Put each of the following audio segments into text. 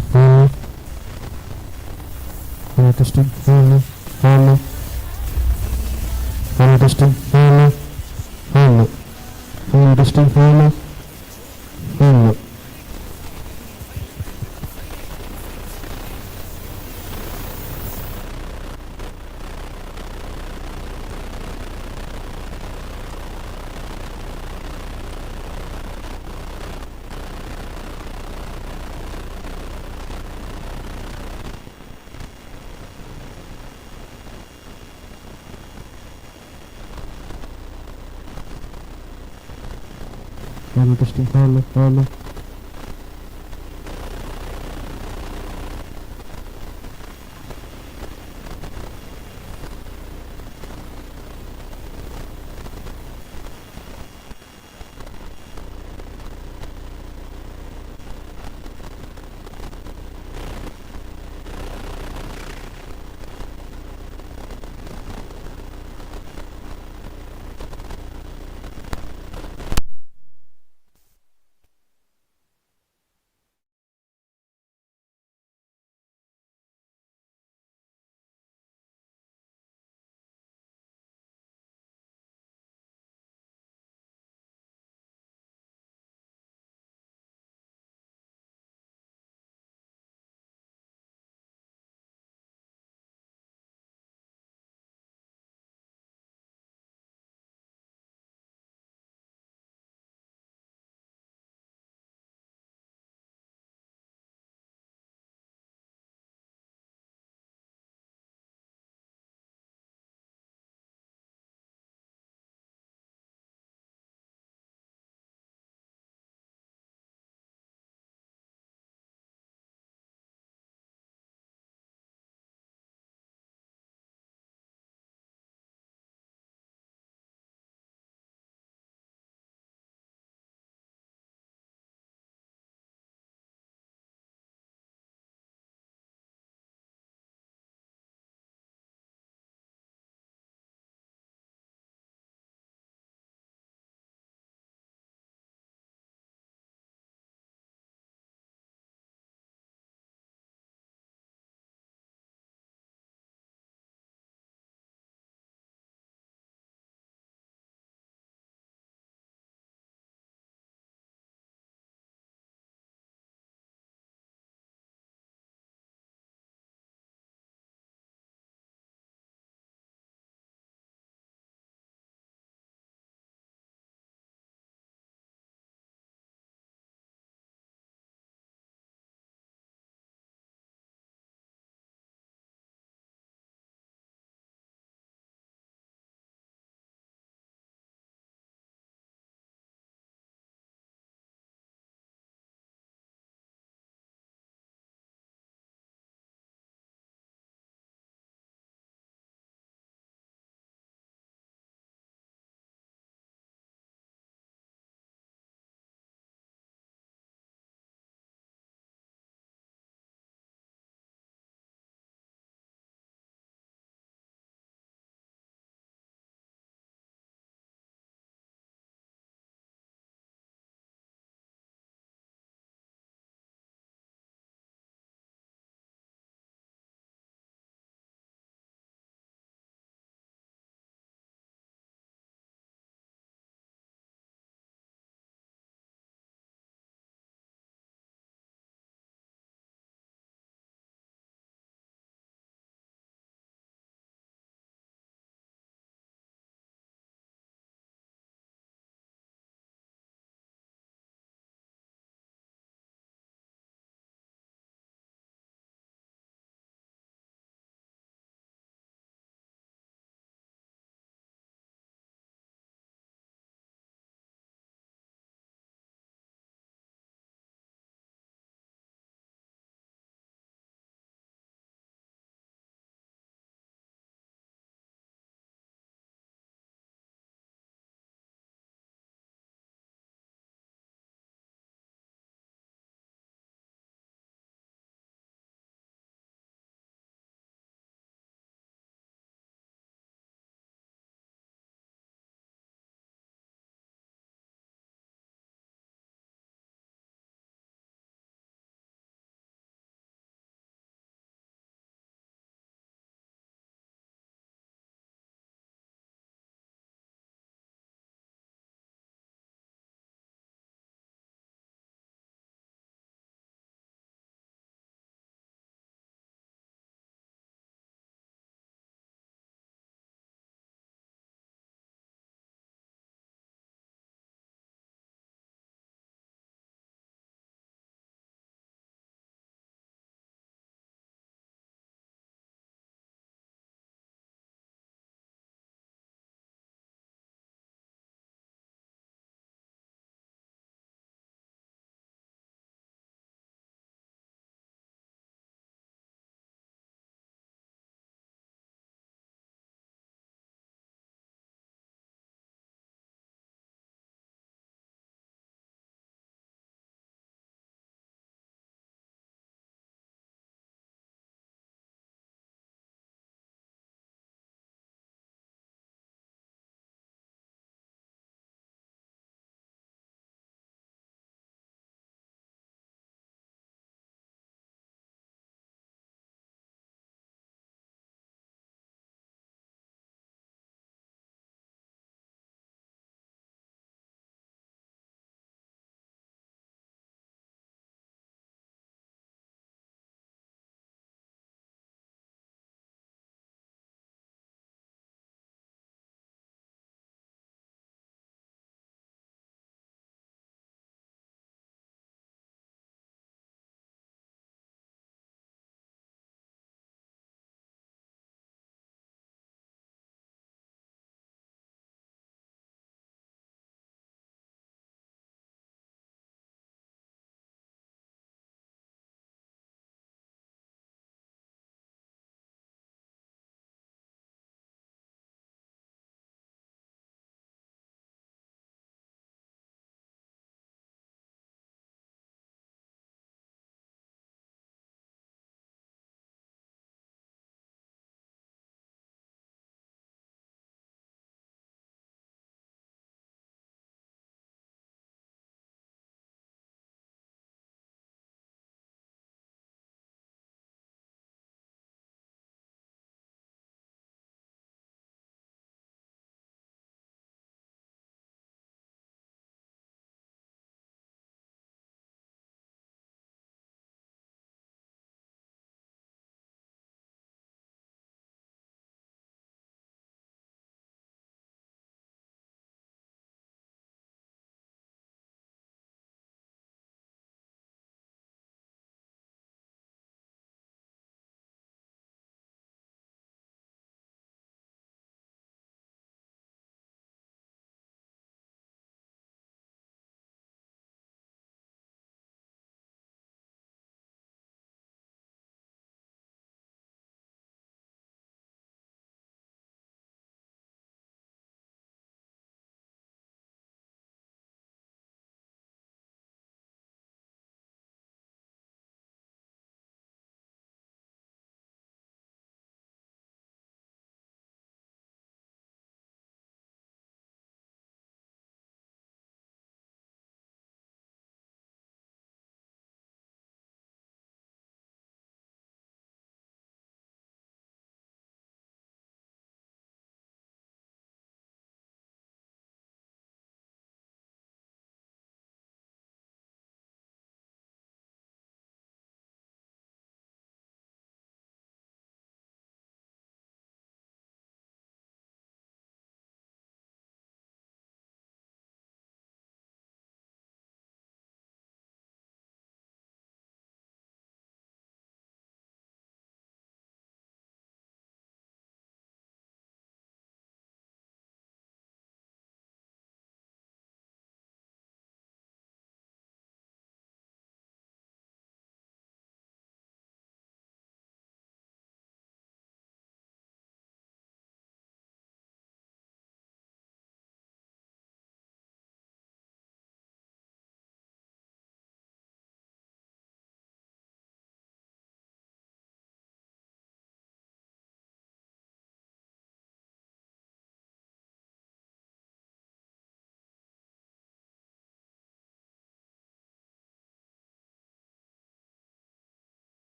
testing, hello. Hello testing, hello, hello. Hello testing, hello, hello. Hello testing, hello, hello. Hello testing, hello, hello.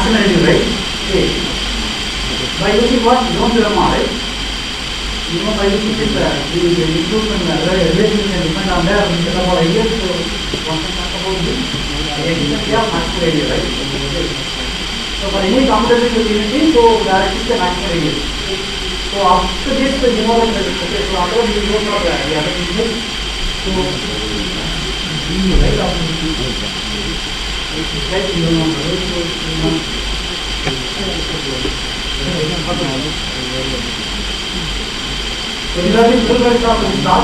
maximum review, right? Okay. By using what? Known theorem, right? You know, by using this, the improvement relation can depend on there. We talk about ideas, so one can talk about the efficiency of maximum review, right? Okay. So for any computational unity, so there is the maximum review. So after this, the numerical result. Okay, so after we go for the other things. So right after like you know, so these are the full words of the start.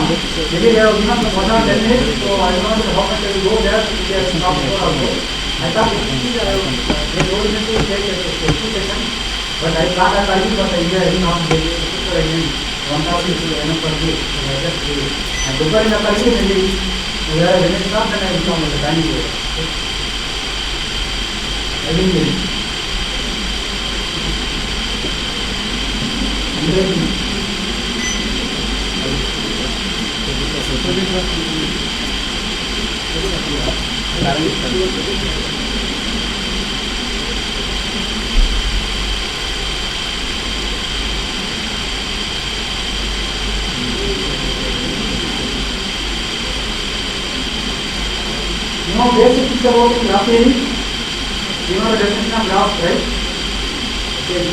Maybe they have given some 10 minutes, so I don't know how much I will go there. They have stopped for also. I thought they told me to take a session, but I thought I will, but I did not get it. So I did 1 hour is enough for me. So I just did it. And before in the party, maybe when it stopped, then I will come with the time. I didn't get it. You know, basic is about graph theory. You know the definition of graph, right? Okay.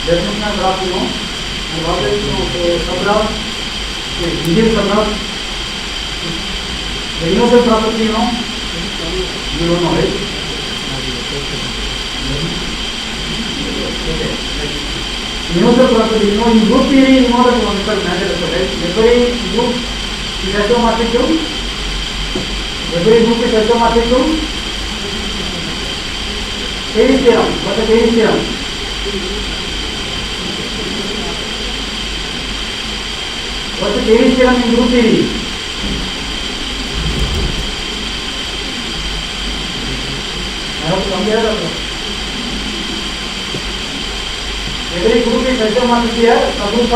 Definition of graph, you know. And what is, you know, subgraph, median subgraph. The universal property, you know. You don't know, right? Okay. Universal property, you know, in group theory, you know that one is measure, right? Every group is isomorphic to. Every group is isomorphic to Davis theorem. What is Davis theorem? What is Davis theorem in group theory? I have to compare that. Every group is isomorphic here. Subgroup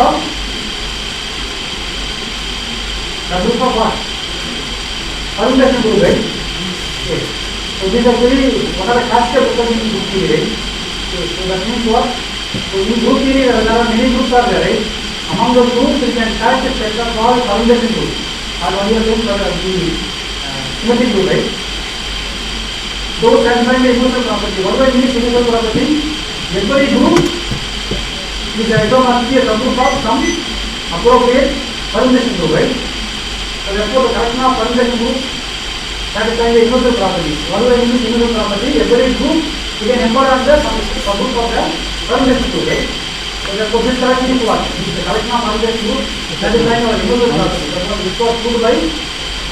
of what? Permutation group, right? Okay. So this is actually what are the classical properties in group theory, right? So that means what? So in group theory there are many groups are there, right? Among those groups you can catch a set of all permutation groups. Or one of them the symmetric group, right? Those satisfy the universal property. What do I mean universal property? Every group is isomorphic a subgroup of some appropriate permutation group, right? So therefore, the collection of permutation groups satisfy the universal property. What do I mean universal property? Every group you can encode on the subgroup of the permutation group, right? So therefore, this collection is what? The collection of permutation groups satisfying our universal property. Therefore, this was proved by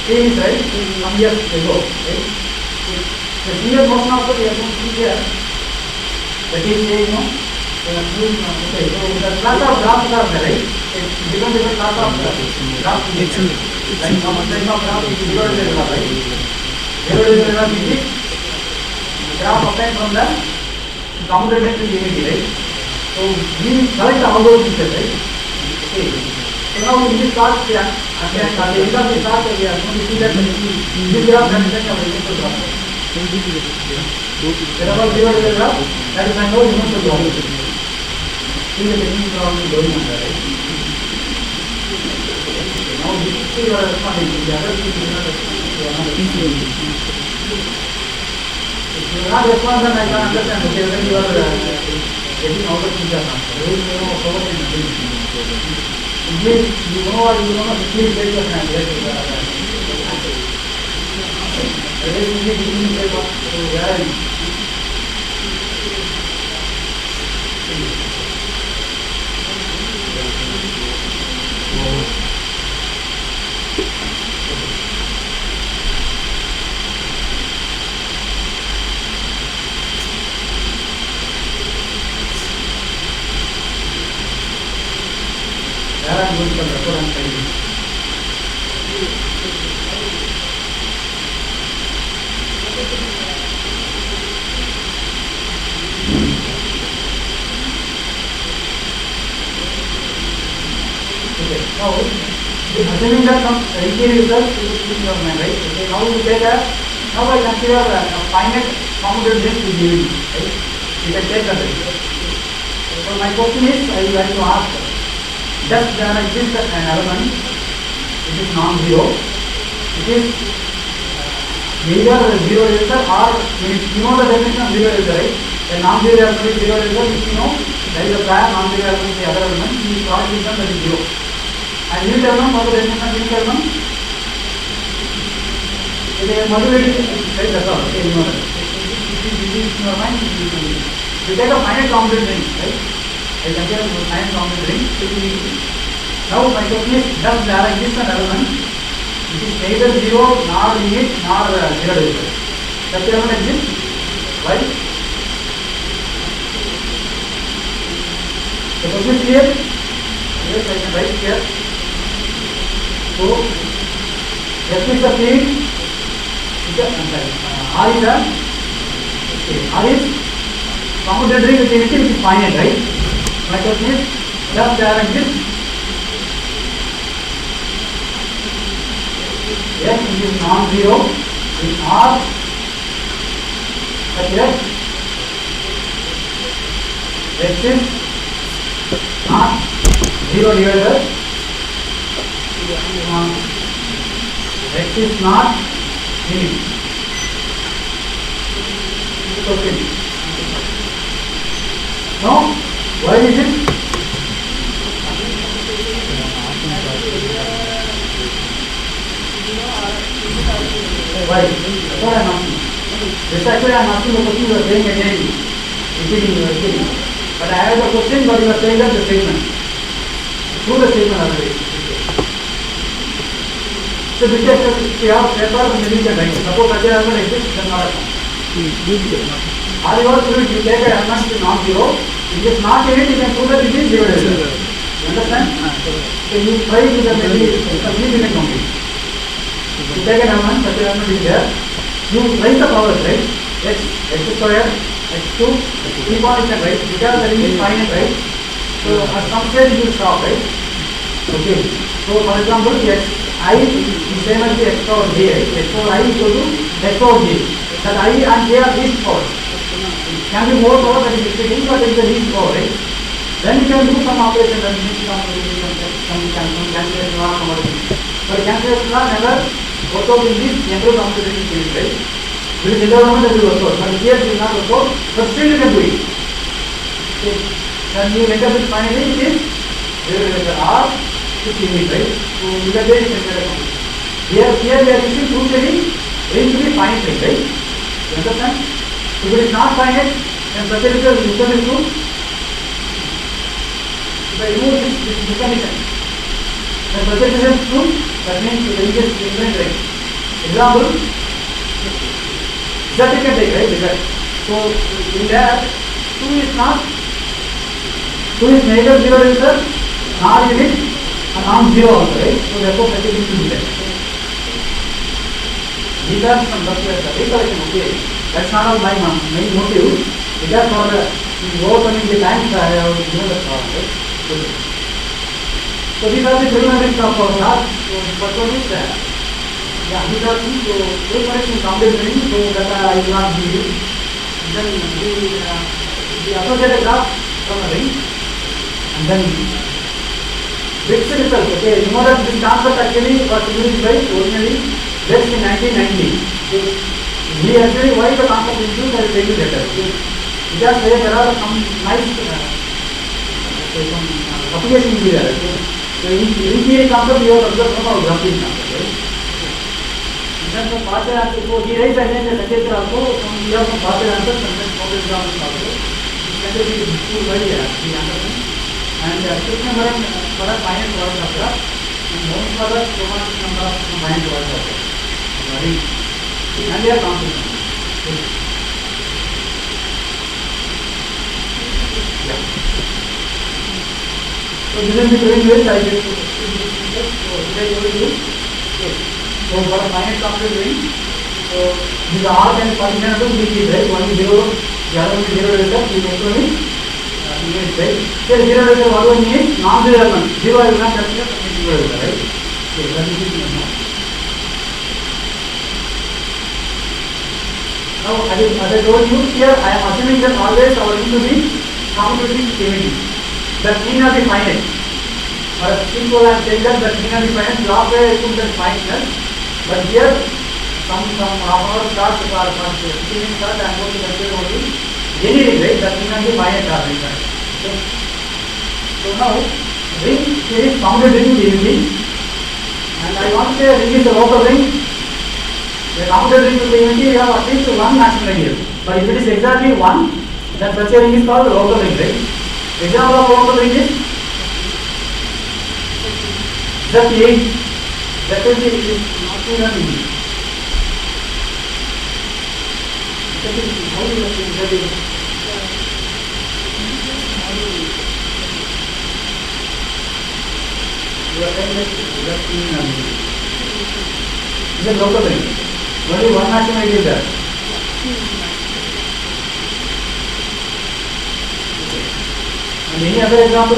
Keynote, right? Some years ago, right? The previous motion also we are going to see here. That is saying, no? Okay, so the class of graphs are there, right? Different class of graphs. Like how much type of graph is divided by right? Divided by is graph obtained from the computational unity, right? So we collect all those pieces, right? Okay. So now in this class, at the end of the class, we are going to see that this graph represents our universal graph. Wherever divided by graph, that is our universal graph. See the technique from going on there, right? Now this is your responding. The other thing is not responding. If you are not responding, then I can understand. Okay, when you are getting out of the answer, you will know how much it is. English, you know or you don't know, English very much and yes, you are English very much. So where are you? I am going to record and tell you. Okay, now assuming that some recurring results you will keep in your mind, right? Okay, now you take a Now I consider a finite commutative ring to be right? You can take that. So my question is, I would like to ask, does there exist an element which is non-zero? It is either zero resistor or you know the definition of zero resistor, right? A non-zero element is zero resistor. If you know there is a pair non-zero element the other element, you product with them that is zero. And unit element, what is the definition of unit element? It is a modulating, right? That's all. Okay, you know that. It is in your mind. You take a finite commutative ring, right? I consider a finite commutative ring. Now my question is, does there exist an element which is neither zero nor unit nor zero resistor? Does the element exist? Why? The question is clear? Yes, I can write here. So, F is the field. R is the R is commutative ring with unity which is finite, right? My question is, does there exist? Yes, it is non-zero in R such that X is not zero divided. X is not unit. Okay. No? Why is it? Why? That's what I am asking. This actually I am asking the question you are saying again. Repeating. But I have the question, but you are saying that the statement. Through the statement already. So this is if you have paper and maybe you can write. Suppose such an element exists, then not a form. Or you are fluid, you take an element which is non-zero. If it is not in it, you can prove that it is zero. You understand? So you try with the maybe significant complete. You take an element, such an element is there. You raise the powers, right? X square, x2, keep on you can write. Because the ring is finite, right? So at some stage you will stop, right? Okay. So for example, I is same as the x power j, right? X power I equal to x power j. That I and j are least power. It can be more power that is repeating, but it is the least power, right? Then you can do some operation that means some calculation or some other thing. But calculation are never work out in this general computation field, right? There is environment that will work out, but here it will not work out, but still you can do it. Okay. Then you end up with finally it is R is unit, right? So you can get it in the here we are using truth telling ring to be finite ring, right? You understand? If it is not finite, then such a result is true. If I remove this definition, then such a result is true. That means the ring is infinite ring. Example, Z you can take, right? Z. So in that 2 is neither zero resistor nor unit and non-zero also, right? So therefore such a thing to be there. These are some recollection, okay? That's not my main motive. Because for the overcoming the times I have given the problem, right? Okay. So these are the preliminaries of our class. So first one is these are things. So preliminaries in combination, so that I will not give you. Then the associated graph from the ring, and then fixed result. Okay, you know that this concept actually was introduced by originally West in 1990. So we actually why the concept introduced, I will tell you later. Okay. Because there are some nice application here. So in theory concept you have observed from our graphing concept, right? In terms of partial answer, so he raised again the Xavier also, we have some partial answers and then complex answers also. That will be too very we understand. And system for a finite words of graph, and most for the chromatic number of finite words of graph. And they are complex. Yeah. So this is the preliminary I get to so for a finite complex ring, so this R can function to be right, one is 0, the other one is 0 resistor, the next one is unit, right? Here 0 resistor, what one means non-zero element, 0 I will not consider, that means 0 resistor, right? Okay, that is it now. Now, as I told you, here I am assuming that always our ring to be commutative unity. That need not be finite. For simple I am saying that need not be finite. Last way I took that finiteness, but here some our starts are receiving start. I am going to consider only any ring, right? That need not be finite arbitrary. Okay. So now ring here is commutative unity, and I want to say ring is a local ring. The commutative ring to the unity, we have at least one maximum ideal. But if it is exactly one, then such a ring is called a local ring, right? Example of local ring is Z8. Z8 is not even easy. How do you think Z8? You are saying that Z8 is a local ring. Only one maximum ideal there. And any other example?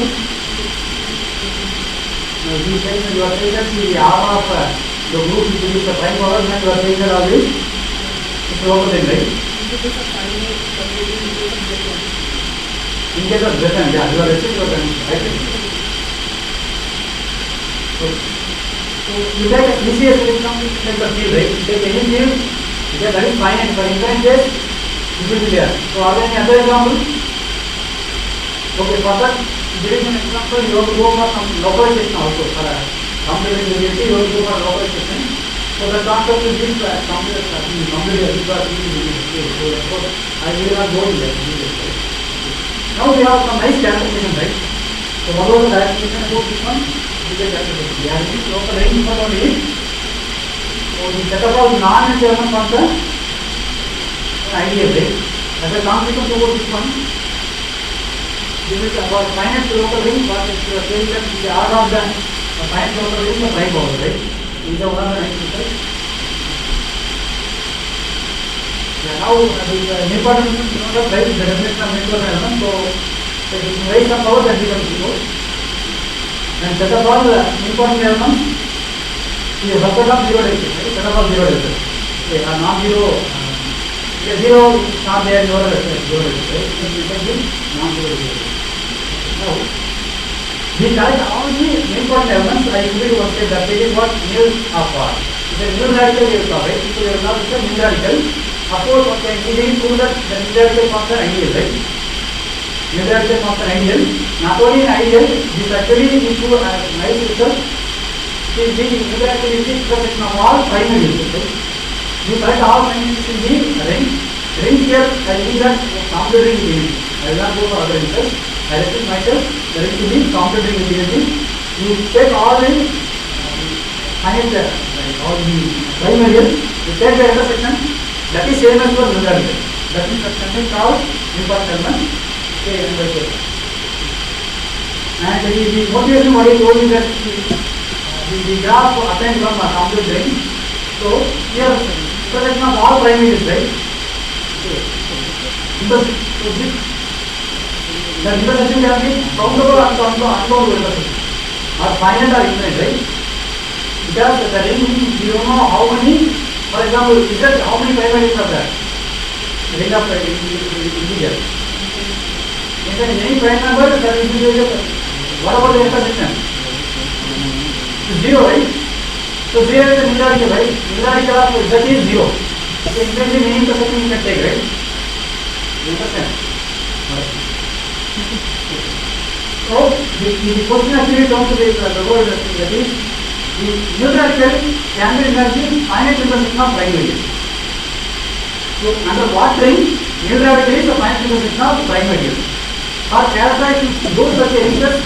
Now, you are saying that the R of the group is produce the prime power, then you are saying that always it's local ring, right? In case of Zetan, yeah, you are receiving your right? So you take a ECS electron, take the field, right? You take any field, that is finite. For infinite case, it will be there. So are there any other example? Okay, for that, there is an example, you have to go for some localization also. For completed unity, you have to go for localization. So the concept is this completed unity. So therefore, I will not go in there. Now we have some nice clarification, right? So what was the clarification about this one? We are using local ring for only. So the setup of non-German function ideal, right? As a consequence about this one, this is about finite local ring, but if you are saying that the R of the finite local ring is the prime power, right? This is one of the nice features. Yeah, now the important thing is not right, the definition of network element. So if you raise some power, that becomes 0. And set up all important elements, the result of 0 delta, right? Set up all 0 delta. Okay, non-zero, 0 is not there, 0 delta, right? So you can be non-zero 0. Now, we collect all the important elements. I usually want to say that it is what mu of R. It's a mu radical we have, right? So we have now it's a mu radical. Of course, okay, we didn't prove that the mu radical function ideal, right? Mu radical function ideal. Not only ideal, this actually is to nice result. It is the mu radical is the intersection of all primary units, right? You collect all primary units in the ring. Ring here, I mean that commutative ring unity. I will not go for other results. I restrict myself, there is to be commutative ring unity. You take all the all the primary, you take the intersection, that is same as for mu radical. That is something called important element. Okay, and the motivation what I told you that the graph attained from a commutative ring. So here intersection of all primaries, right? Okay. So this the intersection can be countable and uncountable intersection, or finite or infinite, right? Because the ring, you don't know how many. For example, is that how many primaries are there? Ring of integer. In any prime number, that integer. What about the intersection? It's 0, right? So 0 is the mu radical, right? Mu radical of z is 0. So infinitely many intersection you can take, right? You understand? So the question actually comes to the word that is the mu radical can be energy finite intersection of primary. So under what ring mu radical is a finite intersection of primary. For characterize those such instances,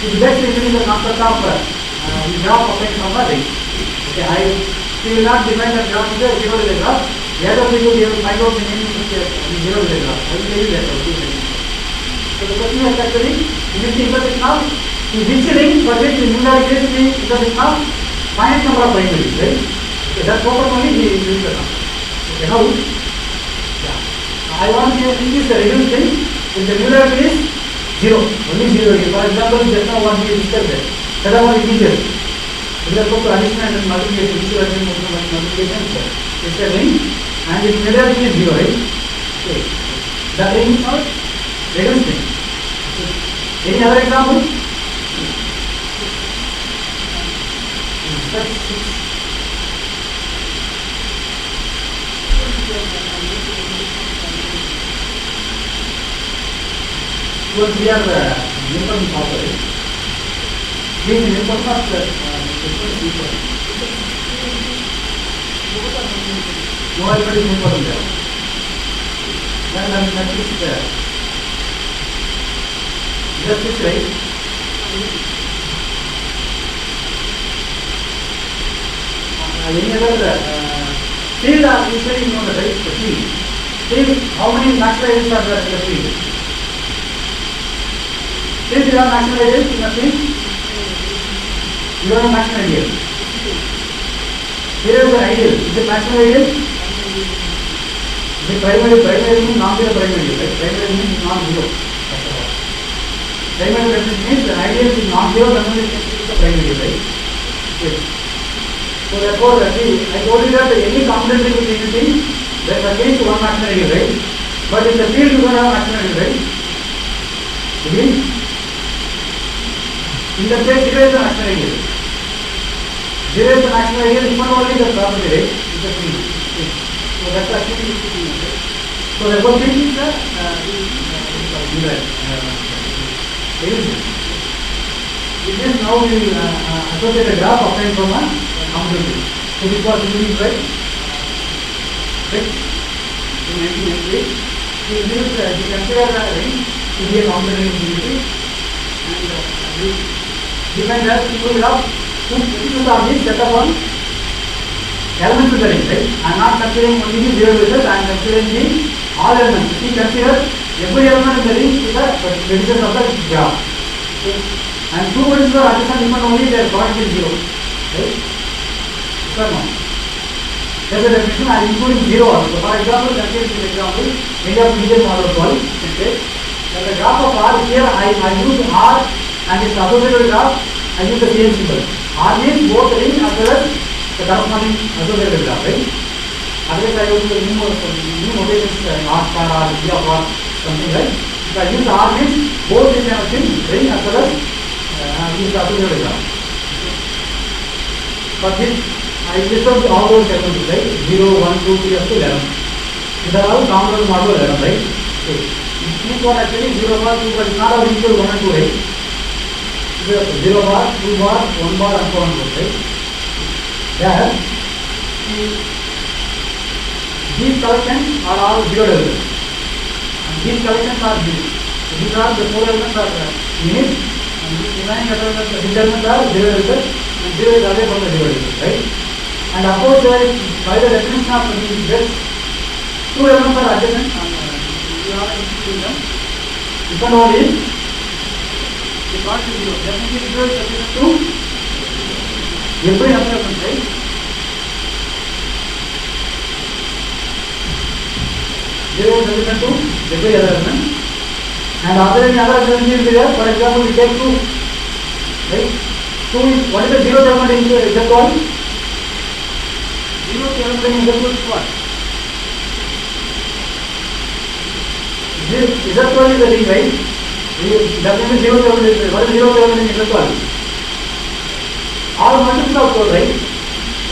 it gets into the concept of graph obtained from a ring. Okay, we will not define the graph as a zero delta graph. Later we will find out the name of the zero delta graph. I will tell you later. So the question is actually, is it the intersection of which ring for which the mu radical is the intersection of finite number of primaries, right? Okay, that focus only we use the term. Okay, now, yeah, I want to think is the reduced thing. If the mu radical is 0, only 0. For example, just now what we discussed there, set up all integers. With respect to addition and multiplication, multiplication, it's a ring. and its middle ring is 0, right? Okay. That ring is not reduced ring. Any other example? Because we are Newton proper. This is Newton proper. No, everybody is Newton there. Then that is just this right. Any other field are usually known as the field. Field, how many natural agents are there in the field? Since you have natural agents in the field, you don't have natural ideal. Here is the ideal. Is it natural ideal? The primary means non-zero primary, right? Primary means non-zero. Primary definition means the ideal is non-zero, definitely is the primary, right? Okay. So therefore, I told you that any complementary with anything, there is at least one natural ideal, right? But in the field, you don't have natural ideal, right? Again, in the case, zero is the natural ideal. Zero is the natural ideal, if not only the property, right? It's the field. Okay. So that's actually the thing, right? So therefore, field is the it is now we associate a graph obtained from a computer. So this was introduced by in 1998. So this is we consider the ring to be a complementary unity, and we define that single graph whose pieces are these set upon elements of the ring, right? I am not considering only the zero results, I am considering the all elements. We consider every element in the ring is the result of the graph. Okay. And two vertices are adjacent if and only their product is 0. Right? Yes or no? That's the definition. I am including 0 also. For example, consider this example, area of median model 12. Okay. Then the graph of R here, I use R and its associated graph, I use the same symbol. R means both the ring as well as the corresponding associated graph, right? Otherwise, I use the new notations, R star, R, G of R, something, right? If I use R means both is a thing, ring as well as use the associated graph. For this, I list out all those elements, right? 0, 1, 2, 3 up to 11. These are all compound model 11, right? Okay. This one actually 0 bar, 2 bar is not all equal 1 and 2, right? 0 bar, 2 bar, 1 bar and so on, right? There, these collections are all 0 elements. And these collections are 0. So these are the 4 elements are units. And these remaining elements are 0 elements, and 0 is away from the 0 elements, right? And of course, by the definition of this, 2 elements are adjacent, and we are including them. If and only the product is 0, definitely 0 is adjacent to every other element, right? 0 is adjacent to every other element. And other any other element will be there. For example, we take 2, right? 2 is, what is the 0th element in Z12? 0th element in Z12 is what? Z12 is the ring, right? That means 0th element is, what is 0th element in Z12? All multiples of 4, right?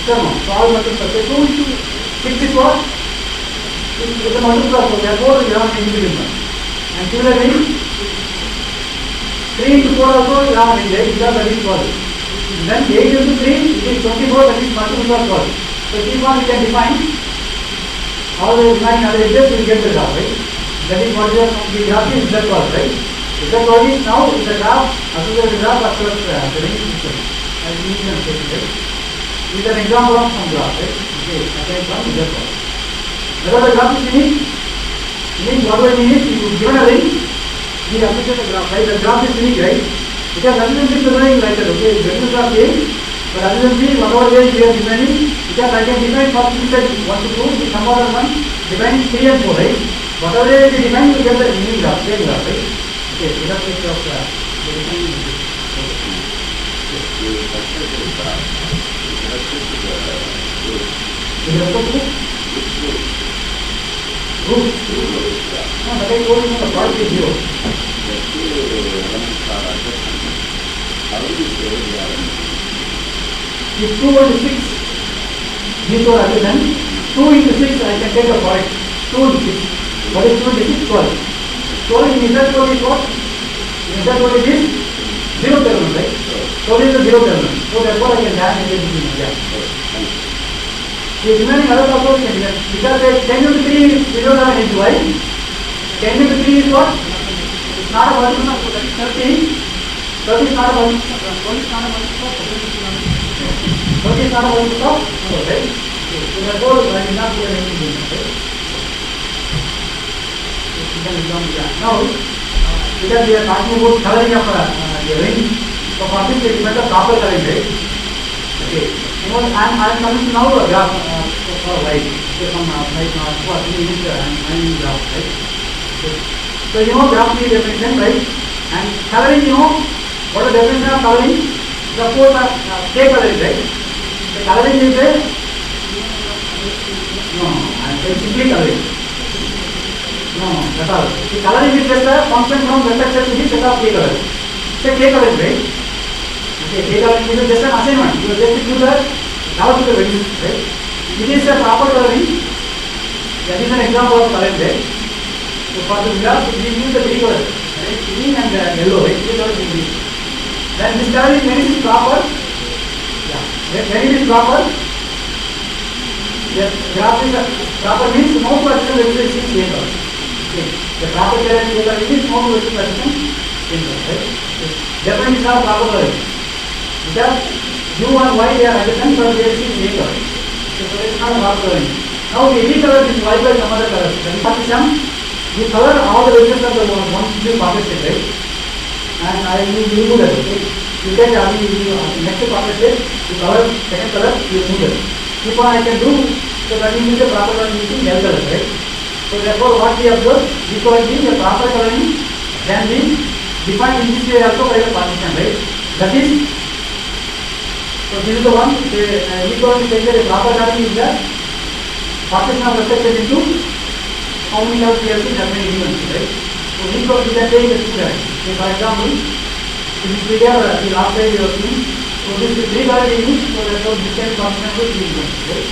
So all multiples of 4. 2 into 6 is what? It's a multiple of 4, therefore you have an individual. And similarly, 3 into 4 also you have an individual, because that is 12. Then 8 into 3, it is 24, that is multiple of 12. So this one we can define, all the remaining other edges we will get the graph, right? That is what the graph is Z12, right? Z12 is now the graph, associated graph as well as the ring system. As we can say, right? This is an example of some graph, right? Okay, again from Z12. Whether the graph is unique, what do I mean is, if you given a ring, we associate the graph, right? The graph is unique, right? Because adjacency is doing like that, okay? Definitions are same, but adjacency, whatever way we are defining, because I can define for each set 1 to 2, the some other one defines 3 and 4, right? Whatever way we define, you get the unique graph, same graph, right? Okay, so that's the of the defining. With respect to No, but I told you the product is 0. If 2 into 6, these are addition. 2 into 6, I can take the product. 2 into 6. What is 2 into 6? 12. 12 in Z code is what? In Z code it is 0 terminal, right? 12 is the 0 terminal. So therefore I can dash it between here. The remaining other also can be because 10 into 3 is 0 into y. 10 into 3 is what? It's not a multiple of 30. 30 is not a multiple of 20 is not a multiple of 20 is not a multiple of 4, right? So therefore I will not do anything, right? Now, because we are talking about coloring of the ring, so for this we require the proper coloring, right? Okay. I am coming to now a graph for white. So from right now, for I am graph, right? So graph is definition, right? And coloring, what is the definition of coloring? Suppose K coloring, right? The coloring is a I am saying simply coloring. No, that's all. The coloring is just a function from vector set to the set of K colors. Say K coloring, right? Okay, K coloring is just an assignment. You just do the now to the values, right? It is a proper coloring. That is an example of coloring, right? So for the graph, we use the three colors, right? Green and yellow, right? Three colors in green. Then this coloring, when it is proper, when it is proper, the graph is proper means most vertical axis is same color. Okay. The proper coloring is most vertical axis same color, right? Definitely is not proper coloring. Because U and Y they are adjacent but they are same color. So it is not proper coloring. Now we recolor this Y by some other color. The partition, you color all the edges of the one single pocket set, right? And I will remove that. Okay? You get next pocket set, you color second color, you remove it. If I can do, so that means the proper coloring using L color, right? So therefore what we observe, because the proper coloring can be defined in this way also by the partition, right? That is, so this is the one, we going to take the proper coloring is the partition of vector set into how many colors we have seen that many given, right? So we can take the two colors. So for example, in this video, the last time we have seen, so this is 3 colors we use, so therefore this can function with 3 colors, right?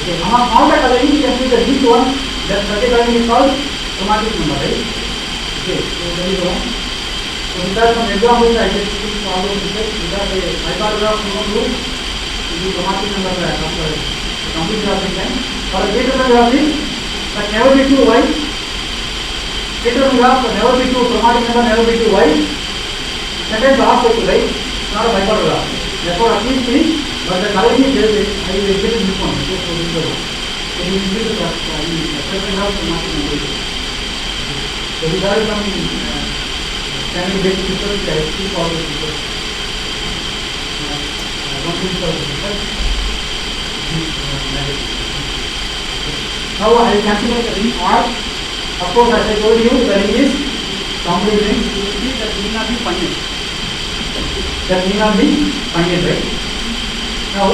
Okay, among all the coloring, you can see the least one, that particular coloring is called chromatic number, right? Okay, so that is one. So because some examples I just follow this, because I thought we have to do chromatic number after complete graph time. For a data graph is, but never be too wide. Data graph never be too chromatic number, never be too wide. Second half cycle, right? Not a bipolar graph. Therefore, at least 3, but the coloring is there. I will get this one. So this is the one. So we will use the second half chromatic number. So these are some standard basic features that I keep all the features. One thing for the features. Now I will consider the ring R. Of course, as I told you, the ring is complete ring. You will see that need not be funded. That need not be funded, right? Now,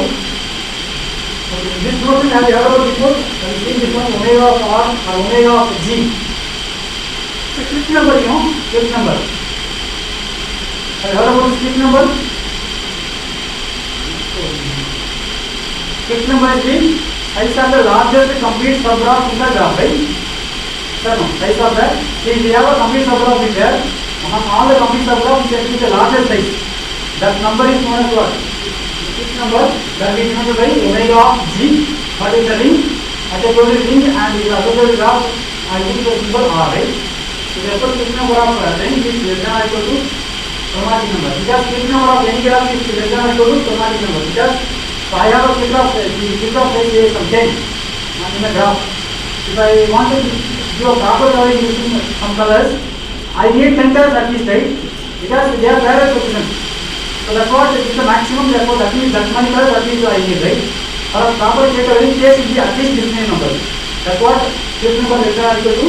this notion have you heard about before? Have you seen this one? Omega of R or omega of G. It's a click number, click number. Have you heard about this click number? Click number is the size of the largest complete subgraph in the graph, right? Sir, no, size of that. See, we have a complete subgraph in there. Among all the complete subgraphs, we check the largest size. That number is known as what? Click number that is denoted by omega of G. What is the ring? As I told you, ring and the associated graph and use the symbol R, right? So therefore, click number of ring is less than or equal to chromatic number. Because click number of any graph is less than or equal to chromatic number. Because so I have a click of size is some 10 in the graph. If I want to do a proper coloring using some colors, I need 10 colors at least, right? Because they are parallel positions. So that's what is the maximum, therefore that means that many colors at least I need, right? For a proper coloring case will be at least this many numbers. That's what this number is equal to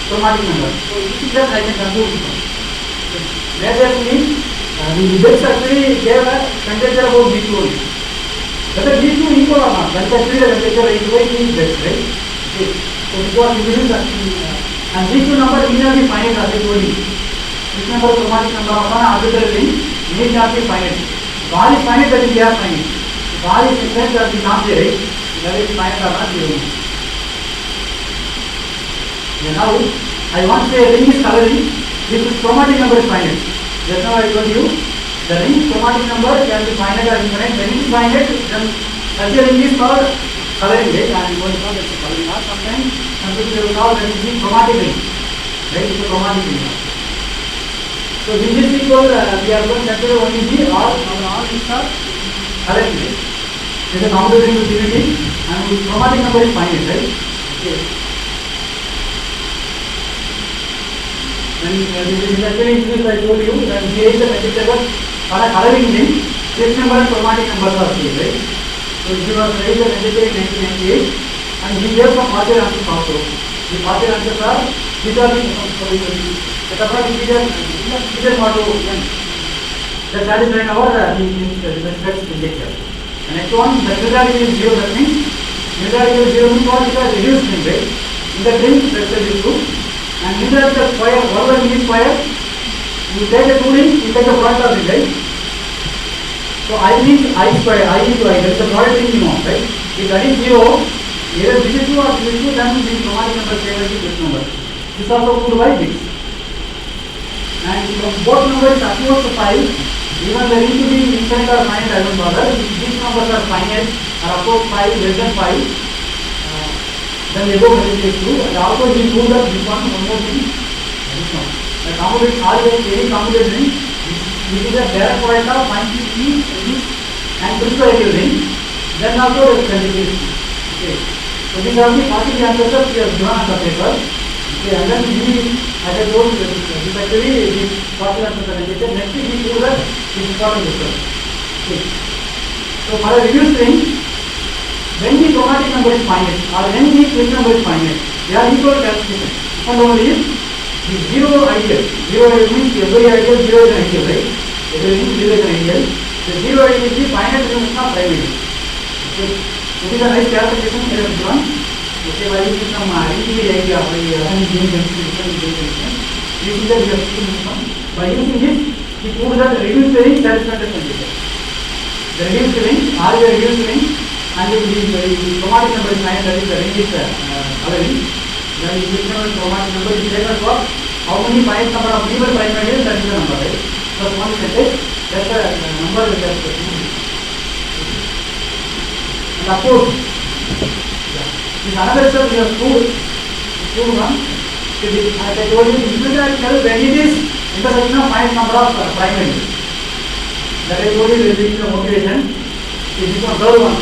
chromatic number. So this is just I can conclude this one. Majorly, the bits actually gave a temperature about V2 only. Whether V2 equal or not, when the temperature is equal, it is bits, right? Okay. So this was introduced and these two numbers need not be finite as I told you. This number chromatic number of an arbitrary ring need not be finite. If all is finite, that is they are finite. If all is infinite, that is not there, right? That is finite or not zero. Now I want to say a ring is coloring. This is chromatic number is finite. Just now I told you the ring chromatic number can be finite or infinite. When it is finite, then such a ring is called coloring rate, and you will call it coloring art. Sometimes some people will call that it is chromatic ring. Right? It is a chromatic ring. So in this equal we are going to consider only the all is coloring rate. It is a commutative ring with unity, and the chromatic number is finite, right? Okay. And this is actually introduced, I told you that here is the vegetable for a coloring ring. This number and chromatic numbers are same, right? So this was raised in 1998, and he gave some partial answers also. The partial answers are these are the figure model that satisfy our respects conjecture. The next one, the neutrality is zero. That means neutrality is zero means what is a reduced string, right? In the string, vector is 2. And neutrality of square, whatever is square, you take a 2 ring, you take the product of it, right? So I means I square, I into I, that is the product ring you know, right? If that is 0, either this is 2 or this is 2, then the chromatic number same as this number. This also proved by this. And from both numbers approach to 5, even the ring to be infinite or finite, I don't bother. If these numbers are finite or approach 5, less than 5, then they go very true. And also he proved that this one more thing. The commutative always any commutative ring, this is a direct product of finite and prescriptive ring. Then also the conjugate. Okay. So these are the possible answers that we have given on the paper. Okay, and then we, as I told you, this actually the possible answers are conjecture. Next we prove that this is important result. Okay. So for a reduced ring, when the chromatic number is finite or when the twin number is finite, they are equal calculation. And only if the zero ideal. Zero ideal means every ideal zero is an ideal, right? Every zero is an ideal. The zero ideal is the finite dimension of prime ideal. Okay. So this is a nice clarification here is given. Okay, by using some ICGA idea by using that we have seen by using this, we prove that the reduced ring satisfies the condition. The reduced ring, or the reduced ring, and the chromatic number is 9, that is the ring is coloring. Then the chromatic number is taken for how many finite number of even prime ideals, that is the number, right? Plus 1 is that's the number that is the and of course, this another step we have proved one. As I told you, differential when it is intersection of finite number of prime ideals. That I told you will be the motivation. This is the third one.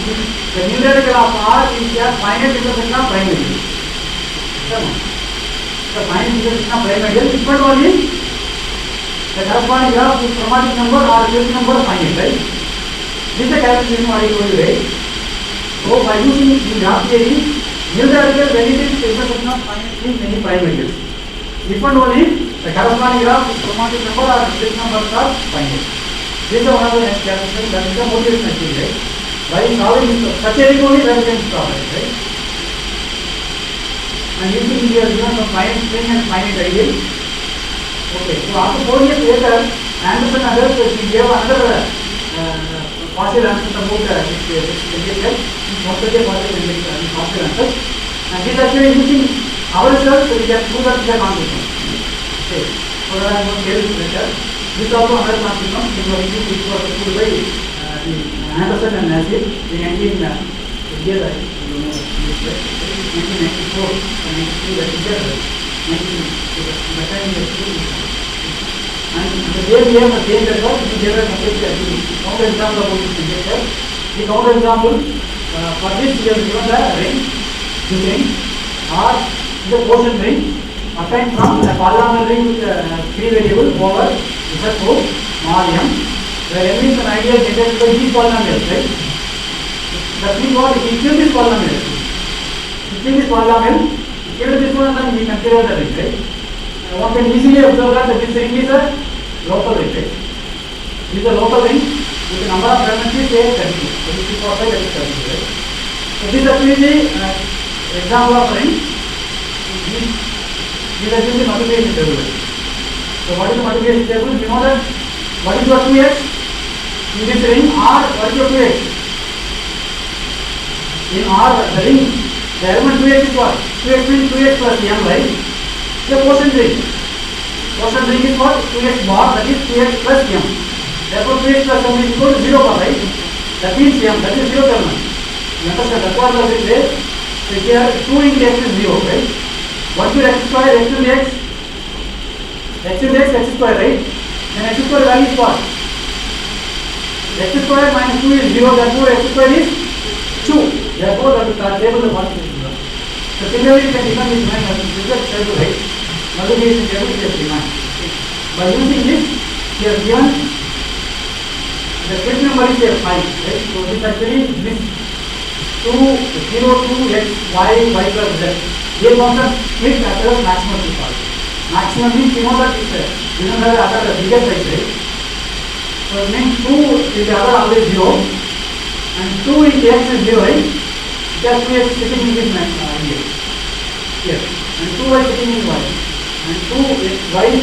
The numerical of R is a finite intersection of prime ideals. The finite intersection of prime ideals. Different one is the corresponding graph with chromatic number or fifth number finite, right? This is the calculation I told you, right? So by using the graph theory, numerical when it is intersection of finite means many prime ideals. Different one is the corresponding graph with chromatic number or fifth number are finite. This is one of the next calculation. That is the motivation actually, right? By solving such a ring only that we can solve it, right? And using we have given some finite string and finite ideal. Okay, so after 4 years later, Anderson and others we gave another partial answer about this conjecture. Most of the partial answers. And this actually using ourselves, we can prove that we are non-different. Okay, so that I am going to tell you later. This also another non-different. This was proved by Anderson and Nasir in 1994 and 1993, that is there. And the same we have the same record, we gave a completely actually counter example about this conjecture. The counter example for this we have given the ring, this ring, or the quotient ring assigned from a polynomial ring with free variable over Z4 mod m, where m is an ideal generated by these polynomials, right? That means what? If we kill this polynomial, kill this one, then we consider the ring, right? One can easily observe that this ring is a local ring, right? This is a local ring with the number of dimensions say 32. So this is 30, right? So this is actually the example of ring. These are the multiplication table. So what is the multiplication table? You know that what is your 2x? In this ring R, what is your 2x? In R, the ring, the element 2x is what? 2x means 2x plus m, right? The quotient ring. Quotient ring is what? 2x bar, that is 2x plus m. Therefore 2x plus m is equal to 0 bar, right? That means m, that is 0 element. You understand? That's what I say. So here 2 into x is 0, right? What is x square? X into x? X into x, x square, right? Then x square value is what? X square minus 2 is 0, therefore x square is 2. Therefore the table is 1. So similarly you can define this line as this table, right? Multiplication table is defined. By using this, we have given the fifth number is a 5, right? So this actually this 2, 0, 2, x, y, y plus z. Here comes the fifth as well as maximum is called. Maximum means you know that the other biggest size, right? So it means 2 is the other always 0 and 2 into x is 0, right? Just 2x sitting in this here. And 2y sitting in y. And 2 is y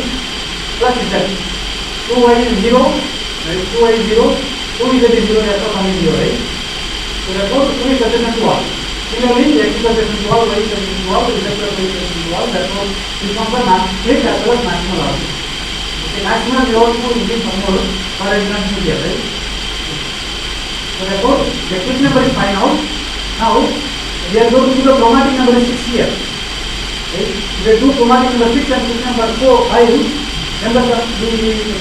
plus z. 2y is 0, right? 2y is 0, 2 z is 0, therefore coming 0, right? So therefore 2 is adjacent to all. Similarly, x is adjacent to all, y is adjacent to all, z is adjacent to all, therefore this becomes the fifth as well as maximal also. Okay, maximal we also using formula for example here, right? So therefore the fifth number is 5 now. Now we are going to do the chromatic number is 6 here. Right? If we do chromatic number 6 and fifth number 5, then the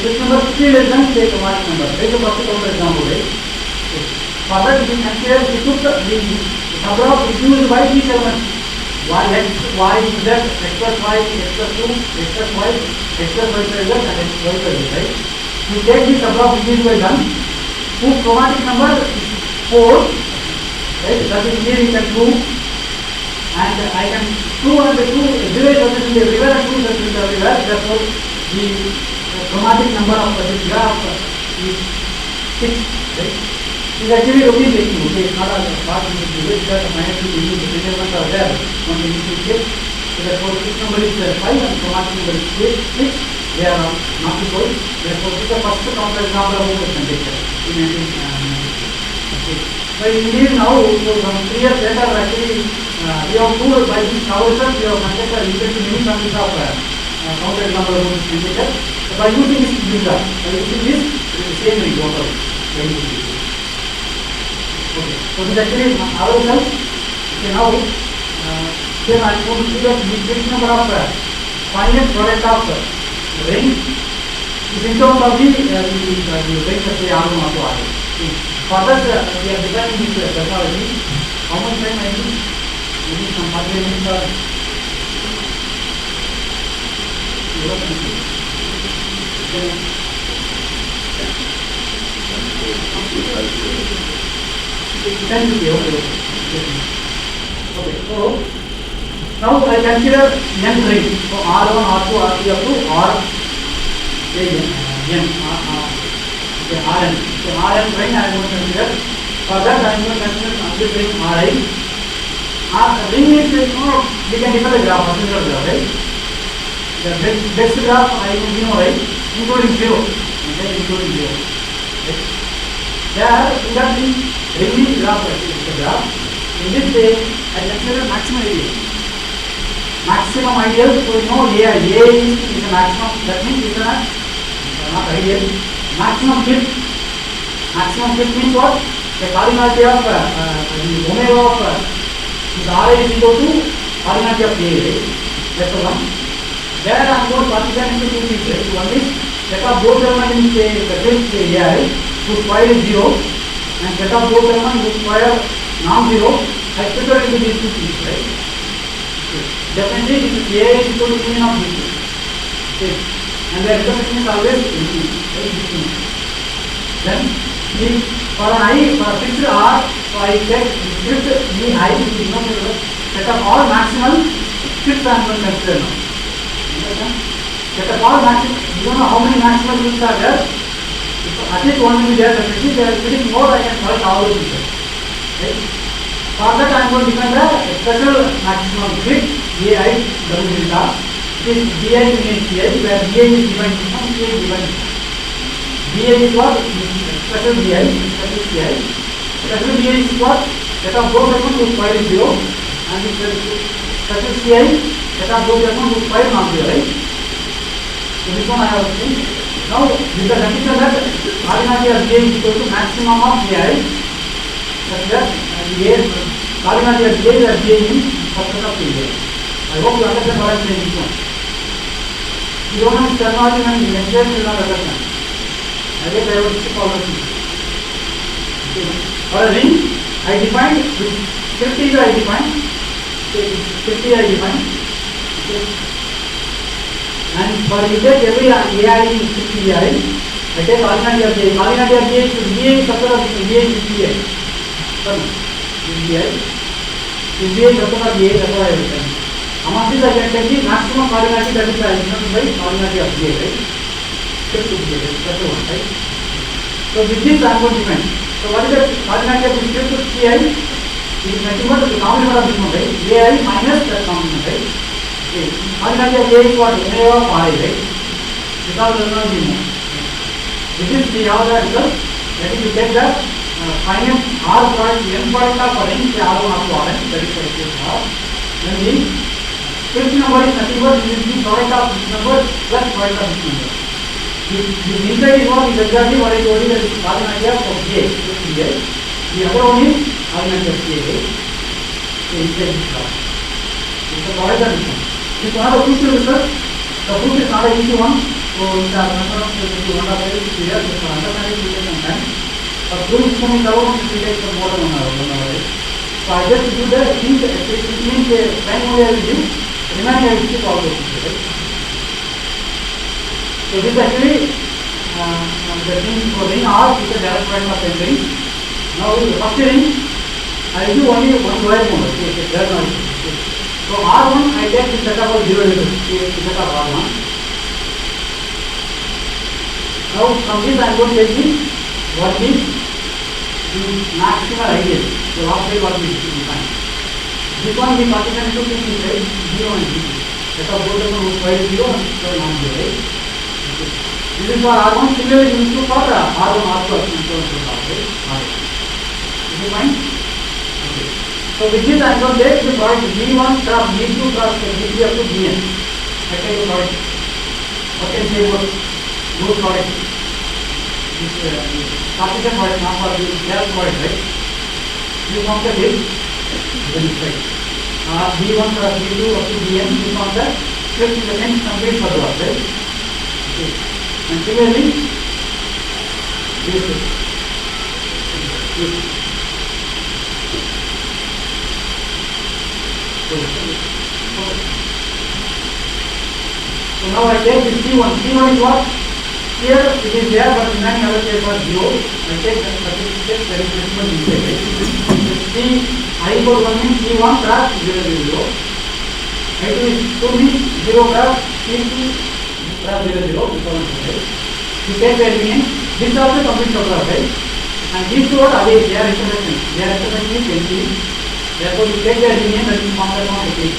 fifth number 3 less than say chromatic number. Take the first counter example, right? Okay. For that we can consider we took the number of used by each element. Y, x, y, z, x plus y, x plus 2, x plus y, x plus y plus z and x y plus z, right? We take this number of used by done, whose chromatic number is 4, right? That is here you can prove, and I can prove and the 2, 0 is obviously everywhere and 2 is obviously everywhere, therefore the chromatic number of this graph is 6, right? It is actually routine taking, okay, it's not a part in this video, because minus 2 the measurements are there, one thing is to check. So therefore this number is 5 and chromatic number is 6, they are not equal, therefore this is the first counter example of the temperature in 1990. Okay. So indeed now, so from 3 years later actually we have proved by this ourselves, we have conducted a interesting new concept of counter example of this temperature. So by using this filter, by using this, it is the same thing total. Okay, so this actually ourselves, okay, now here I am going to see that the fixed number of finite product of ring is in terms of the ring that we are going to add. For that we are designing this technology. How much time I need? Maybe some 40 minutes or okay, so now I consider n ring. So R1, R2, R3 up to R n. Okay, Rn. So Rn ring I am going to consider. For that I am going to consider this ring Ri. Ring means we can define the graph, particular graph, right? The best graph I know, right? Including 0. Okay, including 0. Right? There in that ring graph, the graph. In this way, I consider maximum ideal. Maximum ideal, so you know A is the maximum, that means it is not ideal. Maximum fit. Maximum fit means what? The cardinality of the omega of this R is equal to cardinality of A, right? That's the one. There I am going to partition into two things, right? One is set of both elements in the fifth AI, whose square is 0, and set of both elements whose square non-zero, I split it into these two things, right? Okay. Definitely this is A is equal to union of these two. Okay. And the intersection is always infinity, right? Then for an I, for a fixed R, so I take fifth the I, which is not set of all maximal fifth I am going to consider now. Understand? Set of all maximal, you don't know how many maximal fifths are there. If at least one will be there, definitely there is getting more, I can collect all those fifths. Right? For that I am going to define the special maximum fit AI double delta. It is BI union CI, where BI is defined from CI is defined. BI is what? Special BI, special CI. Special BI is what? Set of both segments whose file is 0, and the special CI set of both segments whose file not 0, right? So this one I have seen. Now with the condition that cardinality of BI is equal to maximum of BI, such that cardinality of BI is BI in subset of BI. I hope you understand what I am saying. This one. You don't have terminology and lecture will not understand. I guess I will skip all the things. For a ring, I define with 50 I define. 50 I define. And for you take every AI in 50 AI, I take cardinality of BI. Cardinality of BI is BI subset of BI is BI. BI. BI subset of BI, that's what I will tell you. Among this I can take the maximum cardinality that is given by cardinality of BI, right? Shift to BI, that's the one, right? So with this I am going to define. So what is the cardinality of this shift to CI? It is nothing but the complement of this one, right? AI minus that complement, right? Okay. Cardinality of AI is what? MA of RI, right? Because there is no more. With this we have the result. That is, we take the finite R product, N product of ring, R1 up to Rn, that is the equation of. Then the fifth number is nothing but this is the product of this number plus product of this number. The inside is what is exactly what I told you, that is cardinality of J, the other one is cardinality of J, right? So inside this product. It is the product of this one. This is one of the crucial results. The proof is not an easy one. So in the method of one of the clear, just for understanding it will take some time. But proof is coming down, it will take some more than 1 hour. So I just do the things, it means the time only I will give, remaining I will skip all those things, right? So this actually, the thing for ring R is the direct product of n rings. Now the first ring, I will do only one wire mode, okay, there no issue. So R1 I take the setup of 0 elements, the setup R1. Now from this I am going to take the what is the maximal ideal. So last day what we define. This one we partition into two things, right? 0 and 0. Set of both of them whose file is 0 and file not 0, right? Okay. This is for R1, similarly this is for R1, R2, and so on, so on, right? Is it fine? Okay. So with this I am going to take the product V1 cross V2 cross V3 up to Vn. I take the product. What can say about those products? This partition product, not for the direct product, right? You form the list, then it's right. V1 cross V2 up to Vn, you form the shift in the sense complete for the work, right? Okay. And similarly, this is. So now I take this C1. C1 is what? Here it is there, but in many other cases was 0. I take that certificate, there is principal inside, right? C I equal 1 means C1 cross 0, 0, 0. I2 is 2 means 0 cross C2 cross 0, 0, right? You take the element, this also complete photograph, right? And these two are away, they are intermission. Their intermission is empty. Therefore, you take the element that is formed on the case.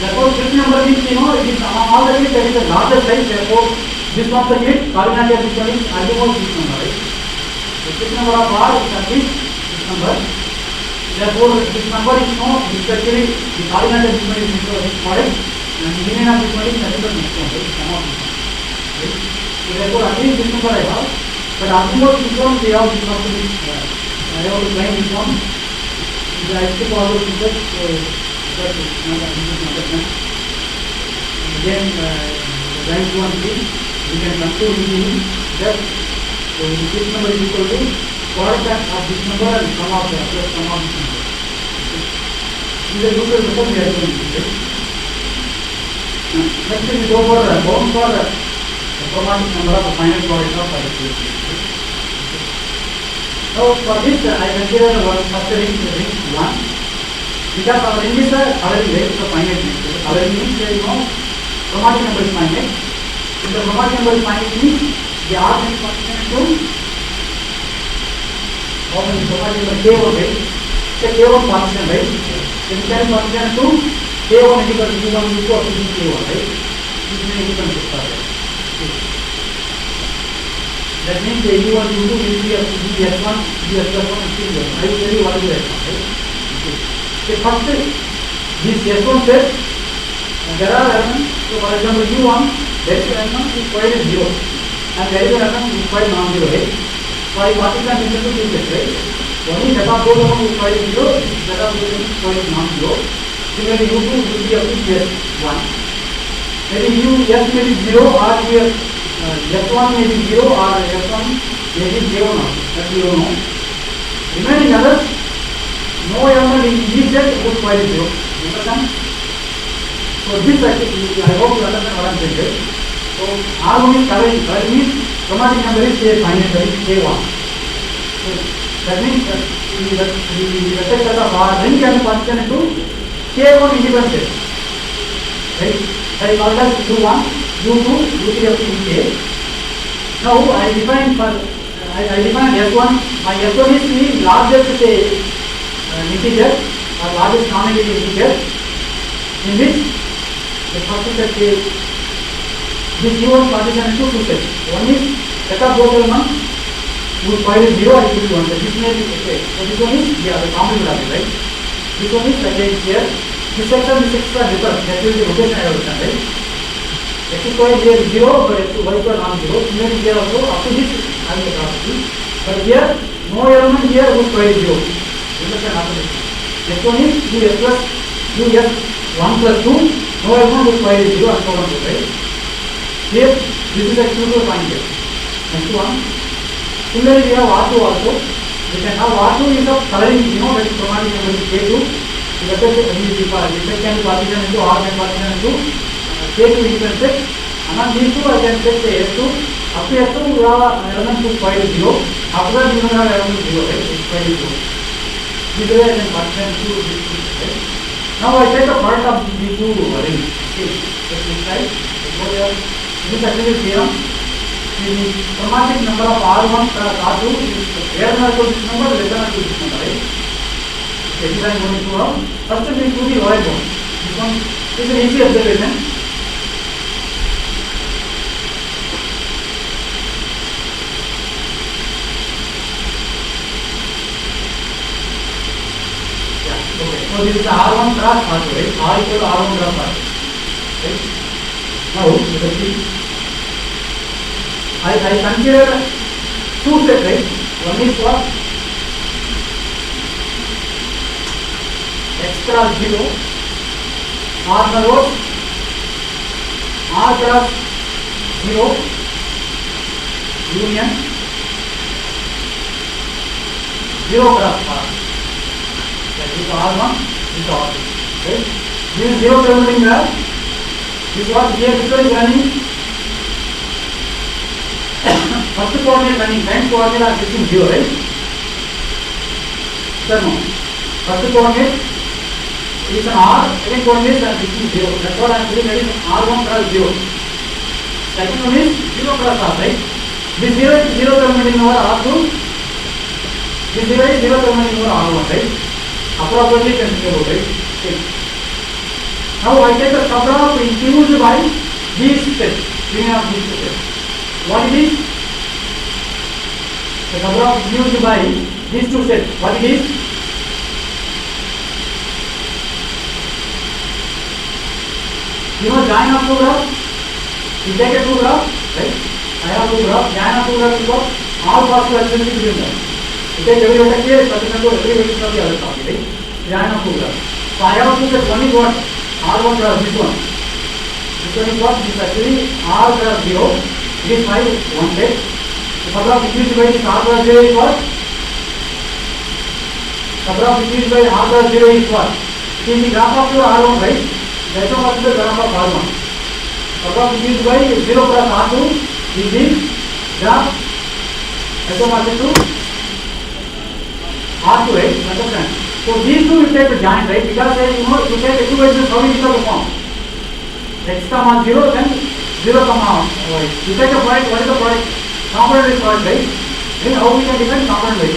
Therefore, this number means, it is among all the cases there is a larger size. Therefore, this one the unit, cardinality of this one is almost this number, right? So, this number of R is at least this number. Therefore, this number is known, this actually the cardinality of this one is into this product, and the union of this one is nothing but next one, right? Sum of this one, right? So, therefore, at least this number I have, but almost this one we have this one to be, I have to claim this one. I skip all those figures, so that is not a understand. Again, rank 2 and 3, we can conclude easily that so this number is equal to product of this number and sum of the plus sum of this number. In the usual method we are doing this. Next we go for bound for the chromatic number of the final product of Valedictory. Now for this I consider the first ring 1, because our ring is a coloring rate, so finite nature. Coloring means there is no chromatic number is finite. If the chromatic number is finite means the R is constant to how many chromatic number K1, right? Say K1 constant, right? Then it can constant to K K1 is equal to U1, U2 up to K1, right? This is equal to that means the U1, U2 will be up to S1, S1, S1. I will tell you what is S1, right? Okay. First, this S1 set, there are elements. So, for example, U1, there is an element which is quite 0, and there is an element which is quite non-zero, right? So, I particular into two sets, right? Only set of those elements is quite 0, set of those elements is quite non-zero. Similarly, U2 will be up to S1. Maybe S may be 0 or S1 may be 0 or S1 may be 0 now. That we don't know. Remaining others, no element in each set would quite 0. Understand? So this actually, I hope you understand what I am saying. So R1 is current means chromatic number is say finite, that is K1. So that means the vector set of R then can be partitioned into K1 independent set. Right? I call that U1, U2, U3 up to K. Now I define S1. My S1 is the largest integer or largest non-negative integer in which the first set this U1 partition into two sets. One is set of those elements whose file is 0, I give you one set. This may be okay. So this one is the complement of it, right? This one is again here. This section, this extra different. That will be rotation I understand, right? X square here is 0, but X y square non-zero. Similarly here also up to this I will property. But here no element here whose file is 0. Understand after this? S1 is US plus US1 plus 2. No element whose file is 0 and so on, right? Here this is exclusive point here. Next one. Similarly we have R2 also. We can have R2 is of coloring, that is chromatic number is K2. The effect can be partitioned into R can partition into K2 independent set. And on these two I can set say S2. Up to S2 we have element whose file is 0. After that we don't have element 0, right? Its file is 0. This way I can partition into this two, right? Now I take the product of these two rings. Okay. This side. This actually is theorem. The chromatic number of R1 plus R2 is greater than or equal to this number, less than or equal to this number, right? Okay, this I am going to do now. First we do the lower bound. This one is an easy observation. Yeah, okay. So this is R1 cross R2, right? R equal to R1 cross R2. Right? Now let us see. I consider two sets, right? One is what? X cross 0 R follows R cross 0 union 0 cross R. That is R1, this is R2. Right? This is 0 terminating where? This is what here this one is running. First coordinate running, second coordinate are fixing 0, right? Sir, no. First coordinate is an R, second coordinate are fixing 0. That's what I am saying, that is R1 cross 0. Second one is 0 cross R, right? This 0 is 0 terminating over R2. This 0 is 0 terminating over R1, right? Approximately can be about, right? Okay. Now I take the subgraph infused by these sets. Union of these sets. What it is? The subgraph infused by these two sets. What it is? Join of two graphs. You take a two graph, right? I have two graphs. Join of two graphs is what? All possible adjacency between them. You take every vector here, percent to every vector of the other copy, right? Join of two graphs. So I have two sets. One is what? R1 cross this one. This one is what? This is actually R cross 0. It is my one set. The subgraph infused by this R cross 0 is what? Subgraph infused by R cross 0 is what? It is the graph of your R1, right? That's what is the graph of R1. Subgraph infused by 0 cross R2 is the graph S1 to R2, right? Understand? So these two you take the joint, right? Because you take equations how you become the form. X comma 0, then 0 comma y. You take a product, what is the product? Component is product, right? Then how we can define component weight?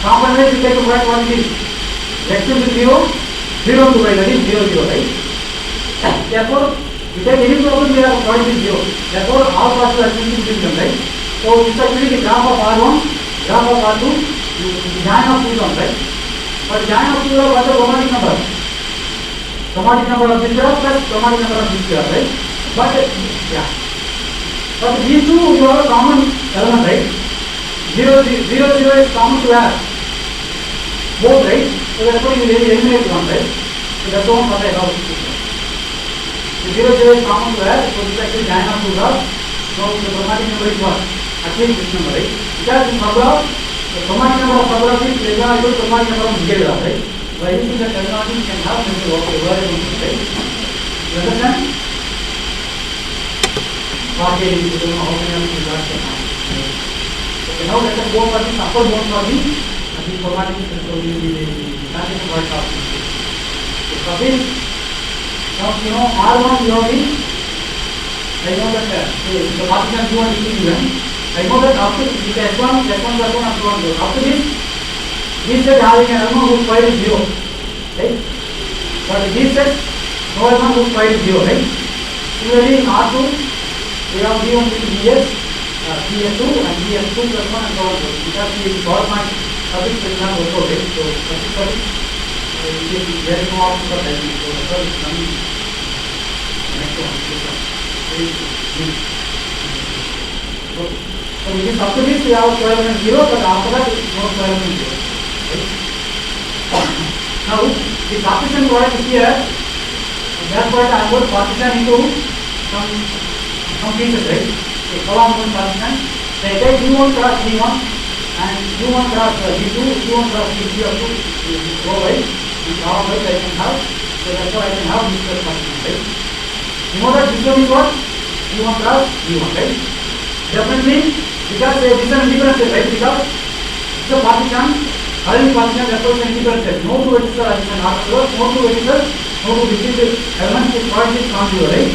Component weight, you take a product, what it is? X into 0, 0 to y, that is 0, 0, right? Therefore, you take any problem where the point is 0. Therefore, all possible additions will become right. So, this actually the graph of R1, graph of R2, the join of 2 terms, right? But join of 2 are what the chromatic number? Chromatic number of this graph plus chromatic number of this graph, right? But, yeah. But these two, you have a common element, right? 0, 0, 0 is common to have both, right? So, therefore, you will eliminate one, right? So, that's one what I have. 0, 0 is common to have, so this actually join of 2 graphs. So, the chromatic number is what? At least this number, right? Because in subgraph, the chromatic number of subgraph is less than or equal to chromatic number of middle graph, right? By using the terminology, you can have mental variable, right? You understand? What is it? You know how many of these graphs can have. Okay, now let us go for this upper bound for the chromatic, so the transition point of this. So, for this, now, you know, R1 you have the, I know that the partition Q1 is given. I know that after this S1 plus 1 and so on. After this set having an element whose square is 0, right? But this set, no element whose square is 0, right? Similarly, in R2, we have V1 with Vs, Vs2 and Vs2 plus 1 and so on. Because the power point suffix will not also, right? So, suffix there is no option for typing, so the first is coming next one. So in this after this we have square element 0, but after that no square element 0. Right? Now the partition product is here, therefore I am going to partition into some pieces, right? So how I am going to partition? So I take U1 cross V1 and U1 cross V2, U1 cross V3 up to row wise. How much I can have, so therefore I can have this partition, right? You know that this one is what? V1 cross V1, right? Definitely, because this is an indifferent set, right? Because it's a partition, having partition, therefore it's an indifferent set. No two vertices are addition, no two vertices, no two distinct elements with point is non-zero, right?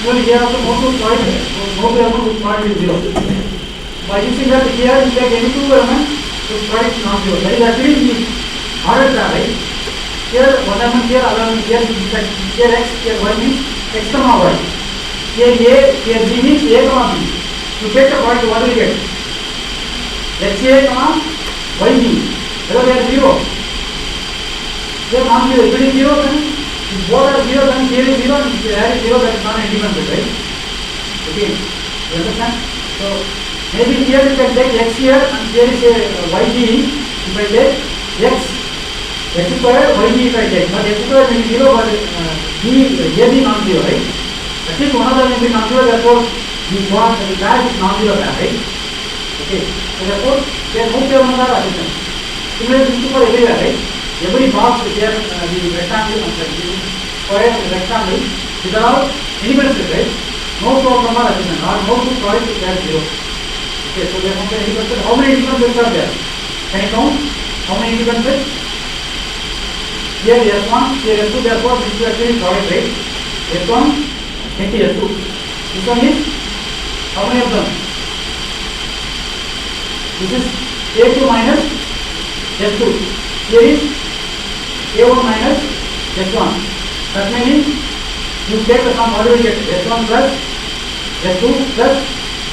Even here also no two point, no two element with point is 0. By using that here, you take any two elements with point is non-zero. That is actually the order graph, right? Here one element here, other element here, here x, here y means x comma y. Here a, here b means a comma b. You get the point, what do you get? xa comma yb. Whether they are 0. They are non-zero. If it is 0, then if both are 0, then here is 0 and if there is 0, that is not independent, right? Okay, you understand? So maybe here you can take x here and here is a yb. If I take x square yb if I take, but x square may be 0, but ab non-zero, right? At least one of them will be non-zero, therefore the dash is non-zero dash, right? Okay, so therefore there no terms are addition. Similarly, this is for everywhere, right? Every box here, the rectangle, the square, the rectangle, these are all independent sets, right? No two of them are addition, or no two products is there 0. Okay, so there are no independent sets. How many independent sets are there? Can you count? How many independent sets? Here S1, here S2, therefore this is actually product, right? S1 into S2. This one is, how many of them? This is A2 minus S2. Here is A1 minus S1. That means you take the sum, what do you get? S1 plus S2 plus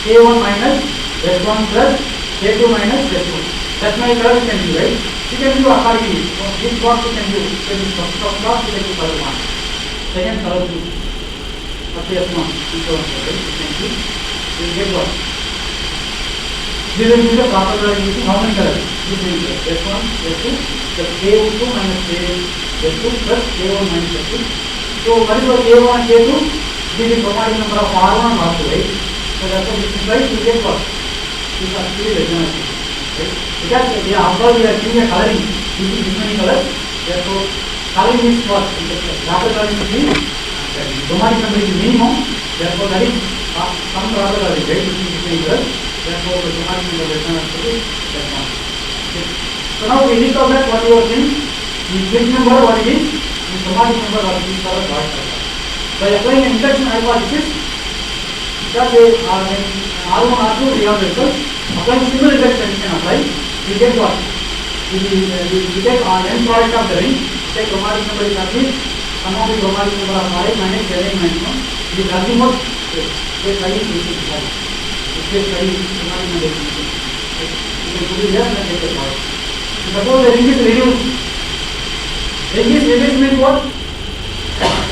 A1 minus S1 plus A2 minus S2. That's my color you can do, right? You can do accordingly. So this box you can do. So this first box you can do color 1. Second color 2. Up to S1. So right? You can see. You will get what? This will be the proper color using how many colors? This will be S1, S2 plus A2 minus S2 plus A1 minus S2. So what is your A1 and A2? This is the chromatic number of R1 and R2, right? So therefore this implies you get what? This is actually recognized. Right? Because we are giving a coloring using this many colors, therefore coloring is what? Rapid coloring is the chromatic number is minimum, therefore that is some rapid coloring, right? Using this many colors, therefore the chromatic number is that one. Okay. So now we recall that what we were saying, the big number what it is, the chromatic number what it is for the dot color. By applying an induction hypothesis, because R1, R2 we have the result. Applying single induction you can apply, you get what? You take on end product of the ring, take chromatic number is at least sum of the chromatic number of 5 minus 7 maximum is nothing but space I is space I is chromatic number. You can put it here and get the point. Suppose the ring is reduced. Ring is reduced means what?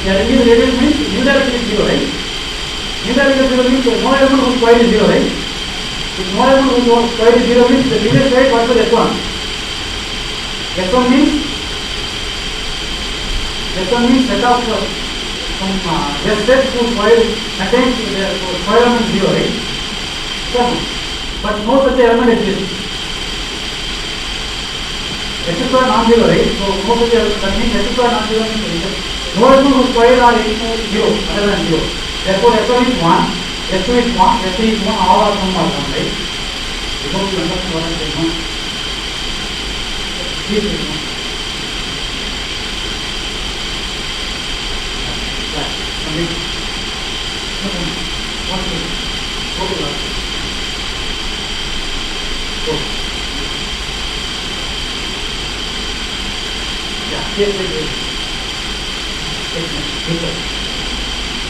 The ring is reduced means new direction is 0, right? New direction 0 means no element whose square is 0, right? If no element whose square is 0 means the previous side what was S1? S1 means set of some S set whose square contains the square element 0, right? But no such element exists. S square non-zero, right? So no such element, that means S square non-zero means no element whose square are equal to 0, other than 0. Therefore, S1 is 1, S2 is 1, S3 is 1, all are some are 1, right? We hope you understand what I am saying. Please listen.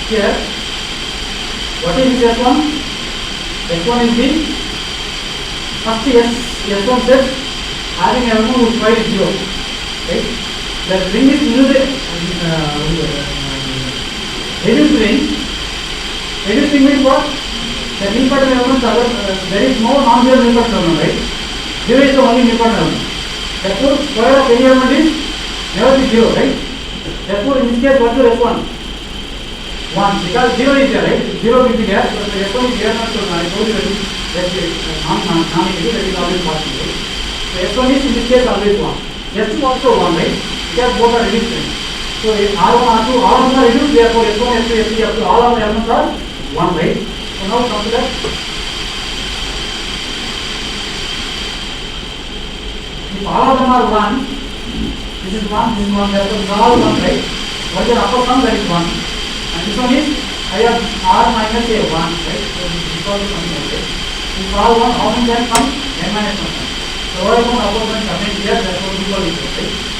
Here, what is this S1? S1 is the first S1 set having element whose square is 0. Right? The ring is reduced ring. Reduced ring means what? The important elements are there is no non-zero important element, right? 0 is the only important element. Therefore, square of any element is never be 0, right? Therefore, in this case, what is S1? 1, because 0 is there, right? 0 will be there, but the S1 is there, not so I told you that is non-negative, that is always positive, right? So S1 is in this case always 1. S2 also 1, right? Because both are reduced. So R1, R2, all of them are reduced, therefore S1, S2, S3, up to all of the elements are 1, right? So now come to that. If all of them are 1, this is 1, therefore this is all 1, right? What is the upper sum? That is 1. And this one is I have R minus A 1, right? So this is all something like that. If all 1, how many can come? N minus 1. So over 1 upper one coming here, therefore equal is right?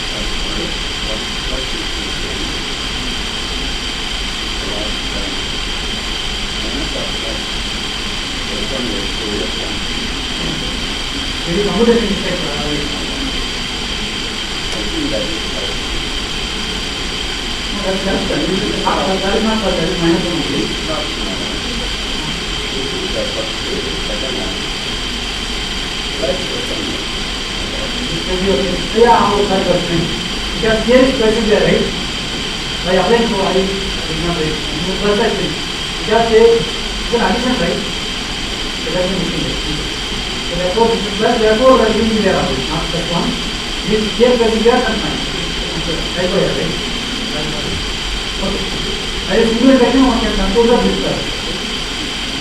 It is computation mistake. That is not that is minus 1 only. Yeah, I will try to explain. Because here is question there, right? By applying so I did not write. Plus I think. Because it's an addition, right? So that's the missing. So therefore this is plus, therefore that will be there always, not plus 1. This here plus is there, that's fine. Right over here, right? Okay. That is single vacuum one can control the blister.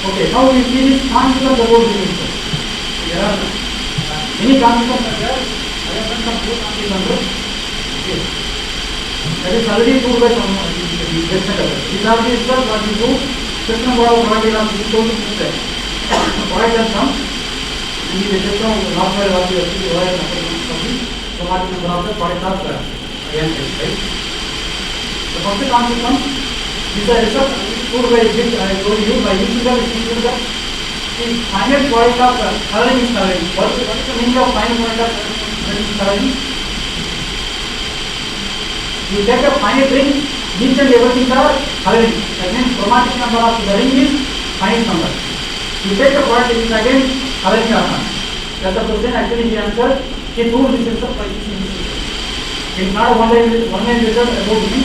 Okay, now we see this consequence about this blister. There are many consequences are there. I have done some good consequences. Okay. That is already proved by some lecturer. This already itself what we do, system of quantity of this total system. Provide them some, and the system not by what we have to provide the quantity number of the product of the right? The first consequence is the result proved by which I told you by using the finite point of coloring is coloring. What is the meaning of finite point of coloring? You take a finite ring, each and everything are coloring. That means chromatic number of the ring is finite number. You take a point, it is again coloring number. That's the question actually he answered. He proved this result by using this result. It is not a one-line result about me,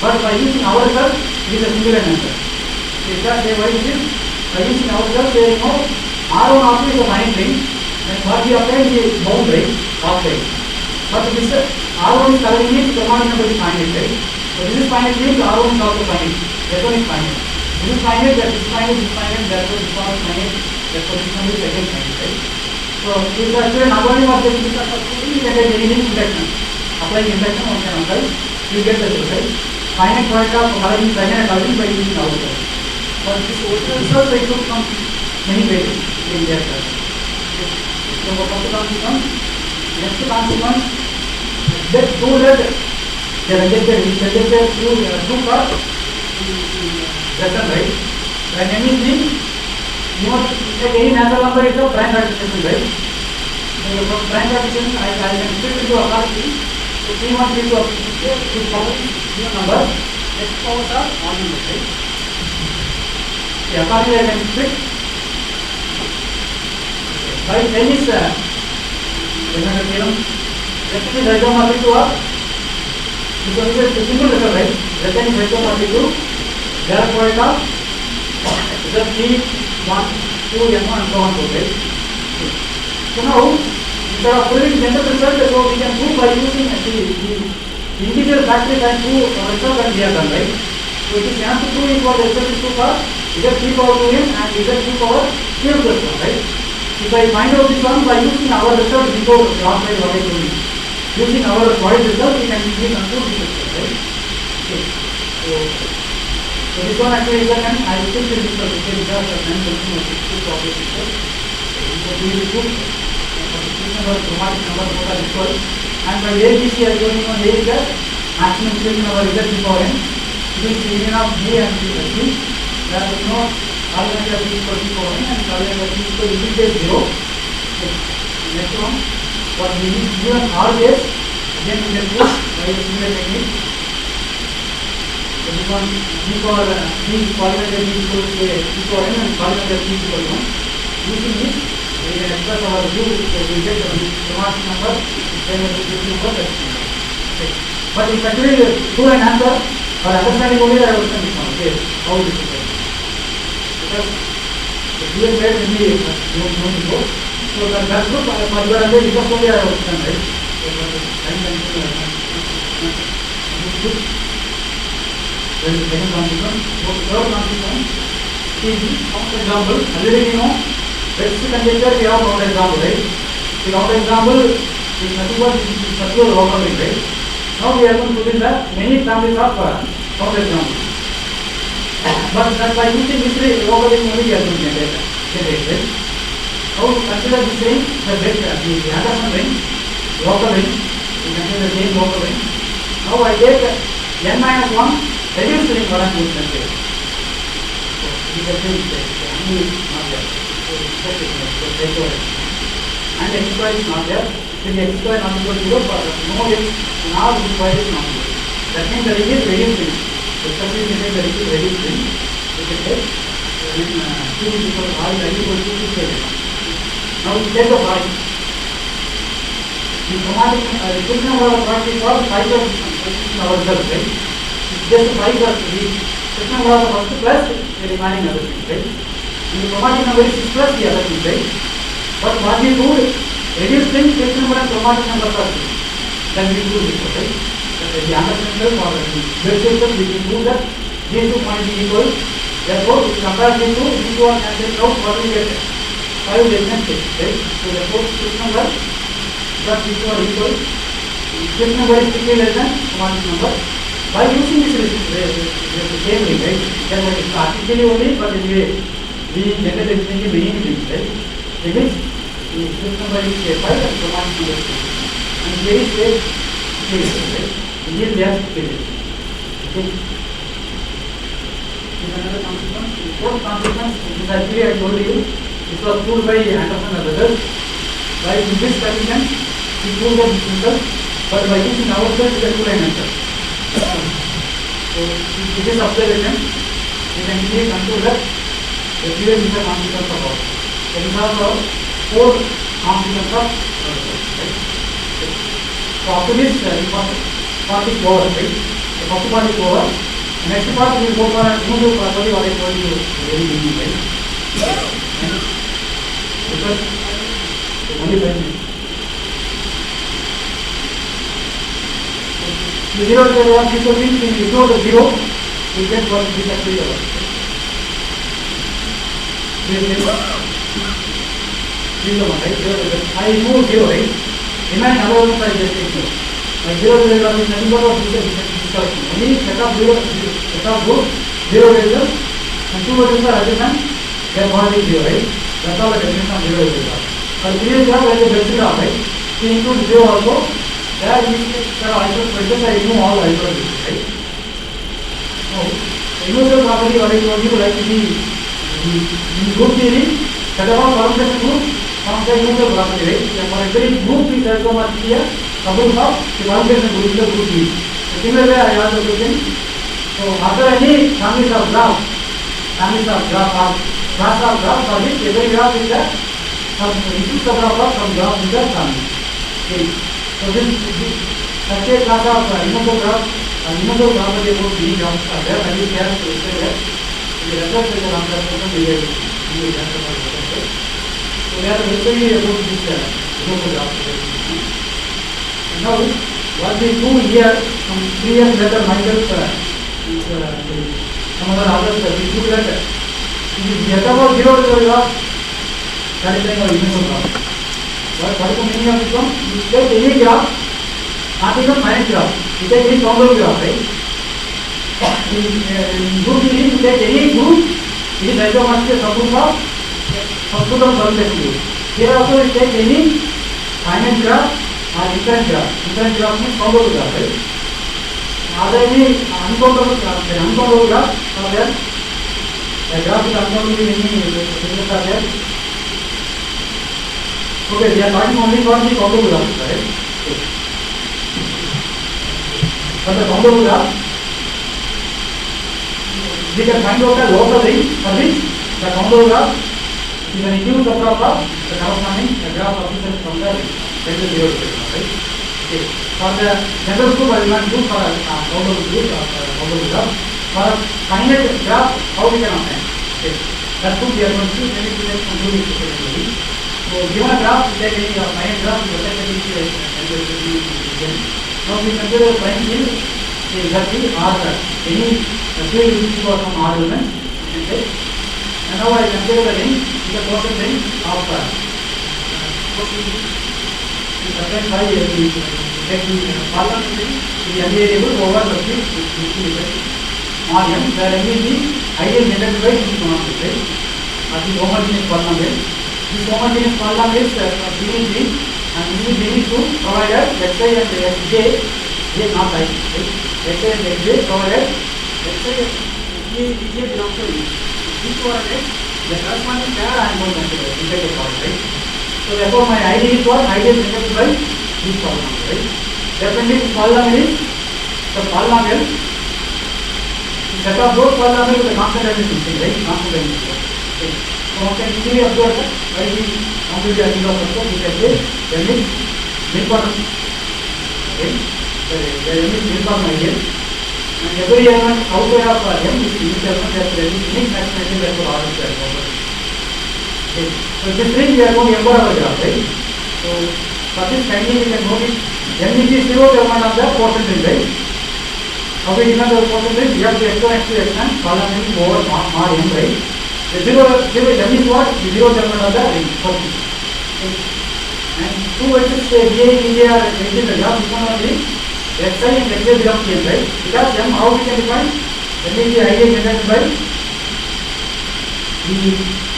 but by using our result, it is a singular answer. Is that why it is? By using our result, they know R1 R2 is a finite ring, and what we apply is bound ring, offline. But this R1 is coloring means chromatic number is finite, right? So this is finite means R1 is also finite. That one is finite. This is finite, that is finite, this is finite, therefore this one is finite, therefore this one is again finite, right? So if the student avoiding of this is again any induction. Applying induction one can apply, you get the result. Finite point of coloring is again coloring by using our result. But this original result they took from many ways in their class. So what the consequence? Next consequence, that do that they rejected two cards, right? When n is big, you must take any natural number is a prime partition, right? So from prime partition, I can split into a card P. So P1, P2 of this number, x powers are all numbers, right? Okay, accordingly I can split. By Chinese, another theorem, let me isomorphic to a, because it is a simple result, right? Let me isomorphic to their point of the P1, 2, N1 and so on, right? So now, instead of proving general result, so we can prove by using the individual factors and prove result and we are done, right? So it is enough to prove is what the result is 2 for z p power 2n and z p power q plus 1, right? If I find out this one by using our result before last slide what I told you, using our void result we can easily conclude this result, right? Okay. So this one actually is an I will take this result because of the two properties result. So we will prove number chromatic number both are equal, and by ABC I told you A is the maximum equation over z p power n. This is union of B and C. There is no algebraic b equal to 4 and algebraic b equal to interface 0. Next one, what we need given R base, again we can prove by a similar technique. So this one b power b polynomial b equal to b power n and polynomial b equal to 1. Using this, we can express our view, so we get the chromatic number, then we get the number, okay. But if actually do an answer, for understanding only I will send this one, okay, how this is. Because the given rate will be no to go. So that's good, but you are aware because only I have done, right? So good. Then the second consequence, so third consequence is for example, already we know best conjecture we have one example, right? The other example is nothing but circular overlapping, right? Now we are going to put in the many families of counter examples. But that by using this overlapping only we are going to generate, right? Now consider this ring, the Anderson ring, local ring, we consider the same local ring. Now I take n minus 1 reduced ring what I am going to consider. So this is the same state, only not there. So this is and x square is not there. Then x square not equal to 0, but no x in R square is not equal. That means the ring is reduced ring. Especially if the ring is reduced ring, we can take Q is equal to R is equal to 2 square. Now we take the point. The chromatic equation of our point is called 5 of our result, right? It's just 5 of the equation of our first plus the remaining other things, right? And the chromatic number is 6 plus the other things, right? But what we do, reduce things, equation number and chromatic number first. Then we do this, right? The Anderson or the best system, we can do that these 2 points is equal. Therefore, if you compare these two are cancelled out, what we get? 5 less than 6, right? So therefore, this number plus these two are equal. This number is strictly less than chromatic number. By using this the same ring, right? Then it is artificially only, but anyway, we generate the thinking beginning things, right? It means this number is 5 and chromatic number is 6. And here is 8, right? Here we have 6. Okay. Another consequence. The fourth consequence, this actually I told you, this was proved by Anderson and others. By this condition, we proved that this result, but by using ourselves, we can prove an answer. So, with this observation, we can easily conclude that the given is a consequence of all. So, these are the 4 consequences of result. Right? So, after this, the first part is over, right? The first part is over. Next part we will go for a remove property what I told you very beginning, right? Because only 5 minutes. The 0 to 1 equal means in equal to 0, we get what this actually over. This is 1, right? 0 I remove 0, right? Remain other ones I just take 0. My 0 to 0 is nothing but this. Only set of 0 results and 2 results are adjacent, they are bounding 0, right? That's all the definition of 0 is. But previous job, where the best graph, right? We include 0 also, there are isotropic I remove all isotropic, right? Now, universal property what I told you, like in group theory, set of permutation group forms the universal property, right? For every group is also must be a couple of the permutation group is the group theory. So similarly, I ask the question. So after any families of graph or class of graph, for which every graph is there, some input graph or some graph is there family. Okay. So this such a class of universal graph property about these graphs are there, and you can say that the reference is around the person related to the so we are basically about this universal graph. Now what we do here, some 3 years later myself some other others we do that it is get about 0 to the graph, that is like our universal graph. What is the meaning of this one? You take any graph, not even finite graph, you take any common graph, right? In group theory, you take any group, it is also must be a subgroup of permutation group. Here also you take any finite graph or different graph means common graph, right? Are there any uncountable graph are there? A graph is uncountable in any business are there? Okay, we are talking only for the countable graph, right? Okay. For the countable graph, we can find out a local range for which the countable graph is an reduced subgraph of the corresponding graph represents from the regular zero right? Okay. For the general group, I will not do for a countable group or countable graph. For a finite graph, how we can obtain? Okay. That could be a going to maybe to take some doing it. So given a graph, we take any finite graph, we take any now we consider the prime field exactly R any field is for some R element, and now I consider the range is a total range of certain by the column the variable over the field R m, where m is the ideal generated by this polynomial, right? Or the homogeneous polynomial. This homogeneous polynomial is degree 3 and this is degree 2 provided xi and xj is not like, right? Xi and xj provided xi and xj belongs to each one of it, the corresponding pair I am going to consider integrated point, right? So therefore my ideal is what? Ideal generated by this polynomial, right? Definitely this polynomial is the polynomial. Set of those polynomials with the constant dimension, right? Constant dimension. Okay. So one can easily observe that by the completely angle of also we can say m is uniform. Okay. The m is uniform ideal. And every element outside of m is unique element that there is unique maximization that for order square. Okay. So this ring we are going to embed our graph, right? So for this kindly we can notice m is the zeroth element of the quotient ring, right? How we denote the percentage? We have the exponent to extent polynomial over R m, right? The zero m is what? The zero element of the ring. Okay. And two versus a VA are existing the graph. This one only xi and xj belong to m, right? Because m, how we can define? M is the ideal generated by the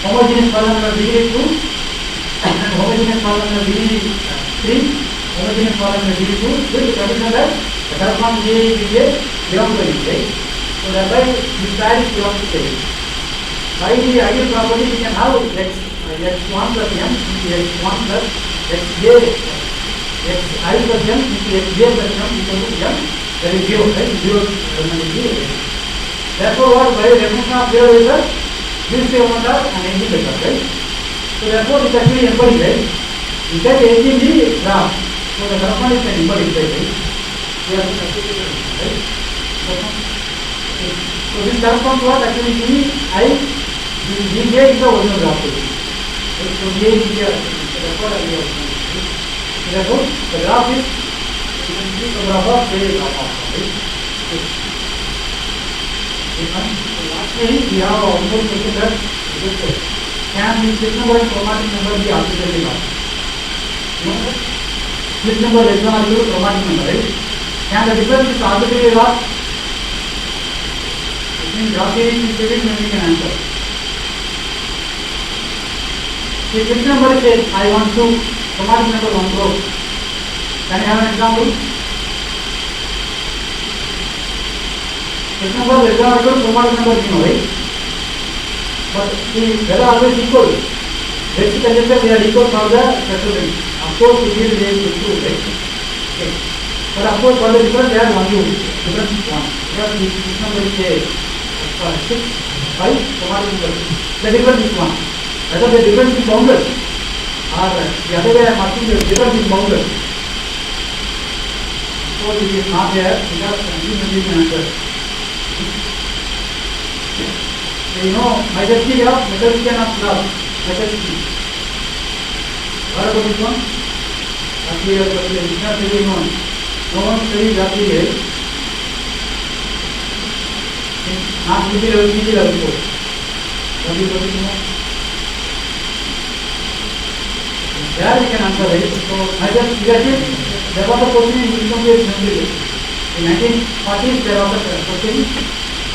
homogeneous polynomial degree 2 and homogeneous polynomial degree 3, homogeneous polynomial degree 2 with the condition that the corresponding VA belong to it, right? So thereby this pair is belongs to it. By the ideal property we can have x1 plus m into x1 plus xj xi plus m into xj plus m equal to m, that is 0, right? 0 element is 0. Therefore what by the definition of 0 is that this element are an empty vector, right? So therefore it actually embodied, right? We take h in the graph, so the corresponding can embody inside, right? We are right? So this corresponds to what actually I Vj is the original graph. So Vj is here. Therefore the graph is the graph of J graph of, right? Lastly we have one more question that can the split number and chromatic number be arbitrarily large? Split number less than or equal to chromatic number, right? Can the difference is arbitrarily large? In graph theory maybe we can answer. If which number says I want to chromatic number 1 crore, Can I have an example? X number less than or equal to some other number, you know, right? But see, they are always equal. Basic conjecture, they are equal for the precedent. Of course, it is equal, right? Okay. But of course, for the difference, they are only difference is one. Here, this number is 6, 5, some other number. The difference is one. Whether the difference is bounded or the other way I am asking, the difference is bounded. So it is not there because implementation is answer. So you know, majesty of methodical of love, majesty. What about this one? Actually, it is not really known. No one studies that period. Not PG level, PG level. What is going on? There we can answer it. So, major leadership, there was a question in Economic Assembly. In 1940s, there was a question,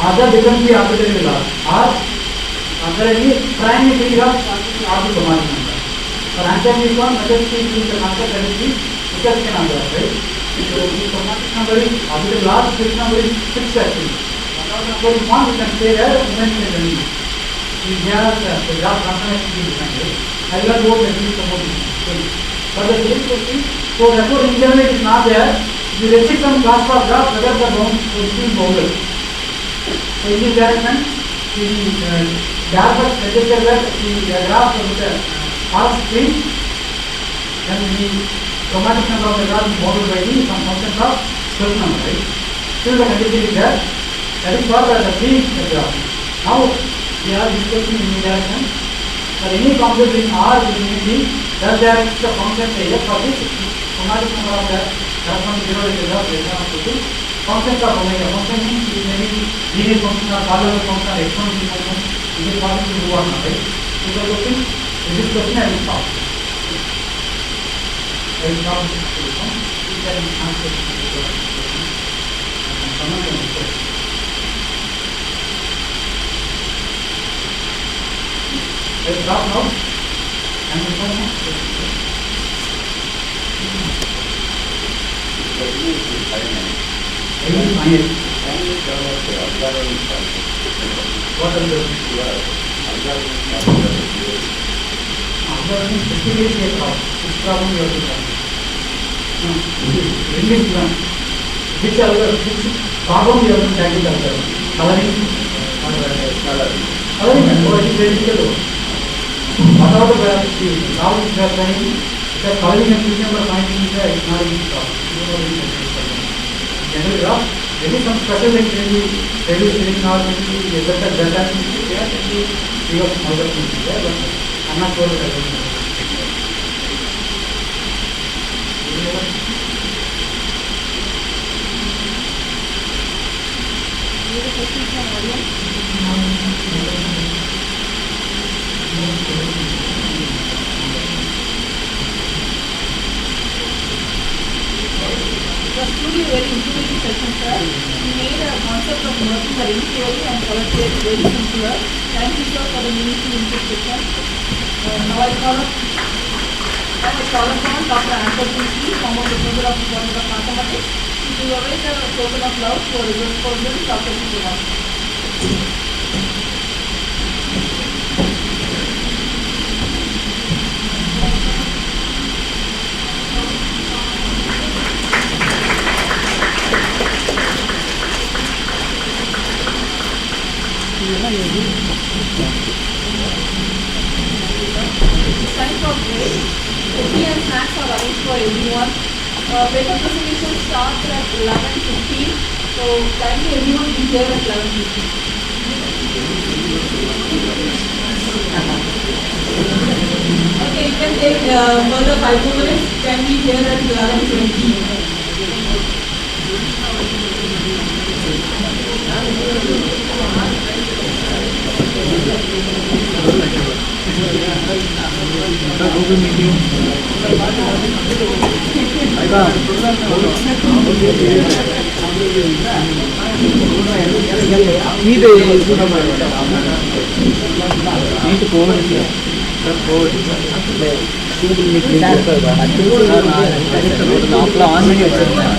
are the differently arbitrary laws? Are there any primary theory of arbitrary domination? For answering this one, major is the concept that is the research can answer, right? So, this domination number is arbitrary laws, this number is fixed actually. Number is 1, we can say that dimension is only. We have the graph transformation to be defined. I will not go to the support. But the same question, so therefore in general it is not there. You restrict some class for graph whether the bound is still bounded. So in this direction, the graph suggested that the graph with the half string, then the chromatic number of the graph is bounded by the some function of certain number, right? Still the condition is there. That is what the tree graph. Now we are discussing in this direction. For any complex in R infinity, does there is the function f for this chromatic number of the corresponding zero is the functions of omega. Function means it may be linear function or polynomial function or exponential function. It is possible to do or not, right? So the question, in this question I will stop. I will stop this question. Please tell me answer to this question. I will stop now. And the question. What are the which problem you have to solve? Which problem you have to tackle? Coloring? Coloring, it is very difficult. What are the now we are trying the coloring and switching number finding is not easy problem. Generally, maybe some special like maybe reducing or maybe better data there can be free of other things there, but I'm not sure that I will know. It was truly very intuitive session, sir. We made a concept of merging the ring theory and color theory very simpler. Thank you, sir, for the meaningful input session. Now I call upon Dr. Anthony, former professor of Department of Mathematics, to await a total of love for research person Dr. Xavier. It's time for break. Tea and snacks are arranged for everyone. Paper presentation starts at 11:15. So kindly everyone be there at 11:15. Okay, you can take further 5 more minutes. Can be here at 11:20. Need to forward it. அப்பெல்லாம் on பண்ணி வச்சுருந்தேன்.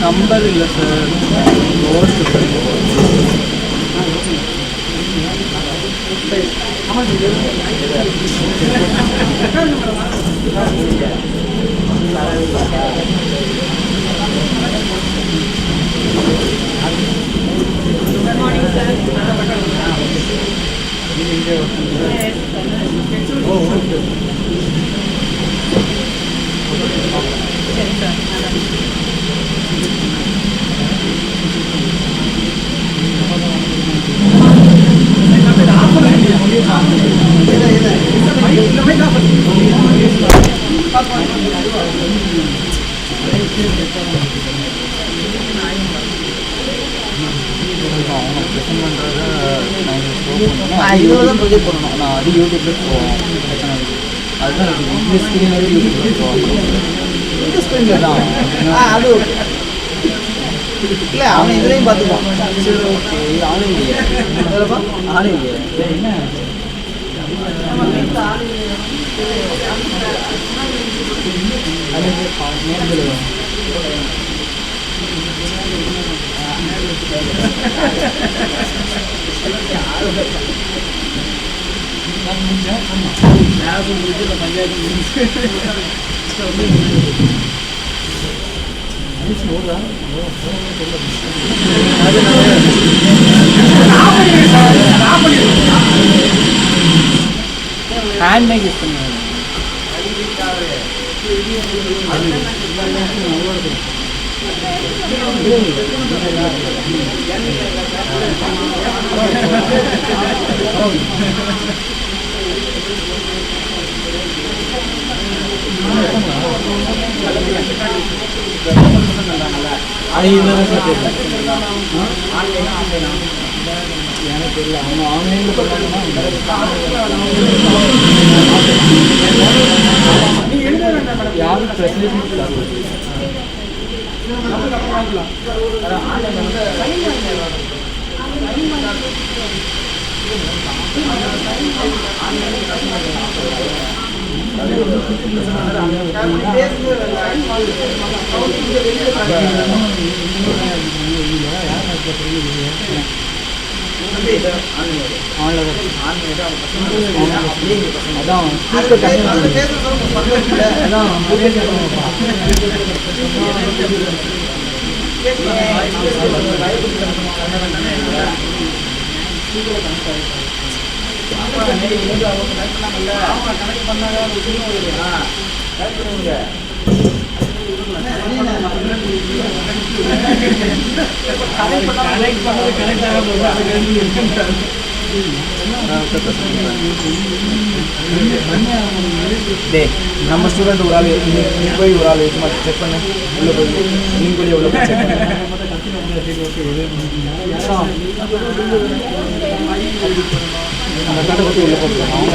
Number இல்லை sir, post Good morning, sir. Yes, இதில் தான் project பண்ணணும். நான் அது யூடியூப்பில் போவோம், பிரச்சனை இருக்குது. அதுதான் இந்த ஸ்க்ரீன் வந்து யூடியூப்பில் போவோம். இந்த ஸ்க்ரீனில் தான் அது இல்லை, அவன் இதுலேயும் பார்த்துக்குவான். சரி, ஓகே. இது ஆளும் இல்லையா? ஆளும் இல்லையா? என்ன ஹேண்ட் மேக் யூஸ் பண்ணுவேன். எனக்கு இல்லை, அவங்க ஆன்லைனில் பண்ணாங்கன்னா யாரும் ஃபெசிலிட்டிஸ் நம்ம ஸ்டூடெண்ட் ஒரு ஆள் நீ போய் ஒரு ஆள் சும்மா செக் பண்ணு, உள்ள போய் நீ போய் எவ்வளோ செக் பண்ணு. அந்த கடை பற்றி உள்ள போட்டுருக்காங்க அவங்க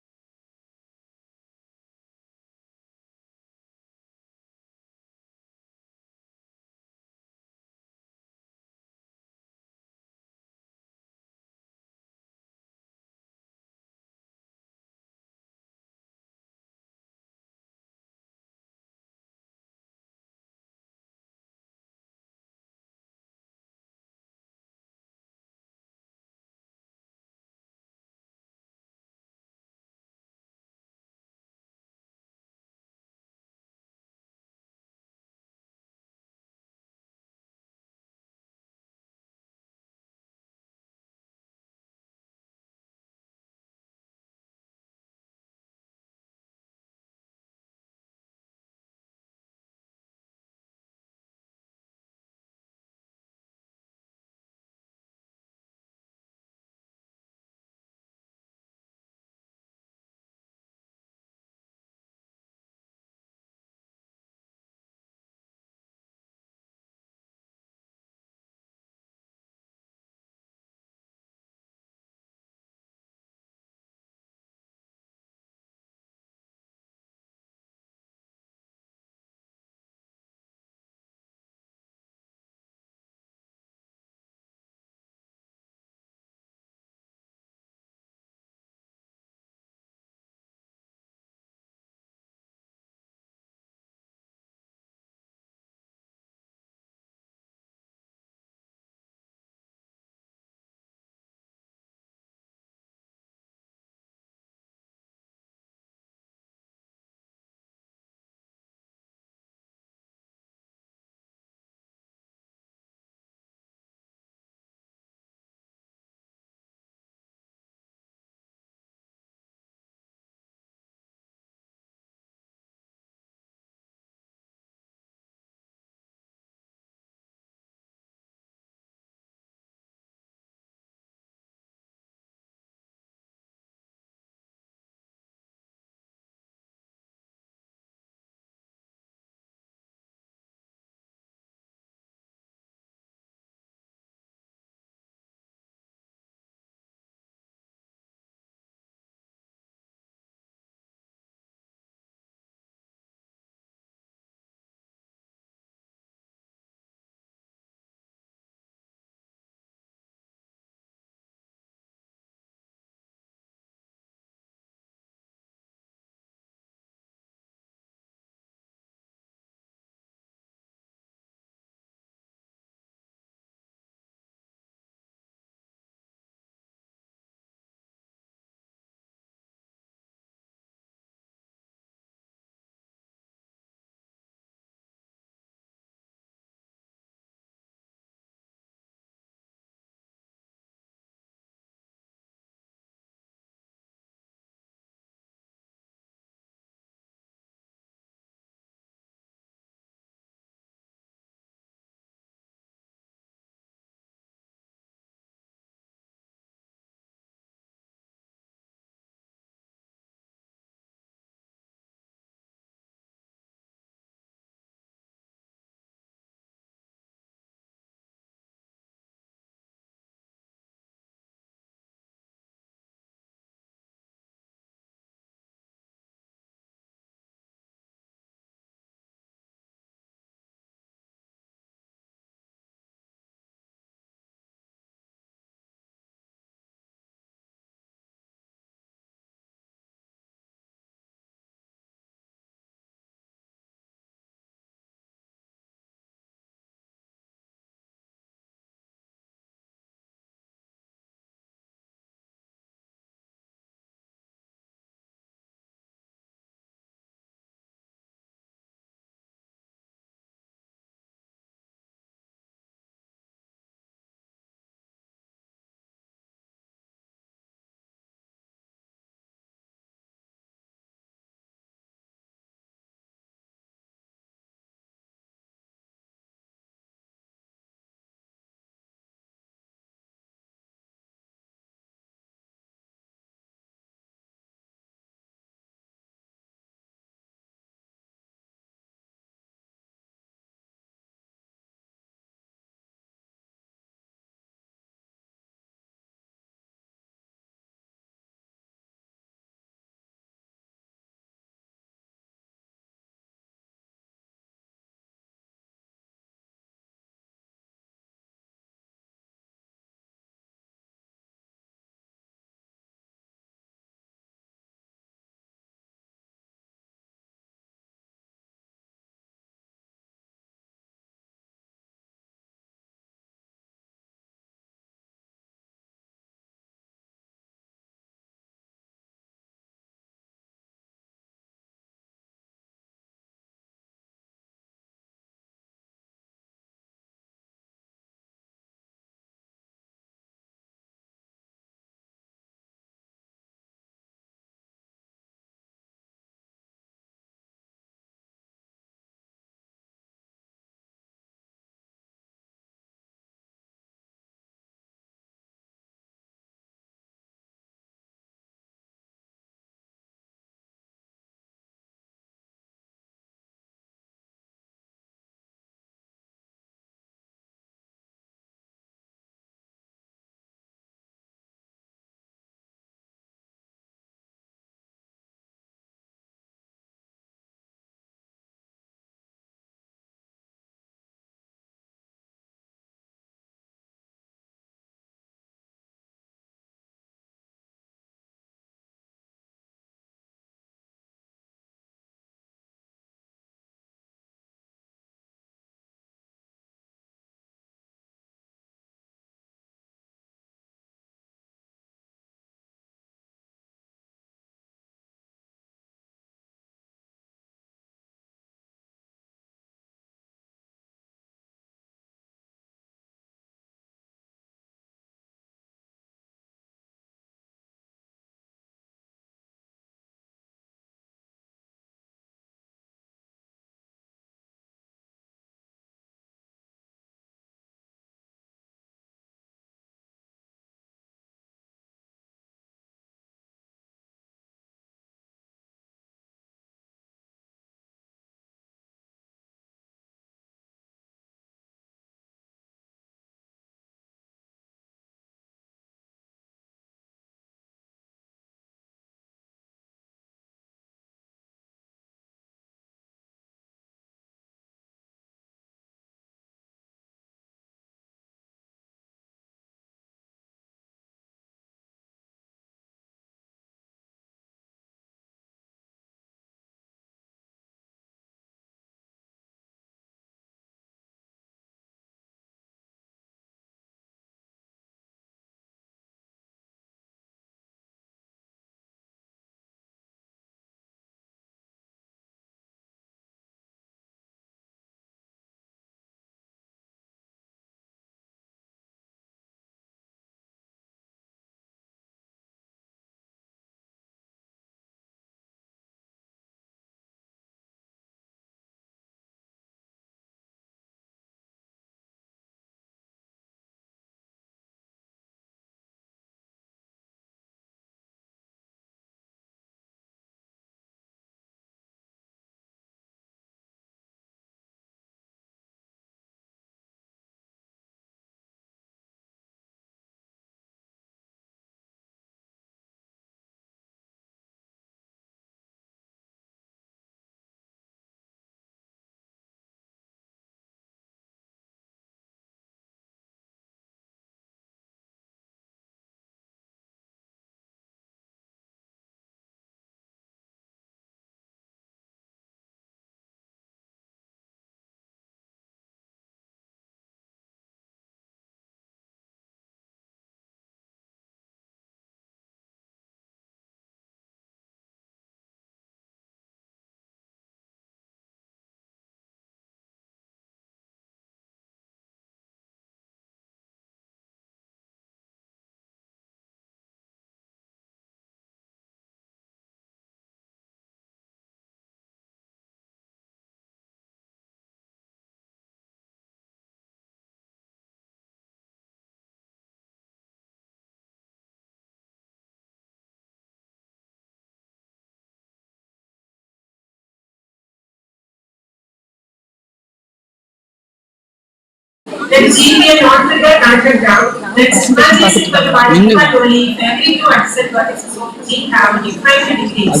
then GPA not trigger connected graph, then sigma G is equal to 1 equal only if every two adjacent vertices of G have different degrees.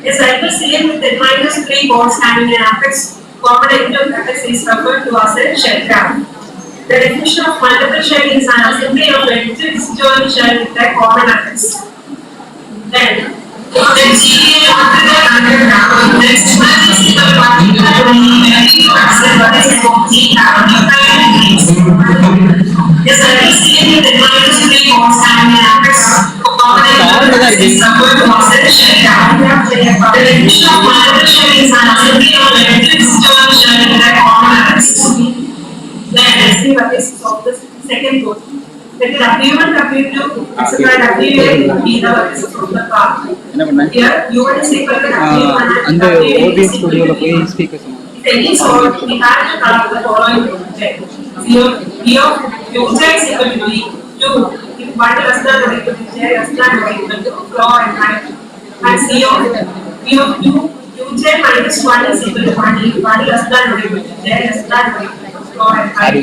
A cycle CM with n minus 3 bonds having an apex common angle apex is referred to as a shell graph. The definition of multiple shell is an assembly of disjoint shell with a common apex. Then GPA not trigger connected graph, then sigma G is equal to 1 equal only if every two adjacent vertices of G have different degrees. A cycle CM with n minus 3 bonds having an apex common angle apex is referred to as a shell graph. The definition of multiple shell is an assembly of disjoint shell with a common apex. Then let's see what is of the second code. Let it W1, W2, etc. WA be the vertices of the car. Here U1 is equal to W1 and WA is equal to V. If any sort, we have to collect the following check. V of Uj is equal to V. 2. If 1 less than or equal to J less than or equal to floor and height. And C of V of 2, Uj minus 1 is equal to 1 if 1 less than or equal to J less than or equal to floor and height.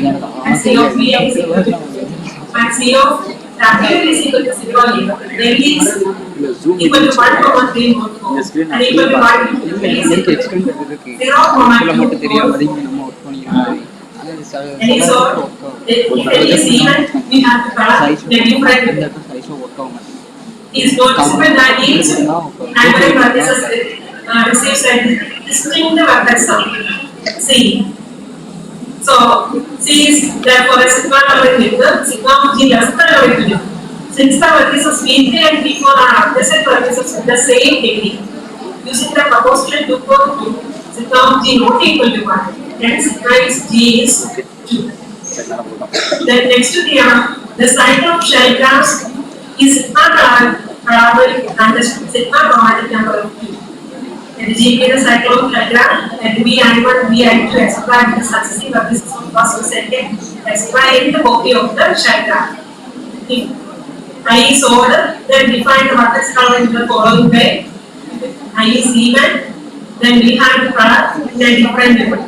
And C of V is equal to and C of W is equal to 0 then is equal to 1, 3, 4 and equal to 1 is equal to 0, 2, 4. Any sort, if any is even, we have to collect the different is noticeable that each angular vertices receives a distinct vertex sum. C. So C is therefore a sigma number with sigma of G less than or equal to. Since the vertices V3 and V4 are adjacent vertices with the same degree, using the proposition 2, 4, 2, sigma of G not equal to 1, hence sigma is G is 2. Then next to the cycle of shell graphs is sigma parabolic and the sigma chromatic number of 2. And G is the cycle of shell graph and Vi1, Vi2 explain the successive vertices of first to second explain the copy of the shell graph. If I is odd, then define the vertex color in the following way. I is even, then we have the product in a different level.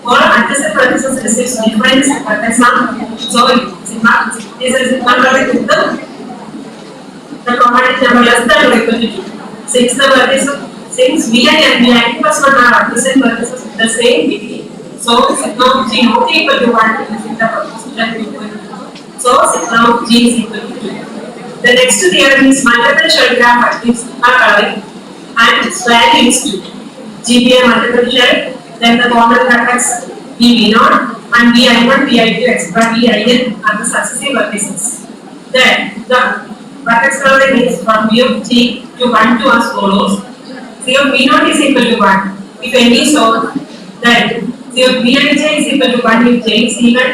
All adjacent vertices receives different vertex sum. So sigma is a sigma product with the chromatic number less than or equal to 2. Since Vi and Vi plus 1 are adjacent vertices with the same degree, so sigma of G not equal to 1 is the proposition. So sigma of G is equal to 2. The next theorem is multiple shell graph at sigma coloring and its value is 2. GPA multiple shell, then the common vertex V0 and Vi1, Vi2, etc. Vin are the successive vertices. Then the vertex coloring is from V of G to 1 to as follows. C of V0 is equal to 1 if any so, then C of Vij is equal to 1 if J is even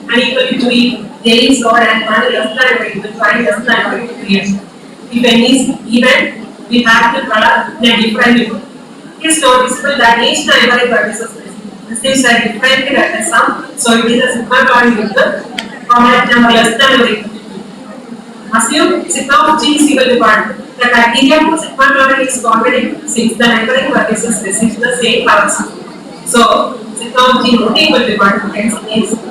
and equal to 2 if J is odd and 1 less than or equal to 1 less than or equal to 3. If n is even, we have to product in a different level. It is noticeable that each neighboring vertices receives a different vertex sum, so it is a sigma coloring with the chromatic number less than or equal to 2. Assume sigma of G is equal to 1. The criteria for sigma coloring is common since the neighboring vertices receive the same color sum. So sigma of G not equal to 1, hence it is 2.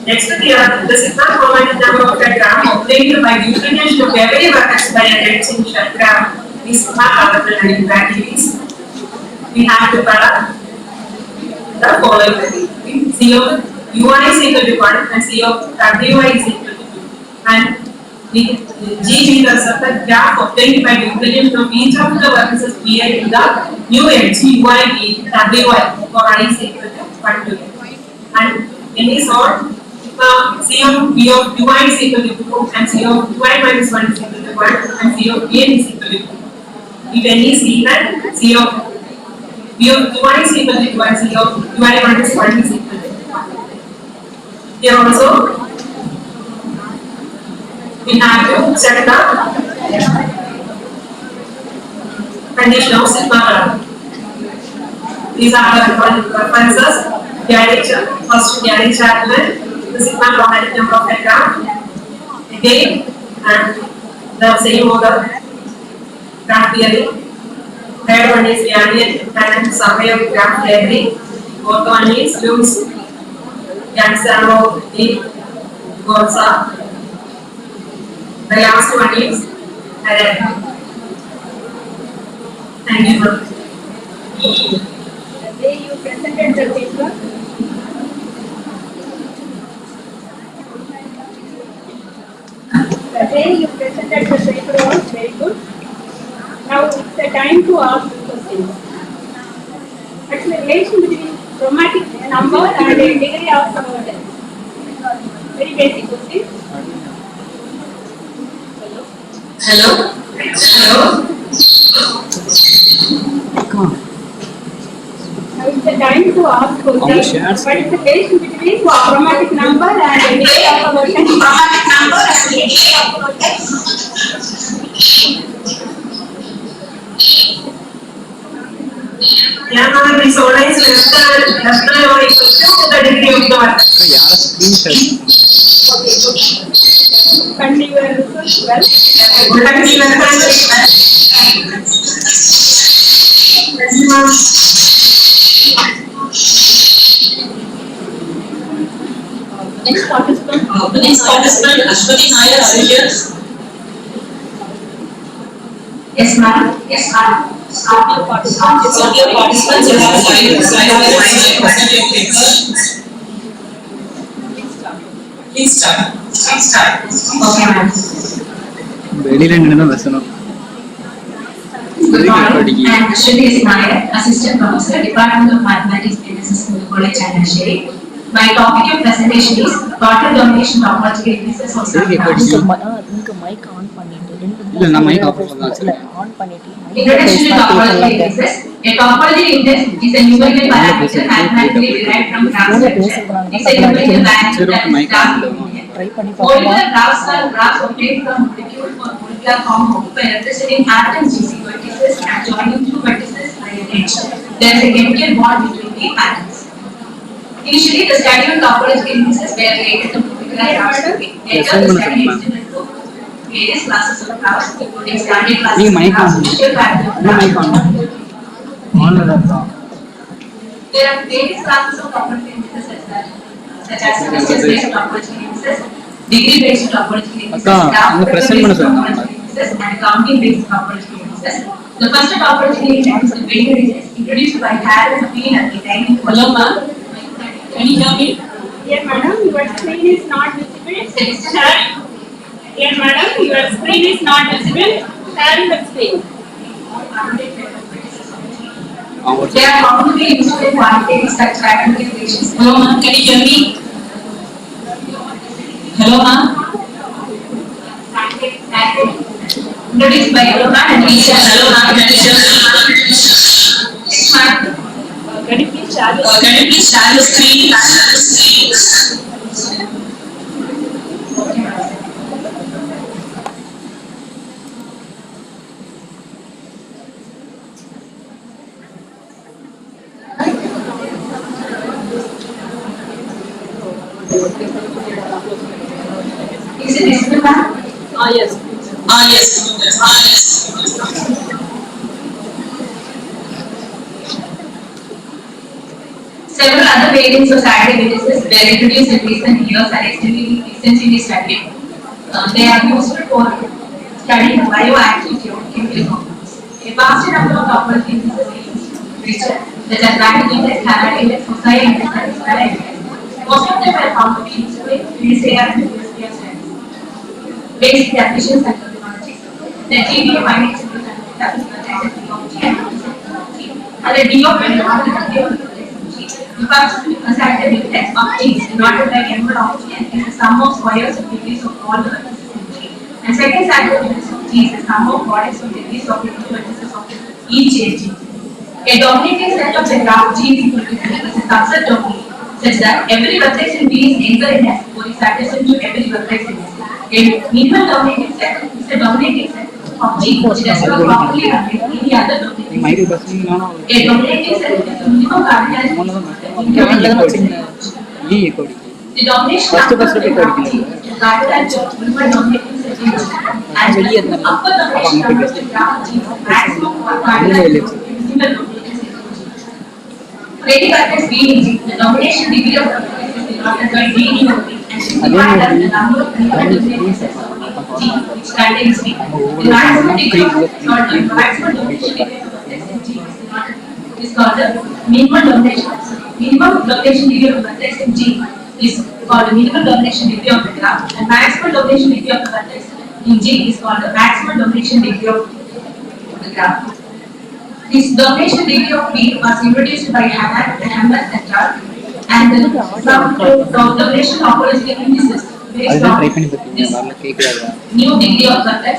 Next theorem, the sigma chromatic number of a graph obtained by duplication of every vertex by a reducing shell graph is sigma colored and values. We have to product the following. C of U1 is equal to 1 and C of WI is equal to 2. And G meters of the graph obtained by duplication of each of the vertices Vi in the new edge UI WI for I is equal to 1 to n. And in this order, C of V of UI is equal to 2 and C of UI minus 1 is equal to 1 and C of Vn is equal to 2. If n is even, C of V of UI is equal to 2 and C of UI minus 1 is equal to 1. Here also, we have to check the condition of sigma coloring. These are the references. First, Gary Chapman, the sigma chromatic number of a graph. Again, and the same order, graph theory. Third one is Gary and survey of graph theory. Fourth one is Lewis Yansaro, Gorsa. The last one is thank you. The way you presented the paper, was very good. Now it's the time to ask questions. Actually, relation between chromatic number and degree of convergence. Very basic question. Hello. Now it's the time to ask questions. What is the relation between chromatic number and degree of convergence? Chromatic number and degree of convergence. Yeah, now the soda is less than or equal to the degree of convergence. Can you research well? Next participant, Ashwati Nair, are you here? Yes, ma'am. Start your participants. You have 5 minutes. Please start. Okay, ma'am. Good morning. I am Xavier, Assistant Professor, Department of Mathematics, Business College, Chennai. My topic of presentation is total domination topological indices of some graphs. mic on பண்ணிட்டு Introduction to topological indices. A topological index is a numerical parameter mathematically derived from graph structure. It's a numerical parameter that is graph union. Molecular graphs are graphs obtained from molecule or molecular form by representing atoms using vertices and joining two vertices by an edge. There is a chemical bond between the atoms. Initially, the study of topological indices were related to molecular graphs. Later, the study extended to various classes of graphs, including standard classes of graphs, special parameter graphs. There are various classes of topological indices such as semester-based topological indices, degree-based topological indices, graph-based topological indices, and counting-based topological indices. The first topological index is the weighted index introduced by Harold Payne at the time. Hello, ma'am. Can you hear me? Dear madam, your screen is not visible. Dear madam, your screen is not visible. Turn the screen. They are commonly used in quantitative structure equations. Hello, ma'am. Can you hear me? Hello, ma'am. Introduced by Hello, ma'am, and Lisa. Hello, ma'am. Can you hear me? Yes, ma'am. Can you please share the screen? Is it visible, ma'am? Yes. Yes. Several other variants of static indices were introduced in recent years and extensively studied. They are used for studying bioactive chemical compounds. A vast number of topological indices are used research, such as Racket index, Harvard index, Mosaic index, and Scala index. Most of them were found to be useful in PCA and USPS studies. Basic definitions and terminologies. The GBA findings include the D of G and the D of N are the D of the first considered index of G is denoted by number of G and is the sum of squares of degrees of all the vertices in G. And second standard index of G is the sum of products of degrees of the vertices of each G. A dominating set of the graph G is equal to is a subset of E, such that every vertex in B is either in S or is adjacent to every vertex in S. A minimal dominating set is a dominating set of G which does not properly contain any other dominating set. A dominating set is the minimum cardinality. The domination number of the graph G is the cardinality of minimum dominating set in G, and the upper domination number of the graph G is the maximum cardinality of the single dominating set in G. For any vertex B in G, the domination degree of the vertex is allotted by DDOP and simplified as the number of units G, which contains D. The maximum degree of maximum domination degree of vertex in G is called the minimum domination. Minimum domination degree of vertex in G is called the minimum domination degree of the graph, and maximum domination degree of the vertex in G is called the maximum domination degree of the graph. This domination degree of P was introduced by Hammer et al. And some domination operating indices based on this new degree of vertex.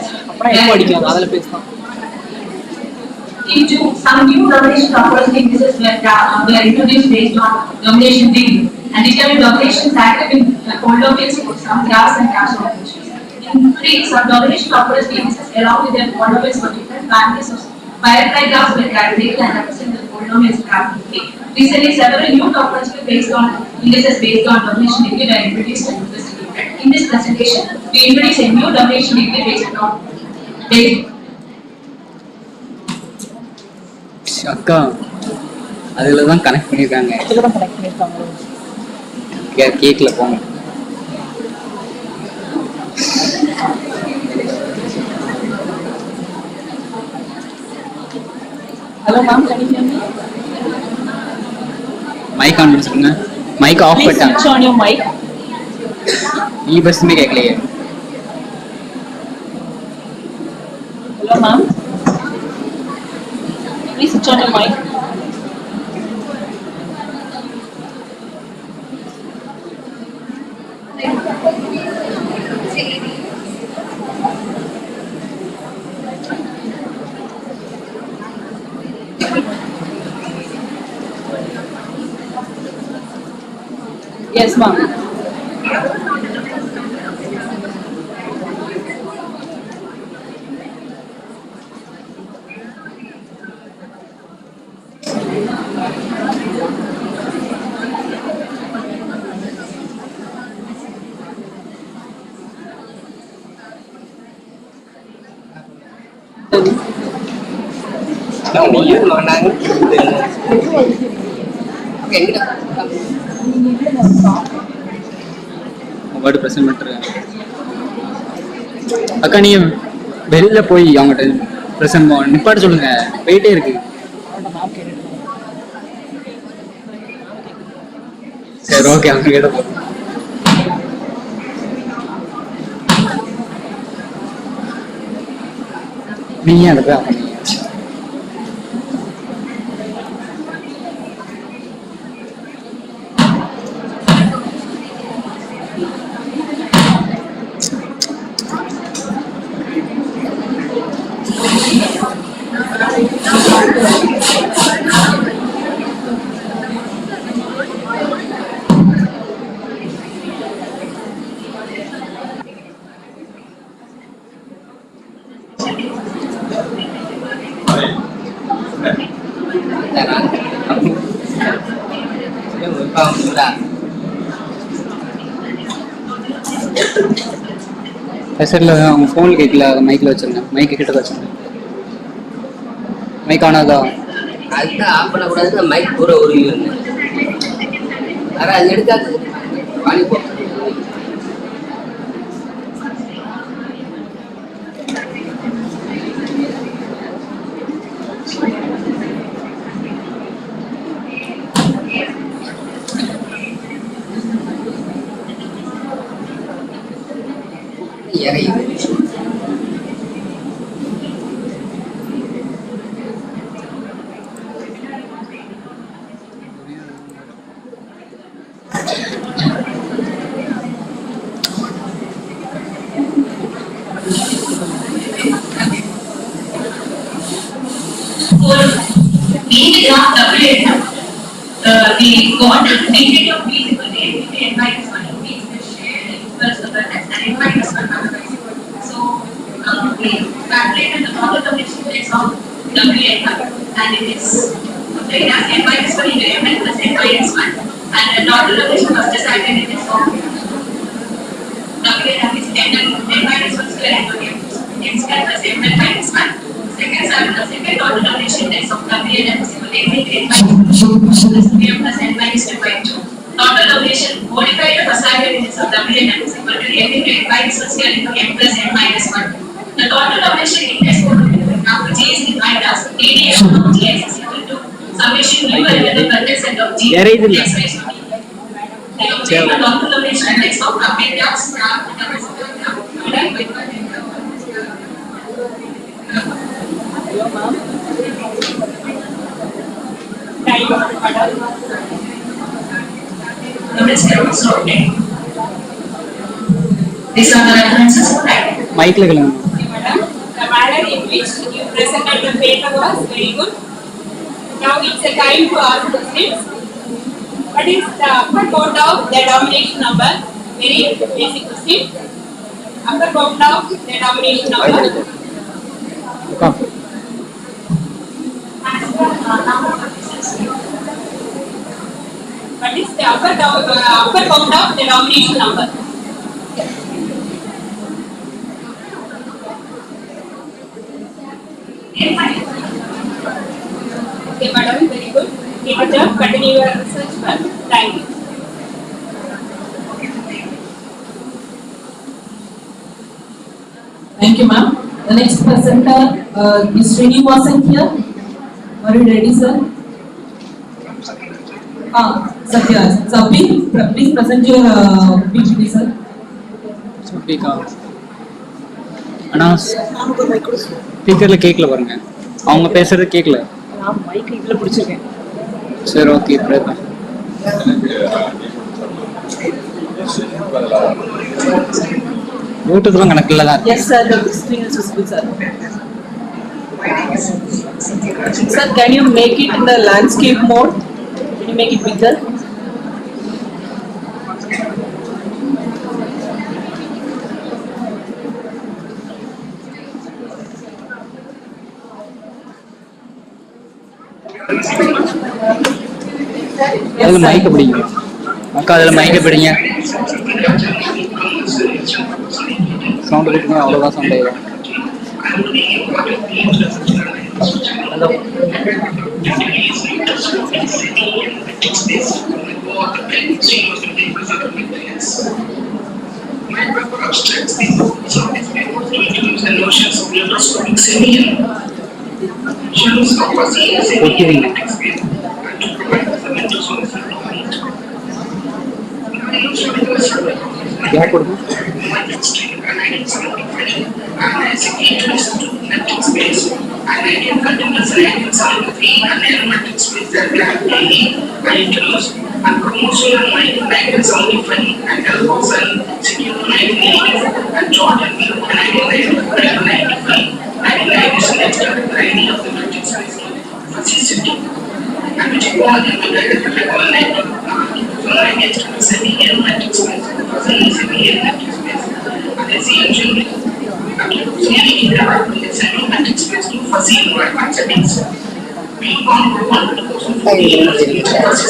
Some new domination operating indices were introduced based on domination degree and determine domination active in polynomials for some graphs and graphs operations. In three, some domination operating indices along with their polynomials for different families of Firefly graphs were calculated and represent the polynomials graphically. Recently, several new topological based on indices based on domination degree were introduced and investigated. In this presentation, we introduce a new domination degree based on அக்கா அதில் தான் connect பண்ணியிருக்காங்க. கேக்கில் போங்க. Hello ma'am, can you hear me? Mic on பண்ணி சொல்லுங்க. Mic off பண்ணிட்டாங்க. Please switch on your mic. ಈ ಬಸ್ಸಿಗೆ ಕೇಳಲಿಯೇ. Hello ma'am. Please switch on your mic. Yes, ma'am. Word present பண்ணிருக்கேன். அக்கா நீங்கள் வெளியில் போய் அவங்ககிட்ட ப்ரெசென்ட் நிப்பாட்ட சொல்லுங்க, போயிட்டே இருக்கு. சரி ஓகே, அவங்க கிட்ட போ. நீங்க அதை போய் அவங்க ஹெட்செட்டில் அவங்க ஃபோனில் கேட்கல, அதை மைக்கில் வச்சுருங்க. மைக்கு கிட்ட வச்சுருங்க. மைக் ஆனாதா? அதுதான் ஆஃப் பண்ணக்கூடாது. மைக் பூரா உருவி இருந்தேன். ஆனால் அது எடுக்காது. பானி போ இறையுது. We got we got degree of B is equal to n minus 1. B is the share equals the vertex and n minus 1 otherwise. So we calculated the model domination index of WN and it is obtained as n minus 1 into mn plus n minus 1 and the model domination was decided in this form. WN is n minus 1 square into m square plus mn minus 1. Second order domination index of WN is equal to n minus 2 plus m plus n minus 2 by 2. Total domination modified the first identities of dominant is equal to n into n by associated into n plus n minus 1. The total domination index now G is defined as ADF of Gx is equal to summation u element of vertex set of G x raised to d. The total domination index of appendix These are the references for that. Mic le galan. The manner in which you presented the paper was very good. Now it's a time to ask questions. What is the upper bound of the domination number? Very basic question. Upper bound of the domination number. What is the upper bound of the domination number? Okay, madam, very good. Keep it up. Continue your research work. Thank you. Thank you, ma'am. The next presenter is Srinivasan here. Are you ready, sir? Xavier. Please present your PPT, sir. Speak up. அண்ணா ஸ்பீக்கர்ல கேட்கல பாருங்க, அவங்க பேசுறது கேட்கல. நான் mic இதுல பிடிச்சிருக்கேன். சரி, okay. பிரேதா ப்ளூடூத்லாம் கனெக்ட்ல தான். Yes sir, the screen is visible sir. Sir, can you make it in the landscape mode? Can you make it bigger? அதுல மைக்க பிடிங்க அக்கா, அதுல மைக்க பிடிங்க. சவுண்ட் கொடுங்க, அவ்வளோதான் சவுண்ட் ஆயிடும். ஹலோ, யார் கொடுங்க?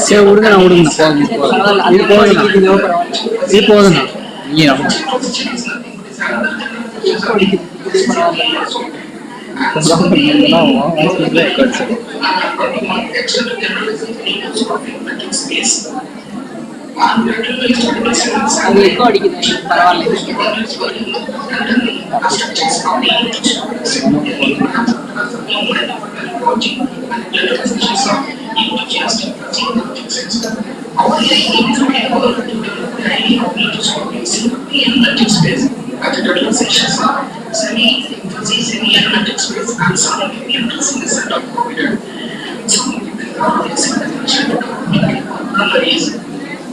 சரி, விடுங்கண்ணா, விடுங்கண்ணா, போதும். இது போதுண்ணா, இது போதுண்ணா. நீங்க அது எக்கோ அடிக்குது, பரவாயில்ல.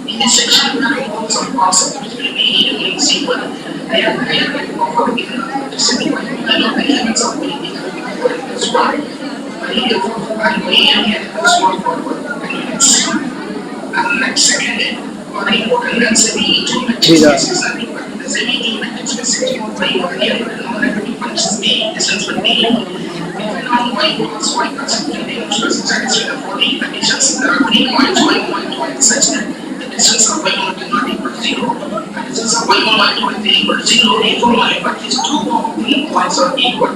In this section, we are going some concepts which will be easily seen. I am going to offer to simplify the elements of the this one. I am small forward and next second, very important and semi-geometric spaces are required. The semi-geometric spaces are very functions A, distance with B. Even on y equals y concept, they express satisfy the following conditions. There are 3 points y such that distance of y1 is not equal to 0, and distance of y1 is equal to 0, therefore y at least 2 points are equal,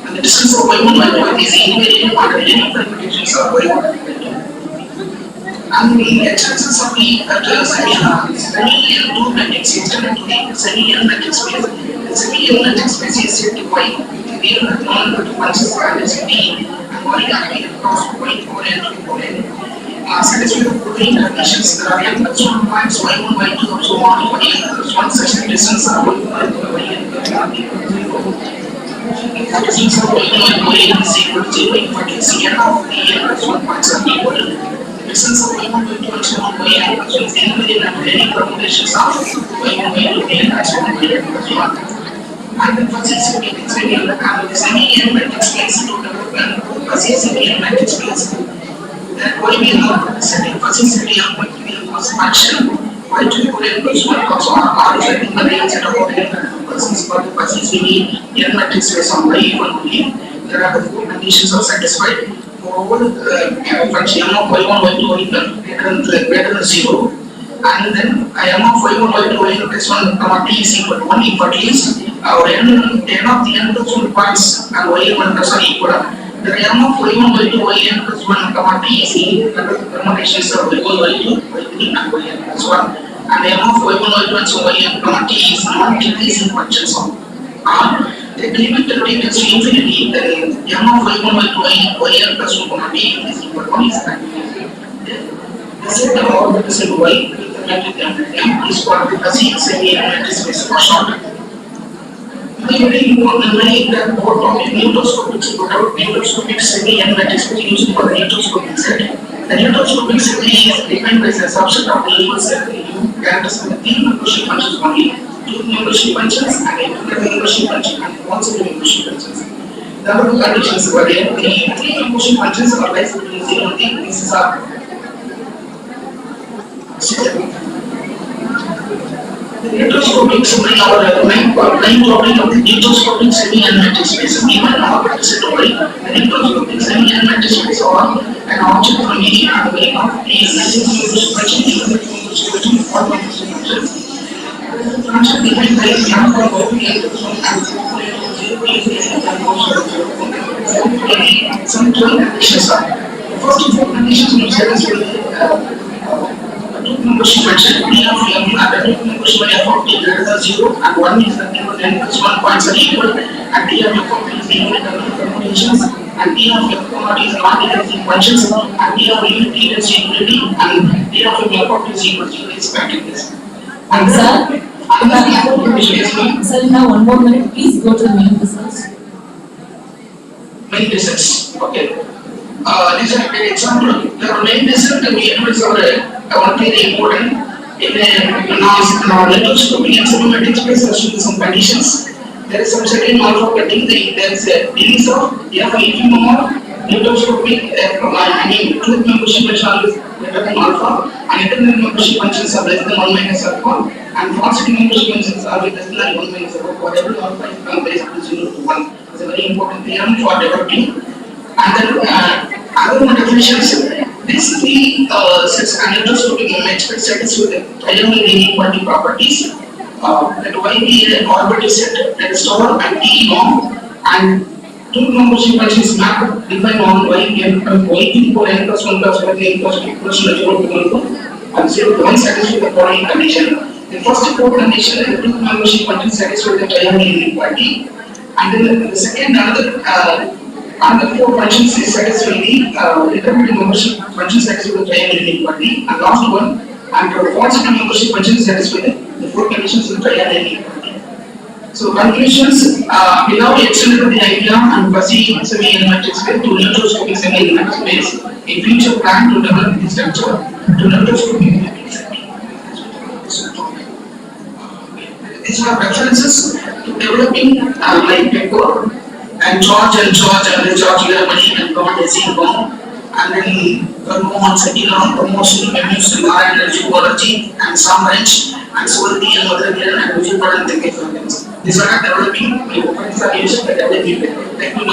and the distance of y1 is invariant under any permutations of y1 equal to. And the extensions of the semi-L2 matrix extended to the semi-L matrix space. The semi-L matrix space is set to Y. The non-consequences are S D and Y are across Y for N to for N. Satisfy the following conditions. There are n plus 1 points Y1, Y2, and so on. Y plus 1 such that distance are Y1, Y2, the distance of Y1, Y2 is equal to 0 if I can see n of the n plus 1 points are equal. The distance of Y1, Y2, and so on. Y plus 1 is within any permutations of Y1, Y2, Y plus 1, Y plus 1. And the first is the semi-L matrix space to develop a semi-L matrix space. Then why we are setting facility of was action why to put in plus 1 because R is in the range set of persons for the facility L matrix space on Y equal to E. There are the four conditions are satisfied. Moreover, function M of Y1, Y2 greater than 0. And then M of Y1, Y2, Y plus 1, T is equal to 1 if at least our n of the n plus 1 points and Y1 plus are equal. The M of Y1, Y2, Yn plus 1, T is the permutations of Y1, Y2, Y3 and Yn plus 1. And the M of Y1, Y2 and so Yn, T is non-decreasing functions of R. The limit taken to infinity, then M of Y1, Y2, Yn plus 1, T is equal to 1 is that. The set of all the percent Y with the matrix M is called the semi-L matrix space for short. We very importantly that both of the neutoscopic semi-L matrix is used for the neutoscopic set. The neutoscopic semi is defined as a subset of the equal set U characterized with 3 membership functions only, 2 membership functions and a 2 membership function and 1 set membership functions. The other two conditions were there. The 3 membership functions are lies between 0 and the pieces are the neutoscopic semi or main property of the neutoscopic semi-L matrix space given an object set Y, the neutoscopic semi-L matrix space or an object from any domain of these function function defined by M from some 12 conditions are. The first 4 conditions will satisfy membership function P of M and the membership f of t greater than 0 and 1 is nothing but n plus 1 points are equal and T of f of t is equal to the permutations and T of f of t is non-decreasing functions and T of unit t is equal to t and T of f of t is equal to expected this. And sir, you have 1 more minute. Please go to the main results. Main results. Okay. This is a great example. The main result we are one very important in our neutoscopic and semi-matrix space assuming some conditions. There is some certain alpha cutting. There is a release of infimum of neutoscopic truth membership function is greater than alpha and internal membership functions are less than 1 minus alpha and falsity membership functions are less than 1 minus alpha for every alpha is compared to 0 to 1. It's a very important theorem for developing. And then other definitions, these 3 sets and neutoscopic image set is with the triangular inequality properties. That Y orbit is set that is over and T norm and 2 membership functions map defined on Y equal n plus 1 plus 1 n plus 2 plus 0 to 1 and 0 to 1 satisfy the following condition. The first 4 condition and the 2 membership functions satisfy the triangular inequality and then the second another 4 functions is satisfy the intermediate membership function satisfy the triangular inequality and last one and the falsity membership function satisfy the 4 conditions of triangular inequality. So conclusions, we now extended the idea and fuzzy semi-L matrix space to neutoscopic semi-L matrix space. A future plan to develop the structure to neutoscopic matrix space. These are references to developing my paper. And George and the George Germany and God is in Rome and then Roman secular promotion abuse and energy ecology and some range and sovereignty and mother and visible and technical. These are developing my opens are used for developing paper. Thank you.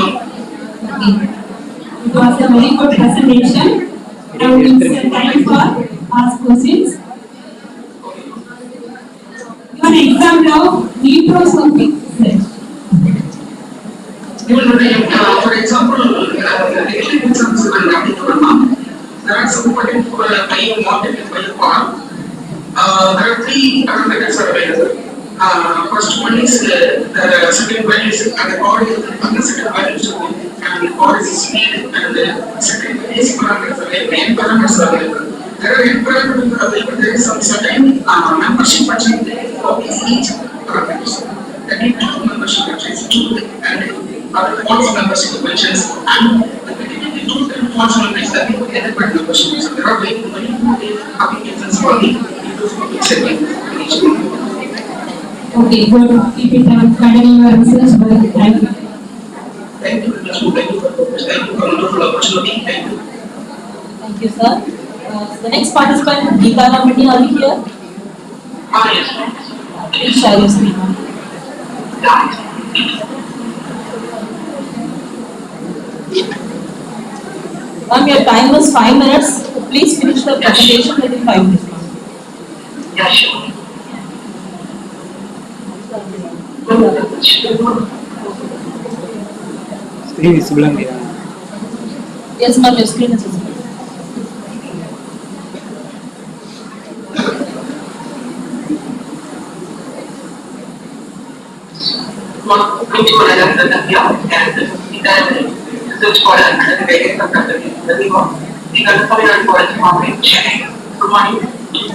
It was a very good presentation and it's time for ask questions. An example of neutoscopic set. For example, the electrical services are not there are some particular buying market is buying farm. There are three other methods are available. First one is the certain values and the code is on the certain values and the code is speed and the certain basic parameters are available, n parameters are available. There are n parameters available. There is some certain membership budget for each parameters. That is two membership budgets, two and other false membership budgets and the two false membership that people get a membership. So there are many applications for the Okay, good. Keep it up. Continue your research work. Thank you. Thank you very much. Thank you for the wonderful opportunity. Thank you. Thank you, sir. The next participant, Geeta Ramani, are you here? Yes. Please share your screen. Ma'am, your time was 5 minutes. Please finish the presentation within 5 minutes. Yeah, sure. Screen is visible. Yes, ma'am, your screen is visible. Which one I have done here and search for another various of the confirmation for the market check. Good morning.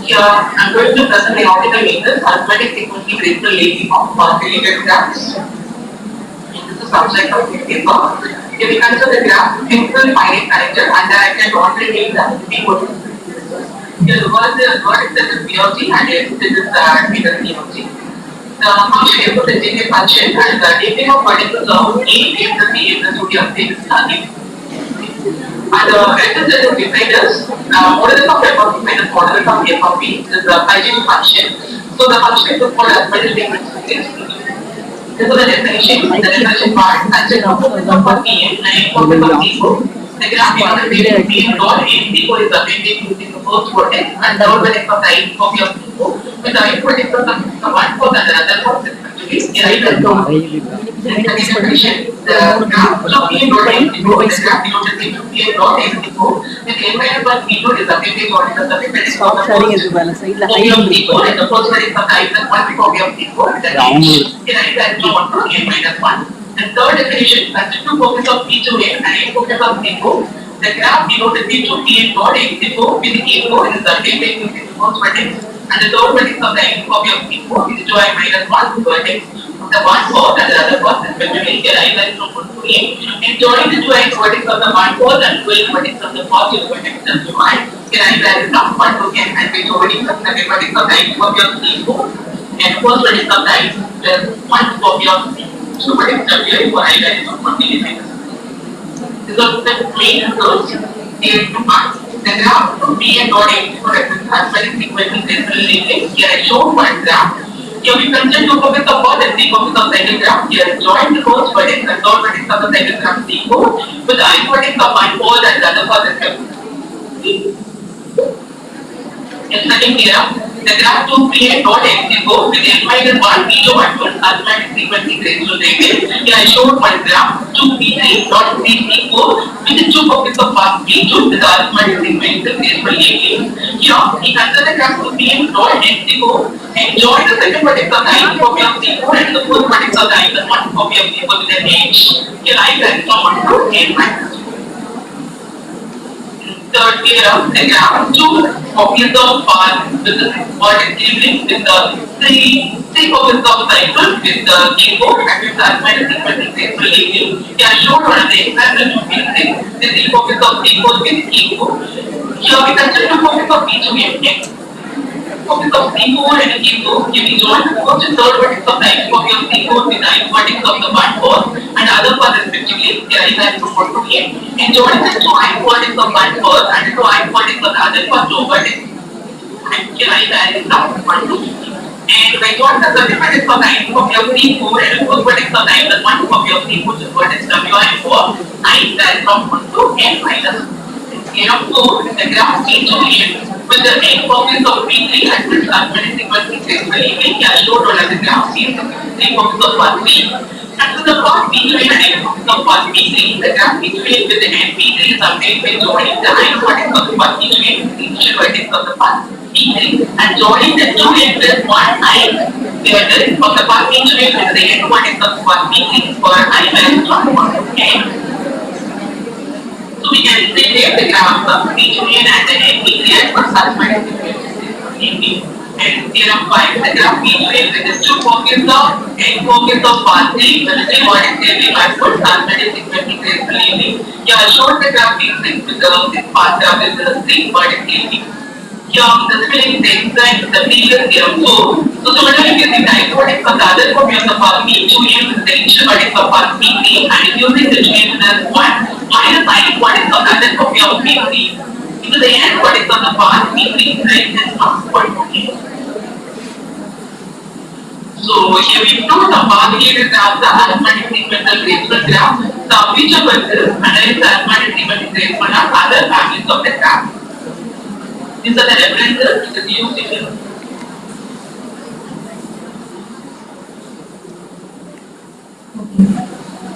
Here I'm going to present the optical meters, arithmetic frequency graceful lazy of related graphs. This is the subject of the paper. If we consider the graph, simple finite character and then I can already that we would. Here the word itself is POG and this is meter POG. The function input is a function and the data of particular term A is the C is the studio of things and the reference of definers, model of f of minus model of f of b is the hygiene function. So the function is called as multiple frequencies. This is the definition part and the focus of P and focus of C4. The graph is P dot A, C4 is the bending using the first vertex and the third vertex of the int copy of C4 with the int vertex of the one fourth and the other fourth respectively. The definition, the graph of P dot A, C4 is the graph denoted into P dot A, C4 with the n minus 1 P2 is the bending or the vertex of the copy of C4 and the first vertex of the int is one copy of C4 with the int is 1 to n minus 1. And third definition, as the two copies of P2A and n copies of C4, the graph denoted P2 P dot X4 with the A4 is the same using the first vertex, and the third vertex of the n copy of P4 is 2I minus 1 vertex. The one fourth and the other fourth respectively, here I is from 1 to A. And join the 2I vertex of the one fourth and 12 vertex of the positive vertex of the y, here I is from 1 to n and we join the second vertex of the n copy of C4 and first vertex of the n one copy of C4. So what is W for I value of 1 millimeters? This is the main approach. There are two parts. The graph of P and dot A for reference as well as frequency related. Here I show one graph. Here we consider two copies of first and three copies of second graph. Here join the first vertex and third vertex of the second graph C4 with the I vertex of one fourth and the other fourth respectively. In second theorem, the graph 2P dot X4 with n minus 1 P to 1 to arithmetic frequency graceful rated. Here I showed one graph 2P3 dot C4 with the two copies of path P2 with the arithmetic frequency graceful rated. Here we consider the graph 2P dot X4 and join the second vertex of the ith copy of C4 and the fourth vertex of the ith one copy of C4 with an H. Here I varies from 1 to n minus 2. Third theorem, the graph 2 copies of path with the vertex with the three copies of cycle with the keyboard and with the arithmetic frequency graceful rating. Here I showed one of the example 2P6, the 3 copies of C4 with keyboard. Here we consider 2 copies of P2 and copies of C4 and keyboard. Here we join the first and third vertex of the ith copy of C4 with the ith vertex of the one fourth and other path respectively. Here I have to put to n and join the two ith vertex of one fourth and the two ith vertex of the other path two vertex. And here I value from 1 to 50. And by join the third vertex of the ith copy of C4 and the fourth vertex of the ith one copy of C4 to vertex WI4, I value from 1 to n minus 1. Here of course, the graph P2 with the n copies of P3 and with arithmetic frequency graceful rating. Here I showed one of the graph C3 copies of 1P. And so the part between and the part between the gap between with the NP3 is something with joining the I what is called the part between what is called the part B3 and joining the two ends with one I divided of the part between with the end what is called the part B3 for I minus 1. Okay. So we can say the graph of between and the NP3 as per such NP. And theorem 5, the graph between with the two pockets of path 3, the what is the output that is significantly clearly. Yeah, show the graph between with the path graph is the 3 what is clearly. Yeah, the spelling is exact the previous theorem. So similarly, if you type what is the other copy of the path B2 is the initial what is the path B3 and using the change as 1 minus I what is the other copy of B3. Because the end what is on the path B3 right is not okay. So here we know the path here is of the arithmetic sequential graceful graph. The feature versus analyze the arithmetic sequential graceful of other families of the graph. These are the references which is used here.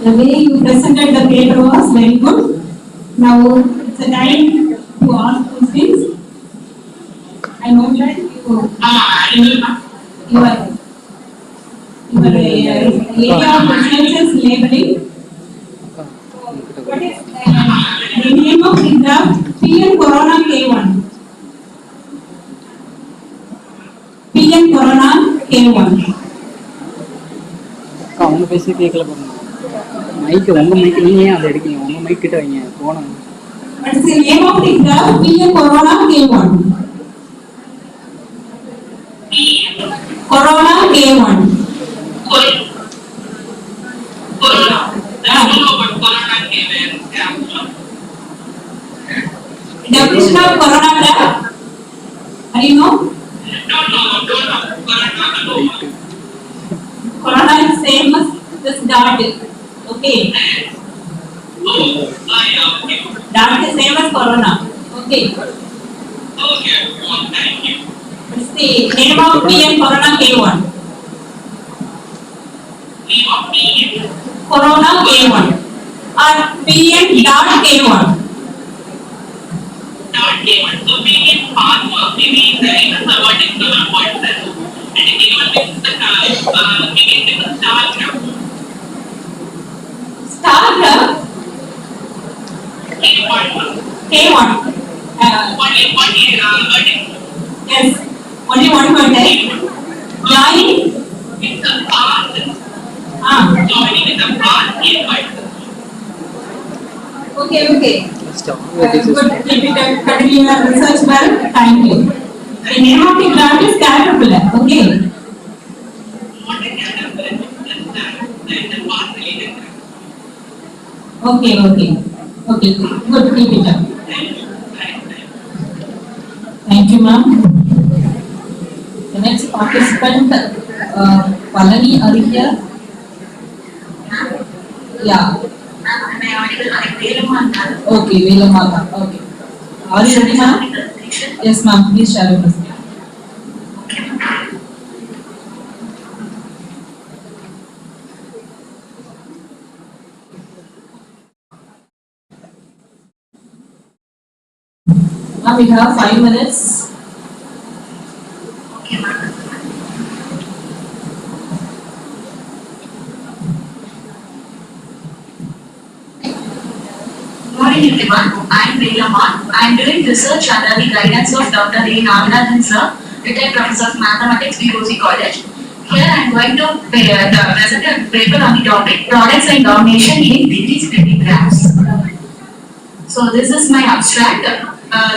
The way you presented the paper was very good. Now it's a time to ask questions. I know that your area of questions is labeling. What is the name of the graph? PN Corona K1. PN Corona K1. அவங்க பேசி கேட்கல பாருங்க mic உங்க mic நீங்க ஏன் அதை எடுக்கீங்க உங்க mic கிட்ட வைங்க போனோம் What is the name of the graph? PN Corona K1. Corona K1. Corona. I don't know what Corona K1 Definition of Corona graph? Are you know? Don't know. Corona. Corona is same as this dot. Okay. Okay. Dot is same as Corona. Okay. Okay. Thank you. What's the name of PN Corona K1? Name of PN Corona K1. Or PN dot K1. Dot K1. So PN path work maybe the what is the what is that? And K1 means the maybe the star graph. Star graph? K1. K1. Yes. Only one vertex. Joining. It's a path. Joining with the path K1. Okay. Good. Continue your research well. Thank you. The name of the graph is caterpillar. Okay. What is caterpillar? The path related graph. Okay. Good. Keep it up. Thank you, ma'am. The next participant, Palani, are you here? Yeah. Okay, Velamata. Okay. Are you ready, ma'am? Yes, ma'am. Please share with us. Ma'am, we have 5 minutes. Okay, ma'am. Morning everyone, I am Velamata. I am doing research under the guidance of Dr. A. Naganathan sir, retired professor of mathematics, BOC College. Here I am going to present a paper on the topic products and domination in degree splitting graphs. So this is my abstract.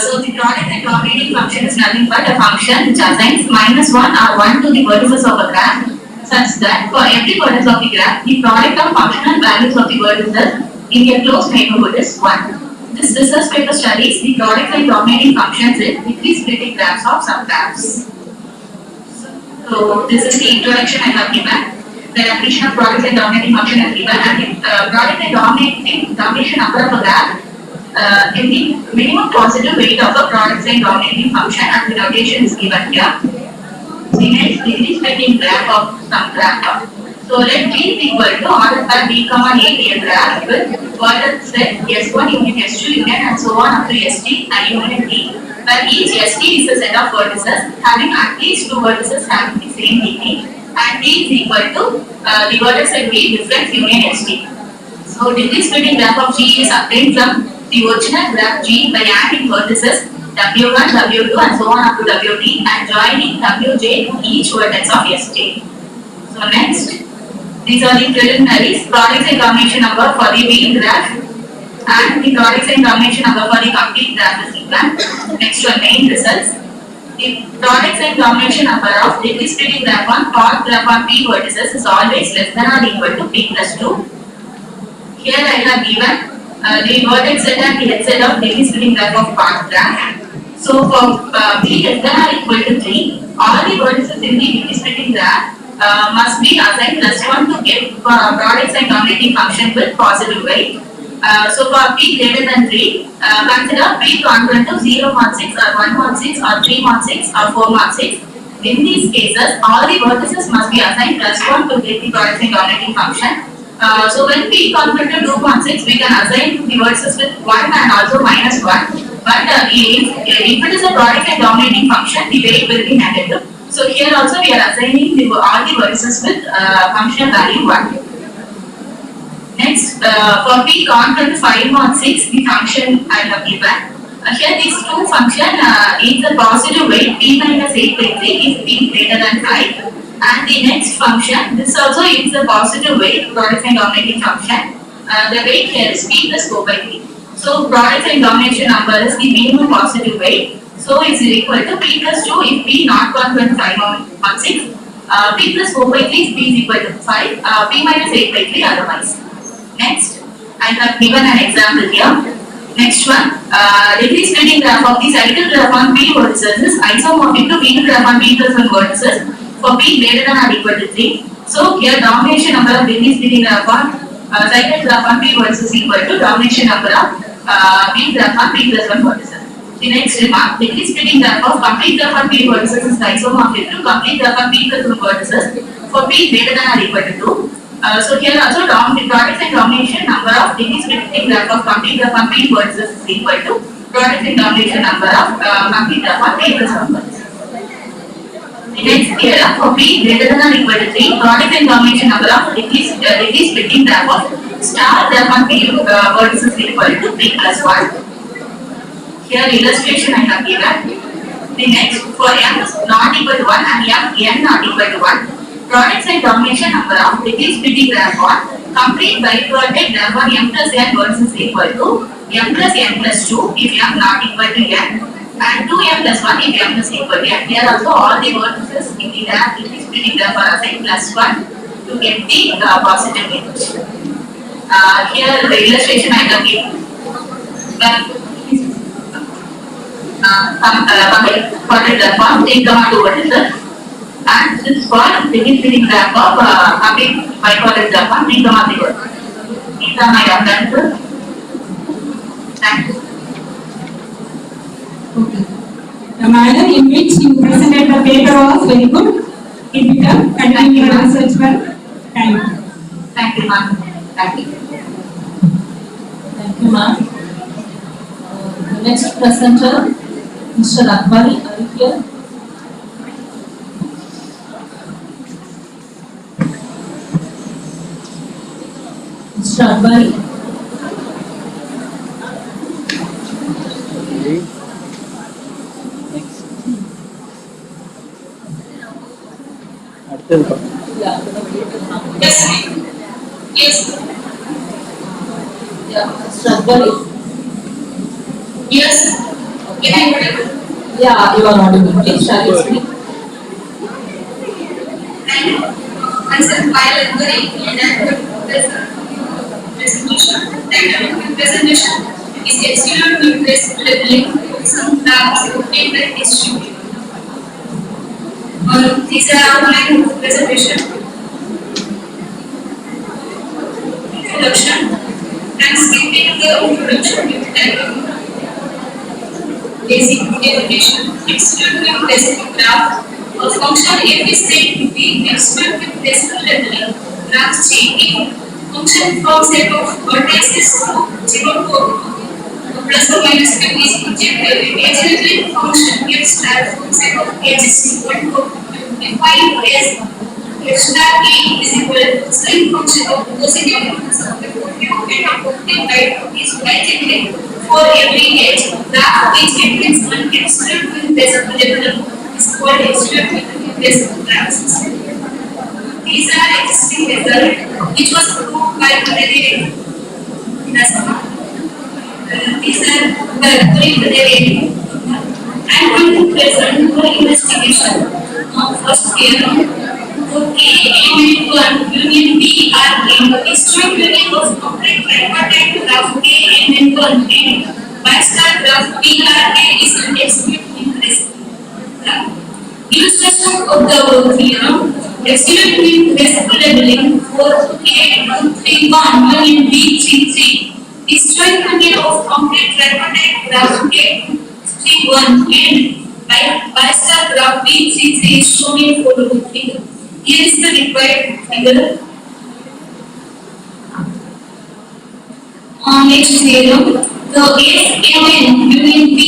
So the product and dominating function is nothing but a function which assigns -1 or 1 to the vertices of a graph, such that for every vertex of the graph, the product of functional values of the vertices in a closed neighborhood is 1. This research paper studies the product and dominating functions in degree splitting graphs of subgraphs. So this is the introduction I have given. The definition of product and dominating function is given, and the product and domination number of a graph in the minimum positive weight of a product and dominating function, and the notation is given here. So next, degree splitting graph of some graph. So let B is equal to order by B comma A be a graph with order set S1 union S2 union and so on up to ST and union D, where each ST is a set of vertices having at least two vertices having the same degree, and D is equal to the vertex at B reflects union ST. So degree splitting graph of G is obtained from the original graph G by adding vertices W1, W2 and so on up to WT and joining Wj to each vertex of ST. So next, these are the preliminaries, products and combination number for the wheel graph and the products and combination number for the complete graph is given. Next one, main results. The products and combination number of degree splitting graph on path graph on P vertices is always less than or equal to P plus 2. Here I have given the vertex set and the head set of degree splitting graph of path graph. So for P less than or equal to 3, all the vertices in the degree splitting graph must be assigned plus 1 to get products and combinating function with positive weight. So for P greater than 3, consider P congruent to 0 mod 6 or 1 mod 6 or 3 mod 6 or 4 mod 6. In these cases, all the vertices must be assigned plus 1 to get the products and combinating function. So when P congruent to 2 mod 6, we can assign the vertices with 1 and also minus 1. But if it is a product and dominating function, the weight will be negative. So here also we are assigning all the vertices with function value 1. Next, for P congruent to 5 mod 6, the function I have given. Here these two function is a positive weight P minus 8 by 3 if P greater than 5. And the next function, this also is a positive weight product and dominating function. The weight here is P plus 4 by 3. So product and domination number is the minimum positive weight. So is equal to P plus 2 if P not congruent to 5 mod 6. P plus 4 by 3 if P is equal to 5. P minus 8 by 3 otherwise. Next, I have given an example here. Next one, degree splitting graph of the cycle graph on P vertices is isomorphic to wheel graph on P plus 1 vertices for P greater than or equal to 3. So here domination number of degree splitting graph on cycle graph on P vertices equal to domination number of wheel graph on P plus 1 vertices. The next remark, degree splitting graph of complete graph on P vertices is isomorphic to complete graph on P plus 1 vertices for P greater than or equal to 2. So here also products and domination number of degree splitting graph of complete graph on P vertices is equal to products and domination number of complete graph on P plus 1 vertices. The next theorem for P greater than or equal to 3, product and domination number of degree splitting graph of star graph on P vertices is equal to P plus 1. Here illustration I have given. The next, for M not equal to 1 and M not equal to 1, products and domination number of degree splitting graph on complete biproduct graph on M plus N versus equal to M plus N plus 2 if M not equal to N and 2M plus 1 if M is equal to N. Here also all the vertices in the graph degree splitting graph are assigned plus 1 to get the positive image. Here the illustration I have given. Complete graph on 3, 2 vertices. And this is for degree splitting graph of complete bipolar graph on 3, 0. These are my references. Thank you. Okay. The manner in which you presented the paper was very good. It became continuing research work. Thank you. Thank you, ma'am. Thank you. Thank you, ma'am. The next presenter, Mr. Akbari, are you here? Mr. Akbari. Yeah. Yes. Yes. Yeah, Mr. Akbari. Yes. Can I hear you? Yeah, you are audible. Please share your screen. Myself, Valedictory, and presentation is external to impress leveling some labs obtained by history. These are outline of the presentation. Introduction. And skipping the introduction basic definition. External impressive graph. A function if is said to be external impressive leveling graph J function from set of vertices 0 to plus or minus 50 is projected function f star from set of edges defined as f star a is equal to sin function of positive numbers of the positive right is projected for every edge. Graph which entails an absolute visible level is called absolute visible graphs. These are existing results which was proved by Valedictory. These are Valedictory. I am going to present one investigation of first year. So A and 1 union B are a joint union of complete tripartite graph A and 1 and bi-star graph B are A is an absolute interest graph. Illustration of the theorem. Absolute mean reciprocal labeling for A231 union B33 is joint union of complete tripartite graph A31 and bi-star graph B33 is shown in following figure. Here is the required figure. Next theorem. The F union B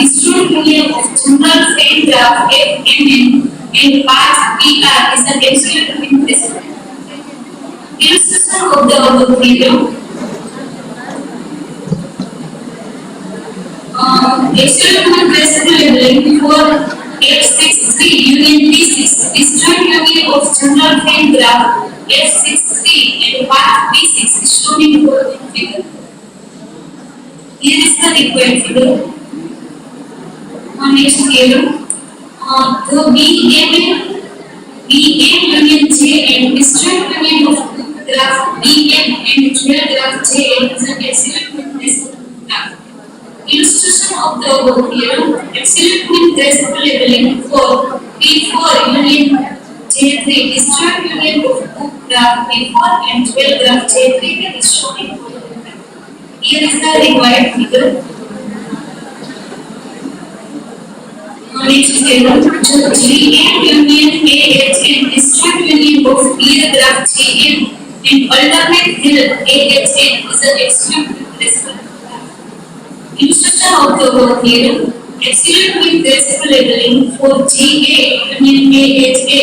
is joint union of general frame graph F and path PR is an absolute interest. Illustration of the above theorem. Absolute interest labeling for F63 union B6 is joint union of general frame graph F63 and path B6 is shown in following figure. Here is the required figure. Next theorem. The BM union Jn is joint union of graph Bn and dual graph Jn is an absolute interest graph. Illustration of the above theorem. Absolute mean reciprocal labeling for P4 union J3 is joint union of graph P4 and dual graph J3 is shown in following. Here is the required figure. Next theorem. Gn union AHN is joint union of clear graph Gn and alternate hill AHN is an absolute reciprocal graph. Illustration of the above theorem. Absolute mean reciprocal labeling for GA union AHA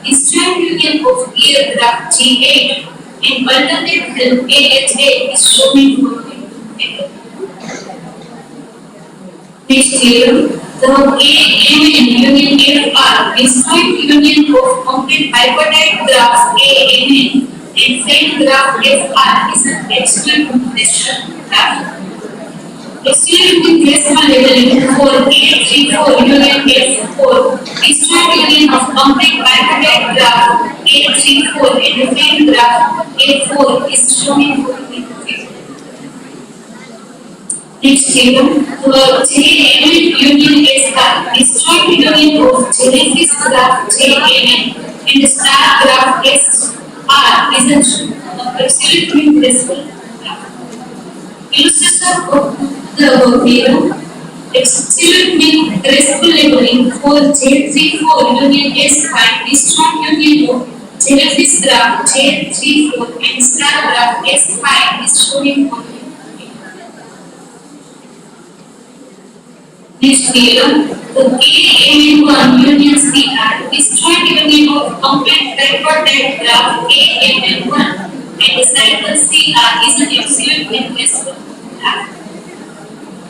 is joint union of clear graph GA and alternate hill AHA is shown in following figure. Next theorem. The AMN union FR is joint union of complete hypertype graph AMN and frame graph FR is an absolute interest graph. Absolute mean reciprocal labeling for A34 union F4 is joint union of complete hypertype graph A34 and frame graph F4 is shown in following figure. Next theorem. The JN union SR is joint union of jellyfish graph JN and star graph SR is an absolute mean reciprocal graph. Illustration of the above theorem. Absolute mean reciprocal labeling for J34 union S5 is joint union of jellyfish graph J34 and star graph S5 is shown in following. Next theorem. The AMN1 union CR is joint union of complete tripartite graph AMN1 and the cycle CR is an absolute mean reciprocal graph.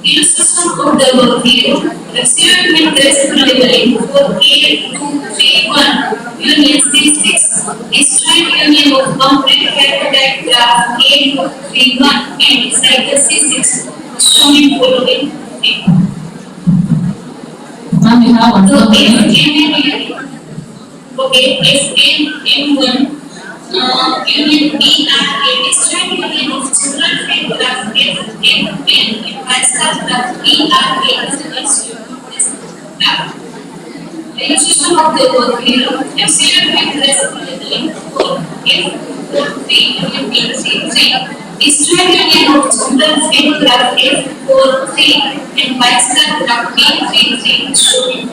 Illustration of the above theorem. Absolute mean reciprocal labeling for A231 union C6 is joint union of complete tripartite graph A231 and the cycle C6 shown in following figure. Ma'am, you have one. So FN1 union BRA is joint union of general frame graph FN and bi-star graph BRA is an absolute graph. Illustration of the above theorem. Absolute mean reciprocal labeling for F43 union B33 is joint union of general frame graph F43 and bi-star graph B33 is shown in.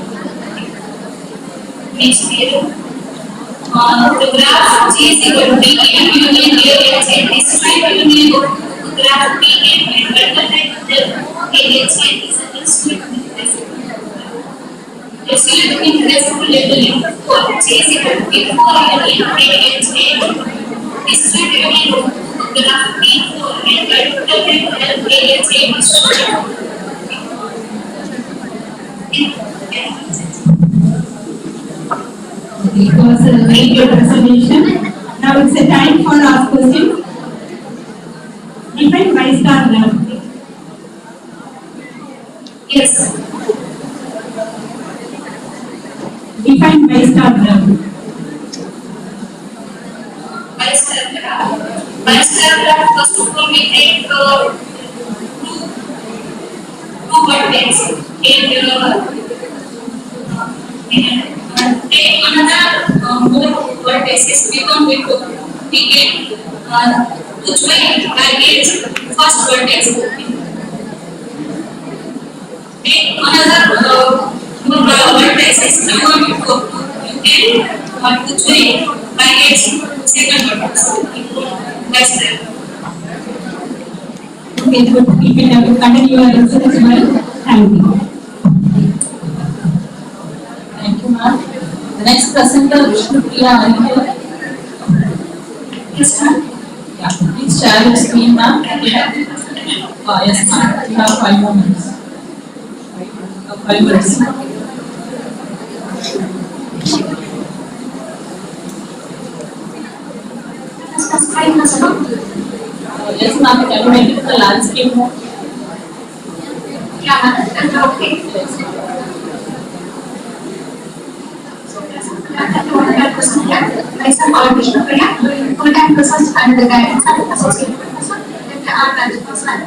Next theorem. The graph G is equal to B and union A and Z. This is my union of the graph B and multiply the A and Z is a absolute irreversible labeling for G is equal to B for union A and Z. This is my union of the graph B for and multiply the A and Z is It was a very good presentation. Now it's a time for our question. Define Y-star graph. yes. Define Y-star graph. By-star graph, first of all, we take two vertices and take another more vertices become into we get which way baggage first vertex. Take another more vertices become into you get which way baggage second vertex. That's it. Okay, good. Keep it up. Continue your answer as well. Thank you. Thank you, ma'am. The next presenter, Vishnu Priya, are you here? Yes, ma'am. Yeah, please share your screen, ma'am. Yes, ma'am. You have 5 more minutes. 5 minutes. Yes, ma'am. Can you make it the landscape mode? Yeah, that's okay. Myself, all Vishnu Priya, full-time research and the guidance and associate professor with our principals and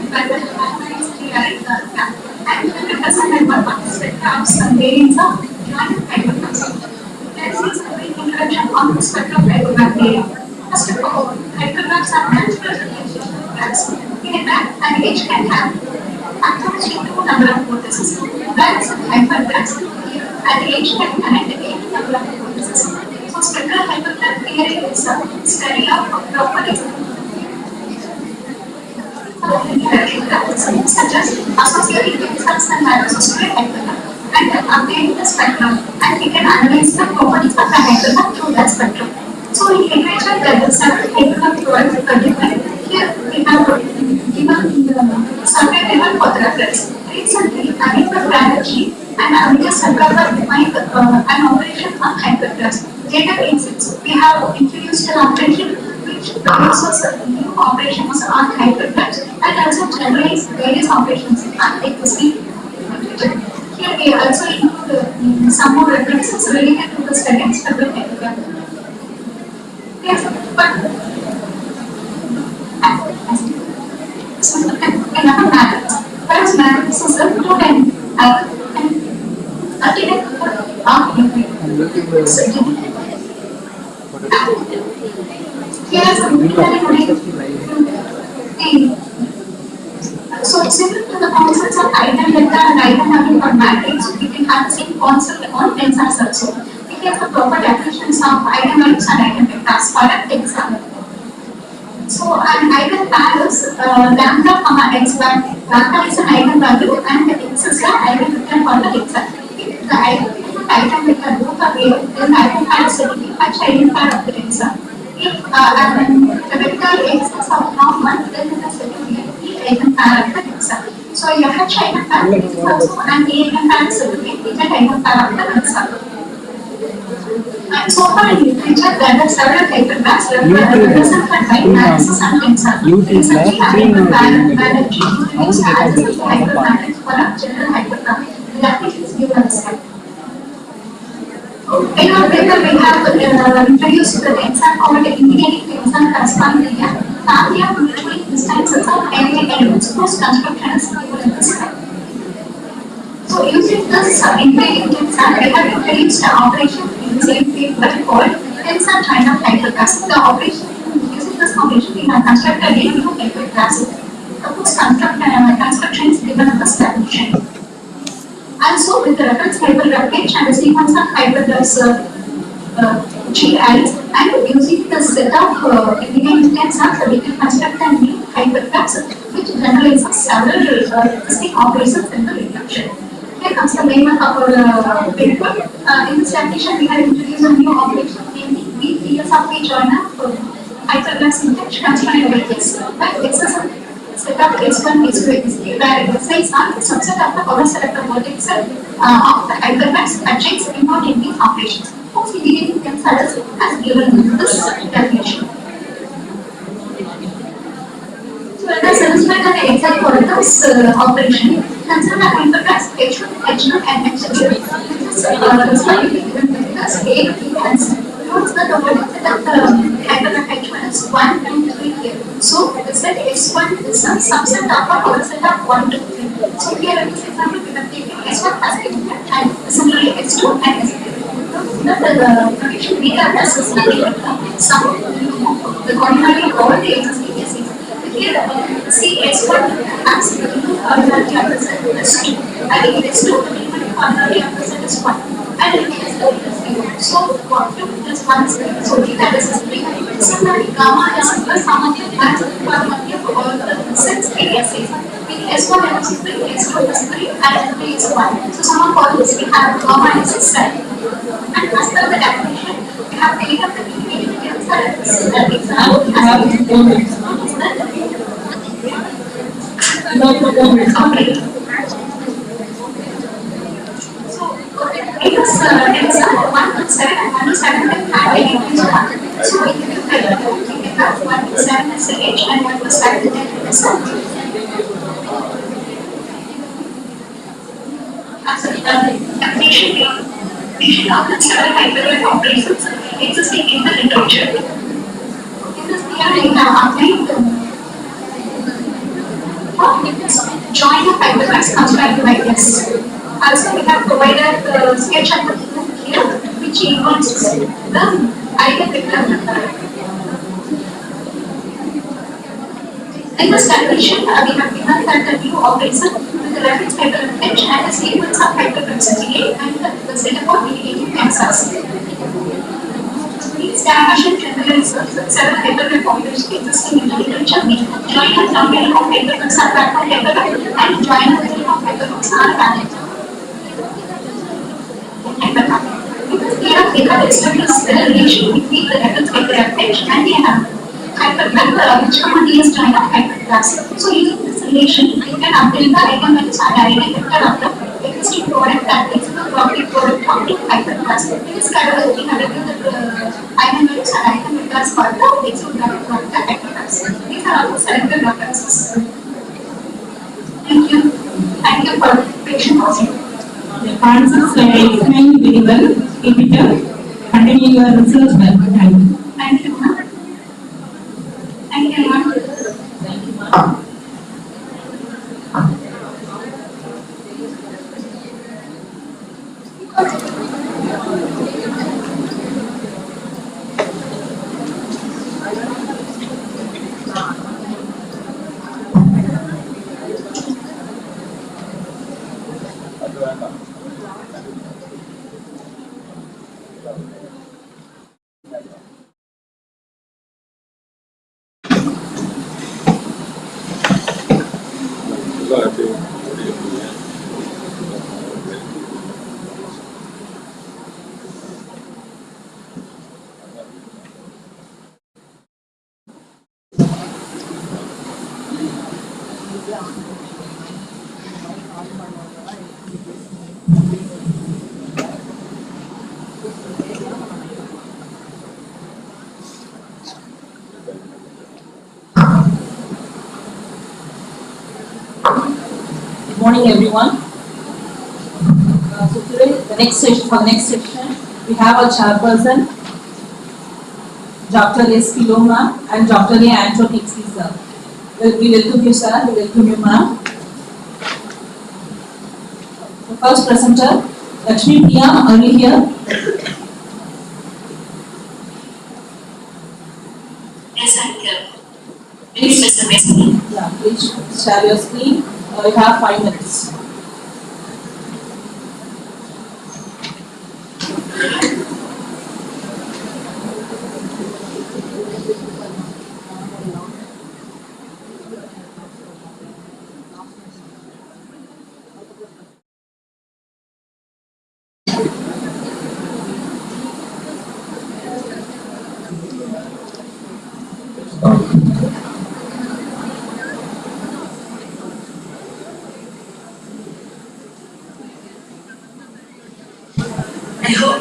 and 50% member participate of some variants of hypertension. Let's see some brief introduction on the spectrum of hypertension. First of all, hypergraphs are natural relationship graphs. In a graph, an H can have approximately 2 number of vertices. Whereas in hypergraphs, an H can connect any number of vertices. So spectral hypergraph theory is a study of properties such as associating pixels and associated hypergraph and then updating the spectrum, and we can analyze the properties of the hypergraph through that spectrum. So in literature there is several hypergraph provided. Here we have given the survey table for the reference. Recently, Anita Banerjee and Amita Sarkar defined an operation on hypergraphs. Later instance, we have introduced an operation which produces new operations on hypergraphs and also generates various operations on existing literature. Here we also include some more references related to the study of spectral hypergraph. Yes, but another matters. Whereas matters is a two and so similar to the concepts of item vector and item having or matrix, we can have the same concept on tensors also. We have the proper definitions of item values and item vectors for an example. So an item pair is lambda comma x bar. Lambda is an item value and x is an item vector for the x. If the item vector both are real, then the item pair is said to be H item pair of the x. If the vector x is of norm 1, then it is said to be the item pair of the x. So your H item pair is also an A item pair is said to be the item pair of the x. And so far in literature, there are several hypergraphs represented by matrices and tensors. Recently, Anita Banerjee introduced the analysis of hypermatrix for a general hypergraph. That is given on the slide. In our paper, we have introduced the tensor called indicating tensor corresponding area. Family of mutually distinct sets of elements whose construction is given in the slide. So using this integrating tensor, we have introduced an operation in the same field that is called tensor train of hypergraphs. The operation, using this operation, we have constructed a new hypergraphs whose construction is given in the slide. Also, with the reference hypergraph page and the sequence of hypergraphs GIs and using the setup you can start we can construct a new hypertext which generalizes several existing operations in the reduction. Here comes the main of our paper. In this definition, we have introduced a new operation namely BPS of a joiner hypertext syntax constructed by this. But excess setup X1, X2, X3 where X are subset of the power selector vertex of the hypertext adjoins import in these operations. Hence, we begin themselves as given in this definition. So, let us illustrate an example for this operation. Consider a hypertext H1, H2, and H3. This is given with us A, B, and C. Notice that the vertex of the hypertext H1 is 1, 2, 3 here. So, the set S1 is a subset of a power set of 1, 2, 3. So, here in this example, we have taken S1 as given and similarly S2 and S3. The prediction data has is nothing but some the quantity of all the existing essays. Here, see S1 has the minimum quantity of the set is 2, and in S2 the minimum quantity of the set is 1, and in S3 is 0. So, 2 plus 1 is 3. So, data is 3. Similarly, gamma is the sum of the quantity of all the sets in essays. In S1 is 3, S2 is 3, and S3 is 1. So, sum of all this we have gamma is 7. And as per the definition, we have taken up the individuals that example So, it is example 1 to 7 and 1 to 7 that have individuals. So, if you have 1 to 7 as the H and 1 to 7 as the definition. We should now consider hypertext operations existing in the literature. In this we have outlined join of hypertext constructed by this. Also, we have provided the sketch at the here, which involves the eigenvector. In this definition, we have given that the new operation with the reference hypertext H and a sequence of hypertext G and the setup of mediating tensors. These definition generalizes several hypertext operations existing in the literature. Join and terminal of hypertext are background hypertext and join and terminal of hypertext are valid. Because we have established the relation between the reference hypertext H and the hypertext which contains join of hypertext. So, using this relation, you can obtain the eigenvalues and eigenvector of the existing product that is the property product of the hypertext. This category we have reviewed the eigenvalues and eigenvectors for the existing product of the hypertext. These are also selected references. Thank you. Thank you for the patient listening. The answers were explained very well. Keep it up. Continue your research well. Thank you. Thank you, ma'am. Thank you, ma'am. Thank you, ma'am. Good morning, everyone. So today, for the next section, we have our chairperson, Dr. S. Piloma and Dr. A. Antonixi, sir. We welcome you, sir. We welcome you, ma'am. The first presenter, Lakshmi Priya, are you here? Yes, I'm here. Please just a message. Yeah, please share your screen. You have 5 minutes.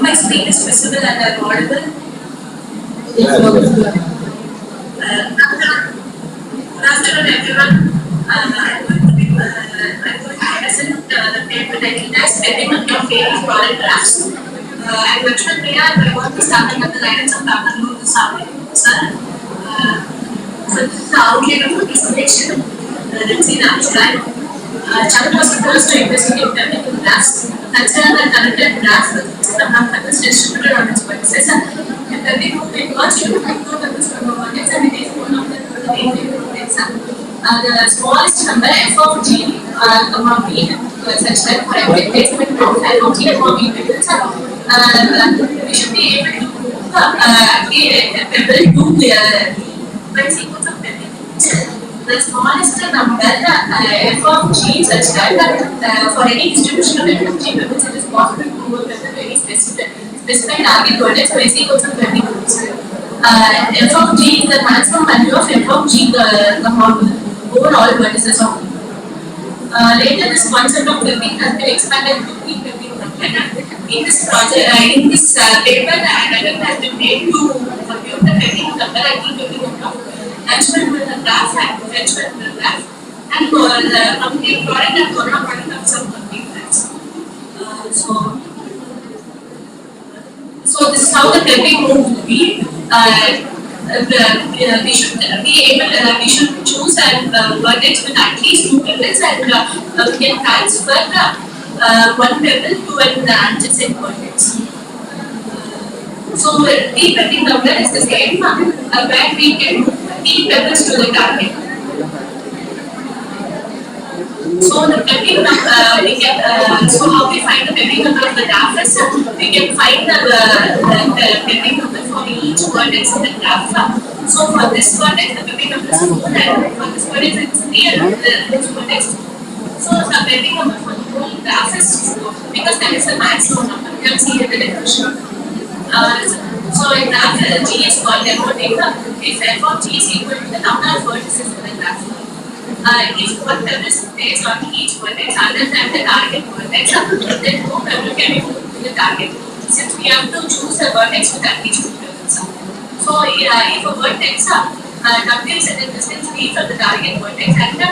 my screen is visible and I'm audible. Yes, Good afternoon, everyone. I'm going to present the paper titled as Development of Failing Product Drafts. I'm Lakshman Priya. I work with staffing under the guidance of Dr. Noor Sir. So this is the outline of the presentation. Let's see the abstract. Chandra was supposed to investigate technical drafts, consider the connected drafts with system of factors distributed on its vertices. If the big group involves you, I know that this one of it is one of the smallest number f of g, comma b, such that for every placement of f of g, comma b, we should be able to do the sequence of pebbles. The smallest number f of g such that for any distribution of f of g pebbles, it is possible to work with a very specific target vertex for sequence of pebbles. F of g is the maximum value of f of g over all vertices of later, this concept of pebbing has been expanded to pebbing. In this project, in this paper, an attempt has been made to compute the pebbing number and pebbing of attachment with the graph and attachment with the graph and the complete product and corona product of some complete graphs. So this is how the pebbing move will be. We should be able. We should choose a vertex with at least 2 pebbles, and we can transfer one pebble to an adjacent vertex. So the pebbing number is the same, where we can move 3 pebbles to the target. So the pebbing number, so how we find the pebbing number of the graph is we can find the pebbing number for each vertex in the graph. So for this vertex, the pebbing number is 4, and for this vertex it's 3, and this vertex. So the pebbing number for the whole graph is 4 because that is the maximum number. You can see in the definition. So in graph, G is called denoting if f of G is equal to the number of vertices in the graph. If one pebble is placed on each vertex other than the target vertex, then no pebble can be moved to the target. Since we have to choose a vertex with at least 2 pebbles. So if a vertex W is at a distance d from the target vertex and the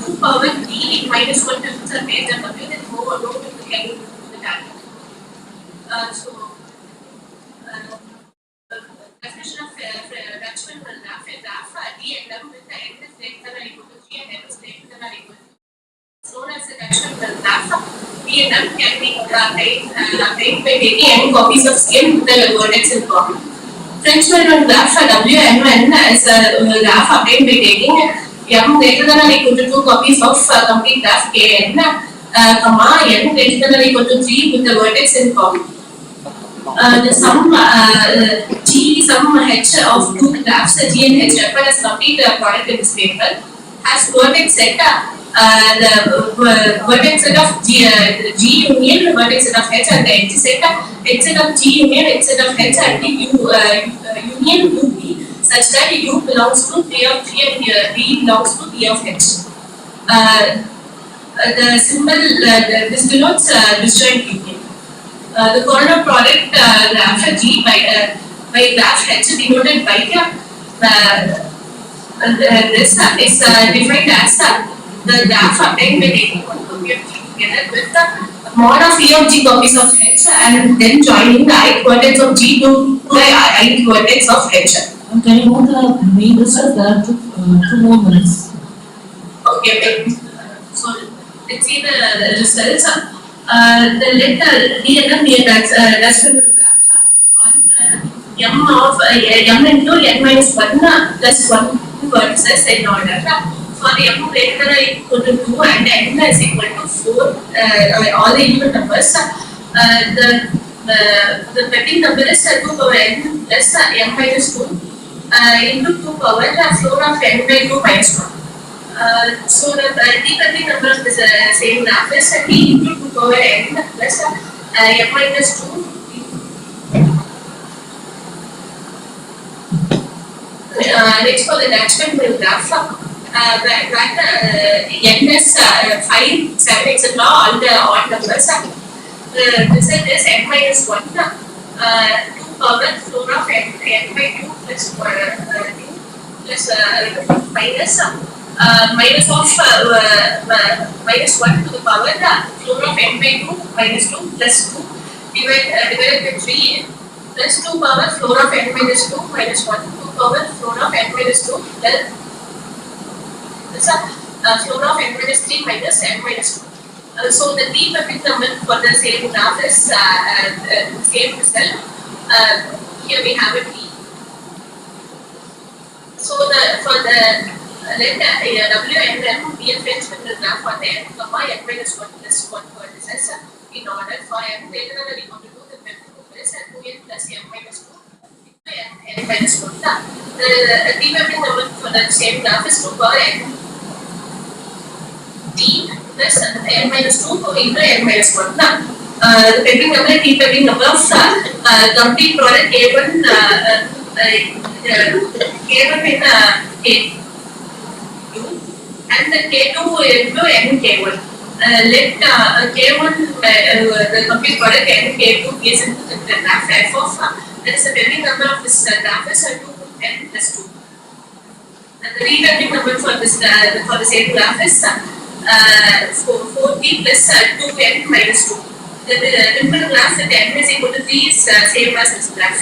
2 power d minus 1 pebbles are placed on W, then no pebble can be moved to the target. Definition of attachment will graph D and M with the end is greater than or equal to G and M is greater than or equal to G. So as attachment will graph D and M can be obtained by taking n copies of skin with the vertex in common. Frenchman will graph W M N as a graph obtained by taking M greater than or equal to 2 copies of complete graph K N, comma N greater than or equal to 3 with the vertex in common. The sum G sum H of 2 graphs, G and H referred as complete product in this paper, has vertex set the vertex set of G union, the vertex set of H, and the edge set of G union, edge set of H, and the union UB, such that U belongs to P of G and B belongs to P of H. The symbol this denotes disjoint union. The corner product graph G by graph H denoted by this is defined as the graph obtained by taking one copy of G together with the mod of E of G copies of H and then joining the ith vertex of G to the ith vertex of H. Can you move the main result? There are 2 more minutes. Okay, so let's see the results. The letter D and M that's graph on M of M into N minus 1 plus 1 vertices in order. For M greater than or equal to 2 and N is equal to 4, all the even numbers, the pebbing number is 2 power N plus M minus 2 into 2 power floor of N by 2 minus 1. So the pebbing number of this same graph is T into 2 power N plus M minus 2. Next for the attachment graph, N is 5, 7, etc. all the odd numbers. the result is n minus 1, 2 power floor of n by 2 plus 2 plus minus minus of minus 1 to the power floor of n by 2 minus 2 plus 2 divided by 3 plus 2 power floor of n minus 2 minus 1 2 power floor of n minus 2 plus floor of n minus 3 minus n minus 2. So the debugging number for the same graph is same result. Here we have a T. So for the let W and M be a fetch with the graph for the n comma n minus 1 plus 1 for this as in order for n greater than or equal to 2 the vector is 2n plus m minus 2 n minus 1. The debugging number for the same graph is 2 power n T plus n minus 2 into n minus 1. The pecking number, T pecking number of complete product K1 K1 in K2 and the K2 into n K1. Let K1 the complete product n K2 is into the graph f of that is the pecking number of this graph is 2n plus 2. And the repecking number for this for the same graph is 4t plus 2n minus 2. The simple graph that n is equal to 3 is same as this graph.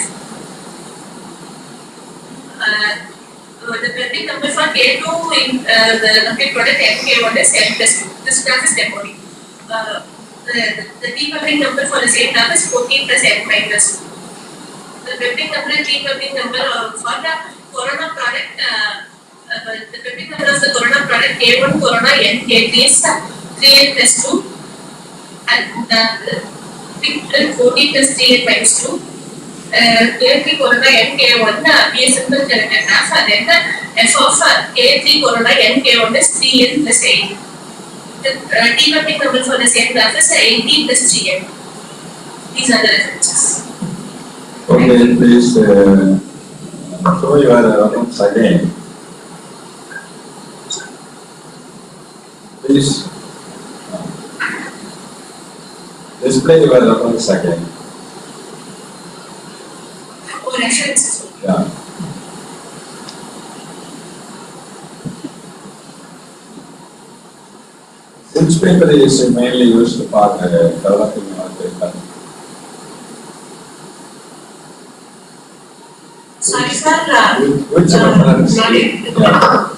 The pecking number for K2 in the complete product n K1 is n plus 2. This graph is temporary. The debugging number for the same graph is 14 plus n minus 2. The pecking number and debugging number for the corona product the pecking number of the corona product K1 corona n K3 is 3n plus 2 and 14 plus 3n minus 2. K3 corona n K1 be a simple connected graph and then f of K3 corona n K1 is 3n plus 8. The debugging number for the same graph is 18 plus 3n. These are the references. Okay, please show your reference again. Please display your reference again. Oh, references. Yeah. Which paper is mainly used for developing your paper? Sorry, sir. Which reference? Yeah.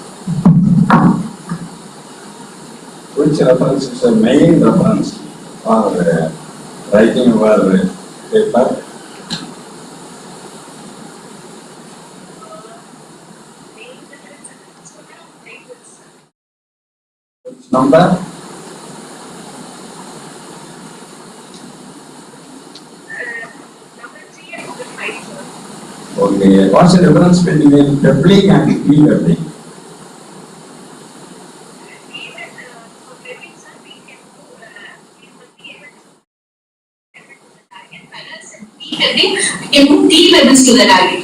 Which reference is the main reference for writing your paper? Which number? Okay, what's the difference between pebbling and e-pebbling? We can move T levels to the target.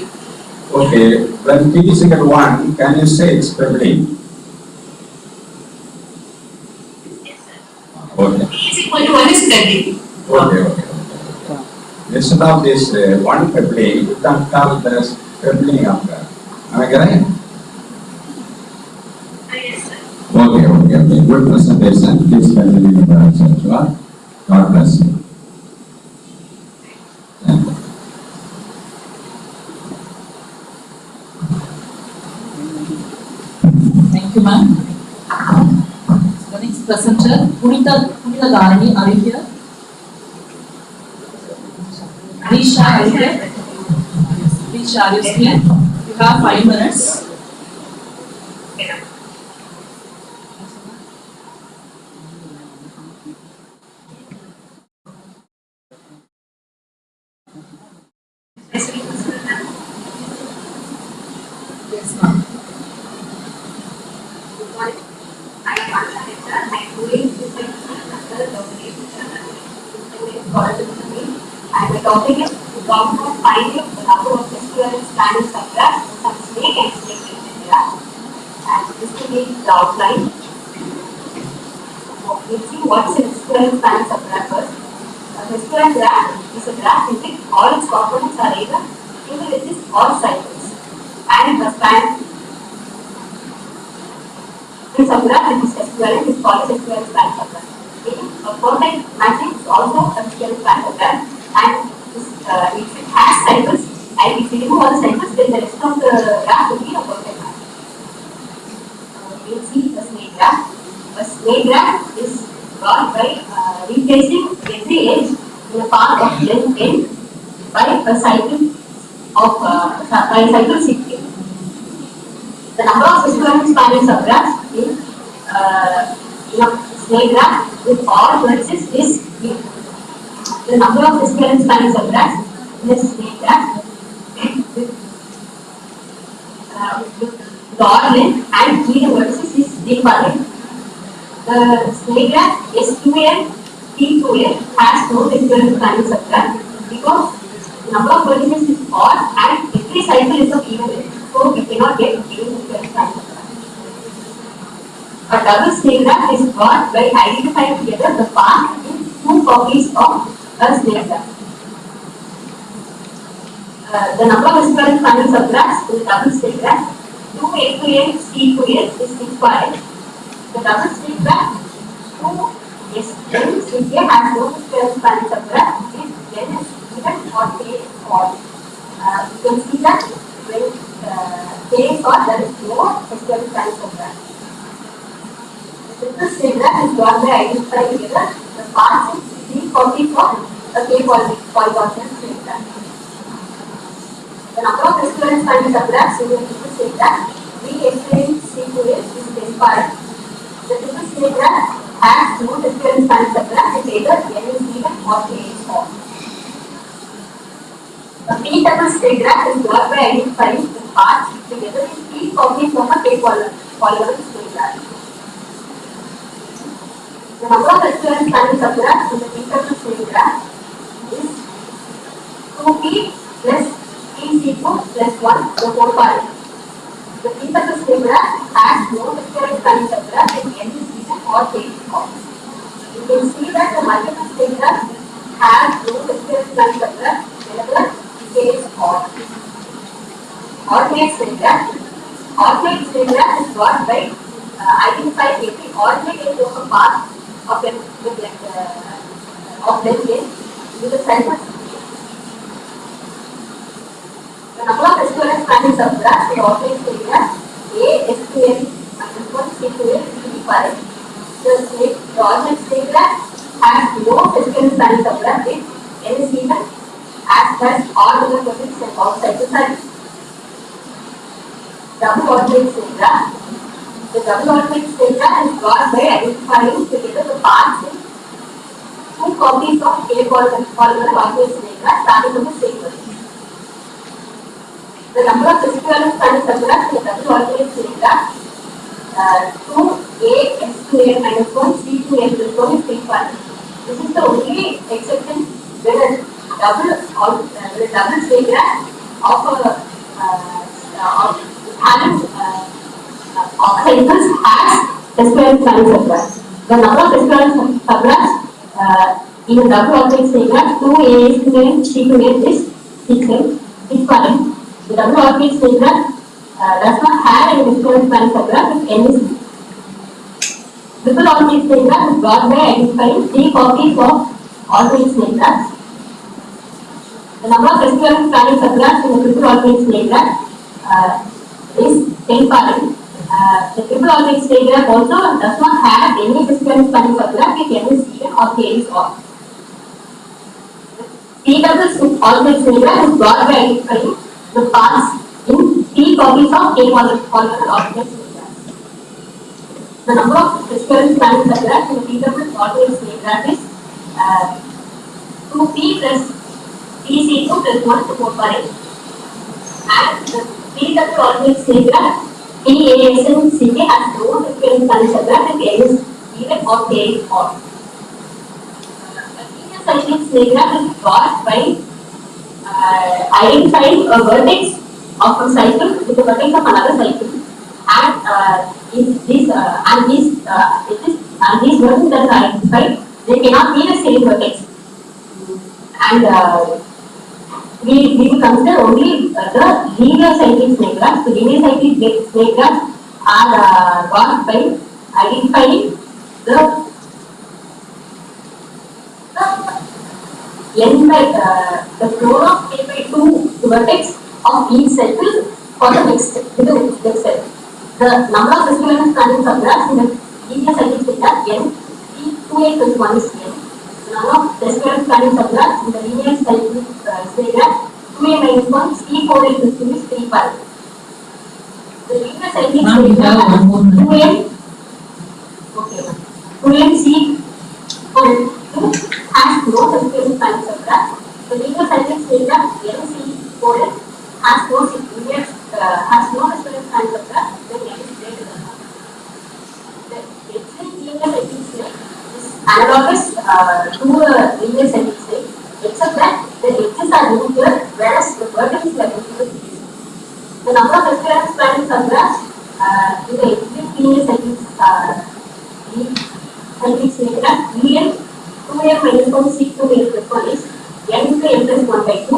Okay, when T is equal to 1, can you say it's pebbling? Yes, sir. Okay. T is equal to 1 is pebbling. Okay. Instead of this one pebbling, you can call this pebbling after. Am I correct? Yes, sir. Okay. Good presentation. Please continue your answer. God bless you. Thank you, ma'am. The next presenter, Punita Dharani, are you here? Anisha, are you here? Please share your screen. You have 5 minutes. Yes, ma'am. And the topic is government finding the number of SQL standard subgraph and snake and snake graph. And this will be the outline. We'll see what's in SQL standard subgraph first. The circular graph is a graph in which all its components are either cumulative or cycles, and the span in subgraph which is equivalent is called as equivalent span subgraph. A perfect matching is also a equivalent span subgraph, and if it has cycles and if we remove all the cycles, then the rest of the graph will be a perfect match. We will see the snake graph. A snake graph is got by replacing every edge in a path of length n by a cycle of by cycle 6. The number of equivalent spanning subgraphs in a snake graph with all vertices is n. The number of equivalent spanning subgraphs in a snake graph with odd length and even vertices is different. The snake graph S2n, T2n has no equivalent spanning subgraph because the number of vertices is odd and every cycle is of even length, so we cannot get any equivalent spanning subgraph. A double snake graph is got by identifying together the path in two copies of a snake graph. The number of equivalent spanning subgraphs in the double snake graph 2n, T2n is 6. The double snake graph 2n, CGA has no equivalent spanning subgraph if n is even or k is odd. You can see that when k is odd, there is no equivalent spanning subgraph. The triple snake graph is got by identifying together the paths in 3 copies of a k polynomial snake graph. The number of equivalent spanning subgraphs in the triple snake graph V(n) C2n is 10. The triple snake graph has no equivalent spanning subgraph if either n is even or k is odd. A p-double snake graph is got by identifying the paths together in 3 copies of a k polynomial snake graph. The number of equivalent spanning subgraphs in the p-double snake graph is 2p plus p(c2) plus 1 the whole power. The p-double snake graph has no equivalent spanning subgraph if n is even or k is odd. You can see that the multiple snake graph has no equivalent spanning subgraph whenever k is odd. Alternate snake graph. Alternate snake graph is got by identifying every alternate edge of a path of length n with a cycle. The number of equivalent spanning subgraphs in alternate snake graph A, S2n, -1, C2n, C5. The alternate snake graph has no equivalent spanning subgraph if n is even as has all other vertices and all cycles are. Double alternate snake graph. The double alternate snake graph is got by identifying together the paths in 2 copies of k polynomial alternate snake graph starting from the same vertex. The number of equivalent spanning subgraphs in the double alternate snake graph 2a S2n -1 C2n plus 1 is 3. This is the only exception when a double snake graph of having cycles has equivalent spanning subgraphs. The number of equivalent subgraphs in a double alternate snake graph 2a S2n C2n is 6. The double alternate snake graph does not have any equivalent spanning subgraph if n is even. Triple alternate snake graph is got by identifying 3 copies of alternate snake graphs. The number of equivalent spanning subgraphs in the triple alternate snake graph is 10. The triple alternate snake graph also does not have any equivalent spanning subgraph if n is even or k is odd. P-double alternate snake graph is got by identifying the paths in 3 copies of k polynomial alternate snake graphs. The number of equivalent spanning subgraphs in the p-double alternate snake graph is 2p plus p(c2) plus 1 to 4 and the p-double alternate snake graph PASN CK has no equivalent spanning subgraph if n is even or k is odd. A linear cyclic snake graph is got by identifying a vertex of a cycle with a vertex of another cycle, and these vertices that are identified, they cannot be the same vertex. and we will consider only the linear cyclic snake graphs. The linear cyclic snake graphs are got by identifying the length by the floor of k by 2 vertex of each cycle for the next cycle. The number of equivalent spanning subgraphs in the linear cyclic snake graph n, 2a plus 1 is n. The number of equivalent spanning subgraphs in the linear cyclic snake graph 2a minus 1, c4a plus 2 is 3 pi. The linear cyclic snake graph has 2m, okay, 2m c4 has no equivalent spanning subgraph. The linear cyclic snake graph n c4n has no equivalent spanning subgraph when n is greater than 1. The exact linear cyclic snake is analogous to a linear cyclic snake, except that the edges are linear, whereas the vertices are linear. The number of equivalent spanning subgraphs in the exact linear cyclic snake graph En 2m minus 1 c2a plus 1 is n into n plus 1 by 2.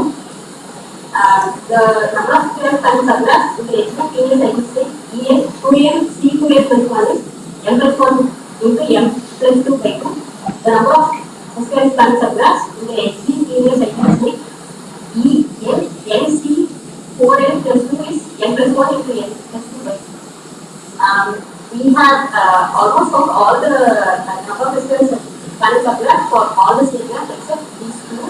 The number of equivalent spanning subgraphs in the exact linear cyclic snake En 2m c2a plus 1 is n plus 1 into m plus 2 by 2. The number of equivalent spanning subgraphs in the exact linear cyclic snake En nc 4n plus 2 is n plus 1 into n plus 2 by 2. We have almost found all the number of equivalent spanning subgraphs for all the snake graphs except these two,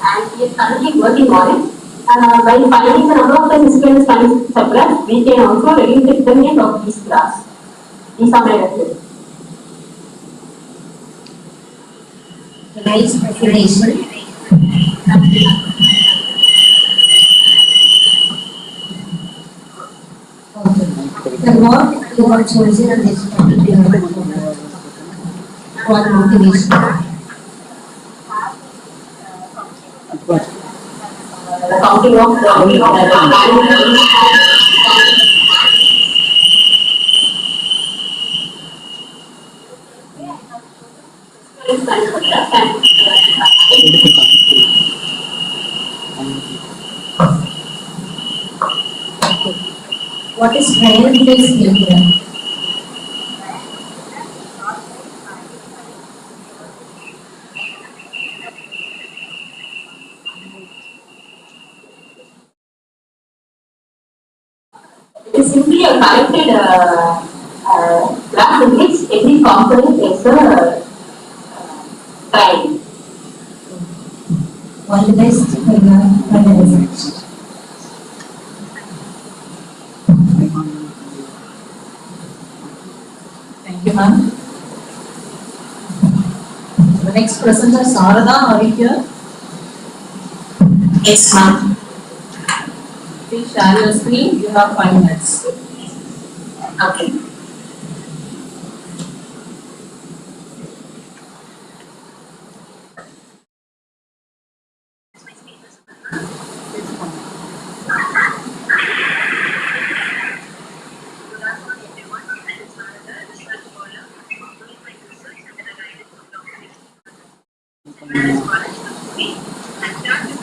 and we are currently working on it. By finding the number of equivalent spanning subgraphs, we can also reduce the determinant of these graphs. These are my references. Nice presentation. The work you have chosen on this particular what motivation? The counting of What is trial-based data? It is simply a connected graph in which every component is a trial. All the best for the research. Thank you, ma'am. The next presenter, Sarada, are you here? Yes, ma'am. Please share your screen. You have 5 minutes. Okay.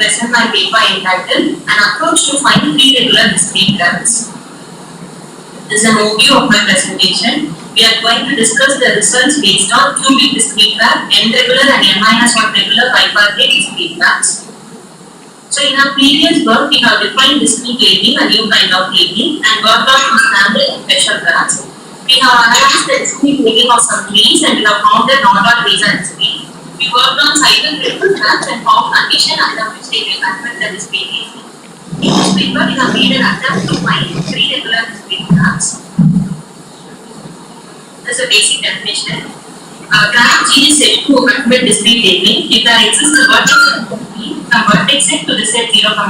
Present my paper entitled An Approach to Find Three Regular Discrete Graphs. This is an overview of my presentation. We are going to discuss the results based on cubic discrete graph, n regular and n-1 regular bipartite discrete graphs. So in our previous work, we have defined discrete labeling, a new kind of labeling, and worked on standard and special graphs. We have analyzed the discrete labeling of some trees and we have found that not all trees are discrete. We worked on cycle critical graphs and found condition under which they will convert the discrete labeling. In this paper, we have made an attempt to find 3 regular discrete graphs. This is a basic definition. Graph G is said to admit discrete labeling if there exists a vertex E from vertex Z to the set 0, 1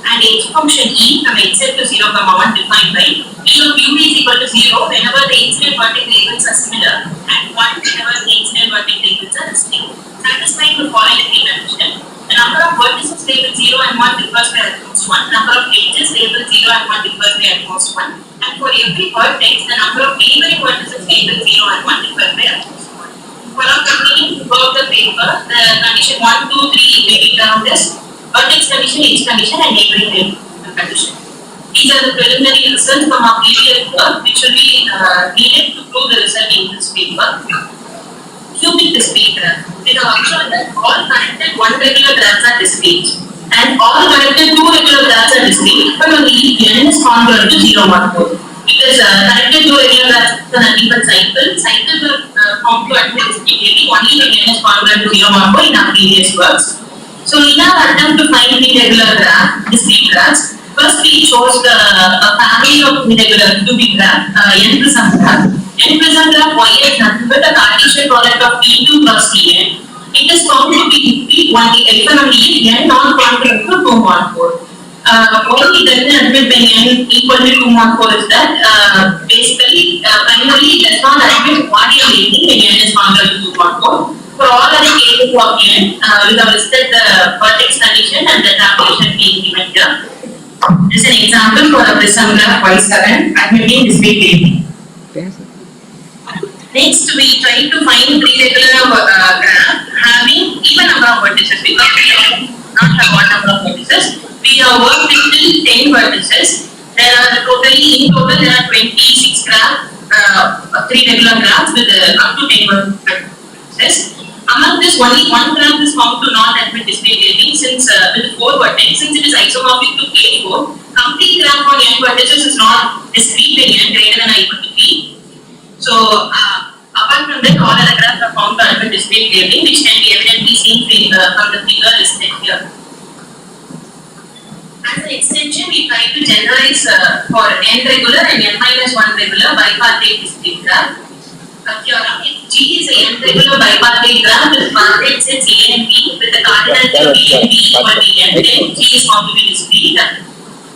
and H function E from H Z to 0, 1 defined by E of U is equal to 0 whenever the incident vertex labels are similar and 1 whenever the incident vertex labels are distinct. Satisfying the following condition. The number of vertices labeled 0 and 1 differs by at most 1. Number of edges labeled 0 and 1 differs by at most 1. And for every vertex, the number of neighboring vertices labeled 0 and 1 differs by at most 1. For our continuing throughout the paper, the condition 1, 2, 3 may be termed as vertex condition, edge condition, and neighboring condition. These are the preliminary results from our previous work, which will be needed to prove the result in this paper. Cubic discrete graph. We have observed that all connected one regular graphs are discrete, and all connected two regular graphs are discrete, but only n is congruent to 0, 1, 4. Because connected two regular graphs are nothing but cycles are found to admit discretely only when n is congruent to 0, 1, 4 in our previous works. So in our attempt to find the regular graph, discrete graphs, first we chose the family of irregular cubic graph, n prism graph. N prism graph Y is nothing but a Cartesian product of E2 plus En. It is found to be discrete only if and only n non-congruent to 2, 1, 4. What we doesn't admit when n equal to 2, 1, 4 is that basically primarily it does not admit variability when n is congruent to 2, 1, 4. For all other cases of n, we have listed the vertex condition and the tabulation being given here. This is an example for a prism graph Y7 admitting discrete grading. Next, we try to find three regular graph having even number of vertices because we do not have one number of vertices. We have worked with 10 vertices. There are in total there are 26 graphs, three regular graphs with up to 10 vertices. Among this, only one graph is found to not admit discrete grading since with 4 vertices, since it is isomorphic to K4. Complete graph on n vertices is not discrete when n greater than or equal to p. So apart from that, all other graphs are found to admit discrete grading, which can be evidently seen from the figure listed here. As an extension, we try to generalize for n regular and n minus 1 regular bipartite discrete graph. Theorem: if G is a n regular bipartite graph with partate sets A and B with the cardinality A and B equal to n, then G is found to be discrete.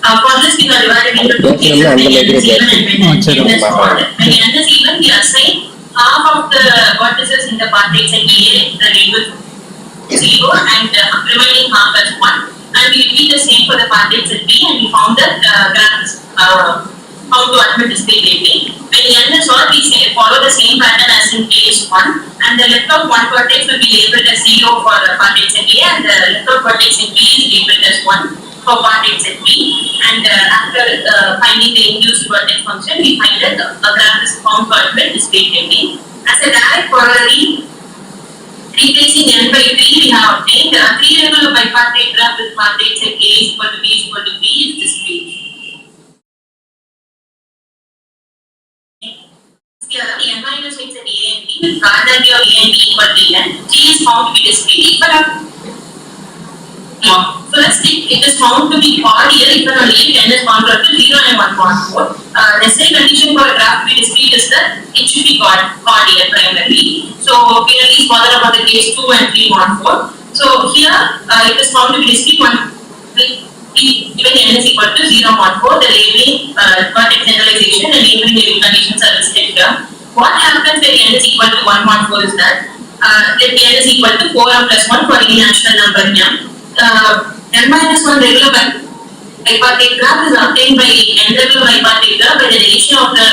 For this, we are divided into two cases: when n is even and when n is odd. When n is even, we assign half of the vertices in the partate set A the label 0 and remaining half as 1. And we repeat the same for the partate set B, and we found that graph is found to admit discrete grading. When n is odd, we follow the same pattern as in case 1, and the left of one vertex will be labeled as 0 for partate set A, and the left of vertex in B is labeled as 1 for partate set B. And after finding the induced vertex function, we find that a graph is found to admit discrete grading. As a direct corollary, replacing n by 3, we have obtained a 3 regular bipartite graph with partate set A is equal to B is equal to B is discrete. Here, the n minus 1 set A and B with cardinality of A and B equal to n, G is found to be discrete. First, it is found to be odd here if and only if n is congruent to 0 and 1.4. Necessary condition for a graph to be discrete is that it should be odd here primarily. So we at least bother about the case 2 and 3.4. So here it is found to be discrete even n is equal to 0.4. The labeling, vertex generalization, and neighboring conditions are listed here. What happens when n is equal to 1.4 is that n is equal to 4m plus 1 for any natural number m. N minus 1 regular bipartite graph is obtained by n regular bipartite graph by the relation of the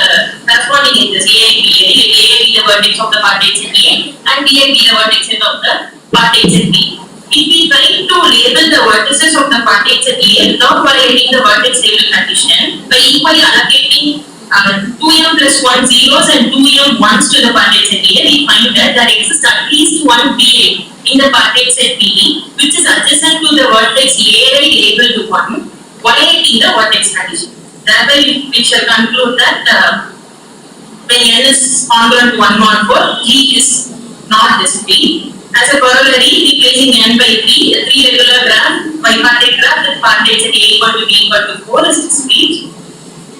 corresponding edges A and B. Let A be the vertex of the partate set A and B be the vertex of the partate set B. If we try to label the vertices of the partate set A without violating the vertex label condition by equally allocating 2m plus 1 zeros and 2m ones to the partate set A, we find that there exists at least one BA in the partate set B, which is adjacent to the vertex AI labeled 1, violating the vertex condition. Thereby, we shall conclude that when n is congruent to 1.4, G is not discrete. As a corollary, replacing n by 3, the 3 regular graph, bipartite graph with partate set A equal to B equal to 4 is discrete.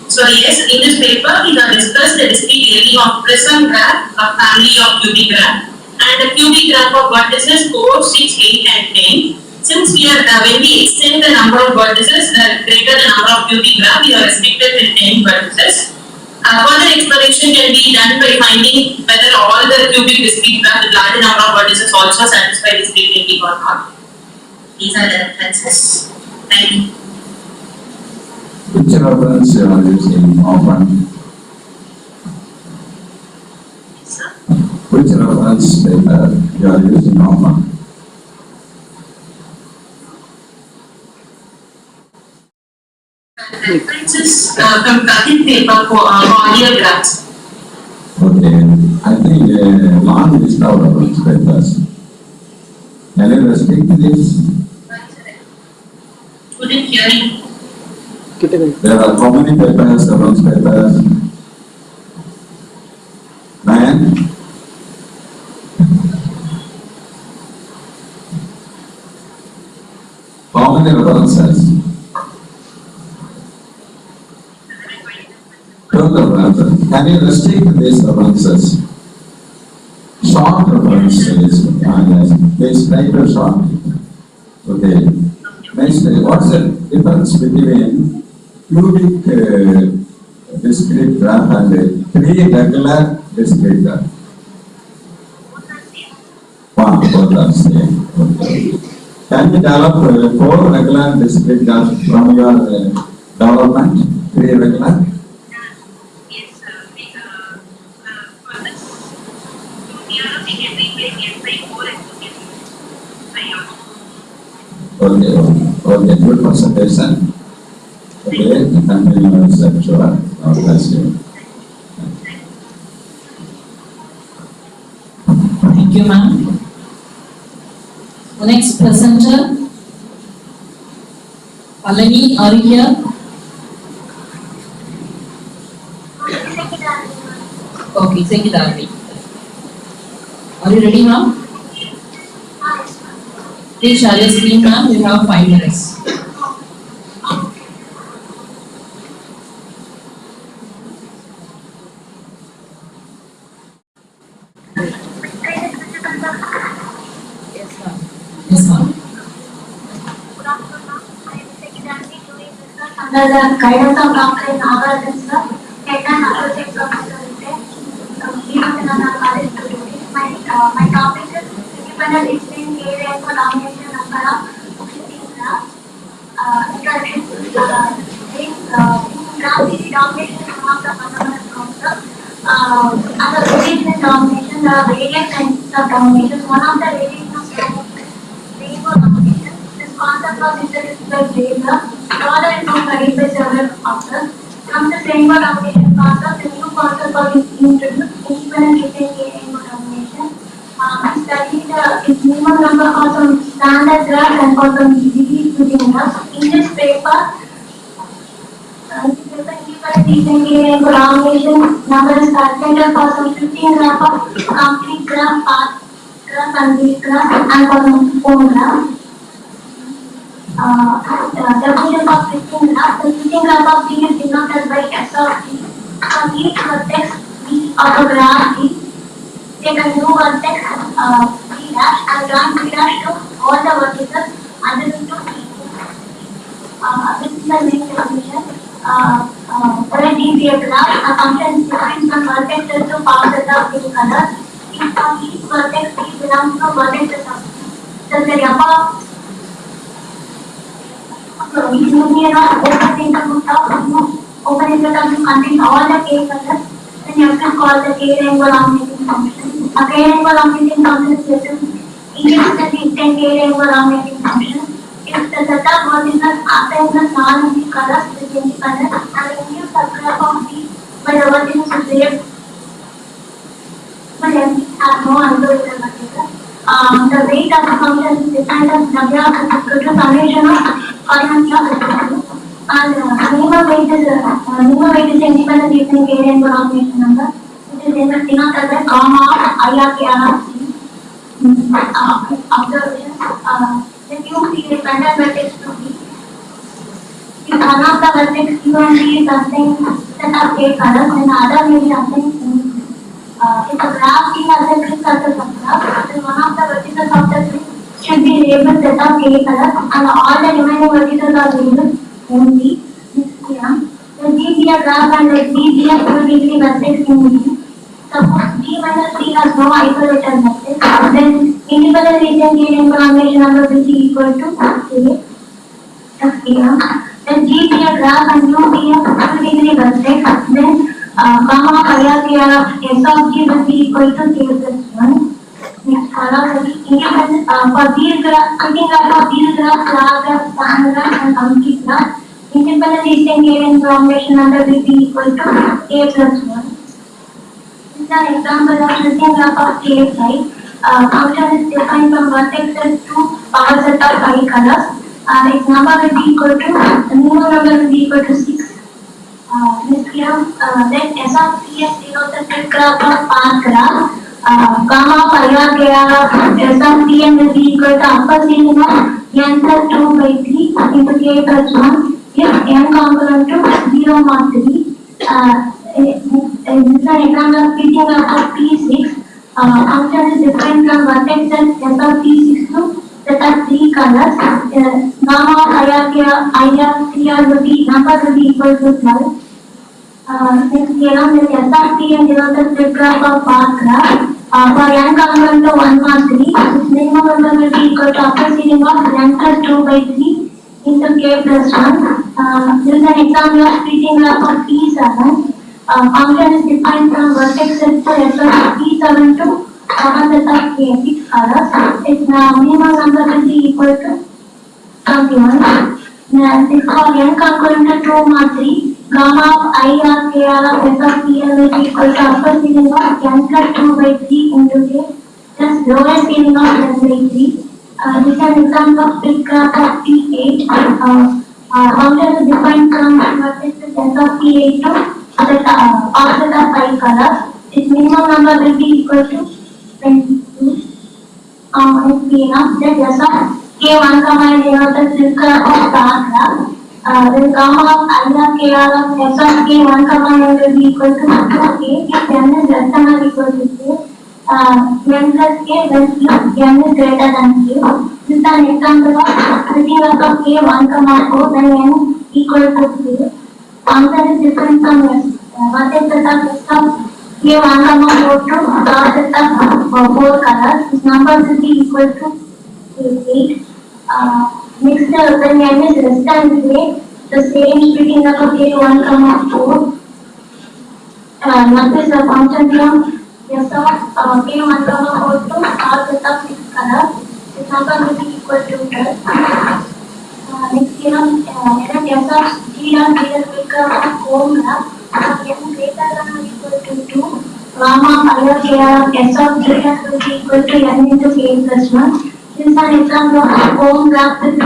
So yes, in this paper, we have discussed the discrete grading of prism graph, a family of cubic graph, and a cubic graph of vertices 4, 6, 8 and 10. Since we are, when we extend the number of vertices greater the number of cubic graph, we are restricted to 10 vertices. Further exploration can be done by finding whether all the cubic discrete graph with large number of vertices also satisfy discrete grading or not. These are the references. Thank you. Which reference you are using often? Sir? Which reference you are using normal. References from cutting paper for audio graphs. Okay, I think long list of reference papers. Can you restrict this? Couldn't hear you. There are how many papers, reference papers? 9? How many references? 12 references. Can you restrict these references? Short references. Yes. Please try to short. Okay. Next, what's the difference between cubic discrete graph and three regular discrete graph? Both are same. Okay. Can you develop 4 regular discrete graphs from your development? 3 regular? Yes, for this, we are taking replace by 4 and 2 Okay, good presentation. Okay, continue, sure. God bless you. Thank you, ma'am. The next presenter, Palani, are you here? Okay, Secretary. Are you ready, ma'am? Please share your screen, ma'am. You have 5 minutes. Yes, ma'am. Under the guidance of Dr. Nagaraj, sir, head and associate professor Keynote in our college today. My topic is independent listening area for domination number of 15 graphs. Introduction. Graph is domination is one of the fundamental concepts. Under variation domination, there are various kinds of domination. One of the variations is rainbow domination. This concept was introduced by Xavier. Further, it was studied by several authors. From the rainbow domination concept, the new concept was introduced, independent listening area rainbow domination. We studied its minimum number for some standard graphs and for some disease within graphs. In this paper, independent listening area rainbow domination number is calculated for some 15 graphs of complete graph, path graph and weak graph, and for some home graph. Definition of 15 graph. The 15 graph of T is denoted by S of T. For each vertex V of a graph T, take a new vertex V dash and join V dash to all the vertices adjacent to T. This is the main definition. Let T be a graph. A function is defined from vertexes to power set of given colors. If for each vertex T belongs to vertexes of T, then the above open interval contains all the k colors, then you have to call the k rainbow dominating function. A k rainbow dominating function is equal to the distant k rainbow dominating function. If the set of vertices assigns the non-empty colors is independent and the new subgraph of T by the vertices is saved but empty has no undivided vertices. The weight of the function is defined as W is equal to summation of and minimum weight is independent listening area and domination number, which is denoted by gamma of IRKR of C. Observations. The Q is dependent vertex to B. If one of the vertex Q and B is assigned set of k colors, then the other may be assigned C. If the graph T has a grid surface subgraph, then one of the vertices of the grid should be labeled set of k colors and all the remaining vertices are labeled only. Let G be a graph and let B be a full degree vertex in B. Suppose B minus C has no isolated vertex, then independent listening area and domination number will be equal to K. Let G be a graph and U be a full degree vertex, then gamma hierarchy of S of G will be equal to K plus 1. Next, follow independent for these graphs, putting up of these graphs, bar graph, span graph, and complete graph. Independent distinct alien formation under will be equal to A plus 1. This is an example of splitting graph of KSI. Function is defined from vertexes to power set of 5 colors. Its number will be equal to, the minimum number will be equal to 6. This theorem, then S of P is denotes the split graph of path graph. Gamma of IRKR of S of Pn will be equal to upper ceiling of n plus 2 by 3 into k plus 1 if n component to 0 mod 3. This is an example of splitting graph of P6. Function is different from vertexes S of P6 to set of 3 colors. Gamma of IRKR will be, number will be equal to 12. Next theorem is S of P and denotes the split graph of path graph. For n component to 1 mod 3, its minimum number will be equal to upper ceiling of n plus 2 by 3 into k plus 1. This is an example of splitting graph of P7. Function is defined from vertexes to S of P7 to power set of k, 6 colors. Its minimum number will be equal to 21. This for n component to 2 mod 3. Gamma of IRKR of S of Pn will be equal to upper ceiling of n plus 2 by 3 into k plus lower ceiling of n by 3. This is an example of split graph of P8. Function is defined from vertexes S of P8 to offset of 5 colors. Its minimum number will be equal to 22. Then S of K1 comma denotes the split graph of star graph. Then gamma of IRKR of S of K1 comma n will be equal to 2k if n is less than or equal to k. N plus k when n is greater than k. This is an example of splitting up of K1 comma 4 when n equal to k. Function is different from vertexes of S of K1 comma 4 to power set of 4 colors. This number will be equal to 8. Next, when n is less than k, the same splitting up of K1 comma 4. Next is the function from S of K1 comma 4 to power set of 6 colors. This number will be equal to 12. Next theorem, S of G dot G is split graph of cone graph. N greater than or equal to 2. Gamma of IRKR of S of G dot will be equal to n into k plus 1. This is an example of cone graph with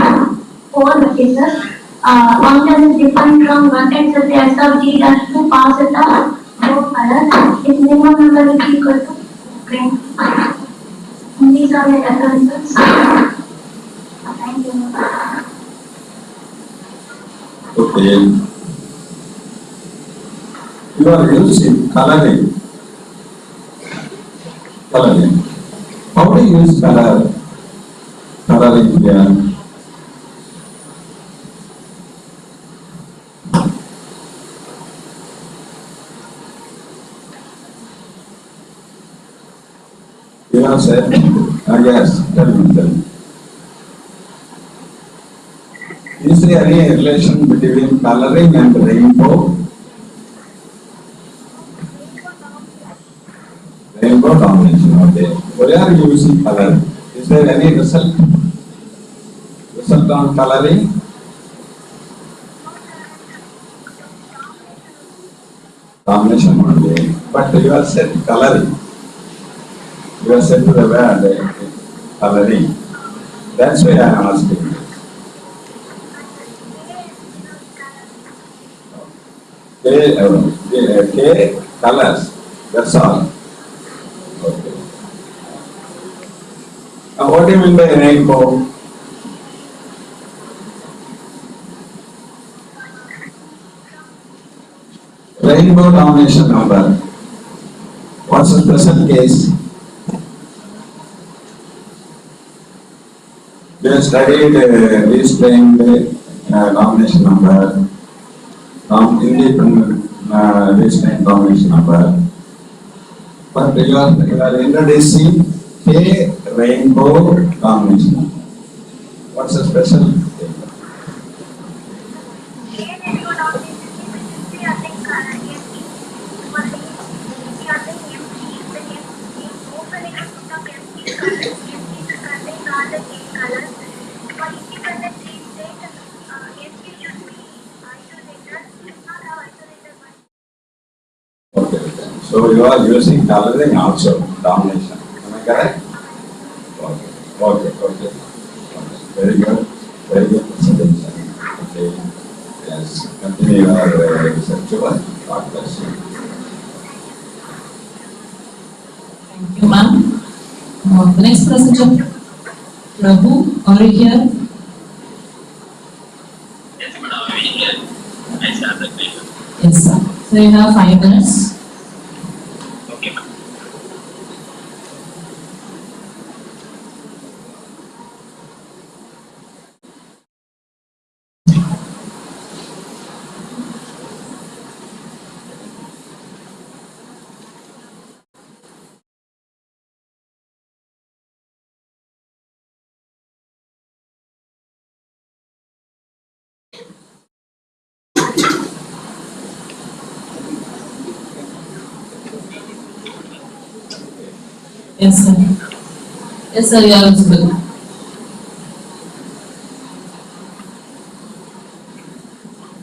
4 vertices. Function is different from vertexes S of G dash to power set of 4 colors. Its minimum number will be equal to 20. These are the references. Thank you. Okay. You are using coloring. Coloring. How do you use coloring here? You have said, yes, tell me. Is there any relation between coloring and rainbow? Rainbow domination, okay. Why are you using color? Is there any result on coloring? Domination only. But you have said coloring. You have said to the word coloring. That's why I am asking. K colors. That's all. Okay. Now, what do you mean by rainbow? Rainbow domination number. What's the special case? We have studied restrained domination number, independent restrained domination number. But you are introducing K rainbow domination. What's the special case? So you are using coloring also, domination. Am I correct? Okay. Very good presentation. Okay. Yes, continue your research work. God bless you. Thank you, ma'am. The next presenter, Prabhu, are you here? Yes, madam, I will here. I start the question. Yes, sir. So you have 5 minutes. Okay, ma'am. Yes, sir. Yes, sir, you are visible.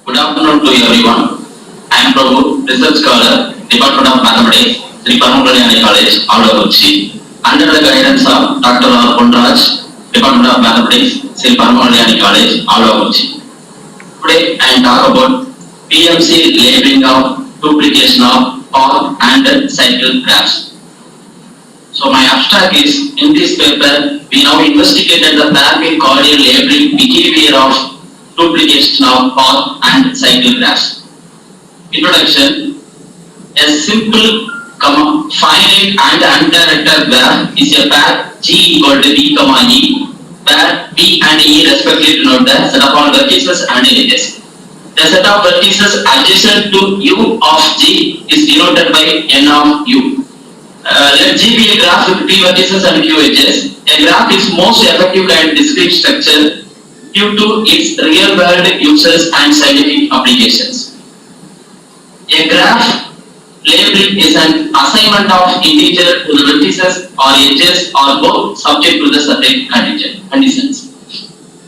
Good afternoon to everyone. I am Prabhu, Research Scholar, Department of Mathematics, Sri Paramakaliani College, Avadavuchi. Under the guidance of Dr. R. Ponraj, Department of Mathematics, Sri Paramakaliani College, Avadavuchi. Today I am talking about PMC labeling of duplication of path and cycle graphs. So my abstract is, in this paper, we now investigated the parallel coordinate labeling behavior of duplication of path and cycle graphs. Introduction: a simple, finite and undirected graph is a pair G equal to B, E, where B and E respectively denote the set of all vertices and edges. The set of vertices adjacent to U of G is denoted by N of U. Let G be a graph with P vertices and Q edges. A graph is most effective and discrete structure due to its real-world uses and scientific applications. A graph labeling is an assignment of integer to the vertices or edges or both subject to the certain conditions.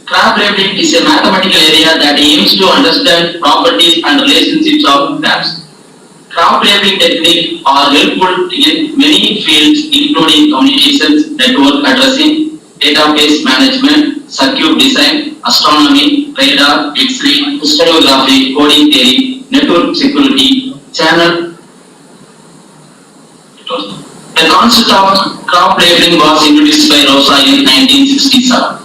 Graph labeling is a mathematical area that aims to understand properties and relationships of graphs. Graph labeling techniques are helpful in many fields including communications, network addressing, database management, circuit design, astronomy, radar, X-ray, crystallography, coding theory, network security, channel. The concept of graph labeling was introduced by Rosa in 1967.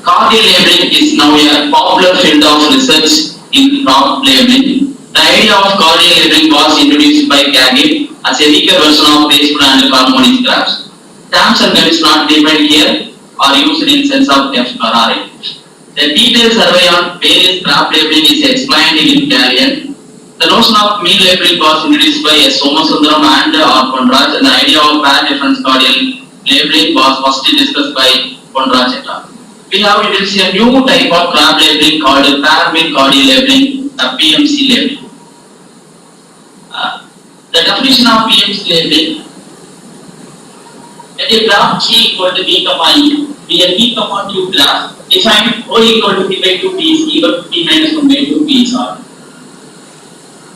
Coordinate labeling is now a popular field of research in graph labeling. The idea of coordinate labeling was introduced by Xavier as a weaker version of graceful and harmonious graphs. Terms and conditions not defined here are used in sense of F or R. The detailed survey on various graph labeling is explained in Galilean. The notion of mean labeling was introduced by S. Somasundaram and R. Ponraj, and the idea of pair difference coordinate labeling was first discussed by Ponraj et al. We have introduced a new type of graph labeling called pair mean coordinate labeling, the PMC labeling. The definition of PMC labeling: let a graph G equal to B, E be a P, Q graph defined O equal to P by 2 P is even P minus 1 by 2 P is R.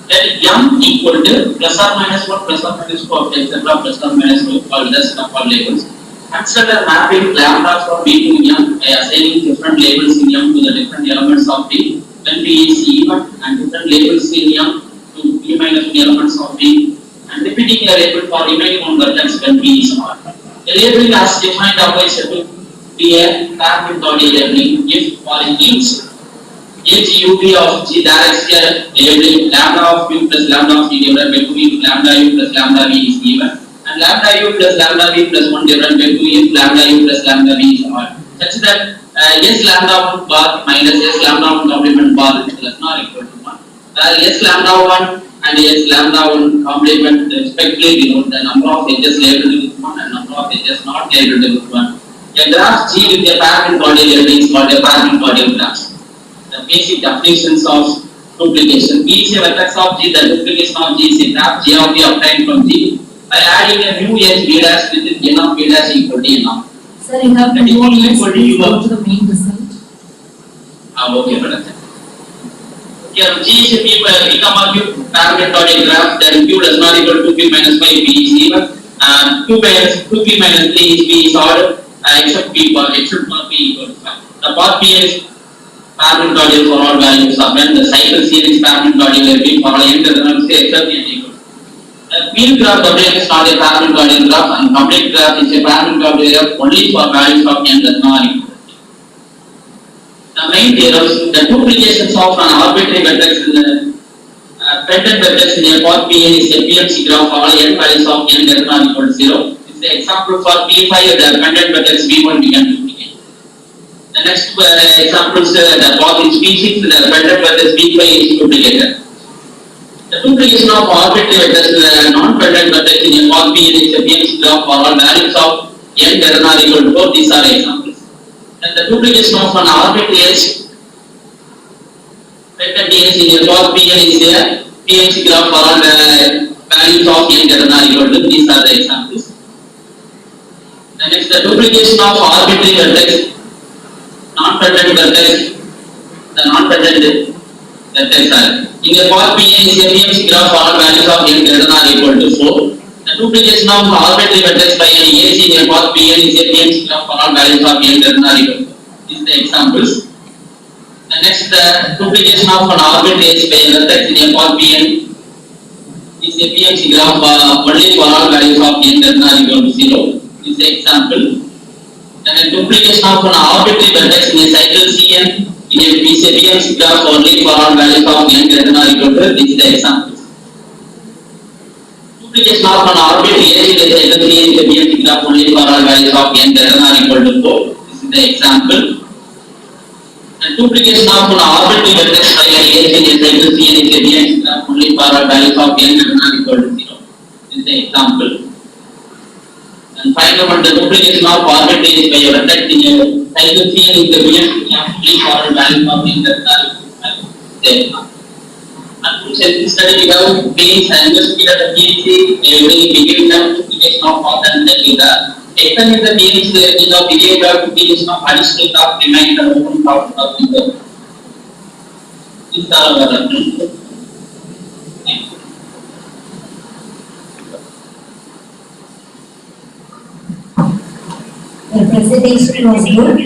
Let M equal to plus or minus 1, plus or minus 4, etc. plus or minus 2 all the set of all labels. Consider mapping lambda from B to M by assigning different labels in M to the different elements of B when P is even and different labels in M to P minus 1 elements of B and repeating a label for remaining one vertex when P is R. The labeling as defined above is to be a pair with labeling if for each UV of G there is a labeling lambda of U plus lambda of G divided by 2 if lambda U plus lambda V is even and lambda U plus lambda V plus 1 divided by 2 if lambda U plus lambda V is odd, such that S lambda 1 bar minus S lambda 1 complement bar is less or equal to 1. S lambda 1 and S lambda 1 complement respectively denote the number of edges labeled with 1 and number of edges not labeled with 1. A graph G with a pair in coordinate labeling is called a pair in coordinate graph. The basic definitions of duplication: P is a vertex of G, the duplication of G is a graph G of B obtained from G by adding a new edge B dash with N of B dash equal to N of. Sir, you have 2 minutes to go to the main result. Okay, madam. Here G is a become a Q parametric graph, then Q does not equal to Q minus 5 P is even. 2P minus 3 is P is odd, except P for P equal to 5. The path P is parametric for all values of n. The cycle C is parametric for all n terminals except n equal. The field graph domain is not a parametric graph, and complete graph is a parametric graph only for values of n that are equal. The main theorems, the two applications of an arbitrary vertex in the pendant vertex in a path Pn is a PMC graph for all n values of n that are equal to 0. This is the example for P5, the pendant vertex V1 we can duplicate. The next example is the path is P6, the pendant vertex V5 is duplicated. The duplication of arbitrary vectors in the non-pendant vertex in a path Pn is a PMC graph for all values of n that are equal to 4. These are examples. And the duplication of an arbitrary vector Ds in a path Pn is a PMC graph for all the values of n that are equal to. These are the examples. The next, the duplication of arbitrary vertex, non-pendant vertex, the non-pendant vertex are in a path Pn is a PMC graph for all values of n greater than or equal to 4. The duplication of arbitrary vertex by an AC in a path Pn is a PMC graph for all values of n greater than or equal to. These are the examples. The next, the duplication of an arbitrary H by a vertex in a path Pn is a PMC graph only for all values of n greater than or equal to 0. This is the example. Then a duplication of an arbitrary vertex in a cycle Cn is a PMC graph only for all values of n greater than or equal to. This is the example. Duplication of an arbitrary H in a cycle Cn is a PMC graph only for all values of n greater than or equal to 4. This is the example. And duplication of an arbitrary vertex by an H in a cycle Cn is a PMC graph only for all values of n greater than or equal to 0. This is the example. And final one, the duplication of arbitrary by a vertex in a cycle Cn is a PMC graph only for all values of n greater than or equal to 0. And to self-study we have been investigated the PMC every begin the duplication of path and data. Extend the PMC range of behavior duplication of additional graph remain the open path of the. These are our references. The presentation was good.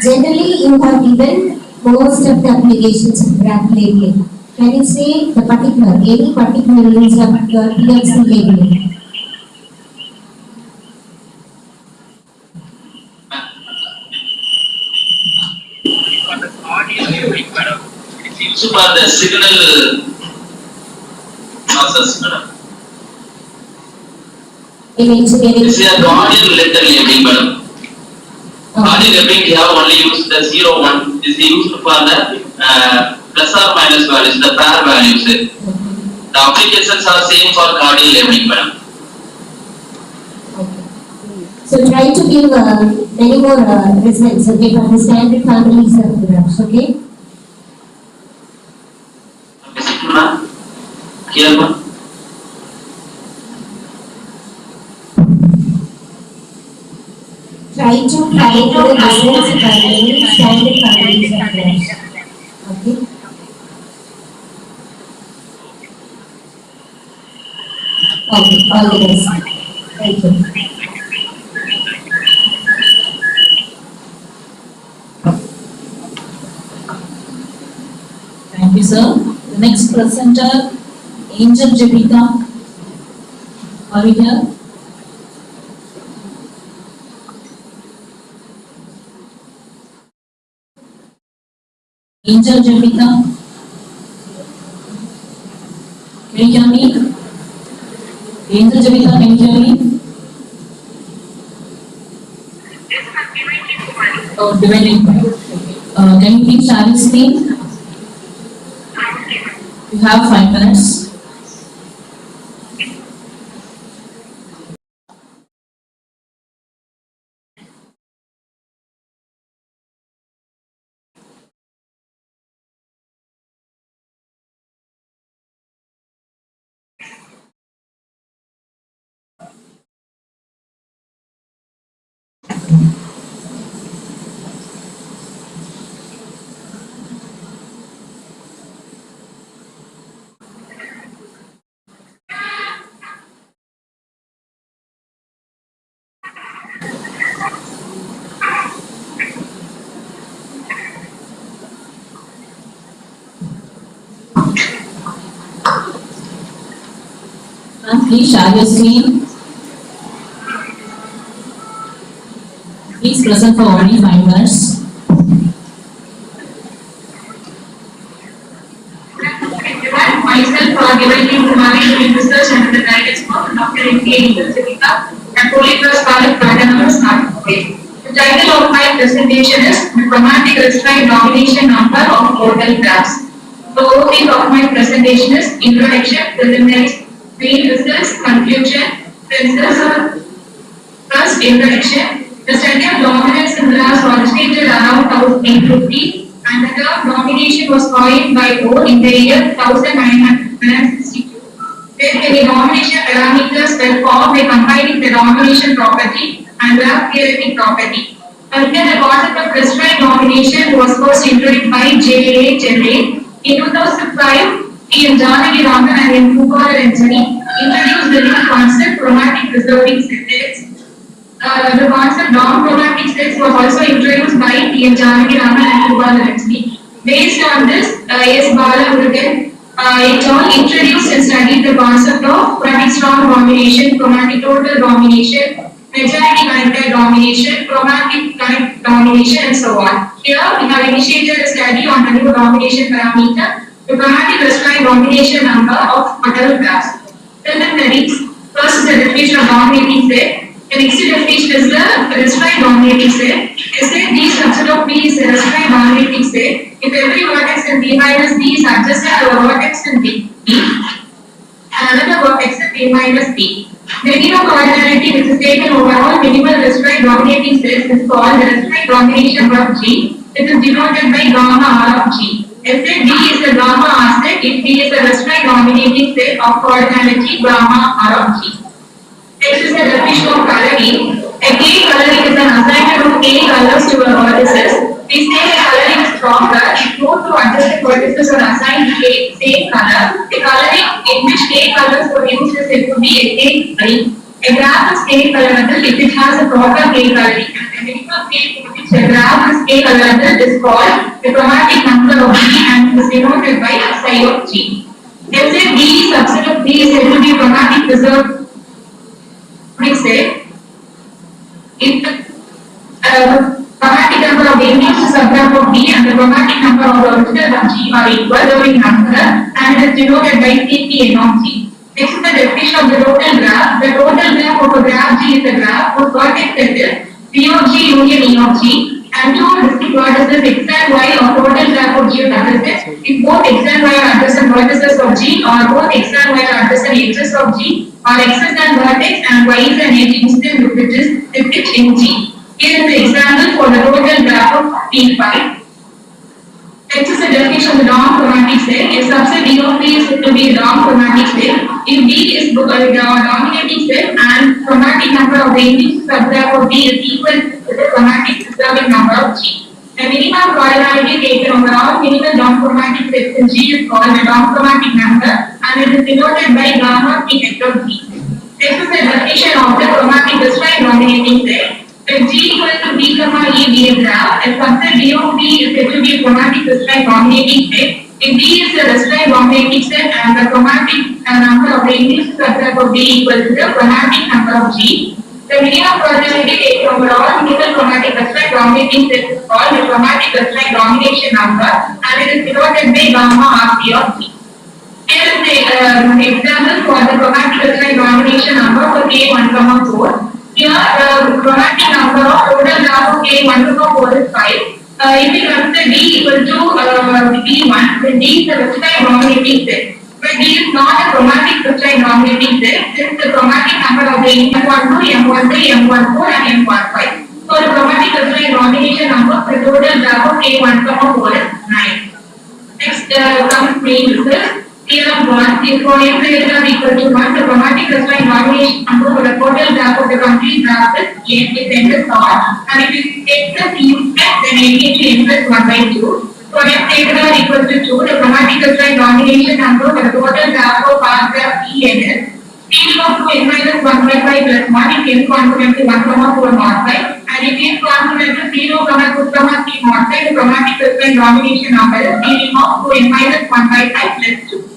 Generally, you have given most of the applications of graph labeling. Can you say the particular, any particular use of your PMC labeling? So for the signal process, madam. In engineering, this is a Gaussian letter labeling, madam. Gaussian labeling we have only used the 0, 1. This is used for the plus or minus values, the pair values. The applications are same for Gaussian labeling, madam. so try to give many more results, okay, for the standard families of graphs, okay? Here, ma'am. Try to find the results by any standard families of graphs, okay? Okay, all the best. Thank you. Thank you, sir. The next presenter, Angel Jabita. Are you here? Angel Jabita. Can you hear me? Angel Jabita, can you hear me? Oh, divine. Can you please share your screen? You have 5 minutes. Please share your screen. Please present for only 5 minutes. Myself, given to manage research and the guidance of Dr. Xavier and Polycross College Pradanam Smart. The title of my presentation is The Chromatic Restraint Domination Number of Total Graphs. The topic of my presentation is Introduction, Preliminaries, Main Results, Conclusion, Principles. First, Introduction. The study of dominance in graphs originated around 1850 and the term domination was coined by Moore in the year 1962. Where the domination parameters were formed by combining the domination property and graph theoretic property. Earlier, the concept of restraint domination was first introduced by J.A. Xavier. In 2005, in Janaki Raman and in Foucault and Jenny introduced the new concept chromatic preserving sets. The concept non-chromatic sets was also introduced by T. Janaki Raman and Foucault and Jenny. Based on this, S. Valedictory introduced and studied the concept of chromatic strong domination, chromatic total domination, majority connected domination, chromatic connect domination, and so on. Here we have initiated a study on the new domination parameter, the chromatic restraint domination number of total graphs. Preliminaries. First is the definition of dominating set. The next definition is the restraint dominating set. Say D subset of B is a restraint dominating set. If every vertex in B minus B is adjacent to a vertex in B, and another vertex in B minus B. The minimum cardinality which is taken over all minimal restraint dominating sets is called the restraint domination of G. It is denoted by gamma R of G. If D is a gamma R set, if D is a restraint dominating set of cardinality gamma R of G. Next is the definition of coloring. A K coloring is an assignment of K colors to a vertices. We say a coloring is stronger if both two adjacent vertices are assigned the same color. The coloring in which K colors were used is said to be a K coloring. A graph is K colorable if it has a proper K coloring. And the minimum K for which a graph is K colorable is called the chromatic number of G and is denoted by psi of G. Let's say D subset of D is said to be chromatic preserved. We say if the chromatic number of elements is subgraph of D and the chromatic number of original of G are equal during number and it is denoted by Cpn of G. Next is the definition of the total graph. The total graph of a graph G is a graph whose vertex set is P of G union E of G and two distinct vertices X and Y or total graph of G adjacent. If both X and Y are adjacent vertices of G or both X and Y are adjacent edges of G or X is an vertex and Y is an edge instead of which is fit in G. Here is the example for the total graph of P5. Next is the definition of the non-chromatic set. A subset D of P is said to be a non-chromatic set. If D is the dominating set and chromatic number of the index subgraph of D is equal to the chromatic preserving number of G. The minimum cardinality taken over all minimal non-chromatic sets in G is called the non-chromatic number and it is denoted by gamma P vector G. Next is the definition of the chromatic restraint dominating set. If G equal to B comma E be a graph, a subset D of B is said to be a chromatic restraint dominating set. If D is a restraint dominating set and the chromatic number of the index subgraph of D equal to the chromatic number of G, the minimum cardinality taken over all minimal chromatic restraint dominating set is called the chromatic restraint domination number and it is denoted by gamma RP of G. Here is the example for the chromatic restraint domination number for K1, 4. Here the chromatic number of total graph of K1, 4 is 5. If we consider D equal to P1, then D is the restraint dominating set. But D is not a chromatic restraint dominating set since the chromatic number of the M12, M13, M14 and M15. So the chromatic restraint domination number for the total graph of K1, 4 is 9. Next comes main result. Theorem 1. If for m greater or equal to 1, the chromatic restraint domination number for the total graph of the complete graph is n if n is odd, and if it takes the p step, then n into n plus 1 by 2. For m greater or equal to 2, the chromatic restraint domination number for the total graph of R graph En is p equal to n minus 1 by 5 plus 1 if n consonant to 1, 4 mod 5, and if n consonant to 0, 2, 3 mod 5, the chromatic restraint domination number is p of 2 n minus 1 by 5 plus 2.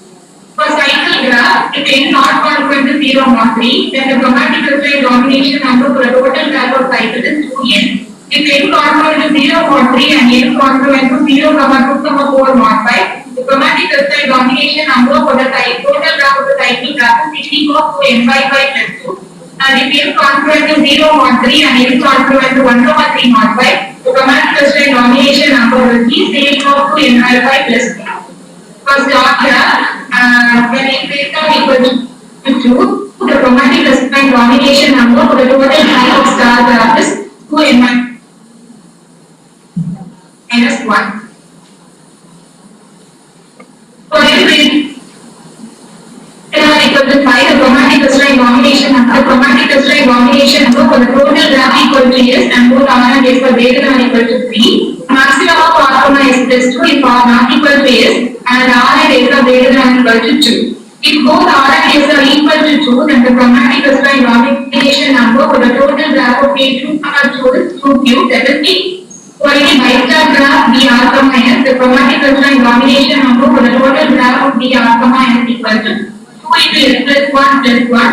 For cycle graph, if n not consequent to 0 mod 3, then the chromatic crystalline domination number for the total graph of cycle is 2n. If n consequent to 0 mod 3 and n consequent to 0, 2, 4 mod 5, the chromatic crystalline domination number for the total graph of the cycle graph is 6 equals to n by 5 plus 2. And if n consequent to 0 mod 3 and n consequent to 1, 3 mod 5, the chromatic crystalline domination number will be 6 equals to n by 5 plus 2. For star graph, when n greater than equal to 2, the chromatic crystalline domination number for the total graph of star graph is 2n minus 1. For n greater than equal to 5, the chromatic crystalline domination number for the total graph equal to s and both r and s are greater than equal to 3. Maximum of r comma s plus 2 if r not equal to s and r and s are greater than equal to 2. If both r and s are equal to 2, then the chromatic crystalline domination number for the total graph of A2, 2 is 2 cube, that is 8. For any bistar graph dr comma s, the chromatic crystalline domination number for the total graph of dr comma s equal to 2 into s plus 1,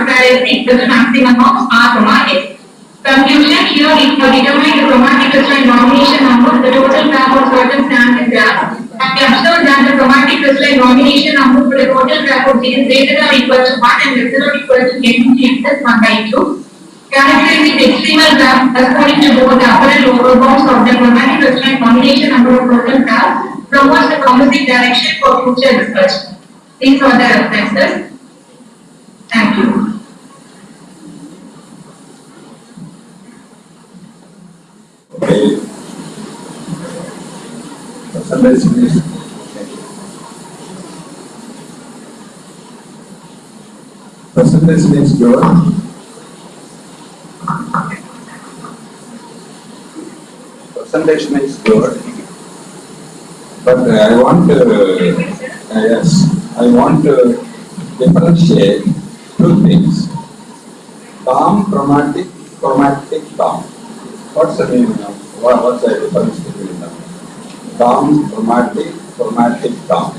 where s equals to maximum of r comma s. Conclusion: here we have determined the chromatic crystalline domination number for the total graph of certain standard graph. And we observed that the chromatic crystalline domination number for the total graph of G is greater than or equal to 1 and lesser than or equal to n plus 1 by 2. Characterizing the extremal graph corresponding to both the upper and lower bounds of the chromatic crystalline domination number of total graph promotes the opposite direction for future research. These are the references. Thank you. Okay. Percentage means good. Percentage means good. But I want to differentiate two things. Calm, chromatic, calm. What's the meaning of what's the difference between them? Calm, chromatic, calm.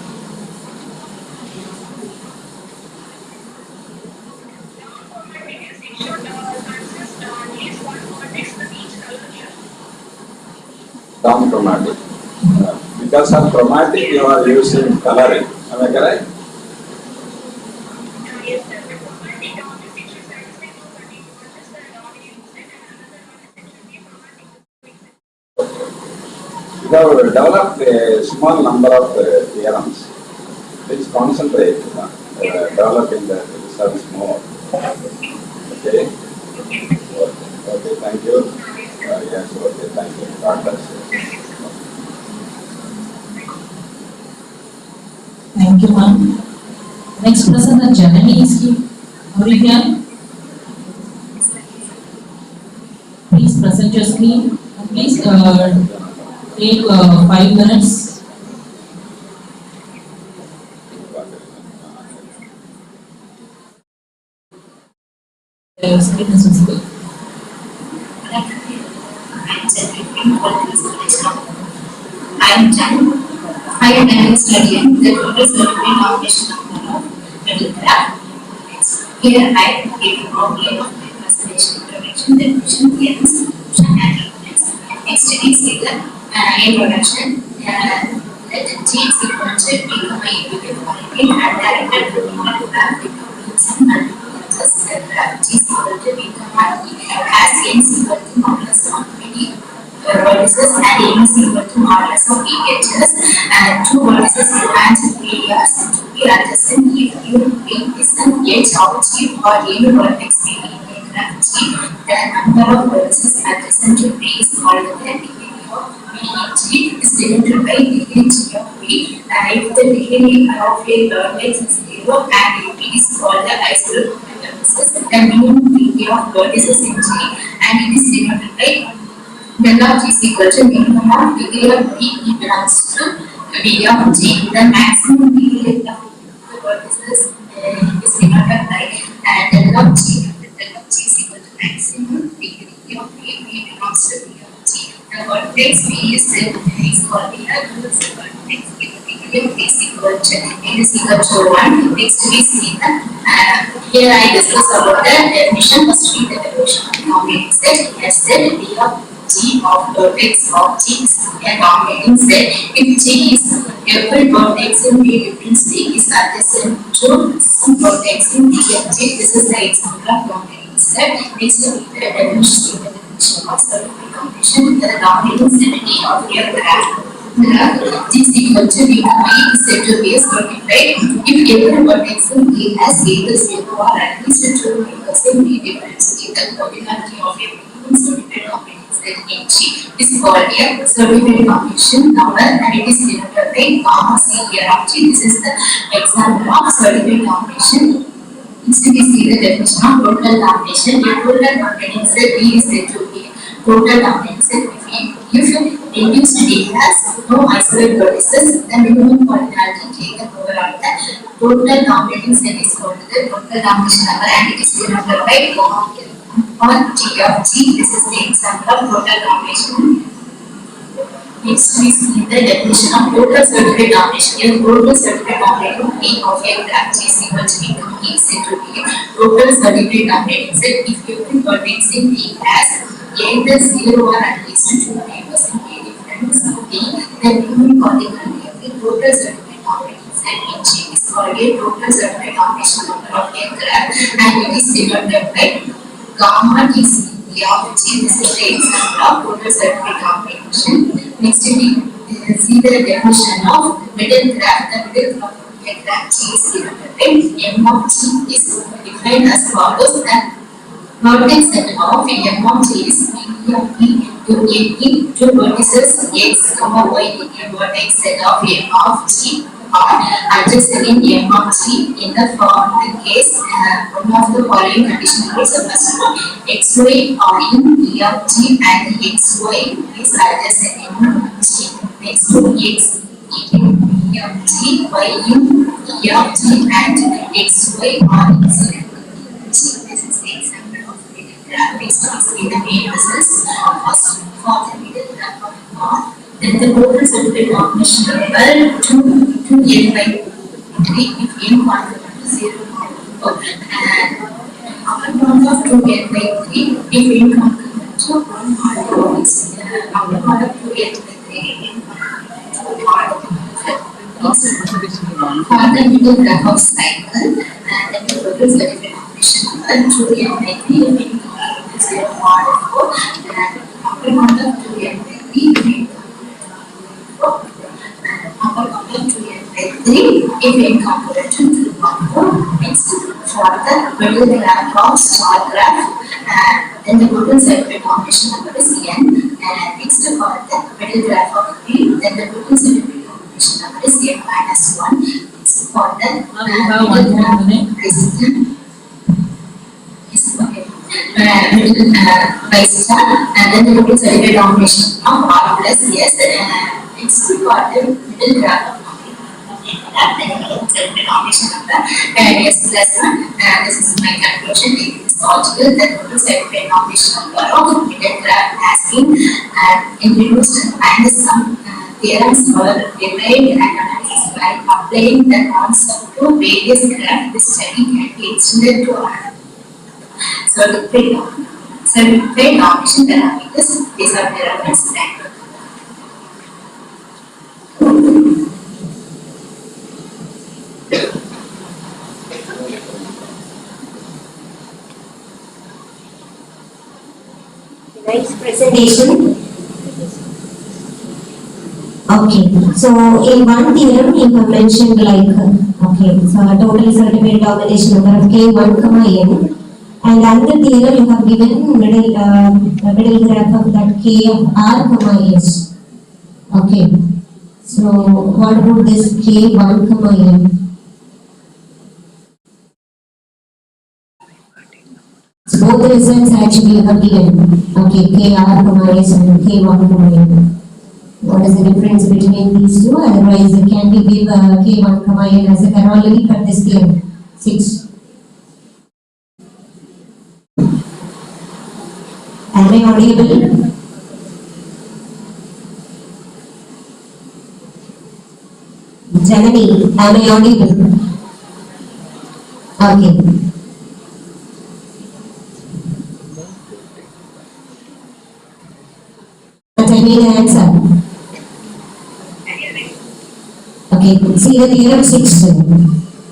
Calm chromatic. Because of chromatic you are using coloring. Am I correct? We have developed a small number of theorems. Please concentrate developing the research more. Okay? Okay, thank you. Yes, okay, thank you. God bless you. Thank you, ma'am. Next person, the Janani is here. Are you here? Please present your screen. Please take 5 minutes. Screen is visible. I'm studying the total circular nomination of middle graph. Here I give a problem of presentation, introduction, definition, theorems, solution, and arguments. Next we see the introduction. Let G is equal to B, A, B, and directed graph with some multiplexes. The graph G is equal to B, E as n is equal to modulus of many vertices and n is equal to modulus of e edges, and two vertices and areas to be adjacent if you bring this edge of G or any vertex may be in a graph G. The number of vertices adjacent to B is called the degree of V G is denoted by degree G of V. If the degree of a vertex is 0 and if it is called the isolated vertices, the minimum degree of vertices in G, and it is denoted by del of G is equal to minimum of degree of V belongs to V of G. The maximum degree of the vertices is denoted by del of G. Del of G is equal to maximum degree of V belongs to V of G. The vertex V is called the vertex with the degree is equal to n is equal to 1. Next we see the here I discuss about the definition. First read the definition of dominating set. It has said D of G of vertex of G is a dominating set if G is every vertex in B different C is adjacent to some vertex in B of G. This is the example of dominating set. Next we read the definition of certified combination. The dominating set D of your graph. G is equal to B is said to be certified if every vertex in A has either 0 or at least 2 neighbors in B difference. The cardinality of a certified combination set in G is called a certified combination number and it is denoted by gamma C here of G. This is the example of certified combination. Next we see the definition of total combination. A total combination set D is said to be total combination set if reduced D has no isolated vertices, the minimum cardinality taken overall the total combinating set is called the total combination number and it is denoted by or G of G. This is the example of total combination. Next we see the definition of total certified combination. A total certified combination P of a graph G is equal to B is said to be a total certified combinating set if every vertex in P has either 0 or at least 2 neighbors in A difference B, then minimum cardinality of the total certified combinating set in G is called a total certified combination number of a graph and it is denoted by gamma DC of G. This is the example of total certified combination. Next we see the definition of middle graph. The middle graph of a graph G is denoted by M of G is defined as follows. Vertex set of M of G is P of P to A to vertices X, Y in a vertex set of M of G are adjacent in M of G in the case one of the following conditions is first X, Y are in E of G and X, Y is adjacent in G. Next to X in E of G, Y in E of G and X, Y are in G. This is the example of middle graph. Next we see the main results. First for the middle graph of R, then the total certified combination number 2 n by 3 if n conforms to 0 and upper bound of 2 n by 3 if n conforms to 1 or is upper bound of 2 n by 3 if n for the middle graph of cycle and then the total certified combination number 2 n by 3 if n conforms to 0 or 4 and upper bound of 2 n by 3 if n upper bound of 2 n by 3 if n component to 1. Next for the middle graph of star graph and then the total certified combination number is n and next for the middle graph of B then the total certified combination number is n minus 1. Next for the middle graph middle by star and then the total certified combination of R plus S next for the middle graph of the combination number and S plus 1 and this is my conclusion. It is logical that total certified combination number of middle graph has been introduced and some theorems were derived and analyzed by applying the concept to various graphs. This study can be extended to certified combination parameters. These are parameters. Thank you. Nice presentation. Okay, so in one theorem you have mentioned like, okay, so a total certified domination number of K1, n and another theorem you have given middle graph of that K of R, S. Okay, so what about this K1, n? So both the results actually you have given. Okay, KR, S and K1, n. What is the difference between these two? Otherwise, can we give K1, n as a corollary for this theorem? 6. Am I audible? enemy. Am I audible? Okay. Tell me the answer. Okay, see the theorem 6.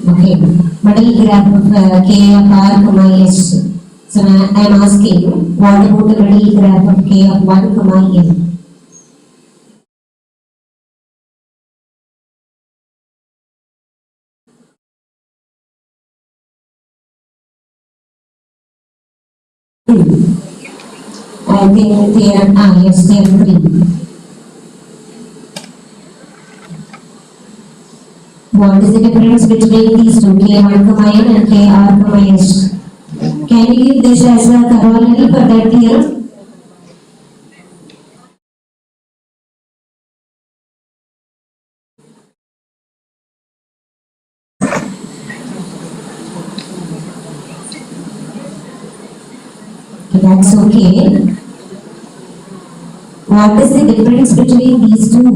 Okay, middle graph of K of R, S. So I am asking, what about the middle graph of K of 1, N? I think theorem, yes, theorem 3. What is the difference between these two, K1, N and KR, S? Can you give this as a corollary for that theorem? That's okay. What is the difference between these two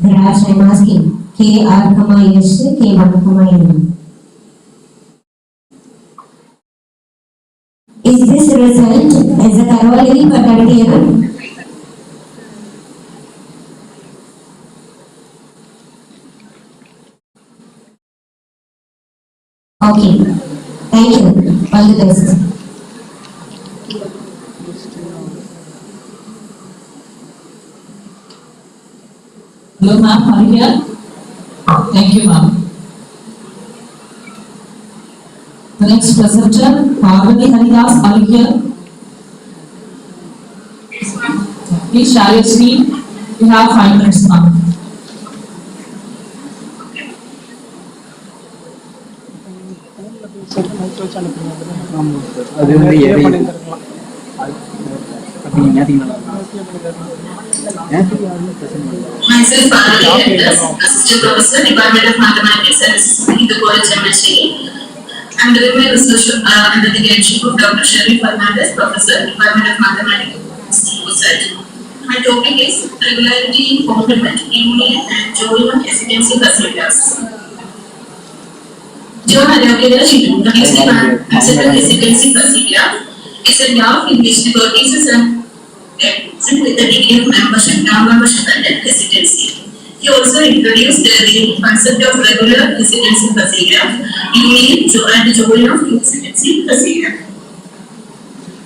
graphs? I am asking. KR, S, K1, N. Is this result as a corollary for that theorem? Okay. Thank you. All the best. Hello ma'am, are you here? Thank you ma'am. The next presenter, Parvati Haridas, are you here? Yes, ma'am. Please share your screen. You have 5 minutes ma'am. Myself, Parvati Haridas, Assistant Professor, Department of Mathematics and Statistics, the College MSc. I'm doing my research under the guidance of Dr. Xavier, Professor, Department of Mathematics and Research. My topic is regularity in complement, union, and joint efficiency facilities. John Adokeda Shitu, the considered efficiency facility is a graph in which the vertices are with the degree of membership, non-membership, and hesitancy. He also introduced the concept of regular hesitancy procedure, union and join of hesitancy procedure.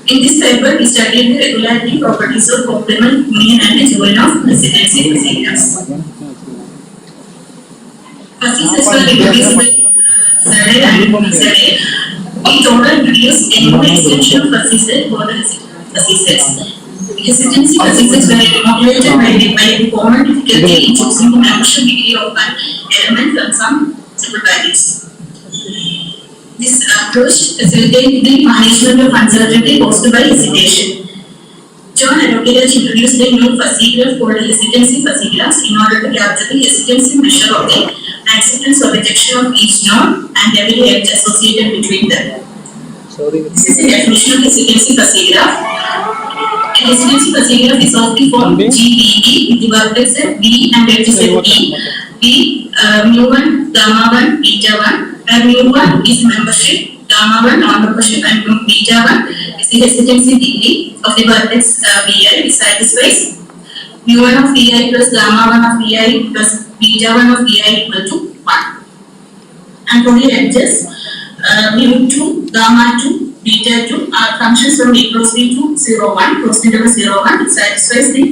In this paper, we studied the regularity properties of complement, union, and join of hesitancy procedures. Factors were introduced by Xavier and Xavier. We total introduced a new extension of factors for the factors. Hesitancy factors were motivated by the common difficulty in choosing the membership degree of an element from some simple values. This approach facilitated the management of uncertainty caused by hesitation. John Adokeda introduced a new procedure called hesitancy procedures in order to capture the hesitancy measure of the acceptance or rejection of each node and every edge associated between them. This is the definition of hesitancy procedure. A hesitancy procedure is of the form GBE with the vertex at B and edges at E. B, mu1, gamma1, beta1, where mu1 is membership, gamma1 non-membership, and beta1 is the hesitancy degree of the vertex VI, which satisfies mu1 of VI plus gamma1 of VI plus beta1 of VI equal to 1. And for the edges, mu2, gamma2, beta2 are functions from A cross B to 0, 1, cross interval 0, 1, it satisfies the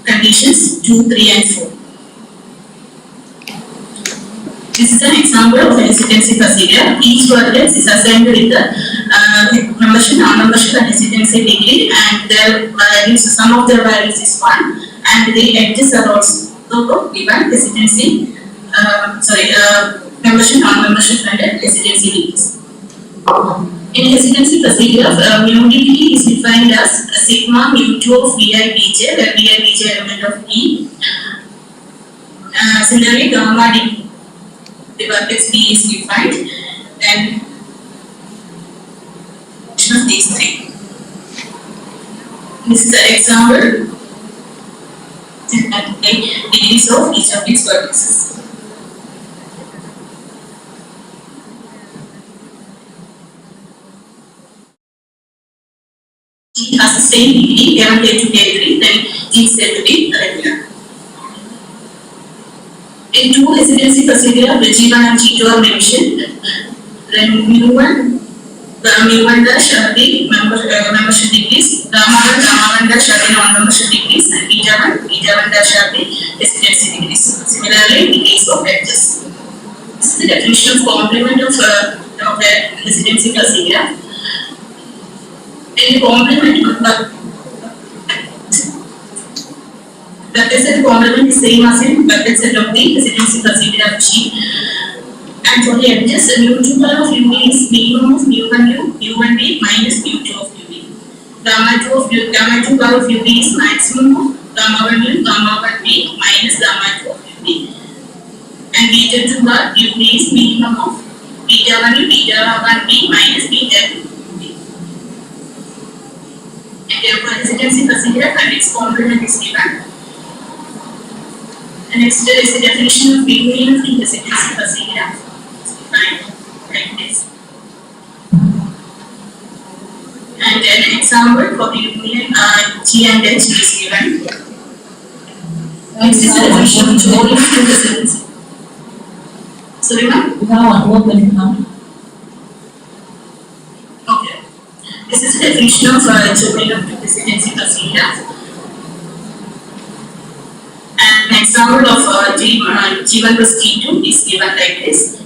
conditions 2, 3, and 4. This is an example of a hesitancy procedure. Each vertex is assigned with the membership, non-membership, and hesitancy degree, and their values, sum of their values is 1, and the edges are also given hesitancy, membership, non-membership, and hesitancy degrees. In hesitancy procedure, mu degree is defined as sigma mu2 of VI Bj, where VI Bj element of E. Similarly, gamma degree, the vertex B is defined, and of these three. This is an example degrees of each of these vertices. G has the same degree, K1, K2, K3, then G is said to be regular. In two residency procedure, the G1 and G2 are mentioned. Then mu1, the mu1 dash are the membership degrees, gamma1 dash are the non-membership degrees, and beta1 dash are the residency degrees. Similarly, in the case of edges. This is the definition of complement of the residency procedure. In the complement, the set complement is same as in bucket set of the residency procedure of G. And for the edges, mu2 of UV is minimum of mu1U, mu1B minus mu2 of UV. Gamma2 power of UV is maximum of gamma1U, gamma1B minus gamma2 of UV. And beta2 bar UV is minimum of beta1U, beta1B minus beta2. And therefore residency procedure and its complement is given. And next is the definition of union of two residency procedure. Defined like this. And an example for the union G and H is given. Next is the definition of joining of two residency. Sorry, ma'am? We have one more minute now. Okay. This is the definition of joining of two residency procedure. And an example of G1 plus G2 is given like this.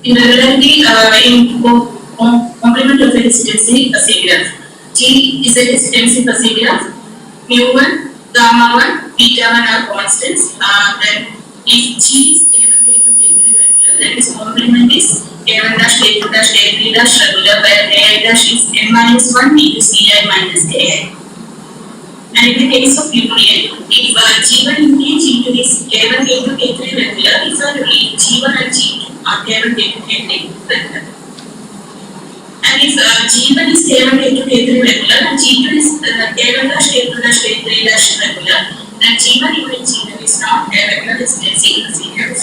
Irregularity in complement of a residency procedure. G is a residency procedure. mu1, gamma1, beta1 are constants. Then if G is K1, K2, K3 regular, then its complement is K1 dash, K2 dash, K3 dash regular, where Ki dash is n minus 1 into Ci minus Ki. And in the case of union, if G1 union G2 is K1, K2, K3 regular, if G1 and G2 are K1, K2, K3 regular. And if G1 is K1, K2, K3 regular and G2 is K1 dash, K2 dash, K3 dash regular, then G1 union G2 is not a regular residency procedure.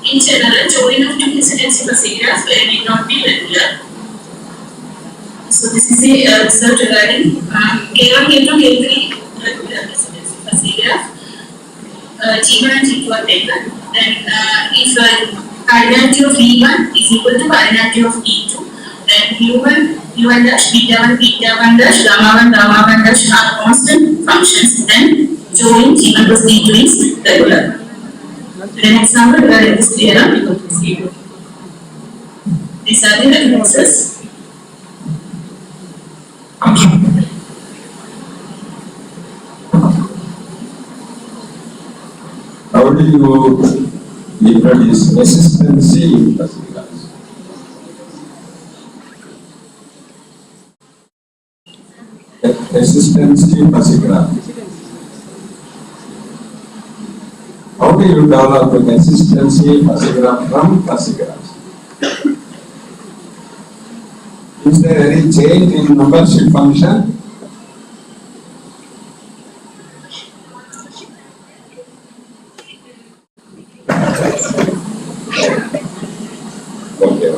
In general, joining of two residency procedures need not be regular. So this is a result regarding K1, K2, K3 regular residency procedure. G1 and G2 are taken. Then if cardinality of E1 is equal to cardinality of E2, then U1 dash, beta1 dash, gamma1 dash are constant functions. Then join G1 plus G2 is regular. An example regarding this theorem. These are the references. How do you introduce resistancy in procedures? Resistancy in procedures. How do you develop the consistency procedure from procedures? Is there any change in membership function? Okay.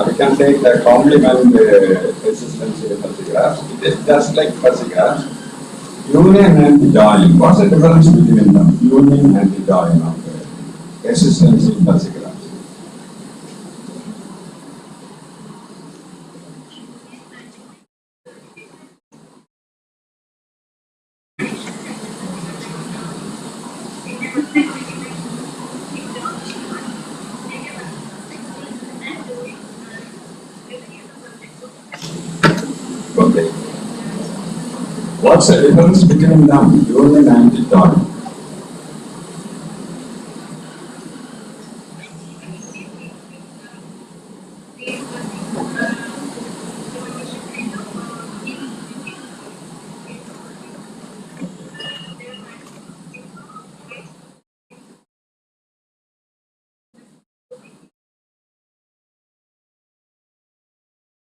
We can take the complement consistency procedures. It is just like procedures. Union and join. What's the difference between them? Union and the join of the consistency procedures. Okay. What's the difference between them, union and the join?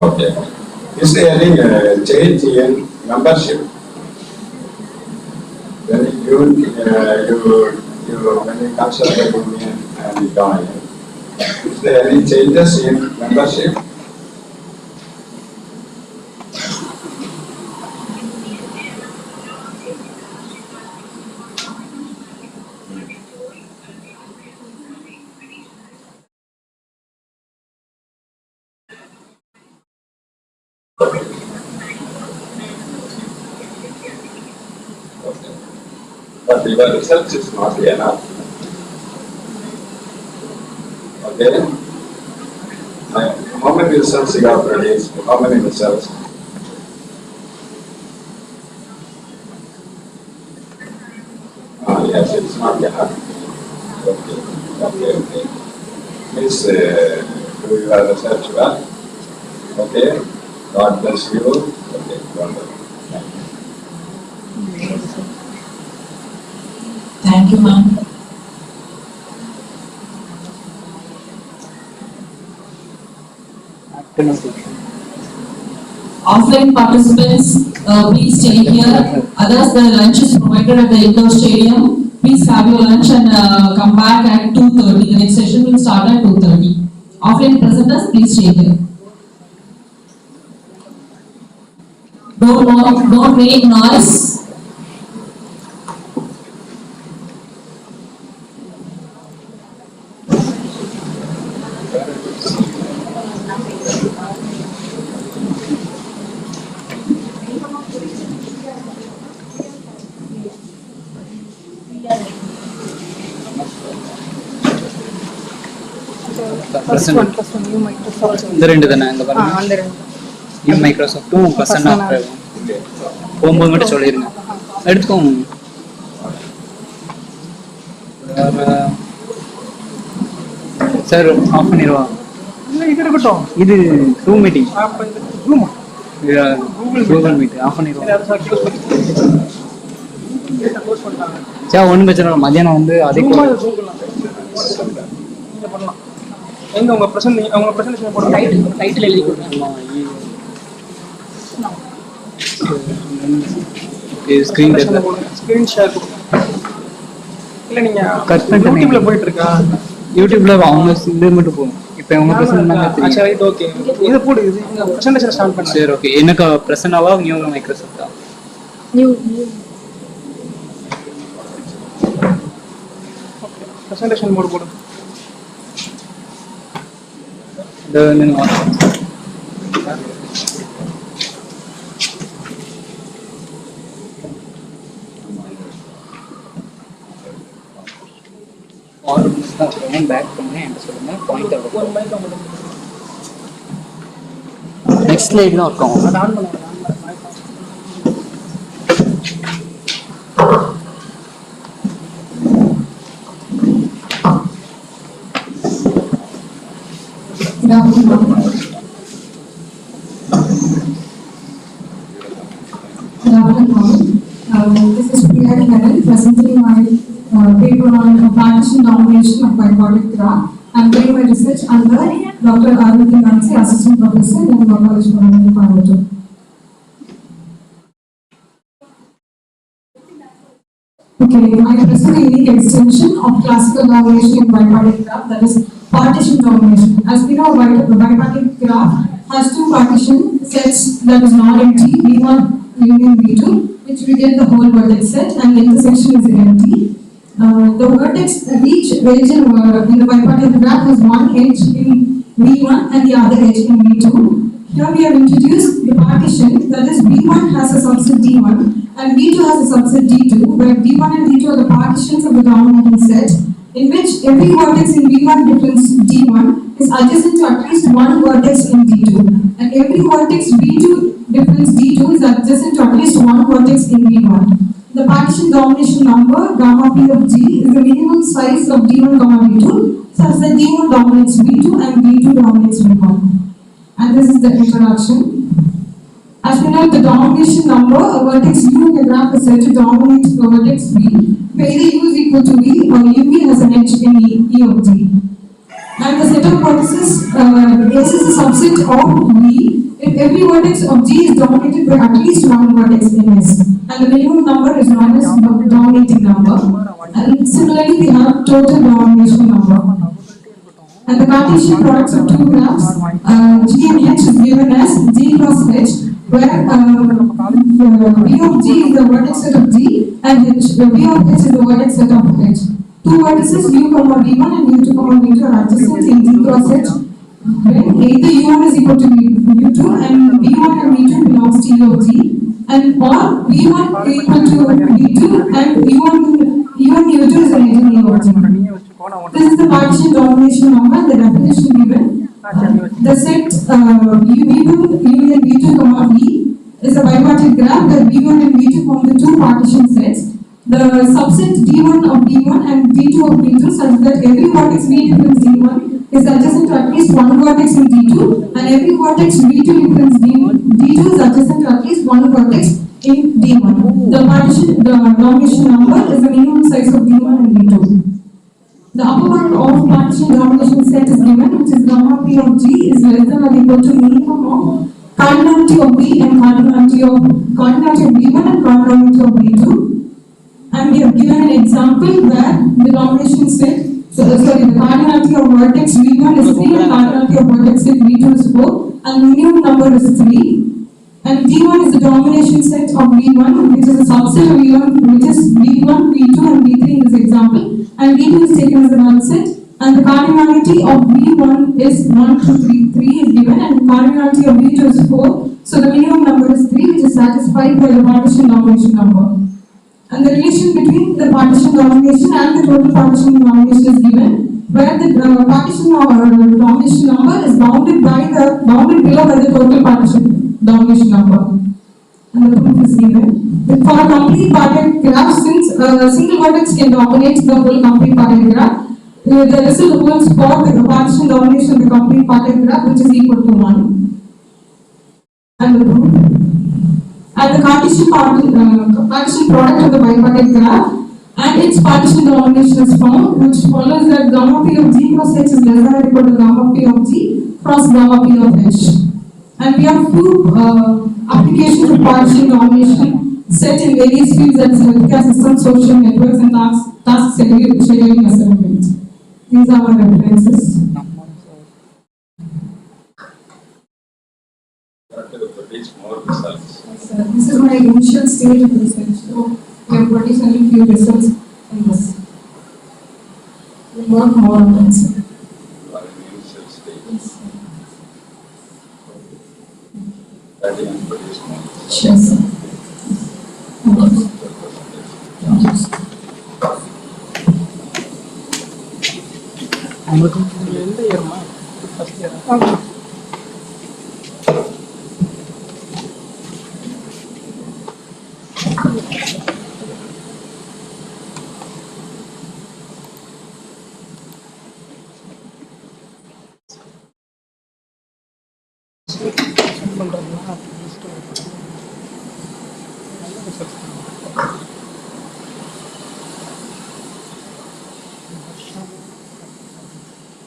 Okay. Is there any change in membership? When you when you consider the union and the join, Is there any changes in membership? But your research is not enough. Okay? How many results you have produced? How many results? Yes, it's not enough. Okay. Please do your research well. Okay? God bless you. Okay, wonderful. Thank you, ma'am. Offline participants, please stay here. Others, the lunch is provided at the indoor stadium. Please have your lunch and come back at 2:30. The next session will start at 2:30. Offline presenters, please stay here. Don't make noise. First one, new Microsoft. New Microsoft person போகும்போது மட்டும் சொல்லிருங்க. எடுத்துக்கோங்க. Sir off பண்ணிடுவா. இது இருக்கட்டும். இது Zoom meeting. Zoom. Google Meet off பண்ணிடுவா. சா ஒன்றும் பிரச்சனை இல்லை. மதியானம் வந்து அதே எங்க உங்க பிரசன்டேஷன் போடுங்க. டைட்டில் எழுதி கொடுங்க. ஸ்கிரீன் ஷேர் கொடுங்க. இல்ல நீங்க யூடியூப்ல போயிட்டு இருக்கா? யூடியூப்ல அவங்க இது மட்டும் போகும். இப்போ அவங்க பிரசன்ட் சரி ஓகே. இது போடு. இது இந்த பிரசன்டேஷன் ஸ்டார்ட் பண்ணு. சரி ஓகே. எனக்கு பிரசன்னாவா நியூ மைக்ரோசாஃப்ட்டா? நியூ பிரசன்டேஷன் மோட் போடு. நெக்ஸ்ட் ஸ்லைடு தான் இருக்கும். Good afternoon. This is Priya Karan presenting my paper on partition domination of bipolar graph. I am doing my research under Dr. Arvind Nancy, Assistant Professor in Law College, Coimbatore. Okay, I present a unique extension of classical domination in bipolar graph, that is partition domination. As we know, bipolar graph has two partition sets that is non-empty, V1 union V2, which we get the whole vertex set, and the intersection is empty. The vertex, each region in the bipolar graph has one edge in V1 and the other edge in V2. Here we have introduced the partition, that is V1 has a subset D1 and V2 has a subset D2, where D1 and D2 are the partitions of the dominating set, in which every vertex in V1 difference D1 is adjacent to at least one vertex in D2, and every vertex V2 difference D2 is adjacent to at least one vertex in V1. The partition domination number gamma P of G is the minimum size of D1 gamma V2, such that D1 dominates V2 and V2 dominates V1. And this is the introduction. As we know, the domination number, a vertex U in the graph is said to dominate a vertex V, where either U is equal to V or UV has an edge in E of D. And the set of vertices S is a subset of V if every vertex of G is dominated by at least one vertex in S. And the minimum number is known as the dominating number. And similarly, we have total domination number. And the Cartesian products of two graphs, G and H, is given as G cross H, where V of G is the vertex set of G and V of H is the vertex set of H. Two vertices U, V1 and U2, V2 are adjacent in G cross H. When either U1 is equal to U2 and V1 and V2 belongs to U of G, and or V1 is equal to V2 and U1 U2 is an agent U of G. This is the partition domination number, the definition given. The set V1 union V2, V is a bipartite graph where V1 and V2 form the two partition sets. The subset D1 of D1 and D2 of D2 such that every vertex V difference D1 is adjacent to at least one vertex in D2 and every vertex V2 difference D2 is adjacent to at least one vertex in D1. The domination number is the minimum size of D1 and D2. The upper bound of partition domination set is given, which is gamma P of G is less than or equal to minimum of cardinality of V and cardinality of V1 and cardinality of V2. And we have given an example where the domination set, the cardinality of vertex V1 is 3 and cardinality of vertex set V2 is 4 and the minimum number is 3. And D1 is the domination set of V1, which is a subset of V1, which is V1, V2 and V3 in this example. And V2 is taken as a null set. And the cardinality of V1 is 1, 2, 3, 3 is given and the cardinality of V2 is 4. So the minimum number is 3, which is satisfied by the partition domination number. And the relation between the partition domination and the total partition domination is given, where the partition domination number is bounded below by the total partition domination number. And the proof is given. For a complete parted graph, since a single vertex can dominate the whole complete parted graph, the result holds for the partition domination of the complete parted graph, which is equal to 1. And the proof. And the Cartesian product of the bipartite graph and its partition domination is found, which follows that gamma P of G cross H is less than or equal to gamma P of G cross gamma P of H. And we have two applications of partition domination set in various fields as healthcare systems, social networks, and task scheduling assignment. These are our references. This is my initial stage of research. So we have produced only few results in this. We'll work more on that. Sure, sir. Thank you.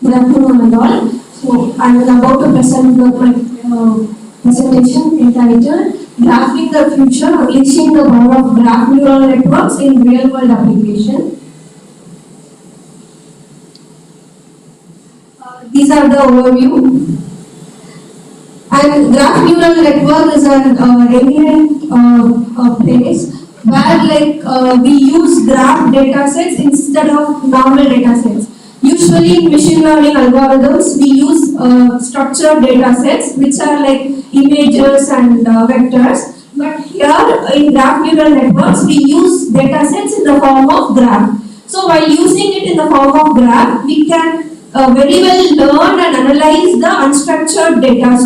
Good afternoon all. So I was about to present my presentation entitled Graphing the Future, Unleashing the Power of Graph Neural Networks in Real World Application. These are the overview. And graph neural network is an eminent place where we use graph data sets instead of normal data sets. Usually in machine learning algorithms, we use structured data sets which are like images and vectors. But here in graph neural networks, we use data sets in the form of graph. So while using it in the form of graph, we can very well learn and analyze the unstructured data.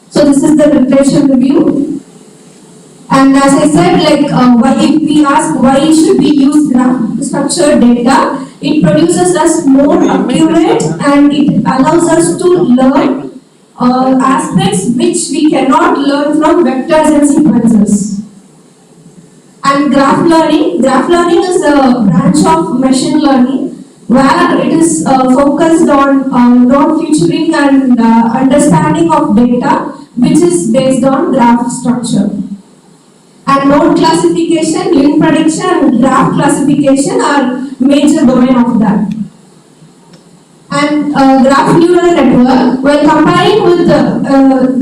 So this is the literature review. And as I said, if we ask why should we use graph structured data, it produces us more accurate and it allows us to learn aspects which we cannot learn from vectors and sequences. And graph learning is a branch of machine learning where it is focused on node featuring and understanding of data which is based on graph structure. And node classification, link prediction and graph classification are major domain of that. And graph neural network, when comparing with the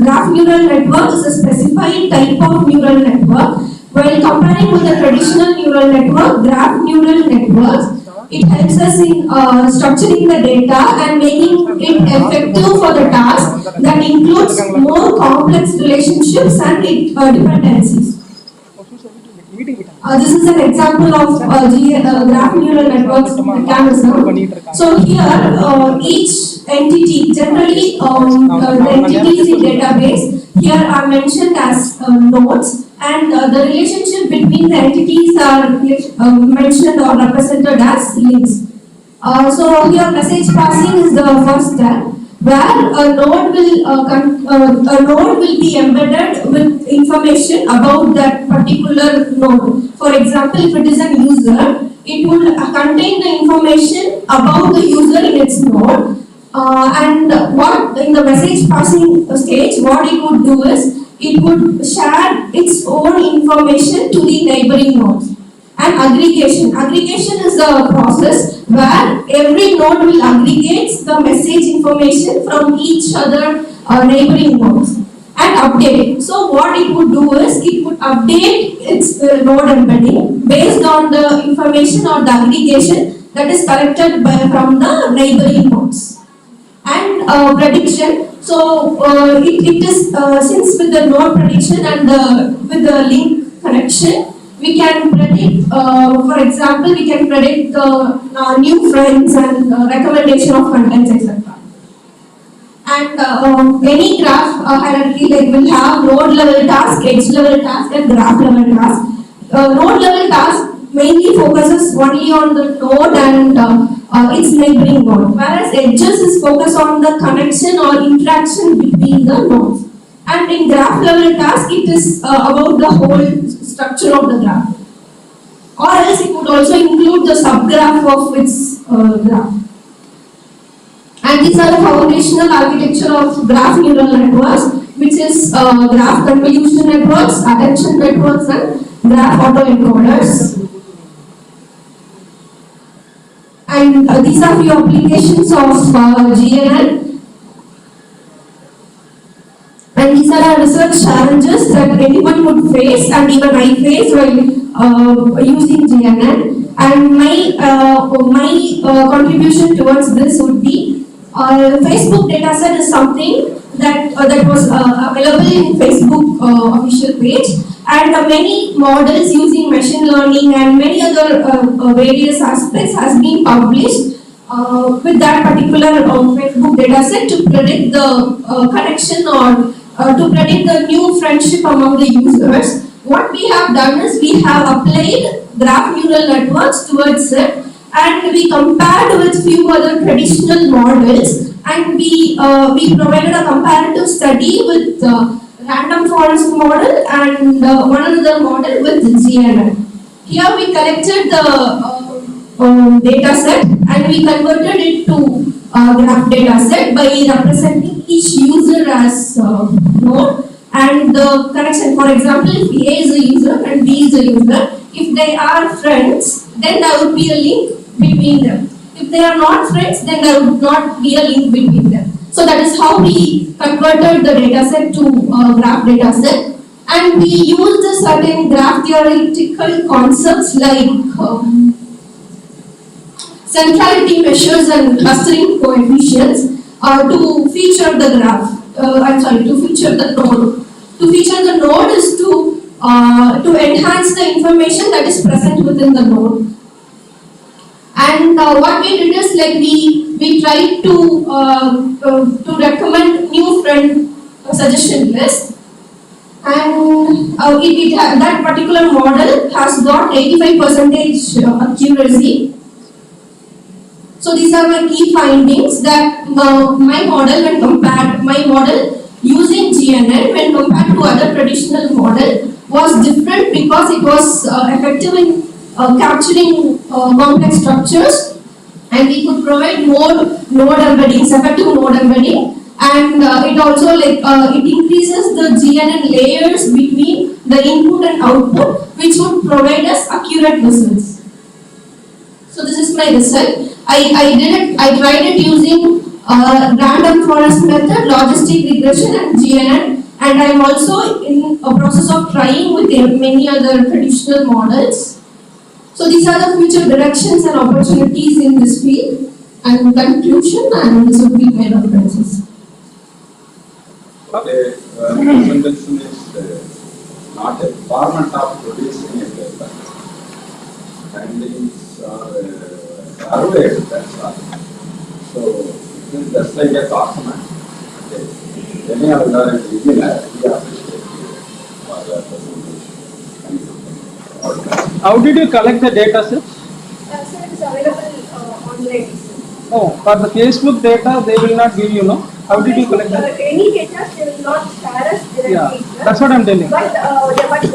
graph neural network is a specified type of neural network. While comparing with the traditional neural network, graph neural networks, it helps us in structuring the data and making it effective for the task that includes more complex relationships and dependencies. This is an example of graph neural networks mechanism. So here, each entity, generally the entities in database here are mentioned as nodes, and the relationship between the entities are mentioned or represented as links. So here message passing is the first step, where a node will be embedded with information about that particular node. For example, if it is a user, it will contain the information about the user in its node. And what in the message passing stage, what it would do is it would share its own information to the neighboring nodes. And aggregation. Aggregation is a process where every node will aggregate the message information from each other neighboring nodes and update it. So what it would do is it would update its node embedding based on the information or the aggregation that is collected from the neighboring nodes. And prediction. So it is since with the node prediction and with the link connection, we can predict, for example, we can predict the new friends and recommendation of contents, etc. And any graph hierarchy will have node level task, edge level task, and graph level task. Node level task mainly focuses only on the node and its neighboring node, whereas edges is focused on the connection or interaction between the nodes. And in graph level task, it is about the whole structure of the graph. Or else it would also include the subgraph of its graph. And these are the foundational architecture of graph neural networks, which is graph convolution networks, attention networks, and graph autoencoders. And these are few applications of GNN. And these are research challenges that anyone would face, and even I face while using GNN. And my contribution towards this would be Facebook dataset is something that was available in Facebook official page, and many models using machine learning and many other various aspects has been published with that particular Facebook dataset to predict the connection or to predict the new friendship among the users. What we have done is we have applied graph neural networks towards it, and we compared with few other traditional models, and we provided a comparative study with random forest model and one another model with GNN. Here we collected the data set and we converted it to graph data set by representing each user as node and the connection. For example, if A is a user and B is a user, if they are friends, then there would be a link between them. If they are not friends, then there would not be a link between them. So that is how we converted the dataset to graph dataset, and we used certain graph theoretical concepts like centrality measures and clustering coefficients to feature the graph. To feature the node. To feature the node is to enhance the information that is present within the node. And what we did is like we tried to recommend new friend suggestion list, and that particular model has got 85% accuracy. So these are my key findings that my model using GNN when compared to other traditional model was different because it was effective in capturing complex structures, and we could provide more node embeddings, effective node embedding, and it also it increases the GNN layers between the input and output, which would provide us accurate results. So this is my result. I tried it using random forest method, logistic regression and GNN, and I'm also in a process of trying with many other traditional models. So these are the future directions and opportunities in this field. And conclusion, and this would be my references. Okay, presentation is not a format of producing a paper. Findings are surveyed, that's all. So it is just like a document. Okay. Any of the beginner, we appreciate you for the presentation. How did you collect the data set? So it is available online. No, for the Facebook data, they will not give you, no? How did you collect that? Any data they will not share us directly. Yeah, that's what I'm telling. But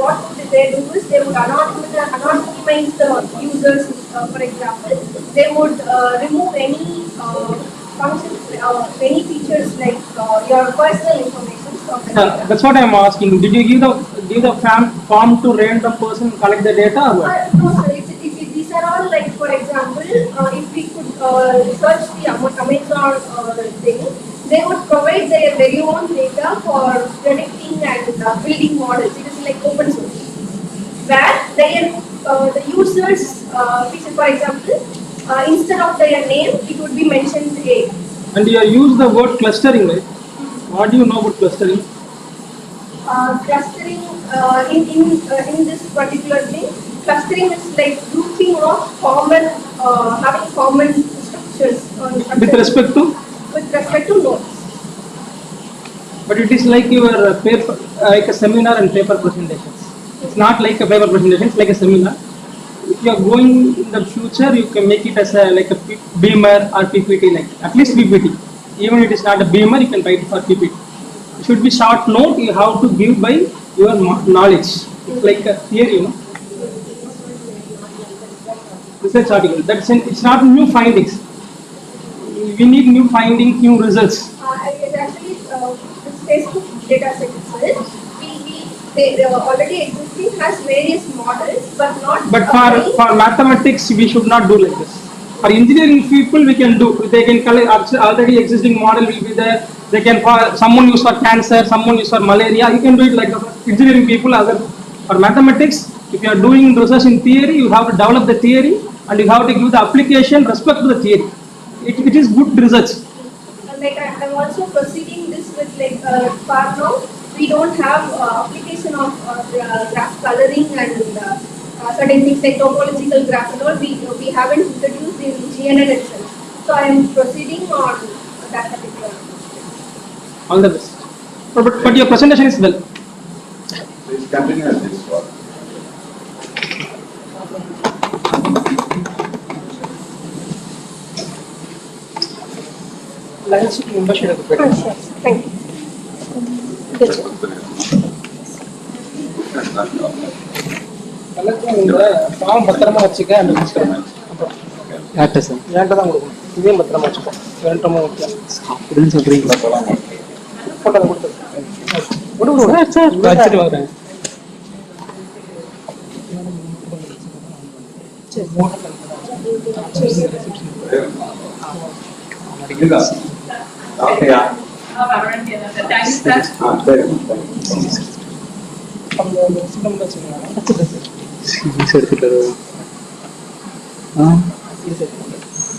what would they do is they would anonymize the users. For example, they would remove any functions, any features like your personal information from the data. That's what I'm asking. Did you give the form to random person collect the data or what? No, sir. These are all like, for example, if we could search the Amazon thing, they would provide their very own data for predicting and building models. It is like open source, where the users, for example, instead of their name, it would be mentioned A. And you use the word clustering, right? What do you know about clustering? Clustering in this particular thing, clustering is like grouping of common, having common structures. With respect to? With respect to nodes. But it is like your paper, like a seminar and paper presentations. It's not like a paper presentation, it's like a seminar. If you are going in the future, you can make it as like a beamer or PPT, like at least PPT. Even if it is not a beamer, you can write it for PPT. It should be short note you have to give by your knowledge. It's like a theory, you know. Research article. It's not new findings. We need new findings, new results. Actually, this Facebook data set itself, they already existing has various models, but not. But for mathematics, we should not do like this. For engineering people, we can do. They can collect already existing model will be there. They can someone use for cancer, someone use for malaria. You can do it like engineering people. For mathematics, if you are doing research in theory, you have to develop the theory and you have to give the application respect to the theory. It is good research. Like I'm also proceeding this with like far now. We don't have application of graph coloring and certain things like topological graph and all. We haven't introduced in GNN itself. So I am proceeding on that particular. All the best. But your presentation is well. Please continue this work. Thank you. Form பத்திரமா வச்சுக்க அந்த யார்கிட்ட sir? என்கிட்ட தான் கொடுக்கணும். இதையும் பத்திரமா வச்சுக்கோ. வேண்டாமோ அப்படின்னு சொல்றீங்களா? போட்டோ கொடுத்து வச்சுட்டு வரேன்.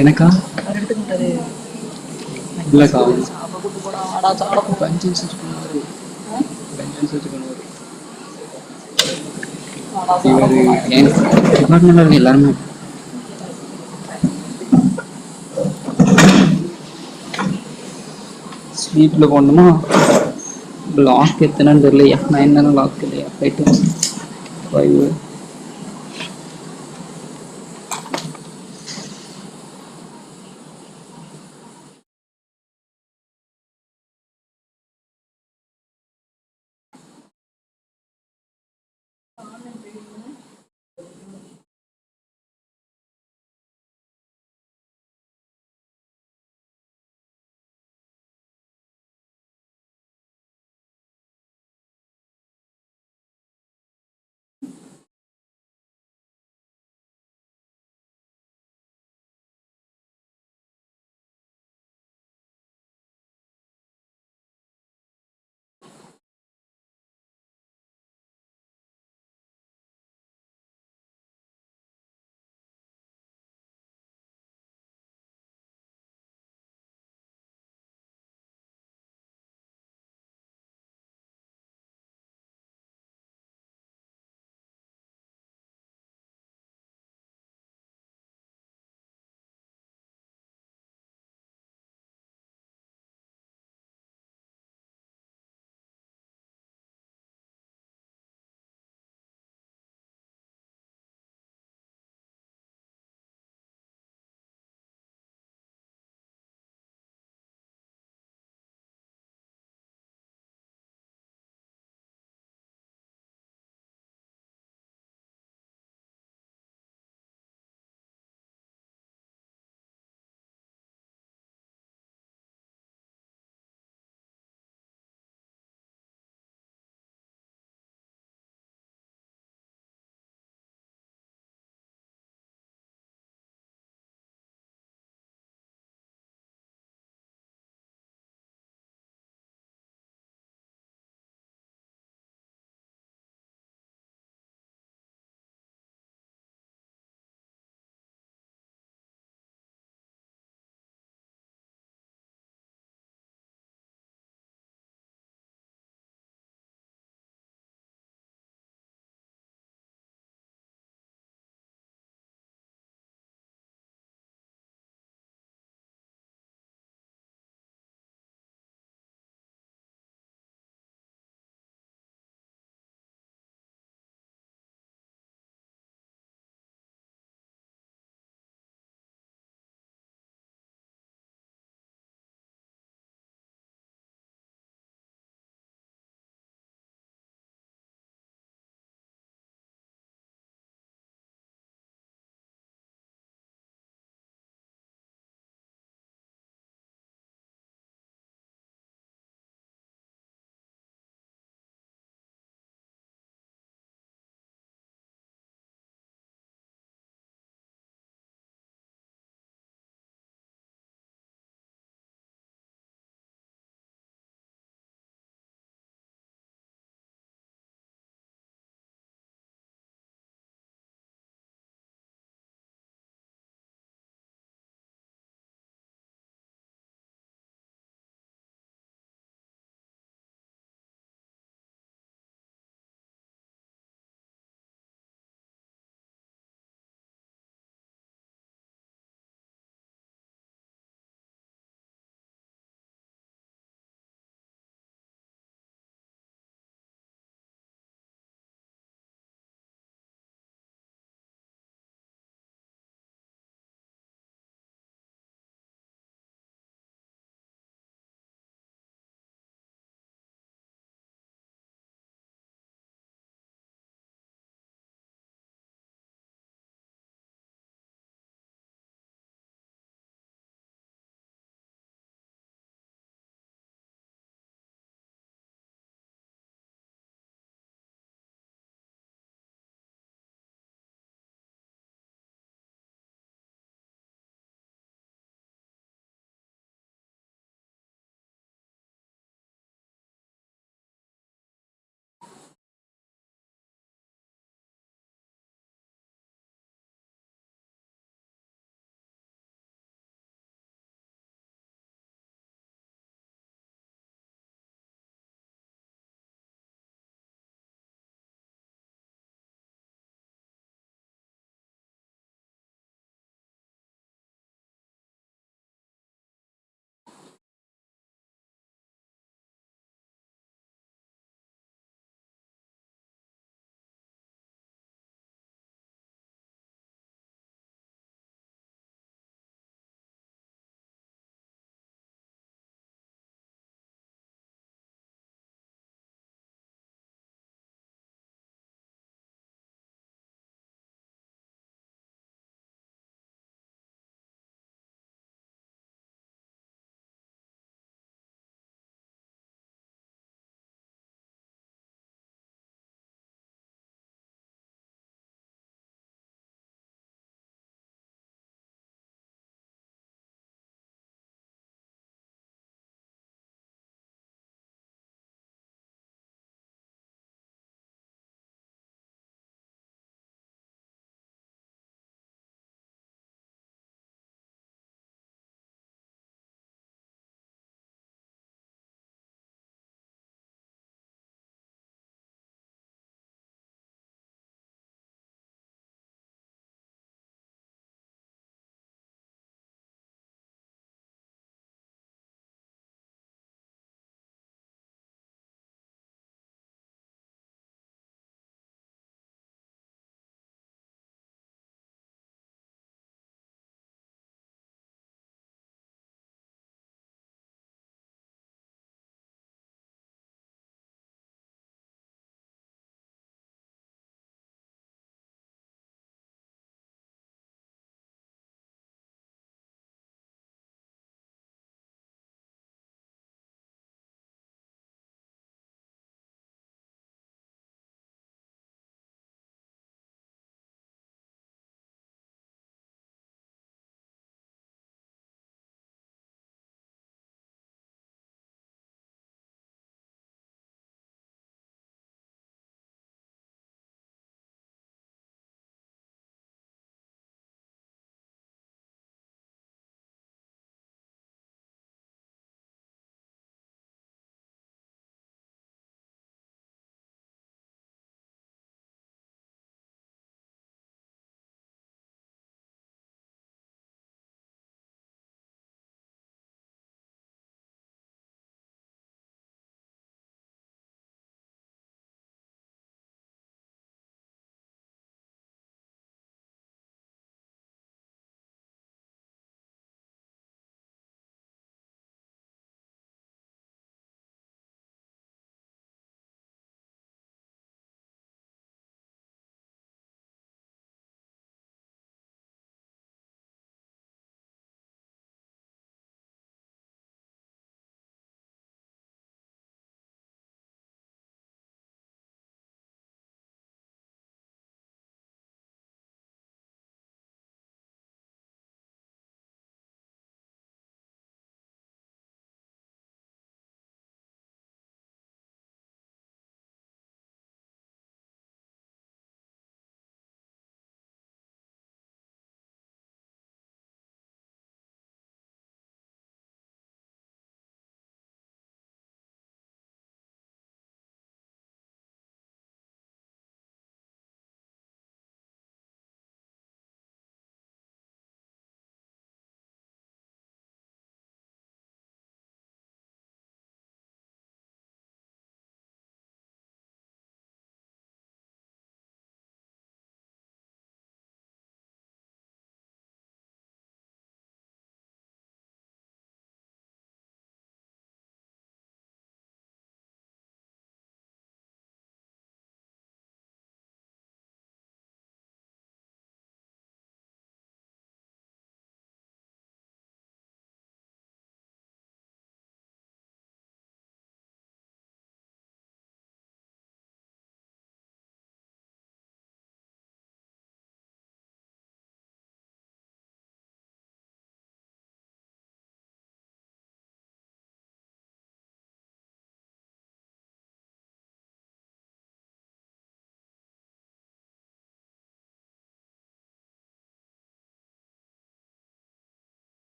எனக்கா இல்லக்கா டிபார்ட்மெண்ட் எல்லாருமே ஸ்லீப்பில் போடணுமா? லாக் எத்தனைன்னு தெரியலையா? 9 தானே லாக் இல்லையா? 5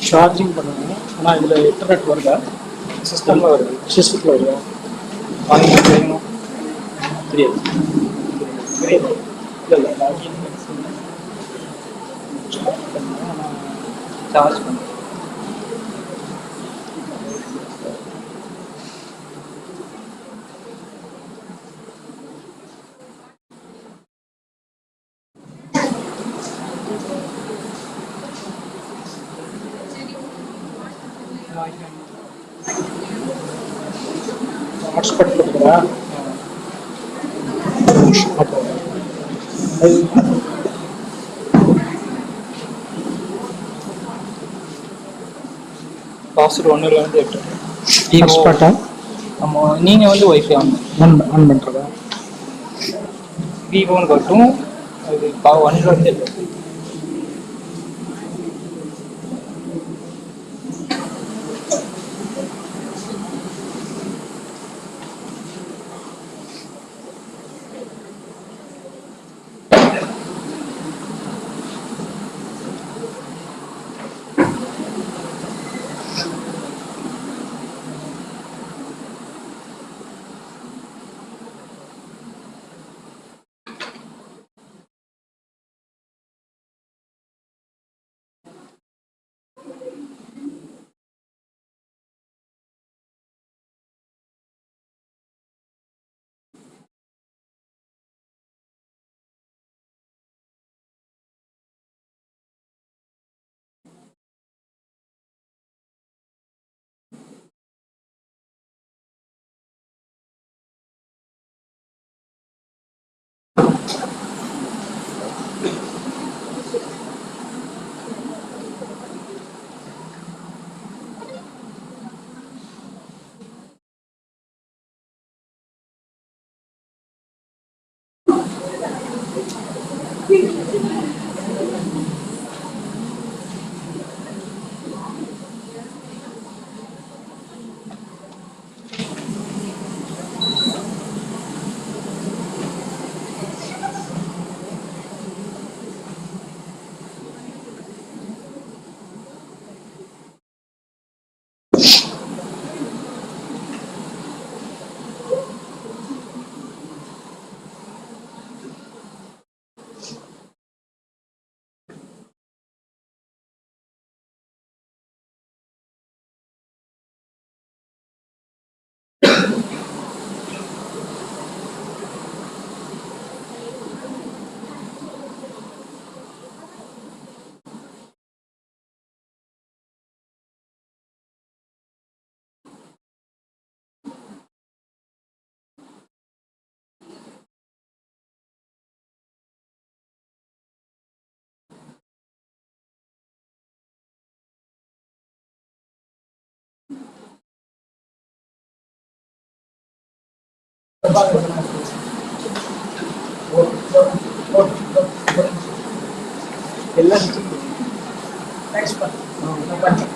சார்ஜிங் பண்ணணும். ஆனால் இதில் இன்டர்நெட் வருதா? சிஸ்டமில் வருது. சிஸ்டத்தில் வருதா? வாங்கி தெரியும் தெரியாது தெரியாது இல்லை லாகின் சார்ஜ் பண்ணுறேன். ஹாட்ஸ்பாட் கொடுக்குறா ப்ராசர் 1லேருந்து 8. ஃபர்ஸ்ட் பார்ட்டா நம்ம நீங்கள் வந்து ஒய்ஃபை ஆன் பண்ணுறதா? விவோன்னு காட்டும். அது 1லேருந்து 8. எல்லாம் நெக்ஸ்ட் பண்ணு.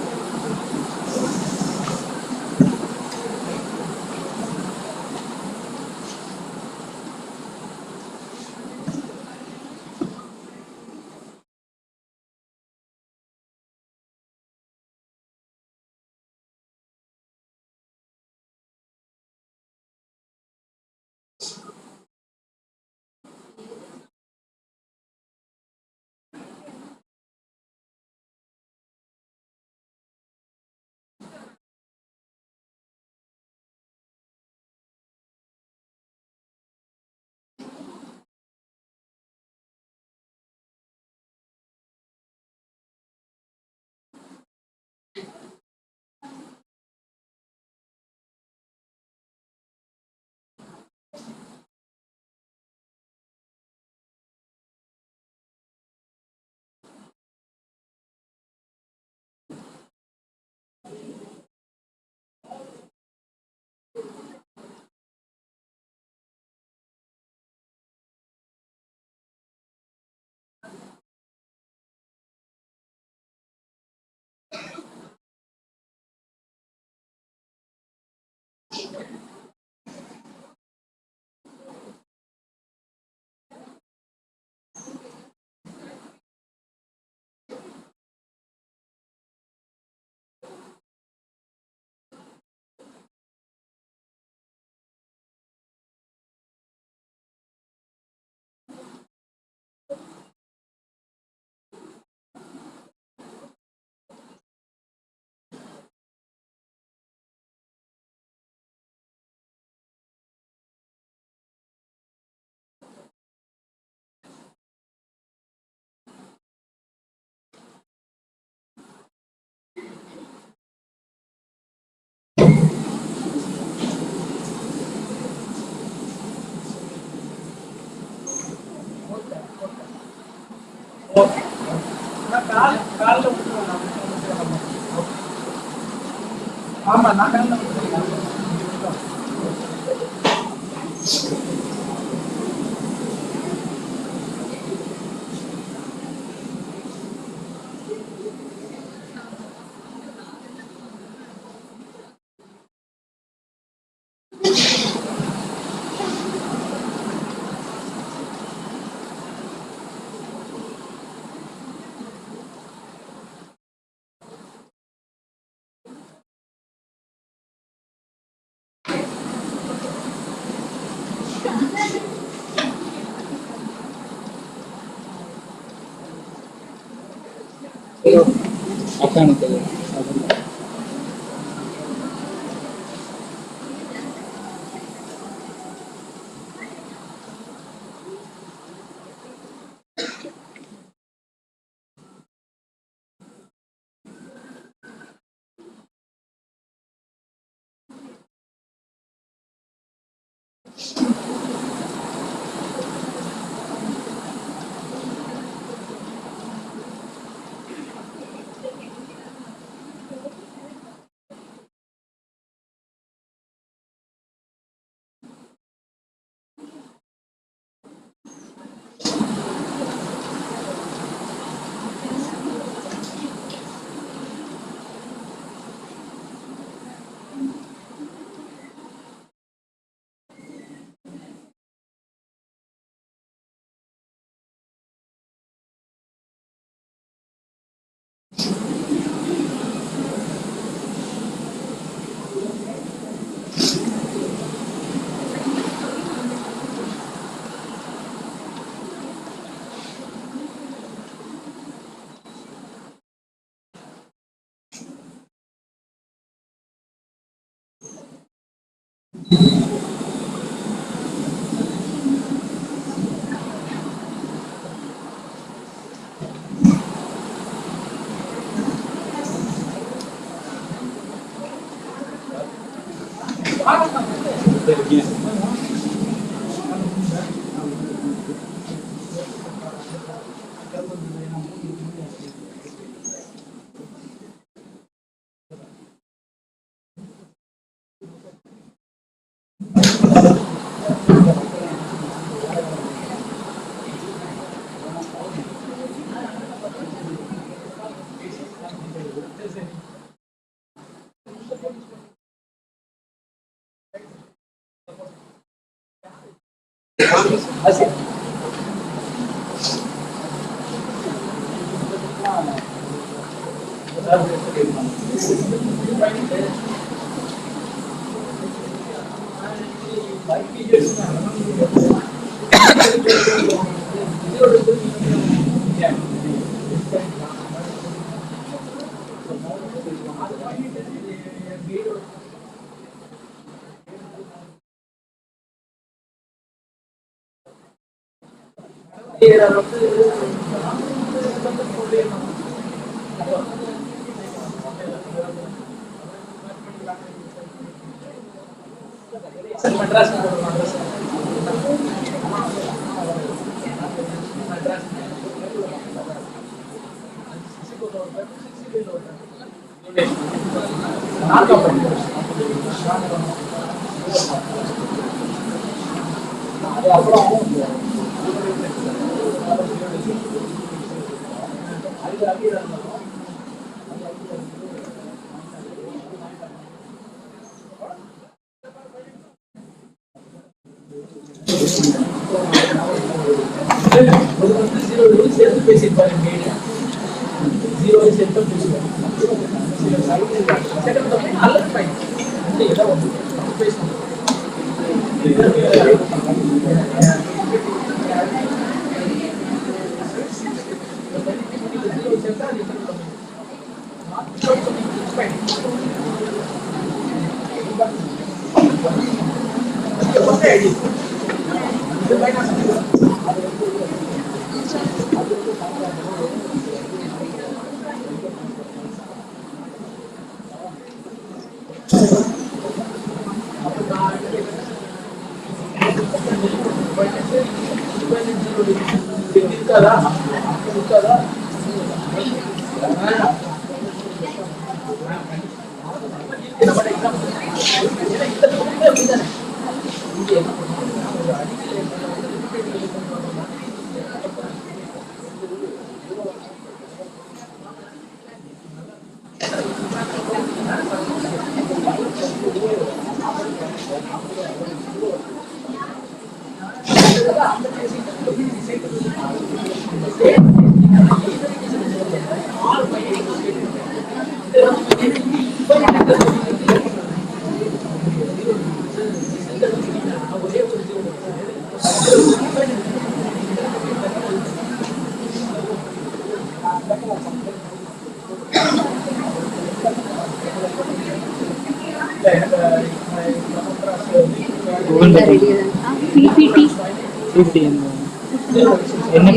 என்ன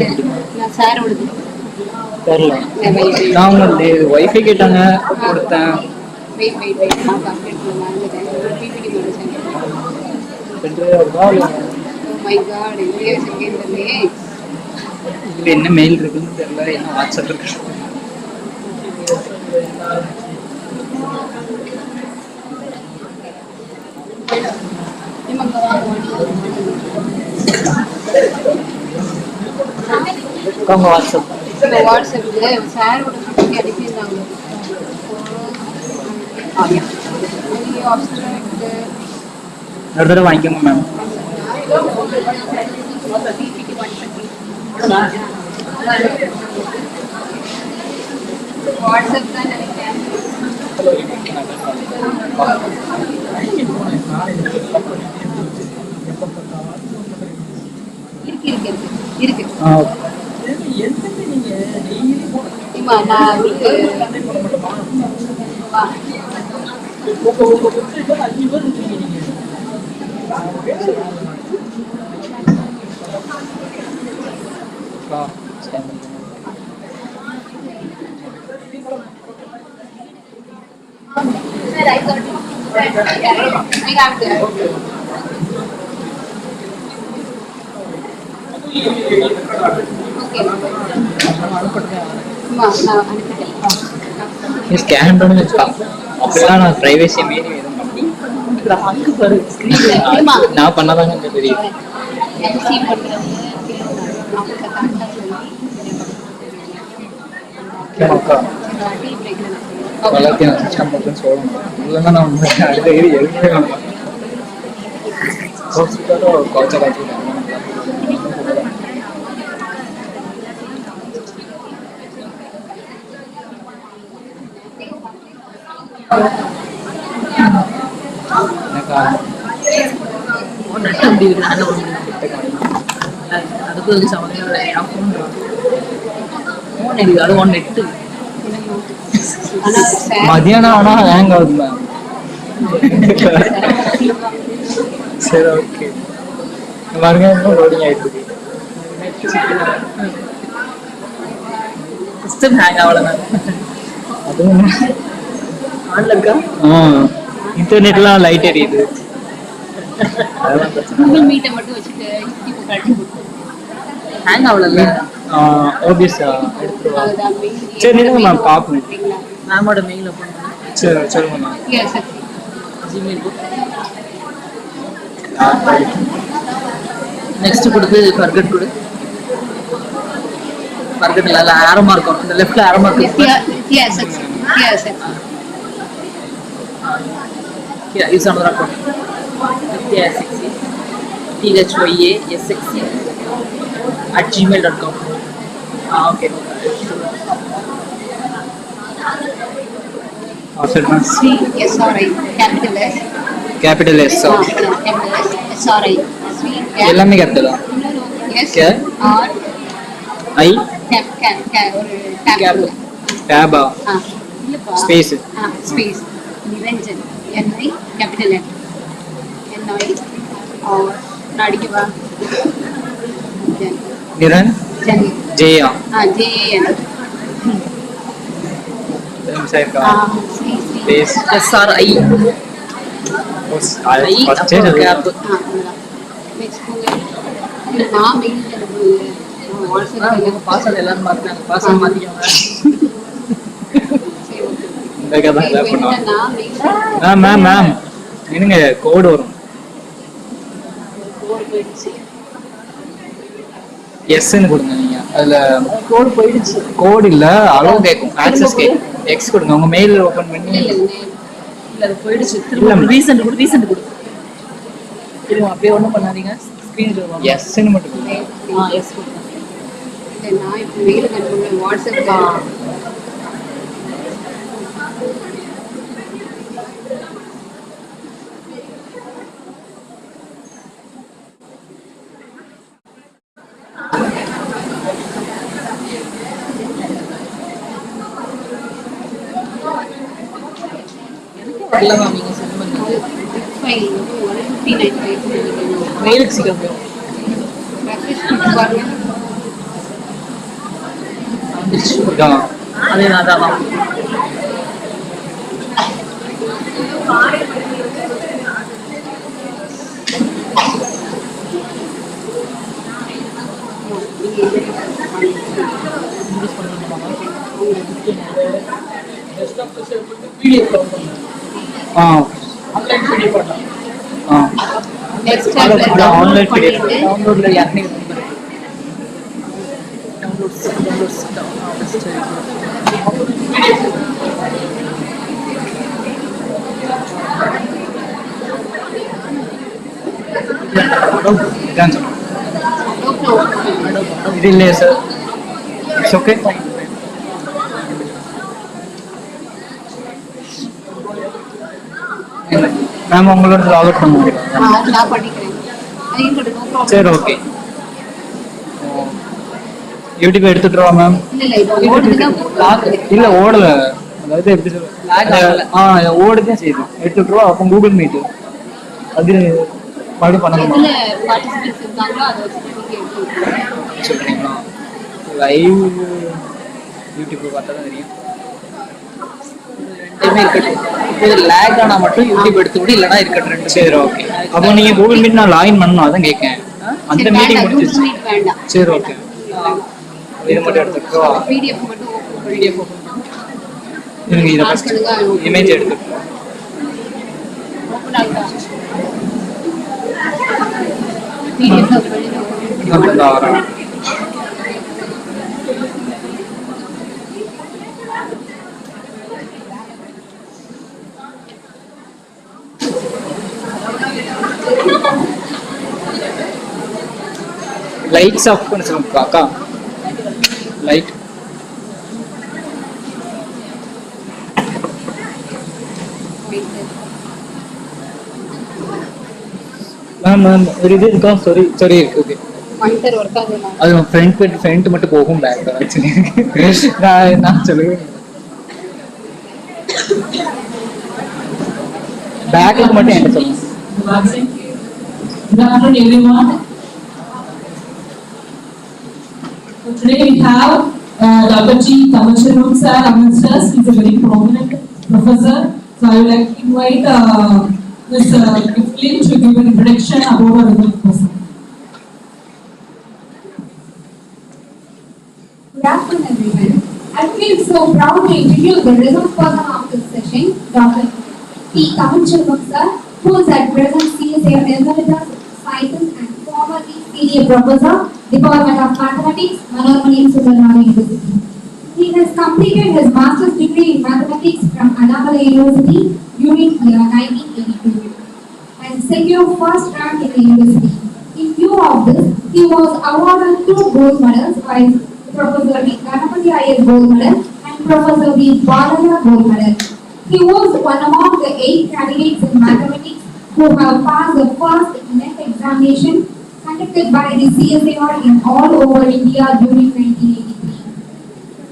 தெரியல. நான் உங்க ஒய்ஃபை கேட்டாங்க கொடுத்தேன். இதுல என்ன மெயில் இருக்குன்னு தெரியல, என்ன வாட்ஸ்அப் இருக்கு. வாட்ஸ்அப் வாட்ஸ்அப்ல சாரோட அனுப்பியிருந்தாங்க. ஒரு தடவை வாங்கிக்கோங்க மேம். வாட்ஸ்அப் தான் நினைக்கிறேன். இருக்கு நான் ஸ்கேன் பண்ணி வச்சுக்கலாம். அப்படிலாம் நான் பிரைவேசி மீறி நான் பண்ணாதாங்க எனக்கு தெரியும். எல்லாத்தையும் சிஸ்டம் போட்டுன்னு சொல்லணும். இல்லைன்னா நான் அடுத்த இது எழுதியே காய்ச்சல் காய்ச்சல் அதுக்கு சமையல் என் ஃபோன் எனக்கு அது ஒன் நெட்டு மதியானம் ஆனா ஹேங் ஆகுது மேம். சரி ஓகே பாருங்க லோடிங் ஆயிட்டு இருக்கு. சிஸ்டம் ஹேங் ஆகல மேம். அதுவும் ஆன்ல இருக்கா? இன்டர்நெட்லாம் லைட் எரியுது. கூகுள் மீட்டை மட்டும் வச்சுட்டு இப்போ கட்டி ஹேங் ஆகல. ஓபிஎஸ் எடுத்துருவா. சரி நீங்க மேம் பார்ப்போம். மேமோட மெயில் ஓப்பன் பண்ணி சரி சொல்லுங்க மேம். ஜிமெயில் நெக்ஸ்ட் கொடுத்து ஃபர்கட் கொடு. ஃபர்கட் இல்ல ஆரோ மார்க் இருக்கும். இந்த லெஃப்ட்ல ஆரோ மார்க் இருக்கு. Yeah, use another account. THYASXC @gmail.com. Okay. SRI capital S. Capital S. SRI. எல்லாமே கேபிட்டலா? S R I tab. Tab. Space. Space. Niranjan. NI capital N. NI और नाड़ी के बाद निरन जया JAN space SRI first gap. நான் mail password எல்லாரும் மாத்தினாங்க. பாஸ்வேர்ட் மாத்திக்கோங்க. இந்த அதுக்காக தான் இதாக பண்ணுவாங்க. மேம் என்னங்க கோடு வரும். எஸ்ன்னு கொடுங்க நீங்க. அதுல கோடு போயிடுச்சு. கோடு இல்ல, அளவு கேட்கும், ஆக்சஸ் கேட்கும். எக்ஸ் கொடுங்க. உங்க மெயில் ஓபன் பண்ணி. இல்ல அது போயிடுச்சு. திரும்ப ரீசன்ட் கொடு. திரும்ப அப்படியே ஒண்ணும் பண்ணாதீங்க. ஸ்கிரீன் கொடுங்க. எஸ்ன்னு மட்டும் கொடுங்க. எஸ் கொடுங்க. நான் இப்போ மெயில் கண்டுபிடிச்சேன் வாட்ஸ்அப்ல. இல்லைமா நீங்க சென்ட் பண்ணுங்க. மெயிலுக்கு சீக்கிரம் அதே அதான் ஆன்லைன் பிடிஎஃப் டவுன்லோட்ல யாருமே இது இல்லையா சார்? It's okay. மேம் உங்களோட லாக் பண்ண முடியும்? நான் படிக்கிறேன். சரி ஓகே. YouTube எடுத்துட்டுருவா ma'am? இல்ல ஓடல. அதாவது எப்படி சொல்ல ஓடுதான் செய்யுது. எடுத்துட்டுருவா. அப்போ கூகுள் மீட் அது மறுபடியும் பண்ணணுமா? சொல்றீங்களா? லைவ் யூடியூப் பார்த்தா தான் தெரியும். ரெண்டுமே இருக்கட்டும். இப்போ லேக் ஆனா மட்டும் யூடியூப் எடுத்து விடு, இல்லைன்னா இருக்கட்டும் ரெண்டு. சரி ஓகே. அப்போ நீங்க கூகுள் மீட் நான் லாகின் பண்ணணும், அதான் கேட்கேன். அந்த மீட்டிங் முடிஞ்சிருச்சு. சரி ஓகே. இது மட்டும் எடுத்துக்கோ. PDF மட்டும் PDF இருங்க, இத ஃபர்ஸ்ட் இமேஜ் எடுத்துக்கோ. ஓபன் ஆகுதா? PDF ஆறா. லைட்ஸ் ஆஃப் பண்ண சொல்லுங்க அக்கா. லைட் மேம் ஒரு இது இருக்கா? சாரி இருக்கு. ஓகே மானிட்டர் வர்க் ஆகுதா? அது ஃப்ரண்ட் மட்டும் போகும், பேக் ஆக்சுவலி நான் சொல்லுவேன். பேக்ல மட்டும் என்ன சொல்லுங்க. Good afternoon, everyone. So today we have Dr. G. Tamacharun sir amongst us. He's a very prominent professor. So I would like to invite this Flynn to give an introduction about our result person. Good afternoon, everyone. I feel so proud to introduce the result person of this session, Dr. T. Tamacharun sir, who is at present CSA Emeritus Scientist and formerly Senior Professor, Department of Mathematics, Mannormani Sudarnani University. He has completed his master's degree in mathematics from Annamalai University during year 1982 and secured first rank in the university. In view of this, he was awarded 2 gold medals by Professor V. Ganapati IS Gold Medal and Professor V. Balaya Gold Medal. He was one among the 8 candidates in mathematics who have passed the first NET examination conducted by the CSIR in all over India during 1983.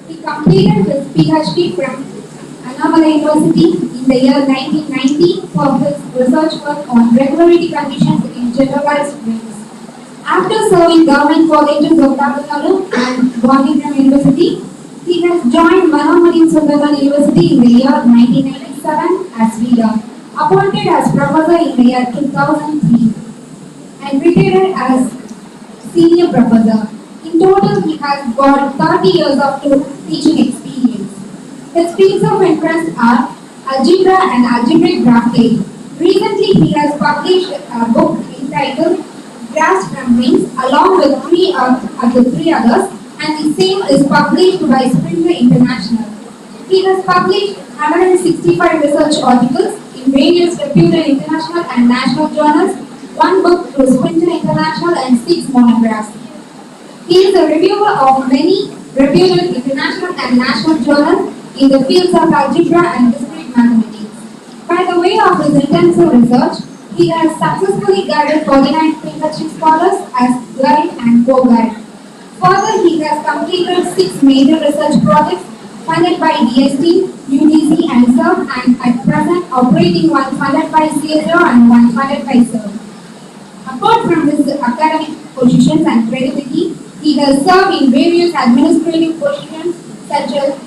He completed his PhD from Annamalai University in the year 1990 for his research work on regularity conditions in generalized rings. After serving government colleges of Tamil Nadu and Gandhidham University, he has joined Mannormani Sudarnani University in the year 1997 as leader, appointed as professor in the year 2003 and retired as senior professor. In total, he has got 30 years of teaching experience. His fields of interest are algebra and algebraic graphic. Recently, he has published a book entitled Graphs from Rings along with three others, and the same is published by Springer International. He has published 165 research articles in various reputed international and national journals, one book through Springer International, and 6 monographs. He is a reviewer of many reputed international and national journals in the fields of algebra and discrete mathematics. By the way of his intensive research, he has successfully guided 49 PhD scholars as guide and co-guide. Further, he has completed 6 major research projects funded by DST, UGC and SERV, and at present operating one funded by CSO and one funded by SERV. Apart from his academic positions and credibility, he has served in various administrative positions such as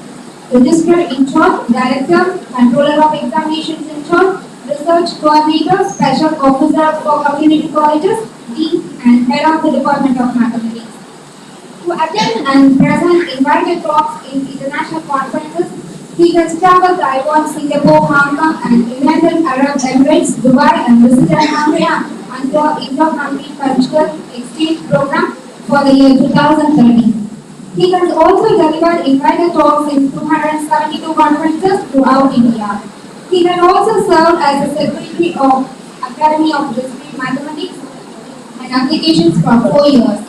Registrar in charge, Director, Controller of Examinations in charge, Research Coordinator, Special Officer for Community Colleges, Dean, and Head of the Department of Mathematics. To attend and present invited talks in international conferences, he has traveled Taiwan, Singapore, Hong Kong, and United Arab Emirates, Dubai, and visited Hungary under Indo-Hungary Cultural Exchange Program for the year 2013. He has also delivered invited talks in 272 conferences throughout India. He has also served as the Secretary of Academy of Discrete Mathematics and Applications for 4 years.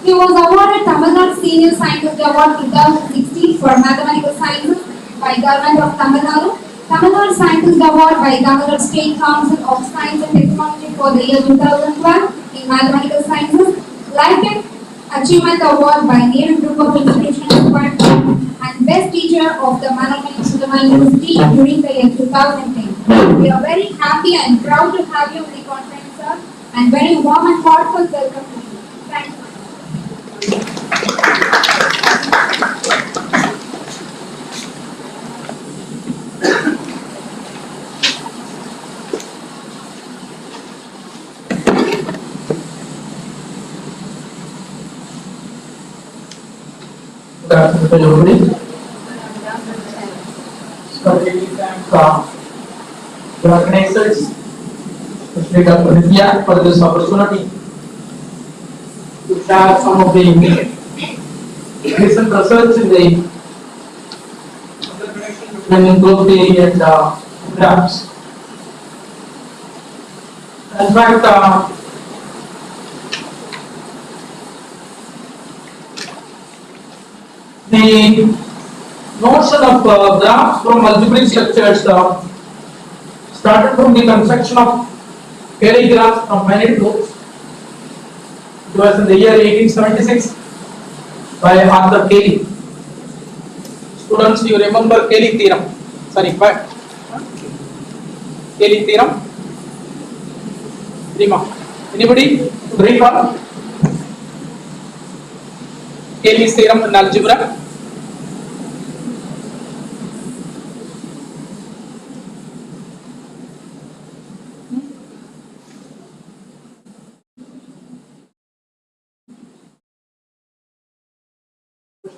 He was awarded Tamil Nadu Senior Scientist Award 2016 for Mathematical Sciences by Government of Tamil Nadu, Tamil Nadu Scientist Award by Tamil Nadu State Council of Science and Technology for the year 2012 in Mathematical Sciences, Lifetime Achievement Award by Nehru Group of Institutions and Best Teacher of the Management University during the year 2010. We are very happy and proud to have you in the conference, sir, and very warm and heartfelt welcome to you. Thank you. Good afternoon, everybody. So, really thank the organizers, especially Dr. Nitya, for this opportunity to share some of the recent research in the interconnection between group theory and graphs. In fact, the notion of graphs from algebraic structures started from the construction of Cayley graphs from finite groups. It was in the year 1876 by Arthur Cayley. Students, you remember Cayley theorem? Sorry, what? Cayley theorem? Anybody recall? Cayley's theorem in algebra.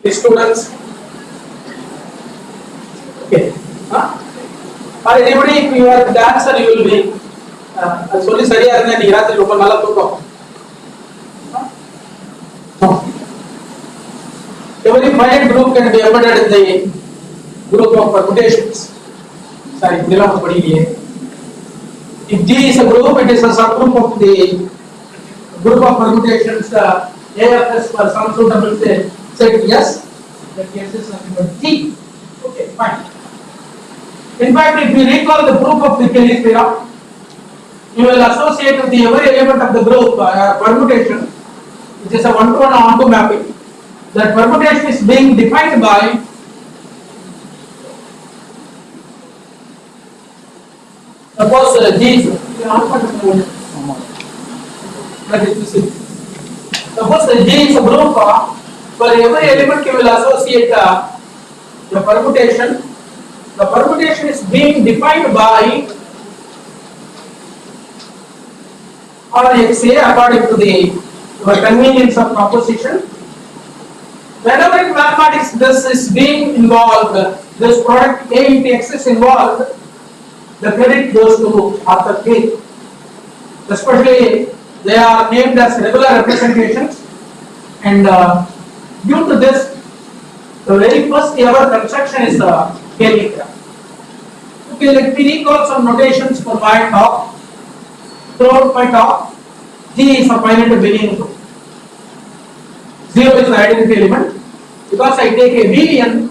The students. Okay. Or anybody, if you are the dancer, you will be. Sorry, sorry, I am not going to every finite group can be embedded in the group of permutations. Sorry, if G is a group, it is a subgroup of the group of permutations AFS for some suitable set yes, that yes is nothing but T. Okay, fine. In fact, if you recall the proof of the Cayley theorem, you will associate with the every element of the group permutation, which is a one-to-one onto mapping. That permutation is being defined by suppose G suppose the G is a group for every element you will associate the permutation. The permutation is being defined by RXA according to the convenience of proposition. Whenever in mathematics this is being involved, this product A into X is involved, the credit goes to author K. Especially they are named as regular representations, and due to this, the very first ever construction is the Kelly graph. Okay, let me recall some notations for my talk. Throughout my talk, G is a finite abelian group. 0 is the identity element. Because I take abelian,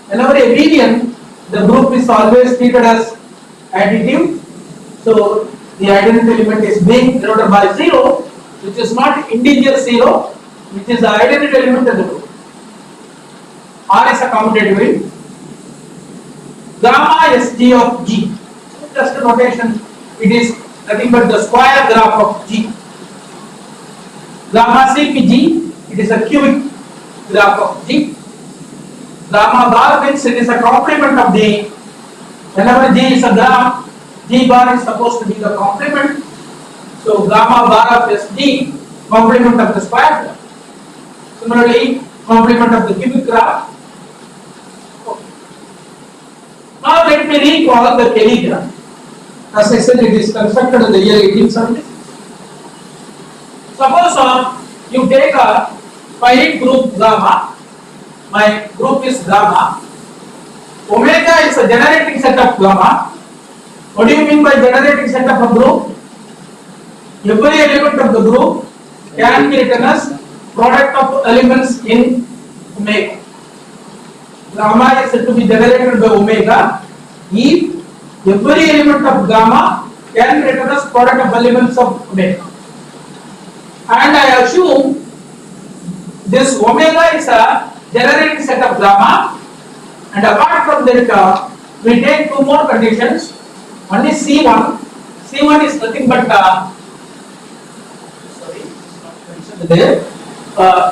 whenever abelian, the group is always treated as additive. So the identity element is being denoted by 0, which is not integer 0, which is the identity element of the group. R is a commutative ring. Gamma Sg of G. Just a notation, it is nothing but the square graph of G. Gamma CpG, it is a cubic graph of G. Gamma bar means it is a complement of the, whenever G is a graph, G bar is supposed to be the complement. So gamma bar of Sg, complement of the square graph. Similarly, complement of the cubic graph. Now let me recall the Kelly graph. As I said, it is constructed in the year 1876. Suppose you take a finite group gamma. My group is gamma. Omega is a generating set of gamma. What do you mean by generating set of a group? Every element of the group can be written as product of elements in omega. Gamma is said to be generated by omega if every element of gamma can be written as product of elements of omega. And I assume this omega is a generating set of gamma, and apart from that we take two more conditions. One is C1. C1 is nothing but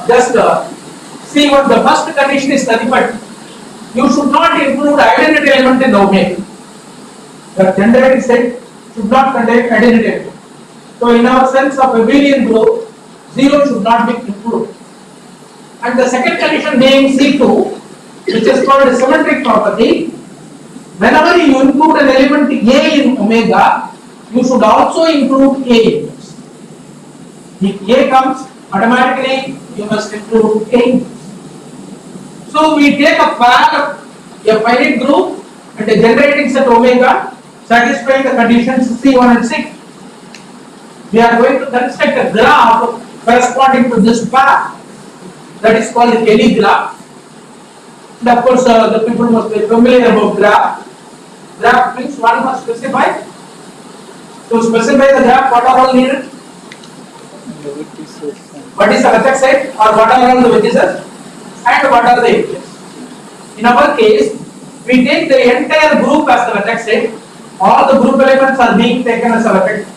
just C1. The first condition is nothing but you should not include identity element in omega. The generating set should not contain identity element. So in our sense of abelian group, 0 should not be included. And the second condition being C2, which is called a symmetric property. Whenever you include an element A in omega, you should also include A elements. If A comes, automatically you must include A. So we take a pair, a finite group and a generating set omega satisfying the conditions C1 and C2. We are going to construct a graph corresponding to this pair. That is called the Kelly graph. And of course, the people must be familiar about graph. Graph means one must specify. To specify the graph, what are all needed? What is the vertex set, or what are all the vertices, and what are the edges? In our case, we take the entire group as the vertex set. All the group elements are being taken as a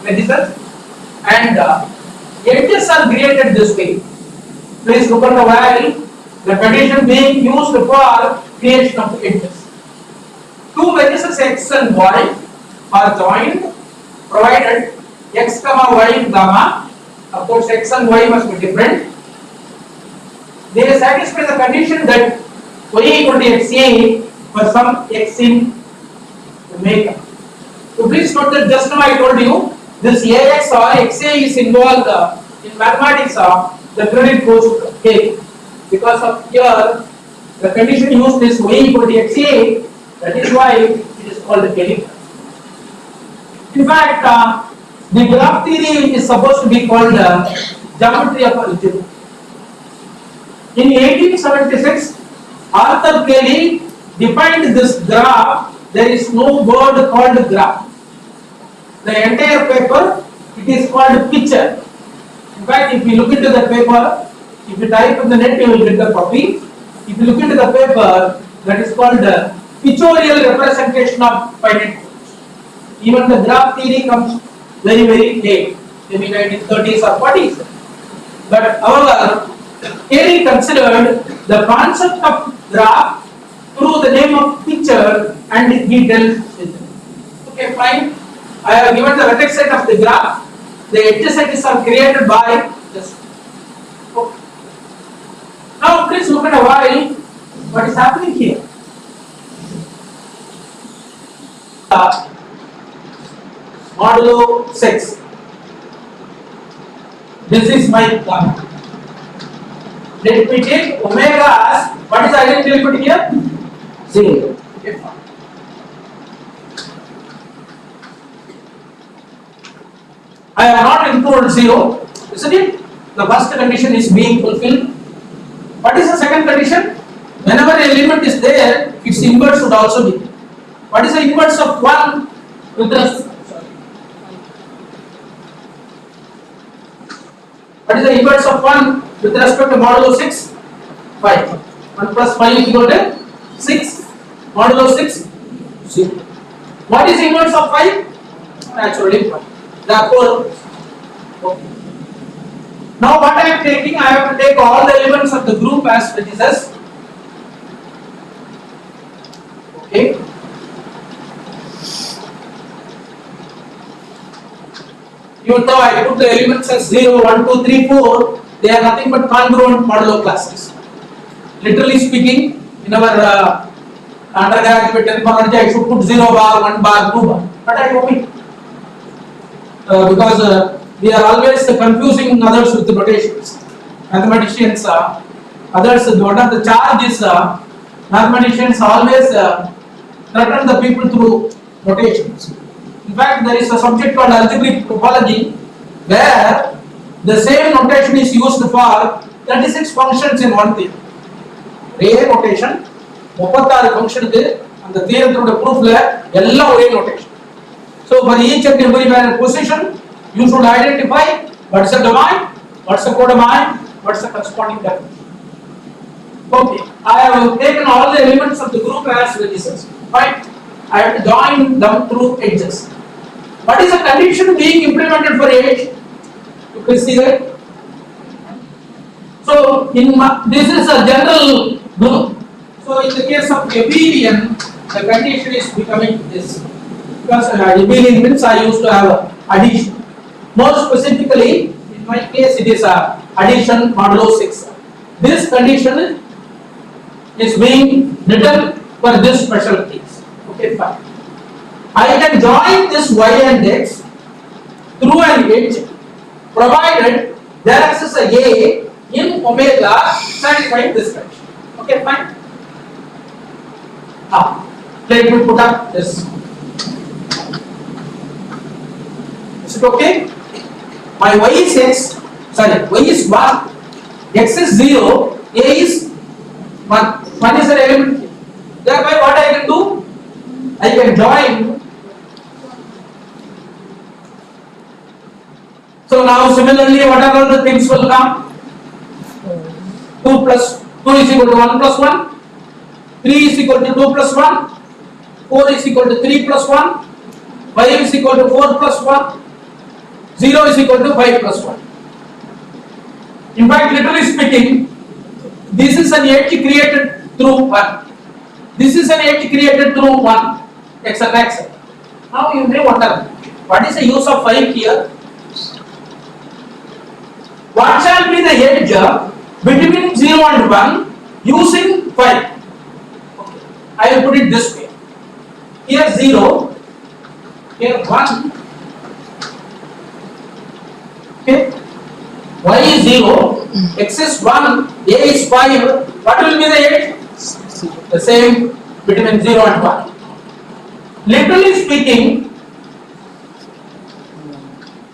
vertices, and edges are created this way. Please look at the while. The condition being used for creation of edges. Two vertices x and y are joined, provided x comma y gamma. Of course, x and y must be different. They satisfy the condition that y equal to xa for some x in omega. So please note that just now I told you this ax or xa is involved in mathematics. The credit goes to k. Because of here, the condition used is y equal to xa. That is why it is called the Kelly graph. In fact, the graph theory is supposed to be called geometry of algebra. In 1876, Arthur Kelly defined this graph. There is no word called graph. The entire paper, it is called picture. In fact, if you look into the paper, if you type in the net, you will get the copy. If you look into the paper, that is called the pictorial representation of finite groups. Even the graph theory comes very, very late, maybe 1930s or 40s. But however, Kelly considered the concept of graph through the name of picture, and he dealt with it. Okay, fine. I have given the vertex set of the graph. The edges sets are created by this. Okay. Now please look at a while what is happening here. modulo 6. This is my gamma. Let me take omega as, what is the identity put here? 0. Okay, fine. I have not included 0, isn't it? The first condition is being fulfilled. What is the second condition? Whenever an element is there, its inverse should also be. What is the inverse of 1 with respect? What is the inverse of 1 with respect to modulo 6? 5. 1 plus 5 is equal to 6. Modulo 6? 0. What is the inverse of 5? Naturally 5. Therefore, okay. Now what I am taking, I have to take all the elements of the group as vertices. Okay. Even though I put the elements as 0, 1, 2, 3, 4, they are nothing but congruent modulo classes. Literally speaking, in our undergraduate terminology, I should put 0 bar, 1 bar, 2 bar, but I omit. Because we are always confusing others with the notations. Mathematicians, others, what are the charges? Mathematicians always threaten the people through notations. In fact, there is a subject called algebraic topology where the same notation is used for 36 functions in one theorem. Ray notation, 36 function and the theorem through the proof layer, all ray notation. So for each and every position, you should identify what's the domain, what's the codomain, what's the corresponding definition. Okay, I have taken all the elements of the group as vertices. Fine. I have to join them through edges. What is the condition being implemented for edge? You can see that. So this is a general group. So in the case of abelian, the condition is becoming this. Because abelian means I used to have addition. More specifically, in my case, it is addition modulo 6. This condition is being written for this special case. Okay, fine. I can join this y and x through an edge, provided there exists a in omega satisfying this condition. Okay, fine. Let me put up this. Is it okay? My y is x, sorry, y is 1, x is 0, a is 1. 1 is an element. Thereby, what I can do? I can join. So now similarly, what are all the things will come? 2 plus 2 is equal to 1 plus 1, 3 is equal to 2 plus 1, 4 is equal to 3 plus 1, 5 is equal to 4 plus 1, 0 is equal to 5 plus 1. In fact, literally speaking, this is an edge created through 1. This is an edge created through 1, x and x. Now you may wonder, what is the use of 5 here? What shall be the edge between 0 and 1 using 5? Okay. I will put it this way. Here 0, here 1. Okay. Y is 0, x is 1, a is 5. What will be the edge? The same between 0 and 1. Literally speaking,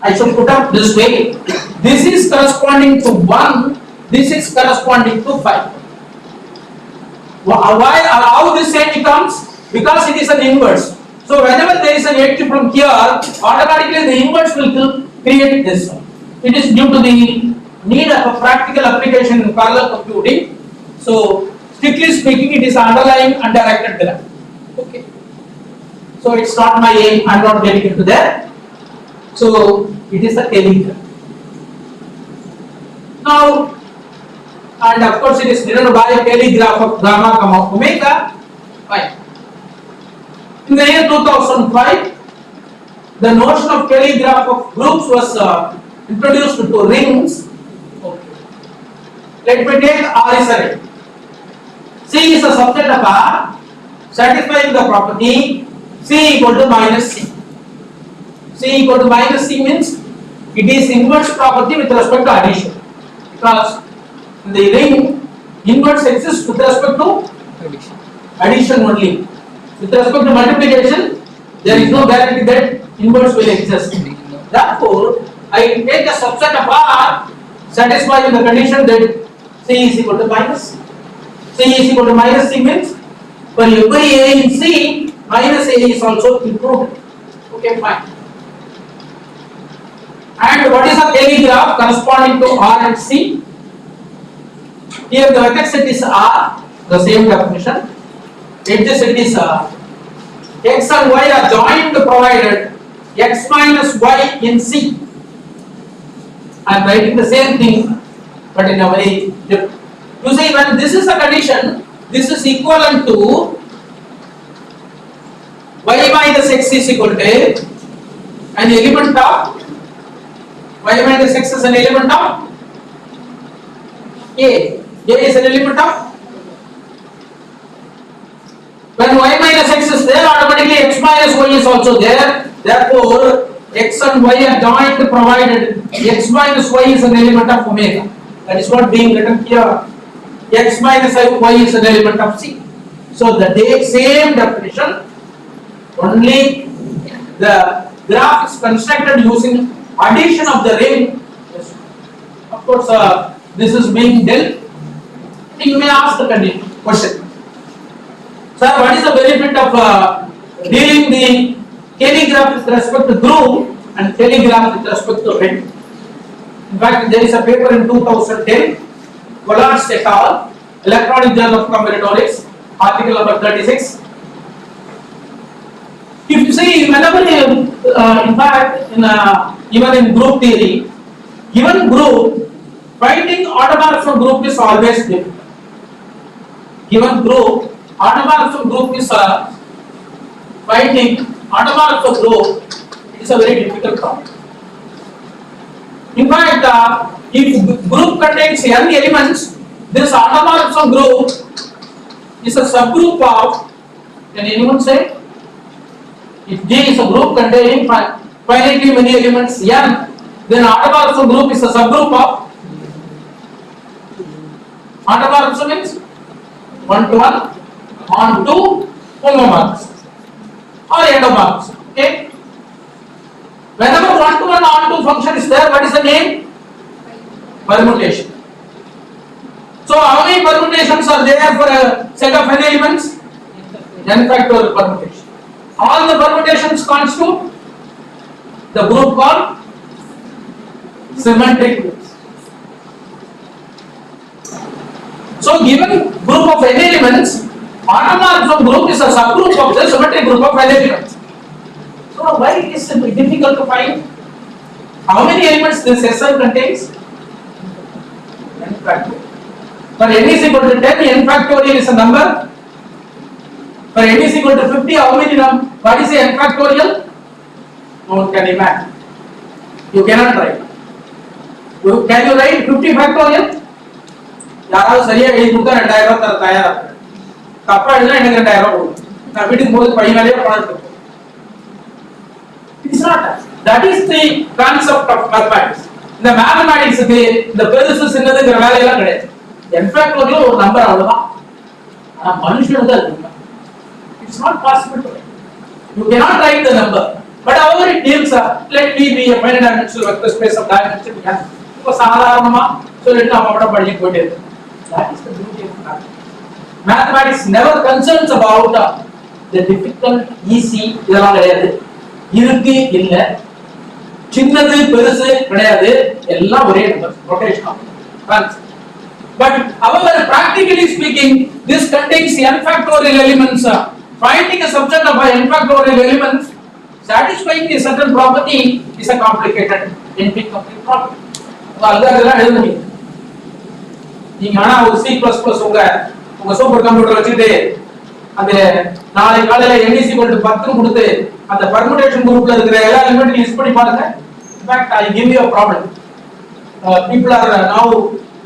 I should put up this way. This is corresponding to 1, this is corresponding to 5. Why, how this edge comes? Because it is an inverse. So whenever there is an edge from here, automatically the inverse will create this one. It is due to the need of a practical application in parallel computing. So strictly speaking, it is underlying undirected graph. Okay. So it's not my aim. I am not getting into that. So it is the Kelly graph. Now, and of course, it is written by a Kelly graph of gamma comma omega. Fine. In the year 2005, the notion of Kelly graph of groups was introduced to rings. Okay. Let me take R is a ring. C is a subset of R, satisfying the property C equal to minus C. C C equal to minus C means it is inverse property with respect to addition, because in the ring inverse exists with respect to addition only. With respect to multiplication, there is no guarantee that inverse will exist. Therefore, I take a subset of R satisfying the condition that C is equal to minus. C is equal to minus C means for every A in C, minus A is also included. Okay, fine. And what is a Kelly graph corresponding to R and C? Here the vertex set is R, the same definition. Edge set is X and Y are joined provided X minus Y in C. I am writing the same thing but in a very different. You see, when this is a condition, this is equivalent to Y minus X is equal to an element of Y minus X is an element of A. A is an element of. When Y minus X is there, automatically X minus Y is also there. Therefore, X and Y are joined provided X minus Y is an element of omega. That is what being written here. X minus Y is an element of C. So the same definition, only the graph is constructed using addition of the ring. Of course, this is being dealt. You may ask the question. Sir, what is the benefit of dealing the Kelly graph with respect to groove and Kelly graph with respect to ring? In fact, there is a paper in 2010, Collards et al., Electronic Journal of Combinatorics, article number 36. If you see, whenever in fact, even in group theory, given group, finding automorphism group is always difficult. Given group, automorphism group is finding automorphism group is a very difficult problem. In fact, if group contains n elements, this automorphism group is a subgroup of, can anyone say? If G is a group containing finitely many elements n, then automorphism group is a subgroup of. Automorphism means 1-to-1, on-to, homomorphism or endomorphism. Okay. Whenever 1-to-1 on-to function is there, what is the name? Permutation. So how many permutations are there for a set of n elements? N factorial permutation. All the permutations constitute the group called symmetric groups. So given group of n elements, automorphism group is a subgroup of the symmetric group of n elements. So why it is difficult to find? How many elements this SI contains? N factorial. For n is equal to 10, n factorial is a number. For n is equal to 50, how many number? What is the n factorial? No one can imagine. You cannot write. Can you write 50 factorial? யாராவது சரியா எழுதி கொடுத்தா 2000 ரூபாய் தர தயாரா இருக்கு. தப்பா எழுதினா எனக்கு 2000 ரூபாய் கொடுங்க. நான் வீட்டுக்கு போய் பையனாலே பணம் எடுத்துப்பேன். It's not that. That is the concept of mathematics. இந்த மேத்தமேட்டிக்ஸ்க்கு இந்த பெருசு சின்னதுங்கிற வேலையெல்லாம் கிடையாது. n factorial ஒரு நம்பர் அவ்வளவுதான். ஆனா மனுஷனுக்கு தான் இருக்கு. It's not possible to write. You cannot write the number. But however it deals, let me be a finite dimensional vector space of dimension n. இப்போ சாதாரணமா சொல்லிட்டு நாம அப்படியே படிச்சு போயிட்டே இருக்கோம். That is the beauty of mathematics. Mathematics never concerns about the difficult, easy இதெல்லாம் கிடையாது. இருக்கு இல்ல சின்னது பெருசு கிடையாது, எல்லாம் ஒரே number rotation. But however, practically speaking, this contains n factorial elements. Finding a subset of n factorial elements satisfying a certain property is a complicated incomplete problem. அதெல்லாம் எழுத முடியும். நீங்க ஆனா ஒரு C++ உங்க சூப்பர் கம்ப்யூட்டர் வச்சுட்டு அந்த நாளை காலையில n is equal to 10 கொடுத்து அந்த permutation குரூப்ல இருக்கிற எல்லா எலிமெண்ட்டையும் யூஸ் பண்ணி பாருங்க. In fact, I give you a problem. People are now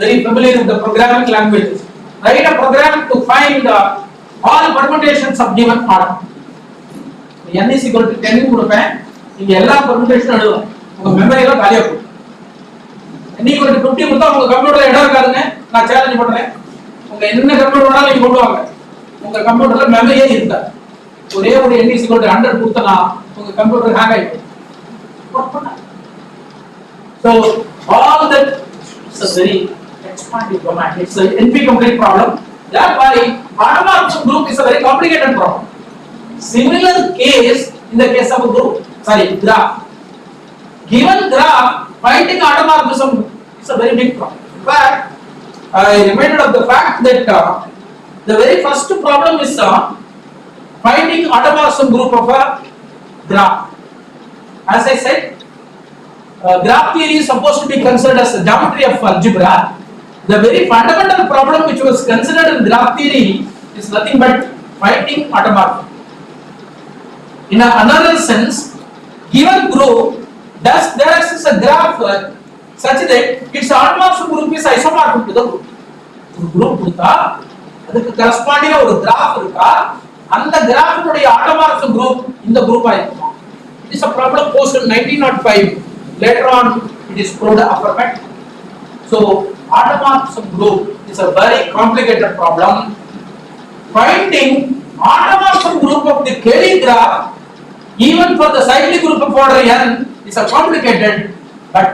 very familiar with the programming languages. Write a program to find all permutations of given order. n is equal to 10 கொடுப்பேன். நீங்க எல்லா பெர்முடேஷனும் எழுதணும். உங்க memory எல்லாம் காலியா போகும். இன்னைக்கு ஒரு 50 கொடுத்தா உங்க கம்ப்யூட்டர்ல இடம் இருக்காதுங்க. நான் சேலஞ்ச் பண்றேன். உங்க என்ன கம்ப்யூட்டர் வேணாலும் நீங்க கொண்டு வாங்க, உங்க கம்ப்யூட்டர்ல மெமரியே இருக்காது. ஒரே ஒரு n = 100 கொடுத்தனா உங்க கம்ப்யூட்டர் ஹேங் ஆயிடும். So all that is a very expanded domain. It's an NP-complete problem. Thereby, automorphism group is a very complicated problem. Similar case in the case of a group. Graph. Given graph, finding automorphism is a very big problem. In fact, I reminded of the fact that the very first problem is finding automorphism group of a graph. As I said, graph theory is supposed to be considered as the geometry of algebra. The very fundamental problem which was considered in graph theory is nothing but finding automorphism. In another sense, given group, there is a graph such that its automorphism group is isomorphic to the group. Group கொடுத்தா அதுக்கு corresponding ஒரு graph இருக்கா, அந்த graph உடைய automorphism group இந்த group ஆயிருக்குமா? It is a problem posed in 1905. Later on, it is proved affirmative. So, automorphism group is a very complicated problem. Finding automorphism group of the Kelly graph, even for the cyclic group of order n, is a complicated. But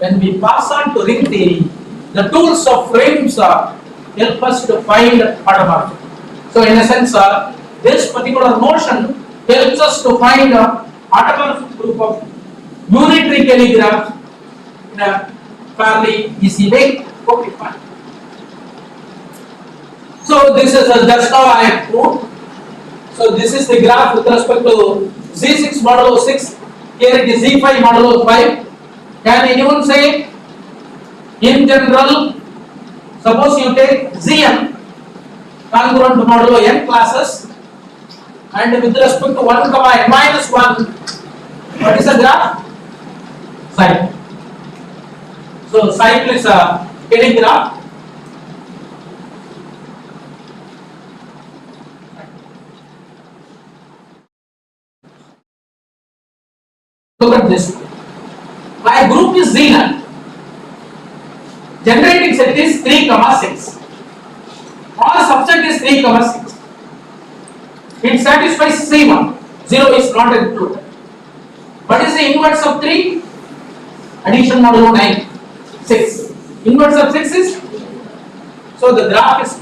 when we pass on to ring theory, the tools of rings help us to find automorphism. So, in a sense, this particular notion helps us to find automorphism group of unitary Kelly graph in a fairly easy way. Okay, fine. So this is just how I have proved. So this is the graph with respect to Z6 modulo 6. Here it is Z5 modulo 5. Can anyone say, in general, suppose you take Zn congruent to modulo n classes, and with respect to 1, n minus 1, what is the graph? Cycle. So cycle is a Kelly graph. Look at this. My group is Z0. Generating set is 3, 6. All subset is 3, 6. It satisfies C1. 0 is not included. What is the inverse of 3? Addition modulo 9. 6. Inverse of 6 is? So the graph is.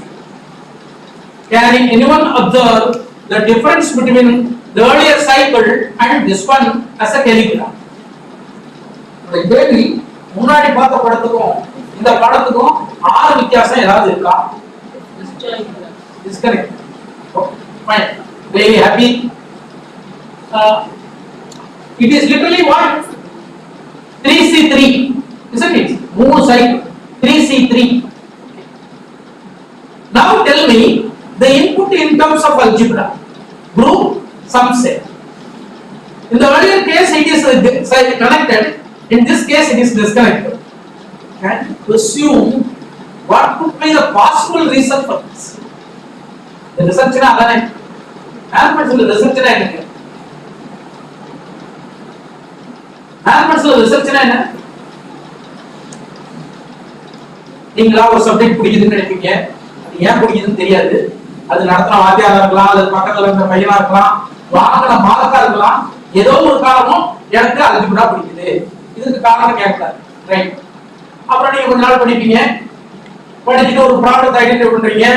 Can anyone observe the difference between the earlier cycle and this one as a Kelly graph? Exactly. முன்னாடி பார்த்த படத்துக்கும் இந்த படத்துக்கும் 6 வித்தியாசம் ஏதாவது இருக்கா? Is correct. Okay, fine. Very happy. It is literally what? 3C3, isn't it? More cycle. 3C3. Now tell me the input in terms of algebra. Group, some set. In the earlier case, it is connected. In this case, it is disconnected. Can you assume what could be the possible reason for this? The research is not. Mathematical research is not. Mathematical research is not. நீங்களா ஒரு subject பிடிக்குதுன்னு நினைப்பீங்க, அது ஏன் பிடிக்குதுன்னு தெரியாது. அது நடத்துற வாத்தியாரா இருக்கலாம், அது பக்கத்துல இருந்த பையனா இருக்கலாம், வாங்கின மார்க்கா இருக்கலாம், ஏதோ ஒரு காரணம் எனக்கு அல்ஜிப்ரா பிடிக்குது, இதுக்கு காரணம் கேட்கலாம். ரைட். அப்புறம் நீங்க கொஞ்ச நாள் படிப்பீங்க, படிச்சுட்டு ஒரு ப்ராப்ளத்தை ஐடென்டிஃபை பண்றீங்க,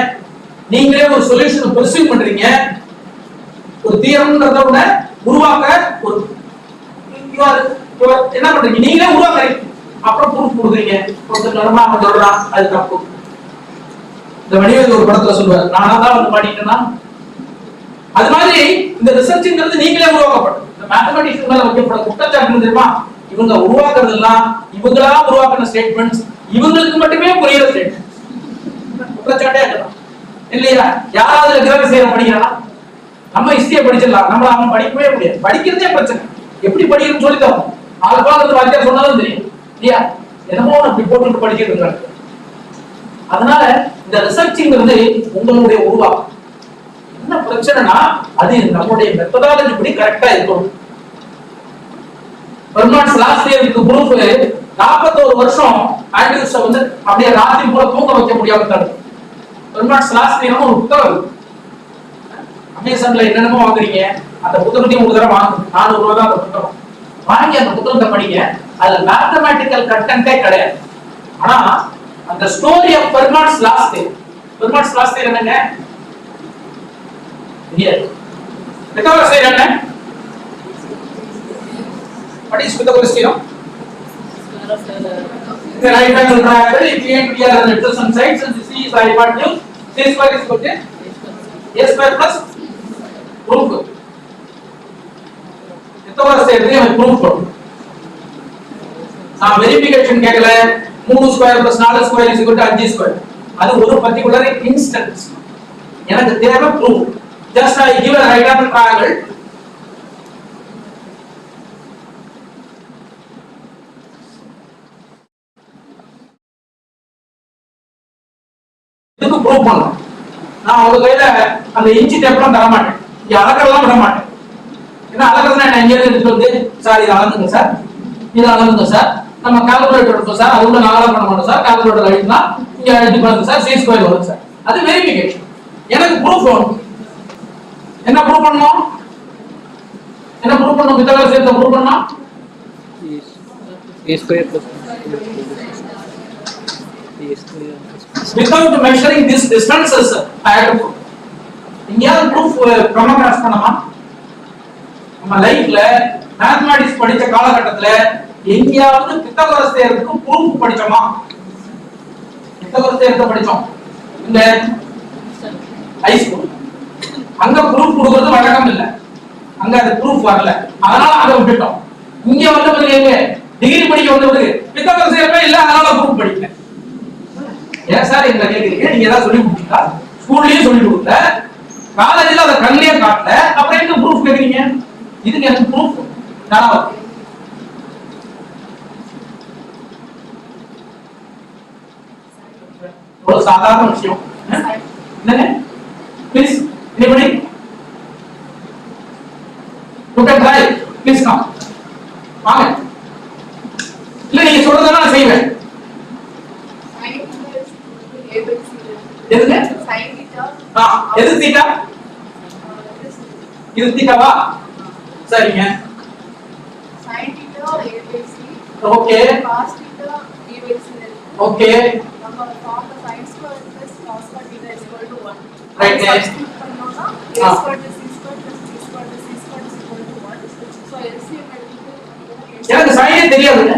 நீங்களே ஒரு சொல்யூஷன் பர்சீவ் பண்றீங்க, ஒரு தியரம்ன்றத விட உருவாக்க ஒரு என்ன பண்றீங்க, நீங்களே உருவாக்குறீங்க. அப்புறம் ப்ரூஃப் கொடுக்குறீங்க, ஒருத்தர் நடமா அவன் சொல்றான் அது தப்பு. இந்த வடிவேல் ஒரு படத்துல சொல்லுவார், நானா தான் வந்து மாட்டிட்டேன்னா. அது மாதிரி இந்த ரிசர்ச்ங்கிறது நீங்களே உருவாக்கப்படும். இந்த மேத்தமெட்டிக்ஸ் மேல வைக்கப்பட குற்றச்சாட்டு தெரியுமா? இவங்க உருவாக்குறது எல்லாம் இவங்களா உருவாக்கின ஸ்டேட்மெண்ட்ஸ், இவங்களுக்கு மட்டுமே புரியுற ஸ்டேட்மெண்ட். குற்றச்சாட்டே இருக்கலாம் இல்லையா? யாராவது கிரக சேர படிக்கிறானா? நம்ம ஹிஸ்டரியை படிச்சிடலாம், நம்மள அவன் படிக்கவே முடியாது. படிக்கிறதே பிரச்சனை. எப்படி படிக்கணும்னு சொல்லி தரோம். ஆல்பாங்கிறது வாத்தியார் சொன்னாலும் தெரியும் இல்லையா? என்னமோ அப்படி போட்டு படிக்கிறது இருக்காங்க. அதனால இந்த ரிசர்ச்ங்கிறது உங்களுடைய உருவாக்கம். என்ன பிரச்சனைனா அது நம்மளுடைய மெத்தடாலஜி படி கரெக்டா இருக்கணும். பெர்மான்ஸ் லாஸ்ட் இயருக்கு ப்ரூஃப் 41 வருஷம் ஆண்ட்ரூஸை வந்து அப்படியே ராத்திரி போல தூங்க வைக்க முடியாம தடுக்கும். பெர்மான்ஸ் லாஸ்ட் இயர் ஒரு புத்தகம் அமேசான்ல என்னென்னமோ வாங்குறீங்க, அந்த புத்தகத்தையும் ஒரு தடவை வாங்க, 400 ரூபாய் தான் அந்த புத்தகம். வாங்கி அந்த புத்தகத்தை படிங்க. அதுல மேத்தமேட்டிக்கல் கண்டென்ட்டே கிடையாது. ஆனா அந்த story of performance last year, performance last year என்னங்க? பித்தகோரஸ் தியரம் என்ன? What is Pythagoras theorem? The right angle triangle, if A and B are the adjacent sides and C is the hypotenuse, C square is equal to A square plus proof. Pythagoras theorem proof. நான் verification கேட்கல. 3 square plus 4 square is equal to 5 square. அது ஒரு particular instance. எனக்கு தேவை proof. Just I give a right angle triangle. இதுக்கு prove பண்ணலாம். நான் உங்க கையில அந்த இன்ச்சி டேப்லாம் தர மாட்டேன், இங்க அளக்கலாம் விட மாட்டேன். ஏன்னா அளக்கிறதுனா என்ன, இங்கே எடுத்துட்டு வந்து சார் இதை அளந்துங்க சார், இதை அளந்துங்க சார், நம்ம கால்குலேட்டர் இருக்கும் சார், அது உள்ள நாங்களாம் பண்ண மாட்டோம் சார், கால்குலேட்டர் அழிக்கலாம், இங்க அழிச்சு பாருங்க சார், C ஸ்கொயர் வரும் சார். அது வெரிஃபிகேஷன். எனக்கு ப்ரூஃப் வேணும். என்ன ப்ரூவ் பண்ணணும்? என்ன ப்ரூவ் பண்ணணும்? பித்தகோரஸ் தியரத்தை ப்ரூவ் பண்ணா A square plus A square. Without measuring these distances, I have to prove. இங்கேயாவது ப்ரூஃப் ப்ரொமோகிராஃப் பண்ணமா? நம்ம லைஃப்ல மேத்தமேட்டிக்ஸ் படிச்ச காலகட்டத்துல எங்கேயாவது பித்தகோரஸ் தியரத்துக்கு ப்ரூஃப் படிச்சோமா? பித்தகோரஸ் தியரத்தை படிச்சோம் இந்த ஹை ஸ்கூல். அங்க ப்ரூஃப் கொடுக்கிறது வழக்கம் இல்ல, அங்க அது ப்ரூஃப் வரல, அதனால அங்க விட்டுட்டோம். இங்க வந்து பாத்தீங்க டிகிரி படிக்க வந்து பித்தகோரஸ் தியரமே இல்ல, அதனால ப்ரூஃப் படிக்கல. ஏன் சார் எங்களை கேக்குறீங்க? நீங்க ஏதாவது சொல்லி கொடுத்தீங்களா? ஸ்கூல்லயும் சொல்லி கொடுக்கல, காலேஜ்ல அதை கண்ணிலே காட்டல, அப்புறம் எங்க ப்ரூஃப் கேக்குறீங்க? இதுக்கு எனக்கு ப்ரூஃப் ஒரு சாதாரண விஷயம். என்னங்க please anybody you can try please come வாங்க. இல்ல நீங்க சொல்றதெல்லாம் நான் செய்வேன். எதுங்க? sin θ. எது தீட்டா? இது தீட்டாவா? சரிங்க. sin θ a/c. Okay. cos θ b/c. Okay. நம்ம formula sin square plus cos θ is equal to 1. Right. Substitute பண்ணோம்னா a square plus c square plus b square plus c square is equal to 1. So LCM எடுத்து எனக்கு சைனே தெரியாதுங்க.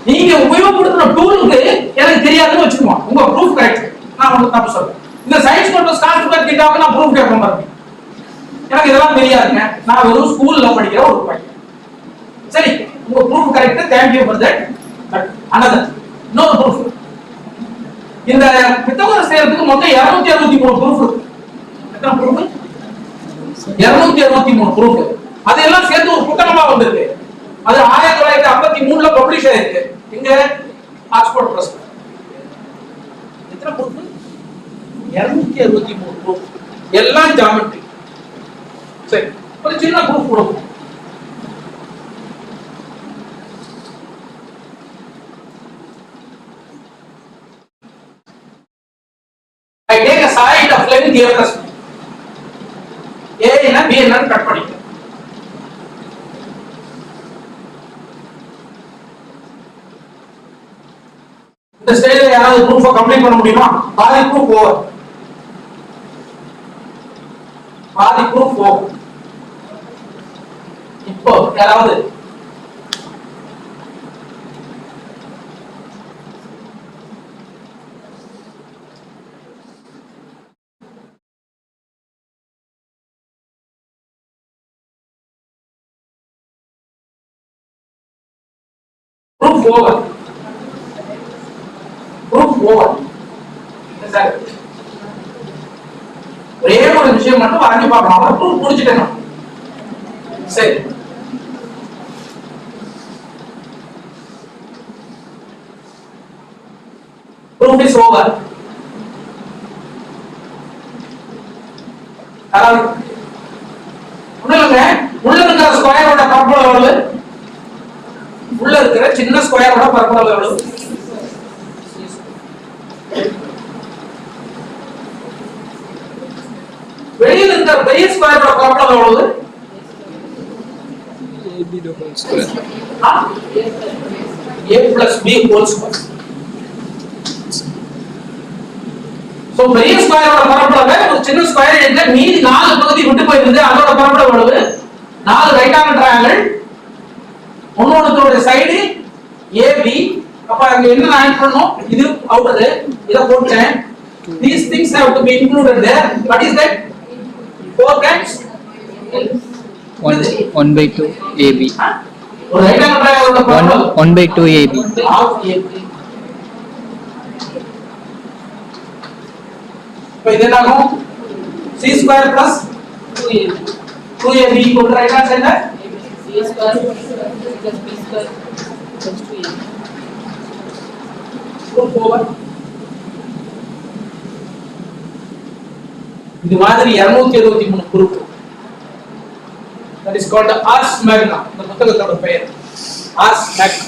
நீங்க உபயோகப்படுத்துற டூலுக்கு எனக்கு தெரியாதுன்னு வச்சுக்குவோம். உங்க ப்ரூஃப் கரெக்ட், நான் உங்களுக்கு தப்பு சொல்றேன். இந்த சைன்ஸ் மட்டும் ஸ்டார்ட் பண்ணி கேட்டாங்க, நான் ப்ரூஃப் கேட்க மாட்டேன். எனக்கு இதெல்லாம் தெரியாதுங்க, நான் வெறும் ஸ்கூல்ல படிக்கிற ஒரு பையன். சரி, உங்க proof correct, thank you for that. But another no proof. இந்த பித்தகோரஸ் தியரத்துக்கு மொத்தம் 263 ப்ரூஃப் இருக்கு. எத்தனை ப்ரூஃப்? 263 ப்ரூஃப். அதெல்லாம் சேர்த்து ஒரு புத்தகமா வந்திருக்கு. அது 1953ல பப்ளிஷ் ஆயிருக்கு. இங்க ஆக்ஸ்போர்ட் பிரஸ். எத்தனை ப்ரூஃப்? 263 ப்ரூஃப். எல்லாம் ஜியோமெட்ரி. சரி, ஒரு சின்ன ப்ரூஃப் கொடுப்போம். I take a side of length A plus B. A என்ன B என்னன்னு கட் பண்ணிக்கலாம். இந்த ஸ்டேஜ்ல யாராவது ப்ரூஃபை கம்ப்ளீட் பண்ண முடியுமா? பாதி ப்ரூஃப் ஓவர். பாதி ப்ரூஃப் ஓவர். இப்போ யாராவது proof over. Proof over. Sir ஒரே ஒரு விஷயம் மட்டும் வரைஞ்சு பார்க்கலாம். அவரை ப்ரூஃப் முடிச்சிட்டேன். சரி, proof is over. உள்ள இருக்கிற ஸ்கொயரோட பரப்பளவு எவ்வளவு? உள்ள இருக்கிற சின்ன ஸ்கொயரோட பரப்பளவு எவ்வளவு? வெளியில் இருக்கிற பெரிய ஸ்கொயரோட பரப்பளவு எவ்வளவு? a plus b whole square. So பெரிய ஸ்கொயரோட பரப்பளவு ஒரு சின்ன ஸ்கொயர் எடுத்து மீதி 4 பகுதி விட்டு போயிருக்கு. அதோட பரப்பளவு எவ்வளவு? 4 ரைட் ஆங்கிள் ட்ரையாங்கிள், ஒன்னொருத்தரோட சைடு AB. அப்ப அங்க என்ன ஆட் பண்ணனும்? இது அவுட்டர், இத போட்டேன். These things have to be included there. What is that? 4 times 1/2 AB. ஒரு ரைட் ஆங்கிள் ட்ரையாங்கிளோட பரப்பளவு 1/2 AB. இப்போ இது என்ன ஆகும்? c square plus 2ab equal to right hand side है c square plus b square plus 2ab. proof over. இது மாதிரி 273 proof. That is called the Ars Magna. இந்த புத்தகத்தோட பெயர் Ars Magna.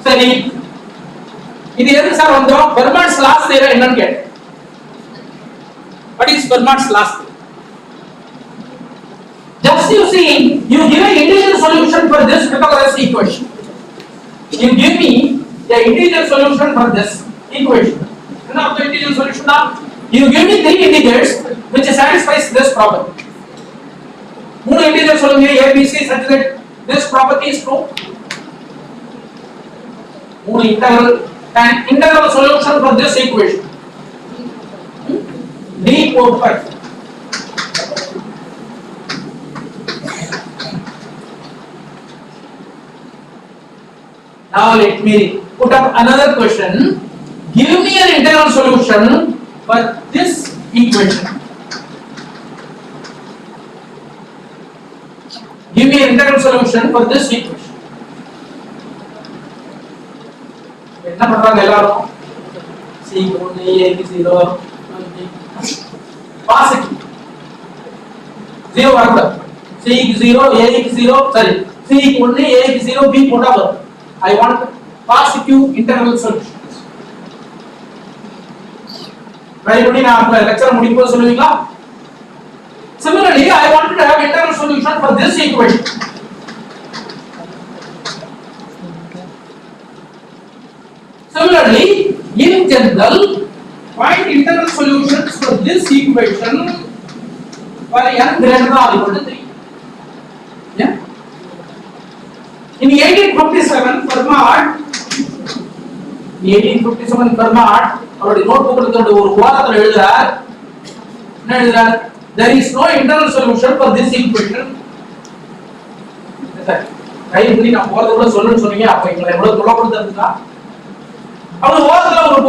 சரி, இது எது சார் வந்தோம்? பெர்மான்ஸ் லாஸ் தேரம் என்னன்னு கேட்டேன். What is Fermat's last theorem? Just you see, you give an integral solution for this Pythagoras equation. You give me the integral solution for this equation. What is the integral solution now? You give me 3 integers which satisfies this property. 3 integral solution A, B, C such that this property is true. 3 integral solution for this equation. D perfect. Now let me put up another question. Give me an integral solution for this equation. Give me an integral solution for this equation. என்ன பண்றாங்க எல்லாரும்? C க்கு 1 A க்கு 0 positive 0 வரக்கூடாது. C க்கு 0 A க்கு 0 சரி C க்கு 1 A க்கு 0 B போட்டா வரும். I want positive integral solutions. மறுபடியும் நான் லெக்சர் முடிக்கும்போது சொல்லுவீங்களா? Similarly, I want to have integral solution for this equation. Similarly, in general, find integral solutions for this equation for n greater than or equal to 3. Yeah. In 1857 Fermat அவருடைய நோட்புக்ல ஒரு வாரத்துல எழுதுறார். என்ன எழுதுறார்? There is no integral solution for this equation. Sir right பண்ணி நான் போறதுக்குள்ள சொல்லணும்னு சொன்னீங்க. அப்ப எங்களை எவ்வளவு தொலைப்படுத்துறதுக்கா? அவர் ஓரத்துல ஒரு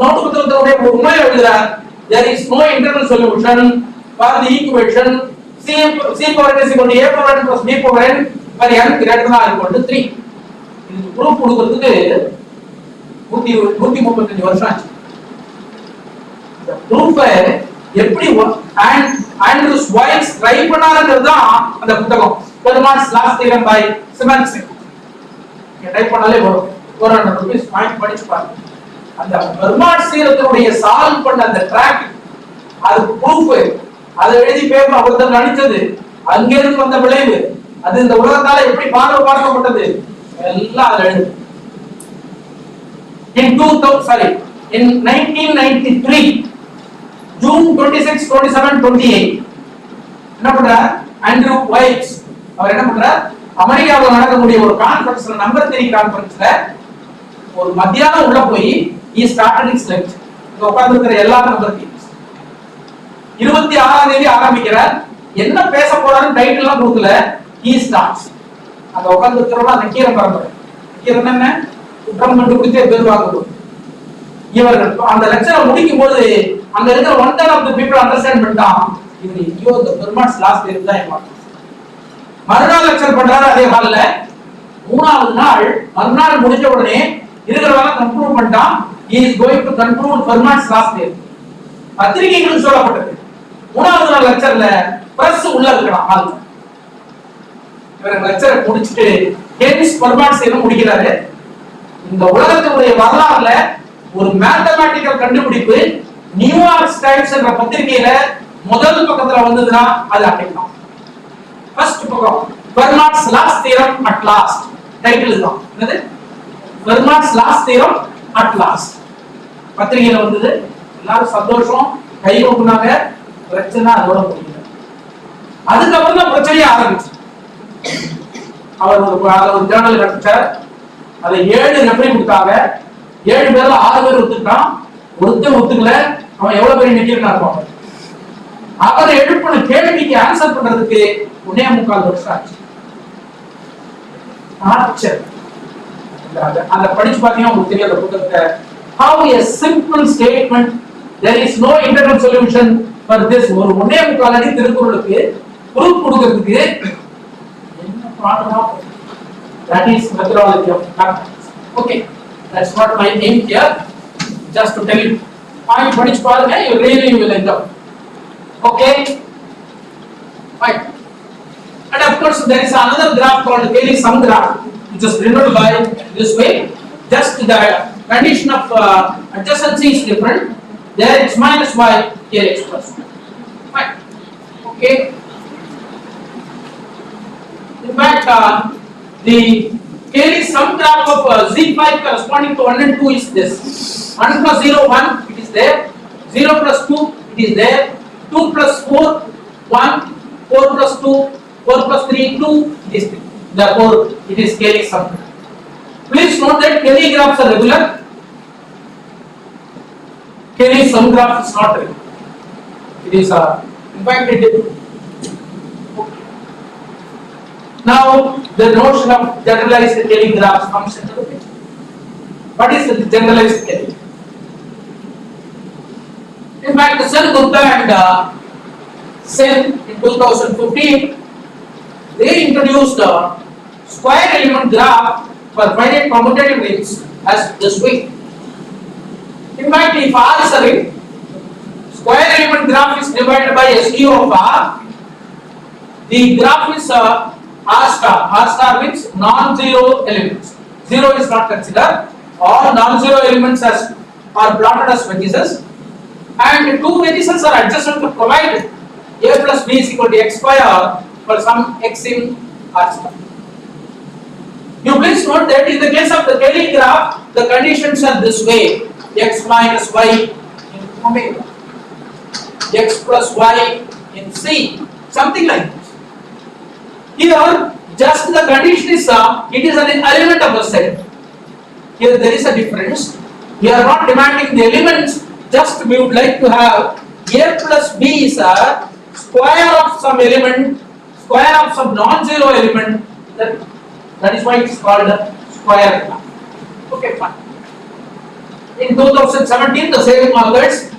நோட்புக்ல ஒரு உண்மையை எழுதுறார். There is no integral solution for the equation c power n is equal to a power n plus b power n for n greater than or equal to 3. இது ப்ரூஃப் கொடுக்கிறதுக்கு 135 வருஷம் ஆச்சு. இந்த ப்ரூஃப் எப்படி ஆண்ட்ரூஸ் வைஸ் ட்ரை பண்ணாருங்கிறது தான் அந்த புத்தகம் பெர்மான்ஸ் last theorem by சிமன்சன். நீங்க டைப் பண்ணாலே வரும். 400 ரூபீஸ் பாயிண்ட் படிச்சு பாருங்க. அந்த பெர்மான்ஸ் தியரத்துடைய சால்வ் பண்ண அந்த ட்ராக் அது ப்ரூஃப் அதை எழுதி பேப்பர் அவர்தான் நடிச்சது அங்க இருந்து வந்த விளைவு அது இந்த உலகத்தால எப்படி பார்க்கப்பட்டது எல்லாம் அதுல எழுது. In 1993 June 26, 27, 28 என்ன பண்றார்? ஆண்ட்ரூ வைட்ஸ் அவர் என்ன பண்றார்? அமெரிக்காவில் நடக்கக்கூடிய ஒரு கான்ஃபரன்ஸ்ல நம்பர் 3 கான்ஃபரன்ஸ்ல ஒரு மத்தியானம் உள்ள போய் he started his lecture. இங்க உட்கார்ந்து இருக்கிற எல்லா நம்பர் 26ஆம் தேதி ஆரம்பிக்கிறார். என்ன பேச போறாருன்னு டைட்டில் எல்லாம் கொடுக்கல. he starts. அங்க உட்கார்ந்து இருக்கிறவங்க அந்த கீரை பரம்பரை. கீரை என்ன? குற்றம் கண்டுபிடிச்சே பேர் வாங்குவோம். இவர்கள் அந்த லெக்சரை முடிக்கும் போது அங்க இருக்கிற 1/3 of the people அண்டர்ஸ்டாண்ட் பண்ணிட்டான். இது ஐயோ the Fermat's last theorem தான் ஏமாத்து. மறுநாள் லெக்சர் பண்றாரு அதே ஹால்ல. மூணாவது நாள் மறுநாள் முடிஞ்ச உடனே இருக்கிறவங்க கன்க்ளூட் பண்ணிட்டான். he is going to conclude Fermat's last theorem. பத்திரிகைகளுக்கு சொல்லப்பட்டது. மூணாவது நாள் லெக்சர்ல பிரஸ் உள்ள இருக்கலாம் ஹால். இவர் லெக்சரை முடிச்சுட்டு கேலிஸ் பர்மாட்ஸ் என்ன முடிக்கிறாரு, இந்த உலகத்தினுடைய வரலாறுல ஒரு மேத்தமேட்டிக்கல் கண்டுபிடிப்பு நியூயார்க் டைம்ஸ் என்ற பத்திரிகையில முதல் பக்கத்துல வந்ததுன்னா அது அப்படிதான். ஃபர்ஸ்ட் பக்கம் Fermat's last theorem at last title இதுதான். என்னது? Fermat's last theorem at last பத்திரிகையில வந்தது. எல்லாரும் சந்தோஷம், கை கொப்புனாங்க. பிரச்சனை அதோட முடியல. அதுக்கப்புறம் தான் பிரச்சனையே ஆரம்பிச்சு. அவர் ஒரு ஜேர்னல் கட்டுச்சார். அதை 7 ரெஃபரி கொடுத்தாங்க. 7 பேர்ல 6 பேர் ஒத்துக்கிட்டான். ஒருத்தன் ஒத்துக்கல. அவன் எவ்வளவு பெரிய நெக்கிருக்கா இருப்பான். அவரை எழுப்பின கேள்விக்கு ஆன்சர் பண்றதுக்கு 1.25 வருஷம் ஆச்சு. அந்த படிச்சு பாத்தீங்கன்னா உங்களுக்கு தெரியாத புத்தகத்தை how a simple statement there is no integral solution for this ஒரு 1.25 அடி திருக்குறளுக்கு ப்ரூஃப் கொடுக்கிறதுக்கு என்ன problem, that is methodology of mathematics. Okay, that's what my aim here, just to tell you. Point படிச்சு பாருங்க, you really will enjoy. Okay, fine. And of course there is another graph called Cayley's sum graph, which is denoted by this way. Just the condition of adjacency is different. There x minus y, here x plus y. Fine. Okay. In fact, the Cayley's sum graph of Z5 corresponding to 1 and 2 is this. 1 plus 0, 1, it is there. 0 plus 2, it is there. 2 plus 4, 1. 4 plus 2, 4 plus 3, 2, it is 3. Therefore, it is Cayley's sum graph. Please note that Cayley graphs are regular. Cayley's sum graph is not regular. It is in fact it is. Now the notion of generalized Cayley graphs comes into the picture. What is the generalized Cayley? In fact, Sen Gupta and Sen in 2015 they introduced a square element graph for finite commutative rings as this way. In fact, if R is a ring, square element graph is divided by SQ of R. The graph is R star. R star means non-zero elements. Zero is not considered. All non-zero elements are plotted as vertices, and 2 vertices are adjacent to provide A plus B is equal to x square for some x in R star. You please note that in the case of the Cayley graph, the conditions are this way: x minus y in omega, x plus y in C, something like this. Here, just the condition is it is an element of a set. Here there is a difference. We are not demanding the elements. Just we would like to have A plus B is a square of some element, square of some non-zero element. That is why it is called a square graph. Okay, fine. In 2017, the same authors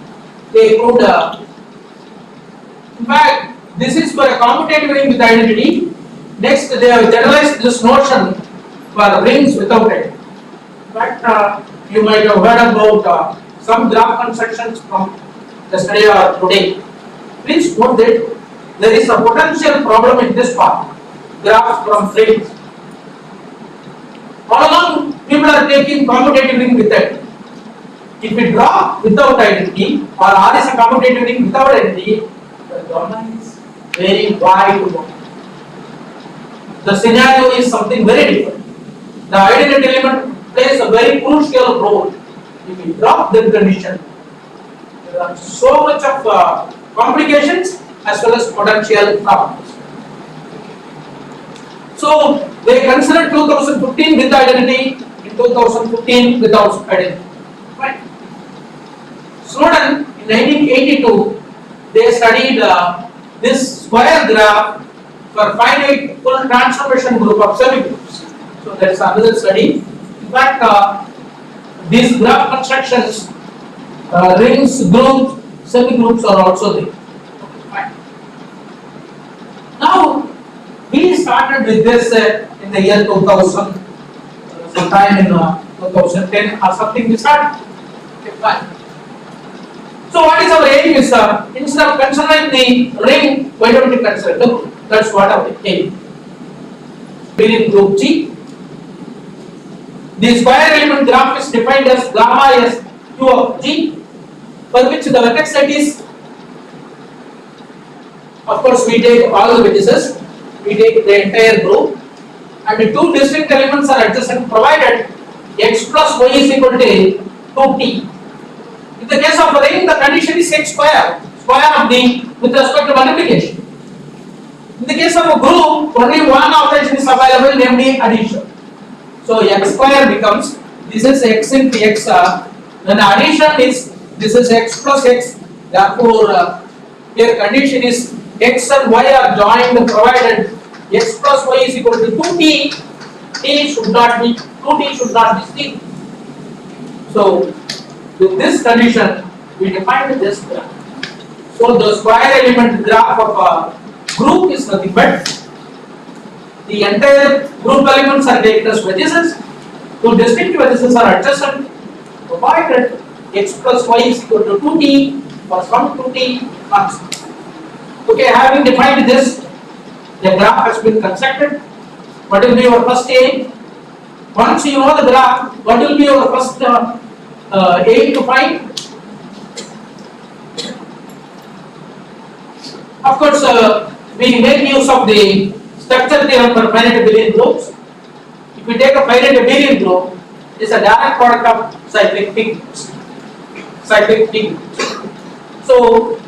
they proved. In fact, this is for a commutative ring with identity. Next, they have generalized this notion for rings without identity. In fact, you might have heard about some graph constructions from yesterday or today. Please note that there is a potential problem in this part. Graphs from rings. All along, people are taking commutative ring with it. If we draw without identity, or R is a commutative ring without identity, the domain is very wide. The scenario is something very different. The identity element plays a very crucial role. If we drop that condition, there are so much of complications as well as potential problems. So they considered 2015 with identity, in 2015 without identity. Right? Snowden in 1982 they studied this square graph for finite full transformation group of semigroups. So there is another study. In fact, these graph constructions, rings, groups, semigroups are also there. Right? Now we started with this in the year 2000, sometime in 2010 or something we started. Okay, fine. So what is our aim is instead of considering the ring, why don't we consider the group? That's what our aim. within group G. The square element graph is defined as gamma S Q of G, for which the vertex set is, of course, we take all the vertices, we take the entire group, and the two distinct elements are adjacent provided x plus y is equal to 2t. In the case of a ring, the condition is x square, square of the with respect to multiplication. In the case of a group, only one operation is available, namely addition. So x square becomes, this is x into x, then addition is, this is x plus x, therefore here condition is x and y are joined provided x plus y is equal to 2t, t should not be, 2t should not be c. So with this condition, we defined this graph. So the square element graph of a group is nothing but the entire group elements are taken as vertices, two distinct vertices are adjacent, provided x plus y is equal to 2t for some 2t constant. Okay, having defined this, the graph has been constructed. What will be your first aim? Once you know the graph, what will be your first aim to find? Of course, we make use of the structure theorem for finite abelian groups. If we take a finite abelian group, it is a direct product of cyclic P groups. Cyclic P groups. So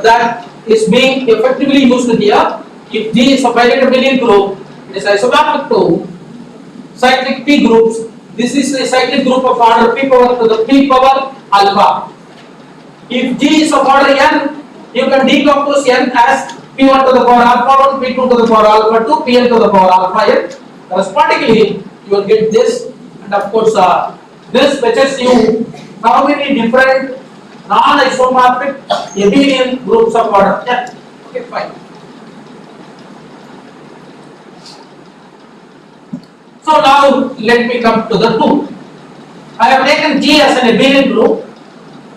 that is being effectively used here. If G is a finite abelian group, it is isomorphic to cyclic P groups. This is a cyclic group of order P power to the P power alpha. If G is of order n, you can decompose n as P1 to the power alpha 1, P2 to the power alpha 2, Pn to the power alpha n. Correspondingly, you will get this, and of course, this fetches you how many different non-isomorphic abelian groups of order n. Okay, fine. So now let me come to the two. I have taken G as an abelian group.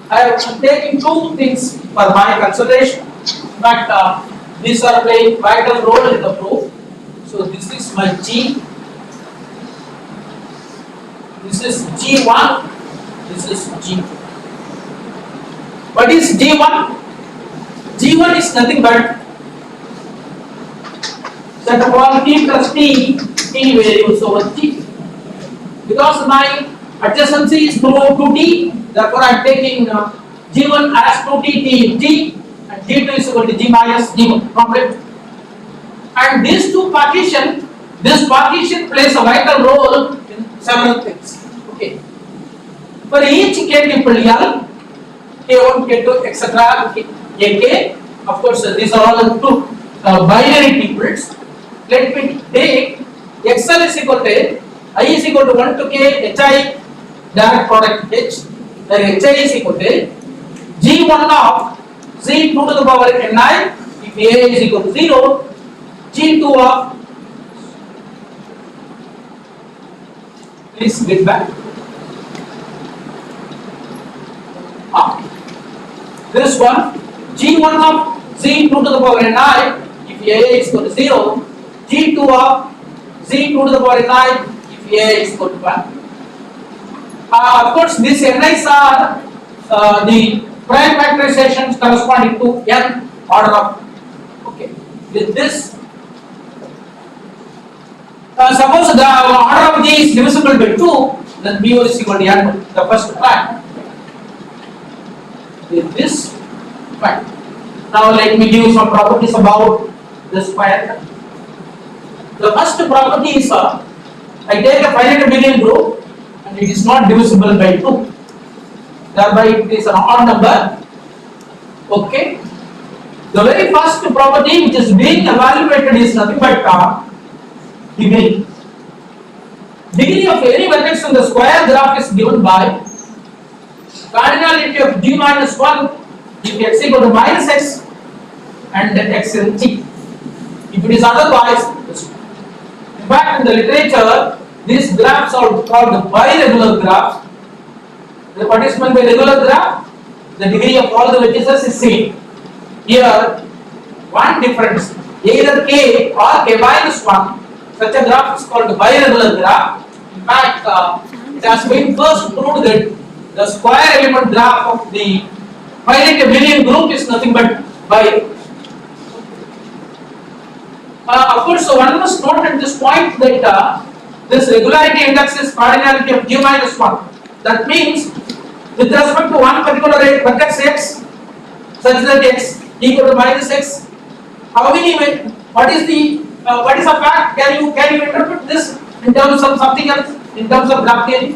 I have taken two things for my consideration. In fact, these are playing vital role in the proof. So this is my G. This is G1. This is G2. What is G1? G1 is nothing but set upon T plus T, T values over G. Because my adjacency is through 2T, therefore I am taking G1 as 2T, T is G, and G2 is equal to G minus G1. Problem. And these two partition, this partition plays a vital role in several things. Okay. For each K triple L, K1, K2, etc., K, of course, these are all the two binary tuples. Let me take XL is equal to I is equal to 1 to K HI direct product H, where HI is equal to G1 of Z2 to the power Ni if A is equal to 0, G2 of, please get back. This one, G1 of Z2 to the power Ni if A is equal to 0, G2 of Z2 to the power Ni if A is equal to 1. Of course, these Ni's are the prime factorizations corresponding to n order of. Okay, with this, suppose the order of G is divisible by 2, then B is equal to n, the first prime. With this, fine. Now let me give some properties about this square. The first property is I take a finite abelian group and it is not divisible by 2. Thereby it is an odd number. Okay. The very first property which is being evaluated is nothing but degree. Degree of any vertex in the square graph is given by cardinality of G minus 1 if x equal to minus x and x in G. If it is otherwise, in fact, in the literature, these graphs are called biregular graphs. What is meant by regular graph? The degree of all the vertices is same. Here, one difference, either k or k minus 1 Such a graph is called biregular graph. In fact, it has been first proved that the square element graph of the finite abelian group is nothing but biregular. Of course, so one must note at this point that this regularity index is cardinality of G minus 1. That means, with respect to one particular vertex x, such that x equal to minus x, how many? What is a fact? Can you interpret this in terms of something else? In terms of graph theory,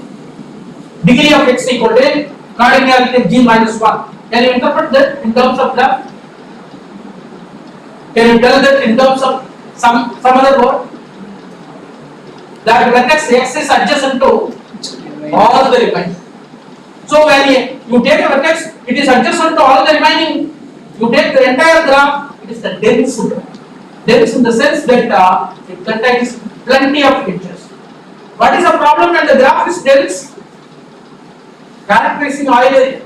degree of x equal to cardinality of G minus 1. Can you interpret that in terms of graph? Can you tell that in terms of some other word? That vertex x is adjacent to all the remaining. So when you take a vertex, it is adjacent to all the remaining. You take the entire graph, it is the dense graph. Dense in the sense that it contains plenty of features. What is the problem when the graph is dense? Characterizing oil area,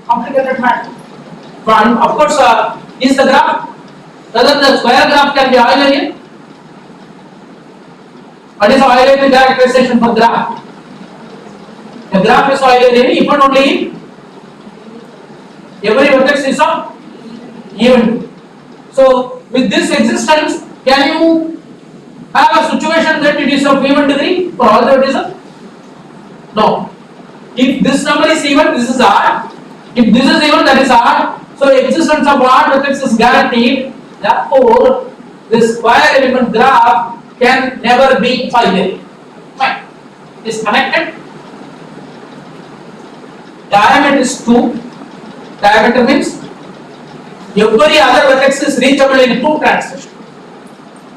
complicated matter. And of course, is the graph, whether the square graph can be oil area? What is the oil area characterization for graph? The graph is oil area if and only every vertex is of even. So with this existence, can you have a situation that it is of even degree for all the vertices? No. If this number is even, this is odd. If this is even, that is odd. So existence of odd vertex is guaranteed. Therefore, this square element graph can never be finite. Fine. It is connected. Diameter is 2. Diameter means every other vertex is reachable in 2 transitions.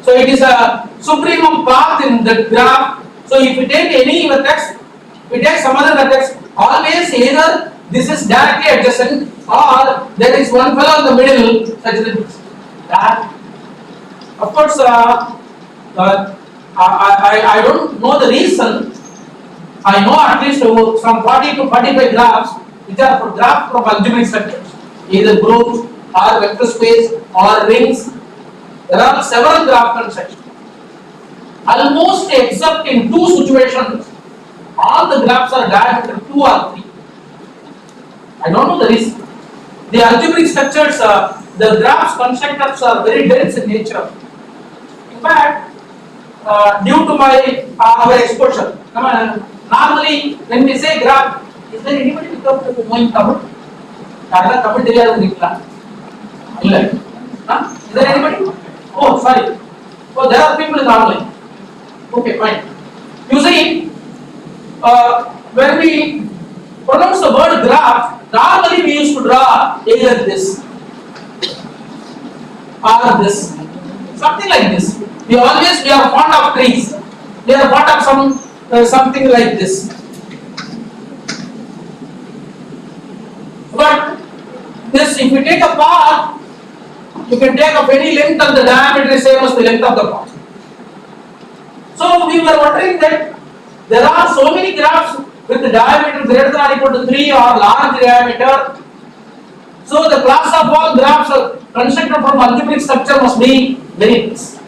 So it is a supremum path in the graph. So if you take any vertex, we take some other vertex, always either this is directly adjacent or there is one fellow in the middle such that. Of course, I don't know the reason. I know at least from 40 to 45 graphs which are for graph from algebraic structures, either groups or vector space or rings. There are several graph constructions. Almost except in 2 situations, all the graphs are diameter 2 or 3. I don't know the reason. The algebraic structures, the graphs constructors are very dense in nature. In fact, due to our exposure, normally when we say graph, is there anybody knowing Tamil? Tamil is there anybody? Oh, sorry. Oh, there are people in online. Okay, fine. You see, when we pronounce the word graph, normally we used to draw either this or this, something like this. We are fond of trees. We are fond of something like this. But this, if you take a path, you can take of any length and the diameter is same as the length of the path. So we were wondering that there are so many graphs with the diameter greater than or equal to 3 or large diameter. So the class of all graphs constructed from algebraic structure must be very dense.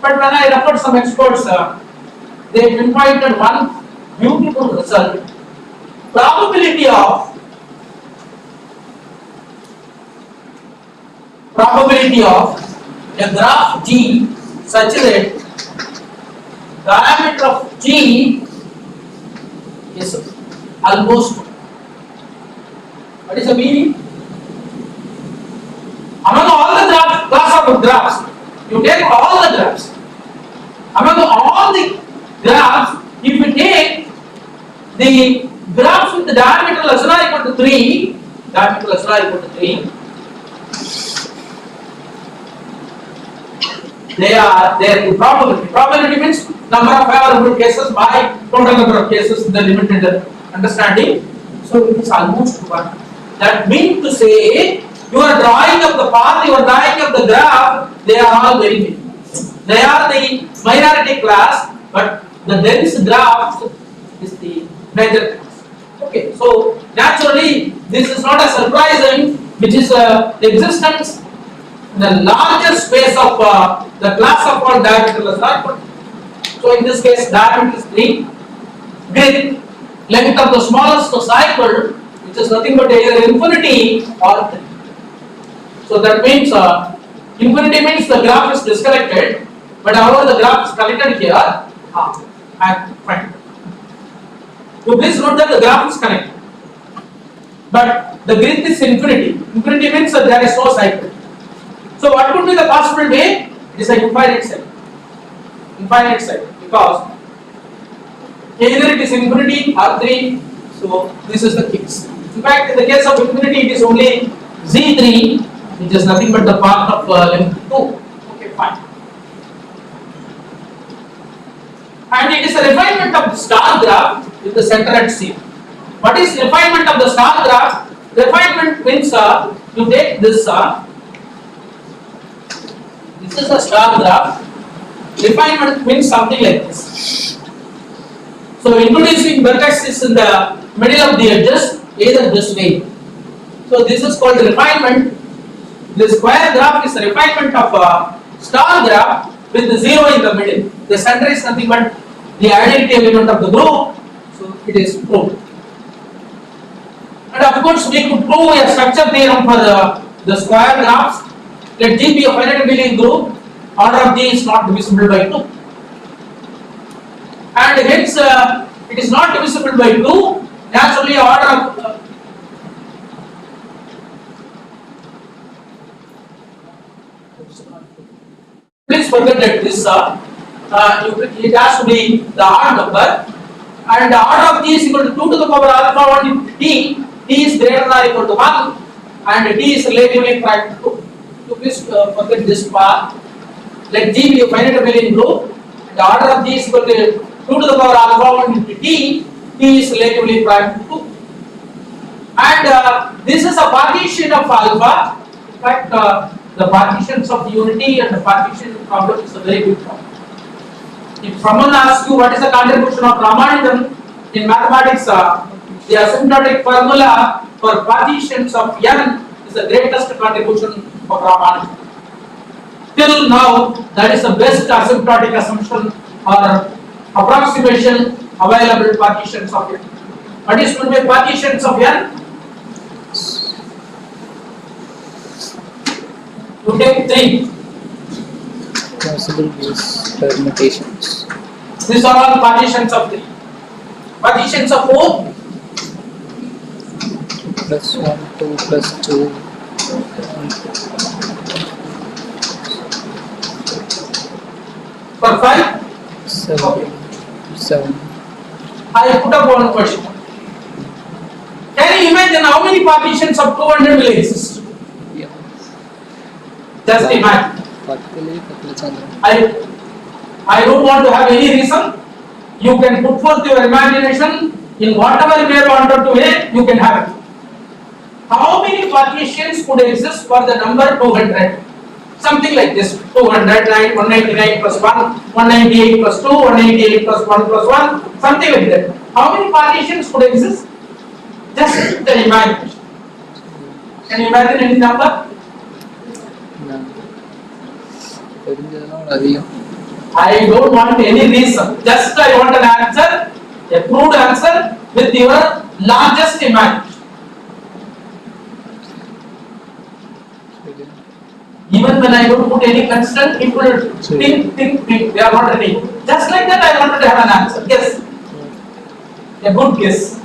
But when I referred some experts, they pinpointed one beautiful result. Probability of a graph G such that diameter of G is almost. What is the meaning? Among all the class of graphs, you take all the graphs. Among all the graphs, if you take the graphs with the diameter less than or equal to 3, diameter less than or equal to 3, they are their probability. Probability means number of favorable cases by total number of cases in the limited understanding. So it is almost 1. That means to say, your drawing of the path, your drawing of the graph, they are all very big. They are the minority class, but the dense graph is the major class. Okay, so naturally this is not a surprising, which is the existence in the larger space of the class of all diameterless are. So in this case, diameter is 3. Grid, length of the smallest cycle, which is nothing but either infinity or 3. So that means infinity means the graph is disconnected, but however the graph is connected here, and fine. So please note that the graph is connected, but the grid is infinity. Infinity means that there is no cycle. So what could be the possible way? It is an infinite cycle. Infinite cycle, because either it is infinity or 3. So this is the case. In fact, in the case of infinity, it is only Z3, which is nothing but the part of length 2. Okay, fine. And it is a refinement of the star graph with the center at C. What is refinement of the star graph? Refinement means you take this. This is a star graph. Refinement means something like this. So introducing vertex is in the middle of the edges, either this way. So this is called refinement. The square graph is a refinement of a star graph with the 0 in the middle. The center is nothing but the identity element of the group. So it is proved. And of course we could prove a structure theorem for the square graphs. Let G be a finite abelian group. Order of G is not divisible by 2. And hence it is not divisible by 2. Naturally order of please forget that this it has to be the odd number, and the order of T is equal to 2 to the power alpha 1 into T. T is greater than or equal to 1, and T is relatively prime to 2. So please forget this part. Let G be a finite abelian group. The order of G is equal to 2 to the power alpha 1 into T. T is relatively prime to 2. And this is a partition of alpha. In fact, the partitions of unity and the partition problem is a very big problem. If someone asks you what is the contribution of Ramanujan in mathematics, the asymptotic formula for partitions of n is the greatest contribution of Ramanujan. Till now, that is the best asymptotic assumption or approximation available partitions of n. What is to be partitions of n? You take 3. Possible use permutations. These are all partitions of 3. Partitions of 4? Plus 1, 2, plus 2. For 5? 7. I put up one question. Can you imagine how many partitions of 200 will exist? Yeah. Just imagine. I don't want to have any reason. You can put forth your imagination in whatever way you wanted to way, you can have it. How many partitions could exist for the number 200? Something like this: 200, 199 plus 1, 198 plus 2, 188 plus 1 plus 1, something like that. How many partitions could exist? Just the imagination. Can you imagine any number? I don't want any reason. Just I want an answer, a crude answer with your largest imagination. Even when I don't put any constraint, people think they are not ready. Just like that, I wanted to have an answer. Guess. A good guess.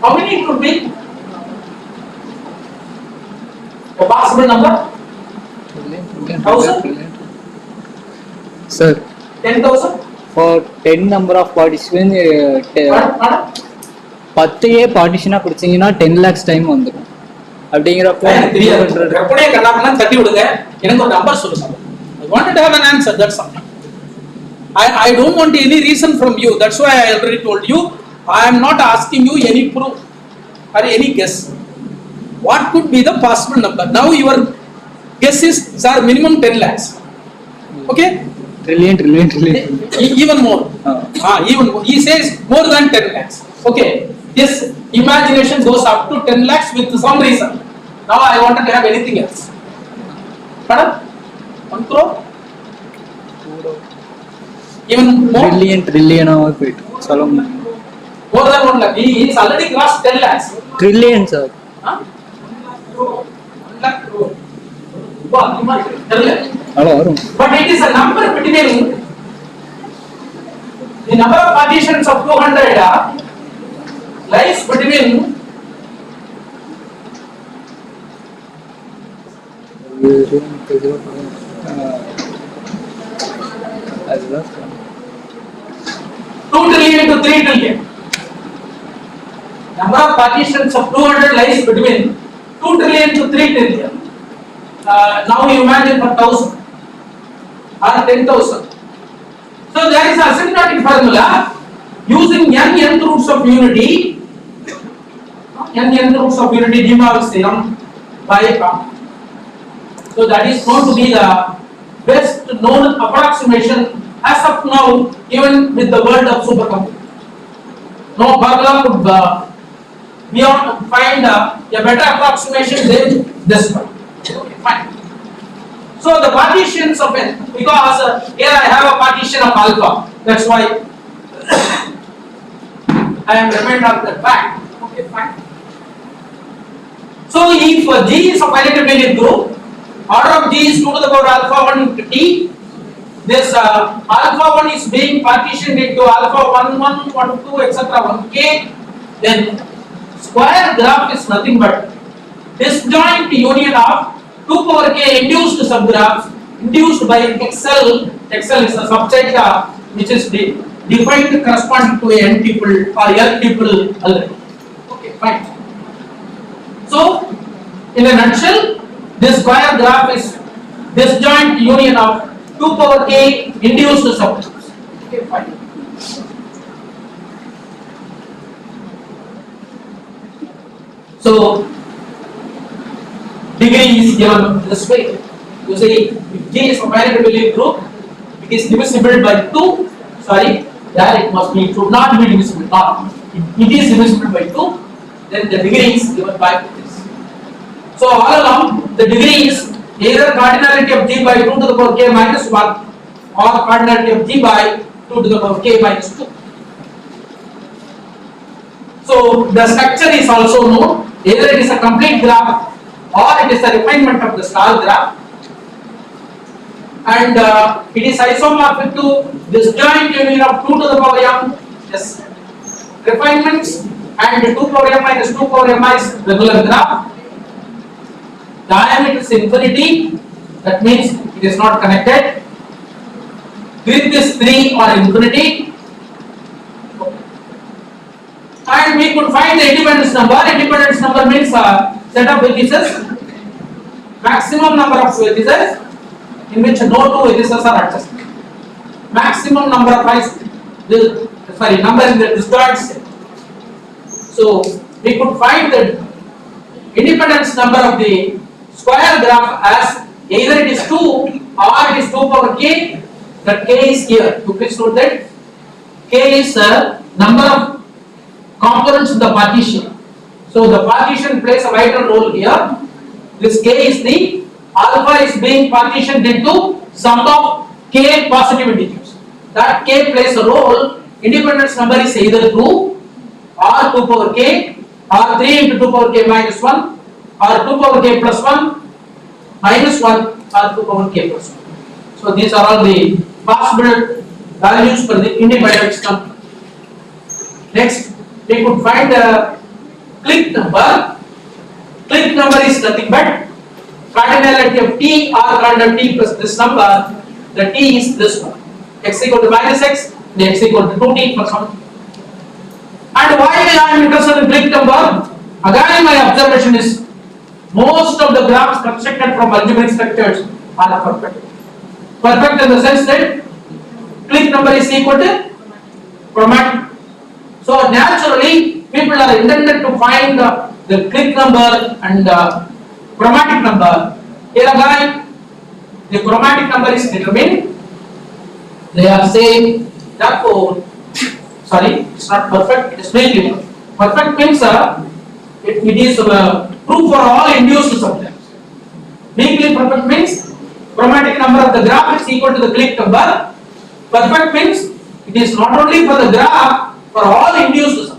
How many it could be? A possible number? 1,000? Sir. 10,000? For 10 number of participants, 10 partition பிடிச்சீங்கன்னா 10 lakhs time வந்துரும். அப்படிங்கறப்ப எப்படியே கண்ணாமலாம் தட்டி விடுங்க. எனக்கு ஒரு number சொல்லுங்க. I wanted to have an answer, that's something. I don't want any reason from you. That's why I already told you. I am not asking you any proof or any guess. What could be the possible number? Now your guess is, sir, minimum 10 lakhs. Okay? Trillion. Even more. Even more. He says more than 10 lakhs. Okay. His imagination goes up to 10 lakhs with some reason. Now I wanted to have anything else. Pardon? 1 crore? Even more? Trillion போயிட்டு சொல்ல முடியும். More than 1 lakh. He is already crossed 10 lakhs. Trillion sir. Huh? 1 lakh crore. Wow, Hello. but it is a number between the number of partitions of 200 lies between $2 trillion to 3 trillion. Number of partitions of 200 lies between 2 trillion to 3 trillion. Now you imagine for 1,000 or 10,000. So there is a asymptotic formula using nth roots of unity, de Morgan's theorem by so that is known to be the best known approximation as of now, even with the world of supercomputing. No burglar could find a better approximation than this one. Okay, fine. So the partitions of n, because here I have a partition of alpha, that's why I am remained on that back. Okay, fine. So if G is a finite abelian group, order of G is 2 to the power alpha 1 into T. This alpha 1 is being partitioned into alpha 1, 1, 1, 2, etc. 1k. Then square graph is nothing but disjoint union of 2 power k induced subgraphs induced by XL. XL is a subset which is defined corresponding to a n tuple or l tuple already. Okay, fine. So, in a nutshell, this square graph is disjoint union of 2 power k induced subgraphs. Okay, fine. So, degree is given this way. You say if G is a finite abelian group, it is divisible by 2. Sorry, there it must be, it should not be divisible. Not. It is divisible by 2. Then the degree is given by this. So all along the degree is either cardinality of G by 2 to the power k minus 1 or cardinality of G by 2 to the power k minus 2. So the structure is also known. Either it is a complete graph or it is a refinement of the star graph, and it is isomorphic to disjoint union of 2 to the power m refinements and 2 power m minus 2 power m is regular graph. Diameter is infinity, that means it is not connected. Width is 3 or infinity. And we could find the independence number. Independence number means set of vertices, maximum number of vertices in which no two vertices are adjacent. Maximum number of number in the disjoint set. So we could find the independence number of the square graph as either it is 2 or it is 2 power k. That k is here. You please note that k is the number of components in the partition. So the partition plays a vital role here. This k is the alpha is being partitioned into sum of k positive integers. That k plays a role. Independence number is either 2 or 2 power k or 3 into 2 power k minus 1 or 2 power k plus 1 minus 1 or 2 power k plus 1. So these are all the possible values for the independence number. Next, we could find the click number. Click number is nothing but cardinality of t or cardinality of t plus this number. The t is this one. X equal to minus x, and x equal to 2t for some. And why I am interested in click number? Again, my observation is most of the graphs constructed from algebraic structures are perfect. Perfect in the sense that click number is equal to chromatic. So naturally, people are intended to find the click number and chromatic number. Here again, the chromatic number is determined. They are saying therefore, sorry, it's not perfect. It is weakly perfect means it is true for all induced subtypes. Weakly perfect means chromatic number of the graph is equal to the clique number. Perfect means it is not only for the graph, for all induced.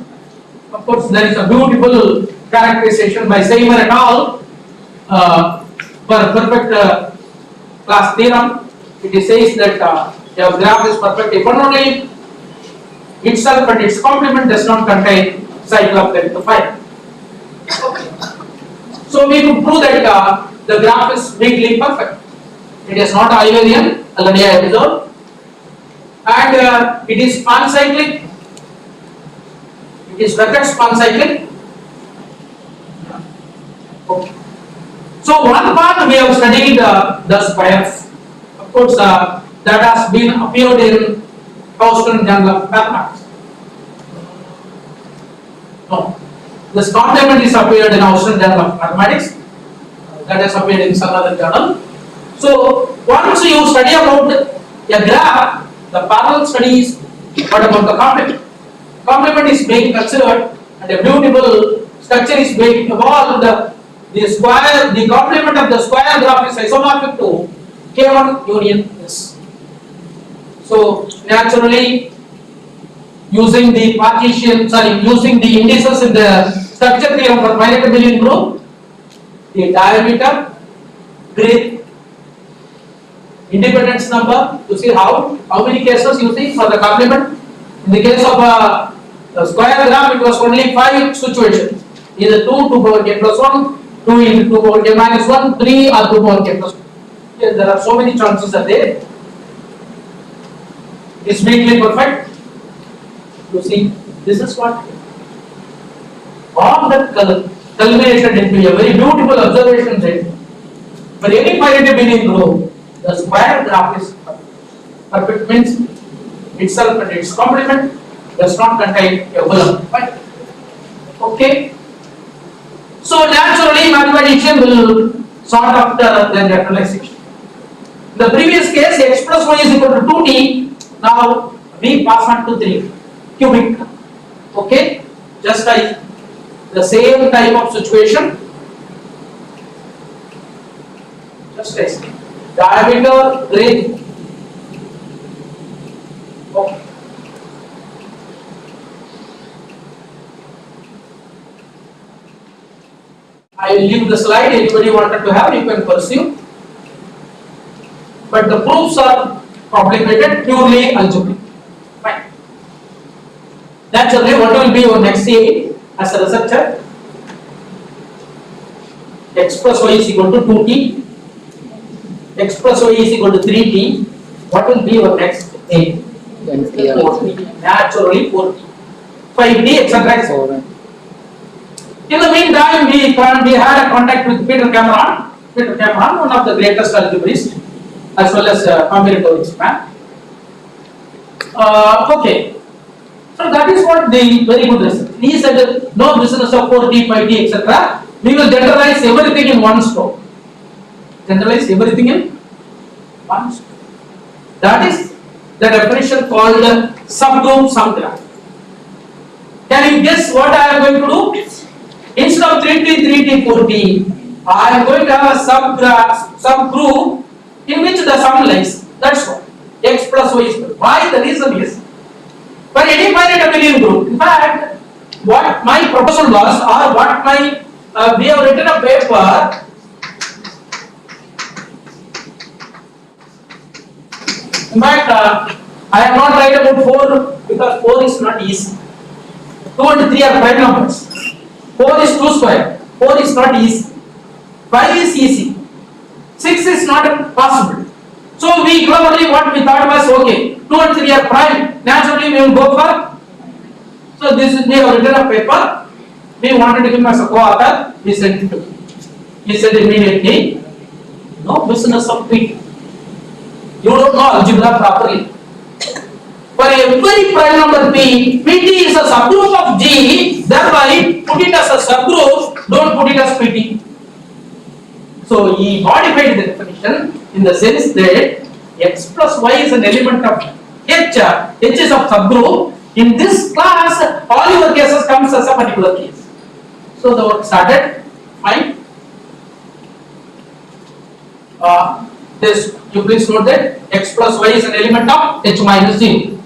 Of course, there is a beautiful characterization by Xavier et al. For perfect class theorem. It says that your graph is perfect if only itself and its complement does not contain cycle of rectifier. So we could prove that the graph is weakly perfect. It is not Eulerian, already I observed, and it is pancyclic. It is Beckett's pancyclic. Okay. So one part we have studied the squares. Of course, that has been appeared in Houston Journal of Mathematics. No, this complement is appeared in Houston Journal of Mathematics. That has appeared in some other journal. So once you study about a graph, the parallel study is what about the complement? Complement is being considered, and a beautiful structure is being evolved. The complement of the square graph is isomorphic to K1 union S. So naturally, using the using the indices in the structure theorem for finite abelian group, the diameter, grid, independence number, you see how many cases you see for the complement. In the case of the square graph, it was only 5 situations, either 2 power k plus 1, 2 into 2 power k minus 1, 3 or 2 power k plus 1. Yes, there are so many chances are there. It's weakly perfect. You see, this is what all that culminated into a very beautiful observation set. For any finite abelian group, the square graph is perfect. Perfect means itself and its complement does not contain a column. Right? Okay. So naturally, mathematician will sort after the generalization. In the previous case, x plus y is equal to 2t. Now we pass on to 3 cubic. Okay, just like the same type of situation. Just like diameter, grid. Okay. I will leave the slide. Anybody wanted to have, you can pursue. But the proofs are complicated, purely algebraic. Fine. Naturally, what will be your next aim as a researcher? X plus y is equal to 2t. X plus y is equal to 3t. What will be your next aim? 4t. Naturally 4t. 5t, etc. In the meantime, we had a contact with Peter Cameron. Peter Cameron, one of the greatest algebraists, as well as combinatorics man. Okay. So that is what the very good result. He said no business of 4t, 5t, etc. We will generalize everything in one stroke. Generalize everything in one stroke. That is the definition called subgroup sum graph. Can you guess what I am going to do? Instead of 3t, 3t, 4t, I am going to have a subgroup in which the sum lies. That's what. X plus y is equal. Why? The reason is, for any finite abelian group, in fact, what my proposal was, or what my, we have written a paper, in fact, I have not write about 4 because 4 is not easy. 2 and 3 are prime numbers. 4 is 2 square. 4 is not easy. 5 is easy. 6 is not possible. So we cleverly what we thought was okay. 2 and 3 are prime. Naturally we will go for. So this is we have written a paper. We wanted him as a co-author. We sent it to him. He said immediately, no business of PT. You don't know algebra properly. For every prime number P, PT is a subgroup of G, thereby put it as a subgroup, don't put it as PT. So he modified the definition in the sense that X plus Y is an element of H. H is of subgroup. In this class, all your cases comes as a particular case. So the work started, fine. this, you please note that x plus y is an element of h minus 0.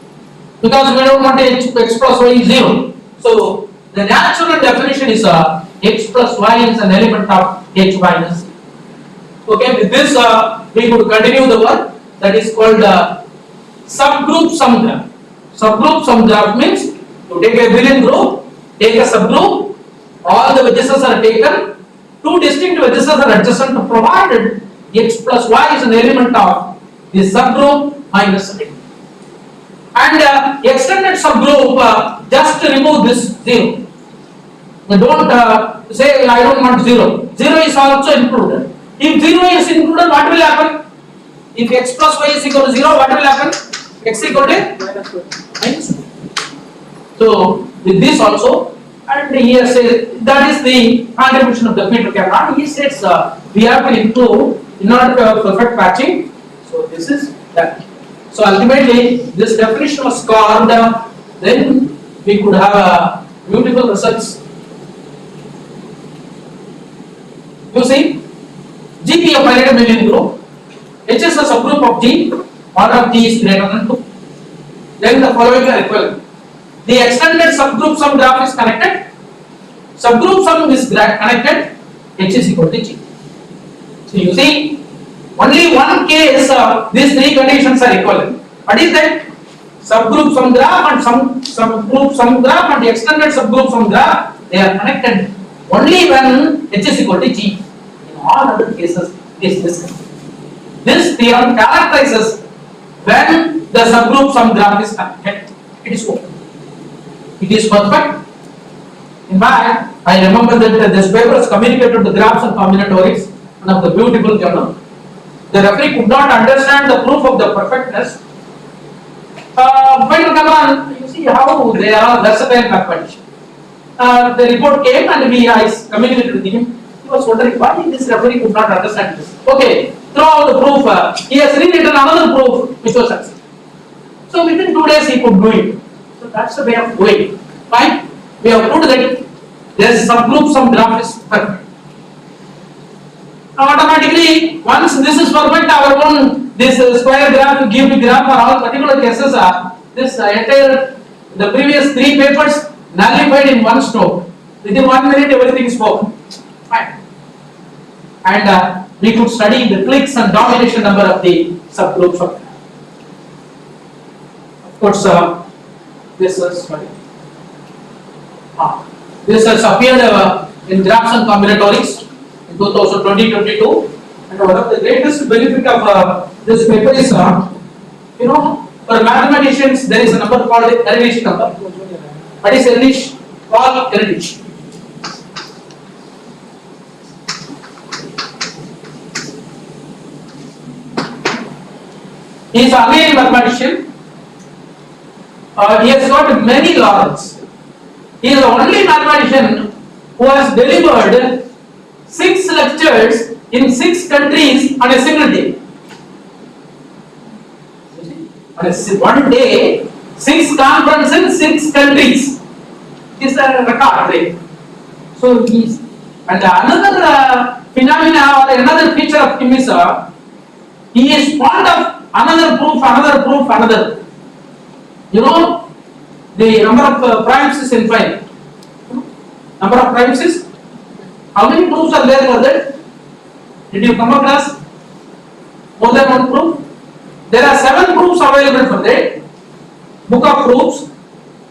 Because we don't want x plus y is 0. So the natural definition is x plus y is an element of h minus 0. Okay, with this we could continue the work that is called subgroup sum graph. Subgroup sum graph means you take a Billion group, take a subgroup, all the vertices are taken, two distinct vertices are adjacent provided x plus y is an element of the subgroup minus 8. And extended subgroup, just remove this 0. You don't say I don't want 0. 0 is also included. If 0 is included, what will happen? If x plus y is equal to 0, what will happen? X equal to minus 1. So with this also, and here says that is the contribution of the Peter Cameron. He says we have to include in order to have perfect patching. So this is that. So ultimately, this definition was carved. Then we could have beautiful results. You see, G be a finite Billion group. H is a subgroup of G. Order of G is greater than 2. Then the following are equivalent. The extended subgroup sum graph is connected. Subgroup sum is connected. H is equal to G. So you see, only one case these three conditions are equivalent. What is that? Subgroup sum graph and subgroup sum graph and the extended subgroup sum graph, they are connected only when H is equal to G. In all other cases, this theorem characterizes when the subgroup sum graph is connected. It is open. It is perfect. In fact, I remember that this paper is communicated to graphs and combinatorics, one of the beautiful journal. The referee could not understand the proof of the perfectness. But come on, you see how they are versatile mathematicians. The report came and I communicated with him. He was wondering why this referee could not understand this. Okay, throw out the proof. He has rewritten another proof which was successful. So within 2 days he could do it. So that's the way of doing. Fine. We have proved that there is subgroup sum graph is perfect. Automatically, once this is perfect, our own this square graph, give me graph for all particular cases are this entire the previous 3 papers nullified in one stroke. Within 1 minute, everything is spoken. Fine. And we could study the cliques and domination number of the subgroups of graph. Of course, this is this has appeared in Graphs and Combinatorics in 2020-22, and one of the greatest benefit of this paper is, for mathematicians there is a number called Ehrlich number. What is Ehrlich? Paul Ehrlich. He is an American mathematician. He has got many laurels. He is the only mathematician who has delivered 6 lectures in 6 countries on a single day. On one day, 6 conferences in 6 countries. This is a record, right? So he's, and another phenomena or another feature of him is he is fond of another proof. The number of primes is infinite. Number of primes is, how many proofs are there for that? Did you come across more than one proof? There are 7 proofs available for that. Book of proofs.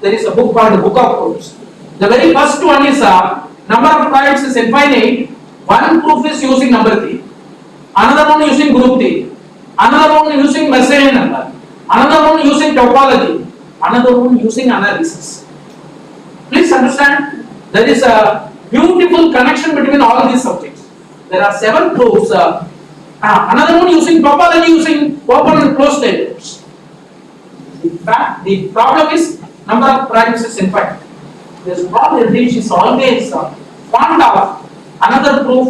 There is a book called the Book of Proofs. The very first one is number of primes is infinite. One proof is using number 3. Another one using group 3. Another one using Messier number. Another one using topology. Another one using analysis. Please understand, there is a beautiful connection between all these subjects. There are 7 proofs. Another one using topology, using open and closed tables. In fact, the problem is number of primes is infinite. This Paul Ehrlich is always fond of another proof.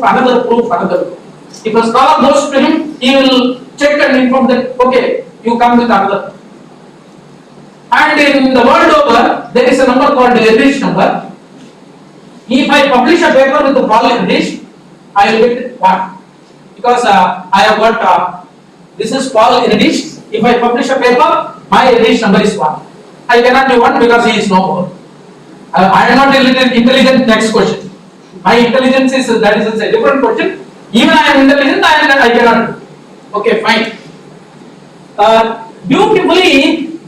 If a scholar goes to him, he will check and inform that, okay, you come with another. And in the world over, there is a number called the Ehrlich number. If I publish a paper with the Paul Ehrlich, I will get 1. Because I have got This is Paul Eredish. If I publish a paper, my Eredish number is 1. I cannot be 1 because he is no more. I am not intelligent. Next question. My intelligence is that is a different question. Even I am intelligent, I cannot do. Okay, fine. Beautifully,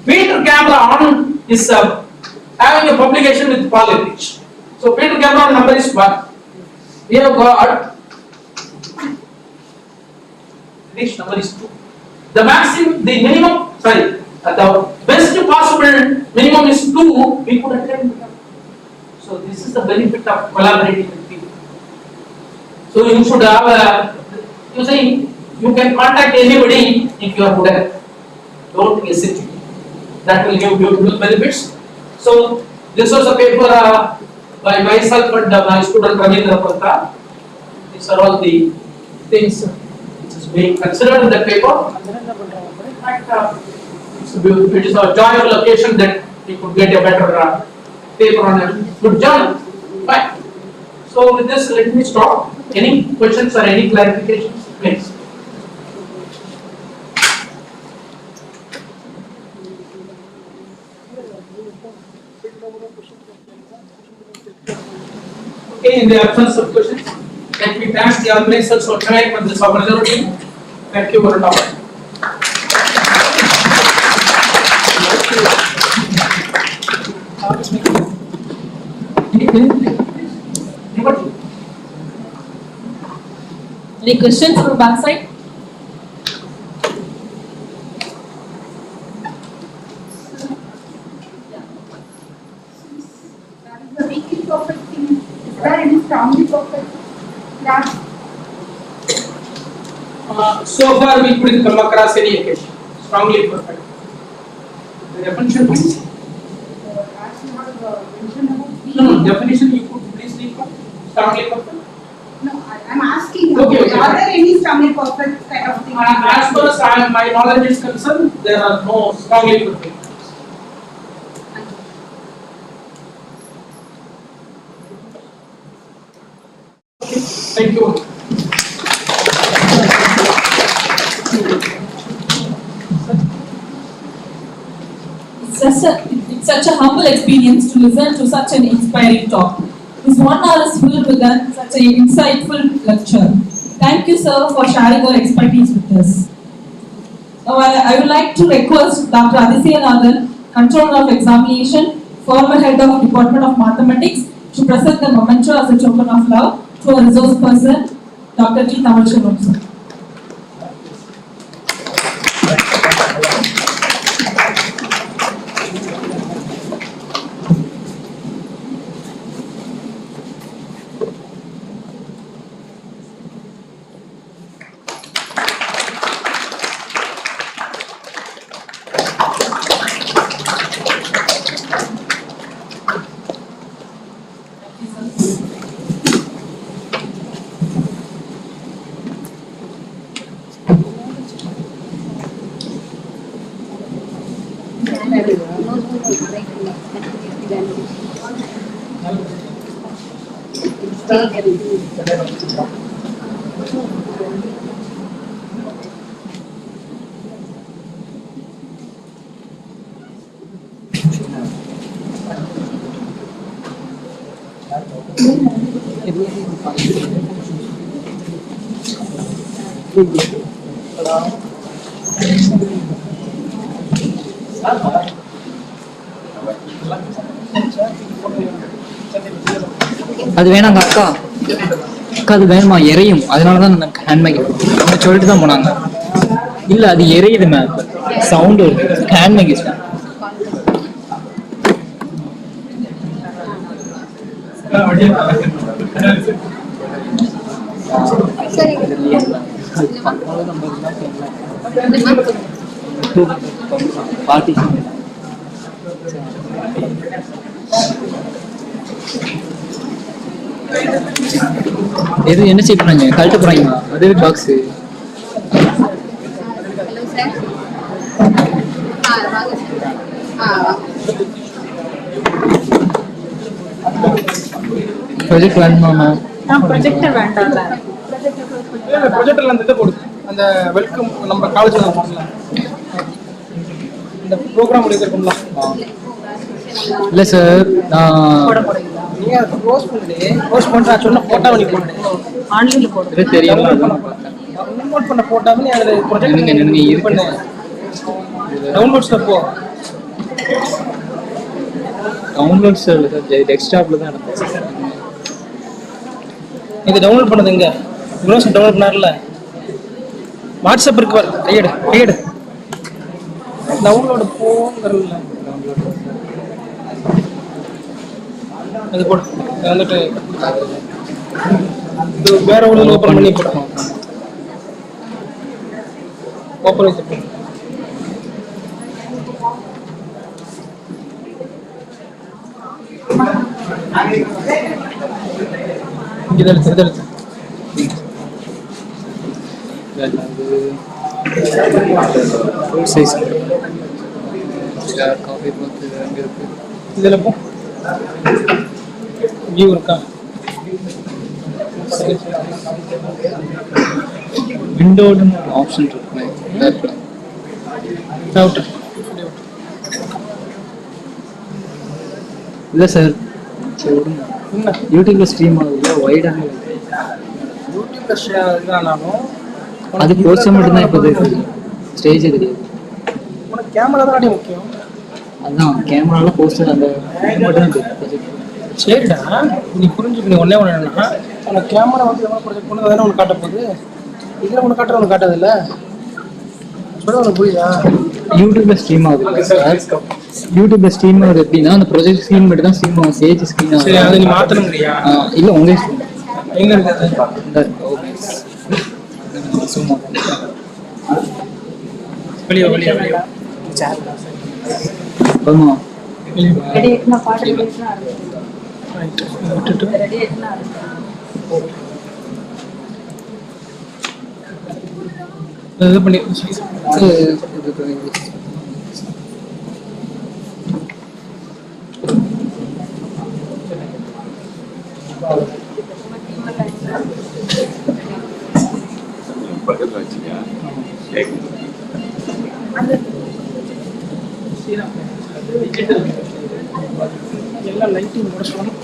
Peter Cameron is having a publication with Paul Eredish. So Peter Cameron number is 1. We have got Eredish number is 2. The minimum, the best possible minimum is 2. We could attend. So this is the benefit of collaborating with people. So you should have you can contact anybody if you are good at it. Don't hesitate. That will give beautiful benefits. So this was a paper by myself and my student Ravindra Panta. These are all the things which is being considered in that paper. It is a joyful occasion that we could get a better paper on a good journal. Fine. So with this, let me stop. Any questions or any clarifications, please. Okay, in the absence of questions, let me thank the organizers for tonight for this opportunity. Thank you for your time. Any questions from back side? The weakly perfect thing. Is there any strongly perfect class? So far we couldn't come across any occasion. Strongly perfect. The definition, please. No, definition you could please recall. Strongly perfect. No, I'm asking. Okay. Are there any strongly perfect kind of things? As far as my knowledge is concerned, there are no strongly perfect. Okay. Thank you. It's such a humble experience to listen to such an inspiring talk. This 1 hour is filled with such an insightful lecture. Thank you, sir, for sharing your expertise with us. Now, I would like to request Dr. Adisya Nathan, Controller of Examination, former Head of Department of Mathematics, to present the memento as a token of love to a resource person, Dr. T. Tamilchelvam, sir. அது வேணாங்க அக்கா, அக்கா அது வேணுமா, எரியும். அதனாலதான் எனக்கு handmake அவங்க சொல்லிட்டு தான் போனாங்க. இல்ல அது எரியுது மேம், சவுண்ட் வருது. Handmake is partition. எது என்ன செய்ய போறாங்க, கழட்ட போறாங்களா? அதே பாக்ஸ் ப்ரொஜெக்ட் வேணுமா? ப்ரொஜெக்டர் வேண்டாம்ல, ப்ரொஜெக்டர்ல அந்த இதை போடு. அந்த வெல்கம் நம்ம காலேஜில் போகல இந்த ப்ரோக்ராம் இருக்கும்ல. இல்லை சார், நான் நீங்கள் அதை க்ளோஸ் பண்ணிட்டு நான் சொன்ன ஃபோட்டோவை நீ போட்டு ஆன்லைனில் போடுறது தெரியும். டவுன்லோட் பண்ண ஃபோட்டோவை நீ அதில் ப்ரொஜெக்ட் இது பண்ண டவுன்லோட்ஸில் போ. டவுன்லோட்ஸ் இல்லை சார், டெஸ்க்டாப்பில் தான் இருந்தேன். இது டவுன்லோட் பண்ணது எங்க யூனிவர்சிட்டி டவுன்லோட் பண்ணார்ல, வாட்ஸ்அப் இருக்கு பாரு, கையெடு டவுன்லோடு போங்கறல அது போடு. வந்துட்டு இது வேற ஒரு ஓப்பன் பண்ணி போடுறோம். ஓப்பன் வச்சு இதெடுத்து ஃபுல் சைஸ் காஃபி பார்த்து அங்கே இருக்கு. இதில் போ வியூ இருக்கா, விண்டோடுன்னு ஆப்ஷன் இருக்குமே. இல்லை சார், என்ன யூடியூப்ல ஸ்ட்ரீம் ஆகுது வைட் ஆங்கிள். யூடியூப்ல இதுனாலும் அது போஸ்ட் மட்டும்தான் இப்போ ஸ்டேஜ் தெரியாது. உனக்கு கேமரா தான் முக்கியம். அதான் கேமராலாம் போஸ்டர் அந்த மட்டும் தான். சரிடா, நீ புரிஞ்சுக்க. நீ ஒன்னே ஒன்று என்னன்னா, உனக்கு கேமரா வந்து எவ்வளோ ப்ரொஜெக்ட் பண்ணது தானே உனக்கு காட்ட போகுது. இதில் உனக்கு காட்டுற உனக்கு காட்டாது இல்லை. சொல்ல உனக்கு புரியுதா? யூடியூப்ல ஸ்ட்ரீம் ஆகுது சார். யூடியூப்ல ஸ்ட்ரீம் ஆகுது எப்படின்னா, அந்த ப்ரொஜெக்ட் ஸ்க்ரீன் மட்டும் தான் ஸ்ட்ரீம் ஆகும், ஸ்டேஜ் ஸ்க்ரீன் ஆகும். சரி, அதை நீ மாற்றணுங்கிறியா? இல்லை உங்களே ஸ்க்ரீன் எங்கே இருக்குது? சும்மா வெளியே வெளியே ஆமா ரெடி ஆயிட்டுனா பாட்டு ரெடி ஆயிட்டுனா விட்டுட்டு ரெடி ஆயிட்டுனா இது பண்ணி பக்கத்தில் வச்சுக்கா. எல்லாம் லைட்டிங் கூட சொல்லணும்.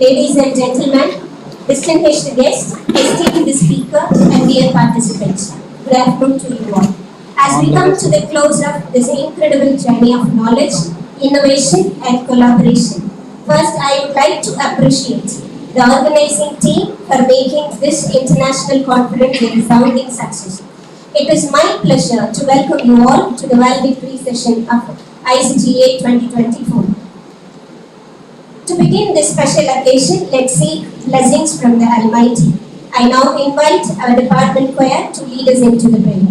Ladies and gentlemen, distinguished guests, esteemed speaker and dear participants, good afternoon to you all. As we come to the close of this incredible journey of knowledge, innovation and collaboration, first I would like to appreciate the organizing team for making this international conference a resounding success. It is my pleasure to welcome you all to the Valedictory session of ICGA 2024. To begin this special occasion, let's seek blessings from the Almighty. I now invite our department choir to lead us into the prayer.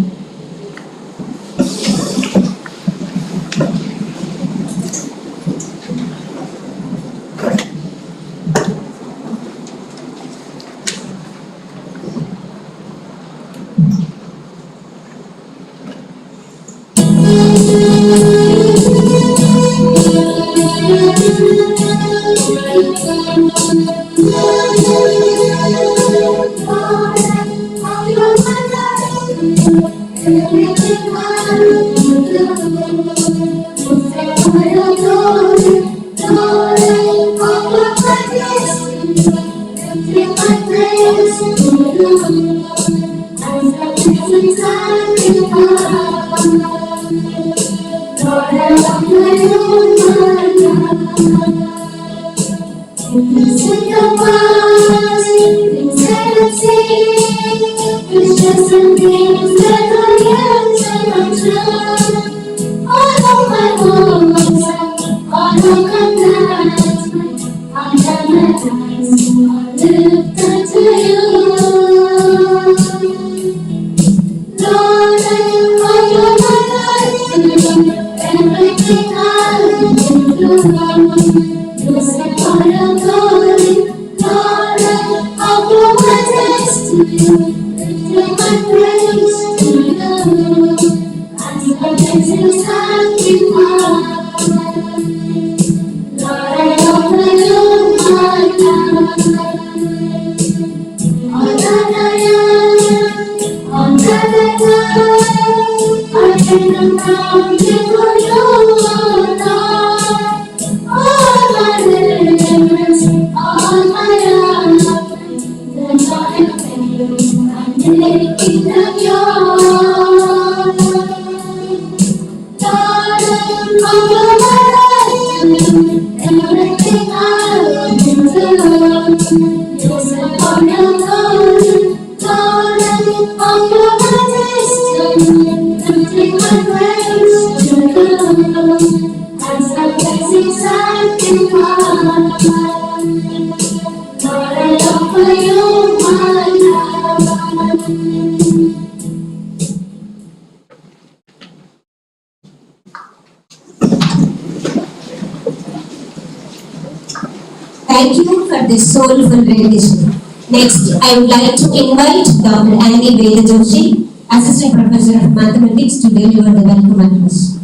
Thank you for this soulful rendition. Next, I would like to invite Dr. Annie Veda Joshi, Assistant Professor of Mathematics, to deliver the welcome address.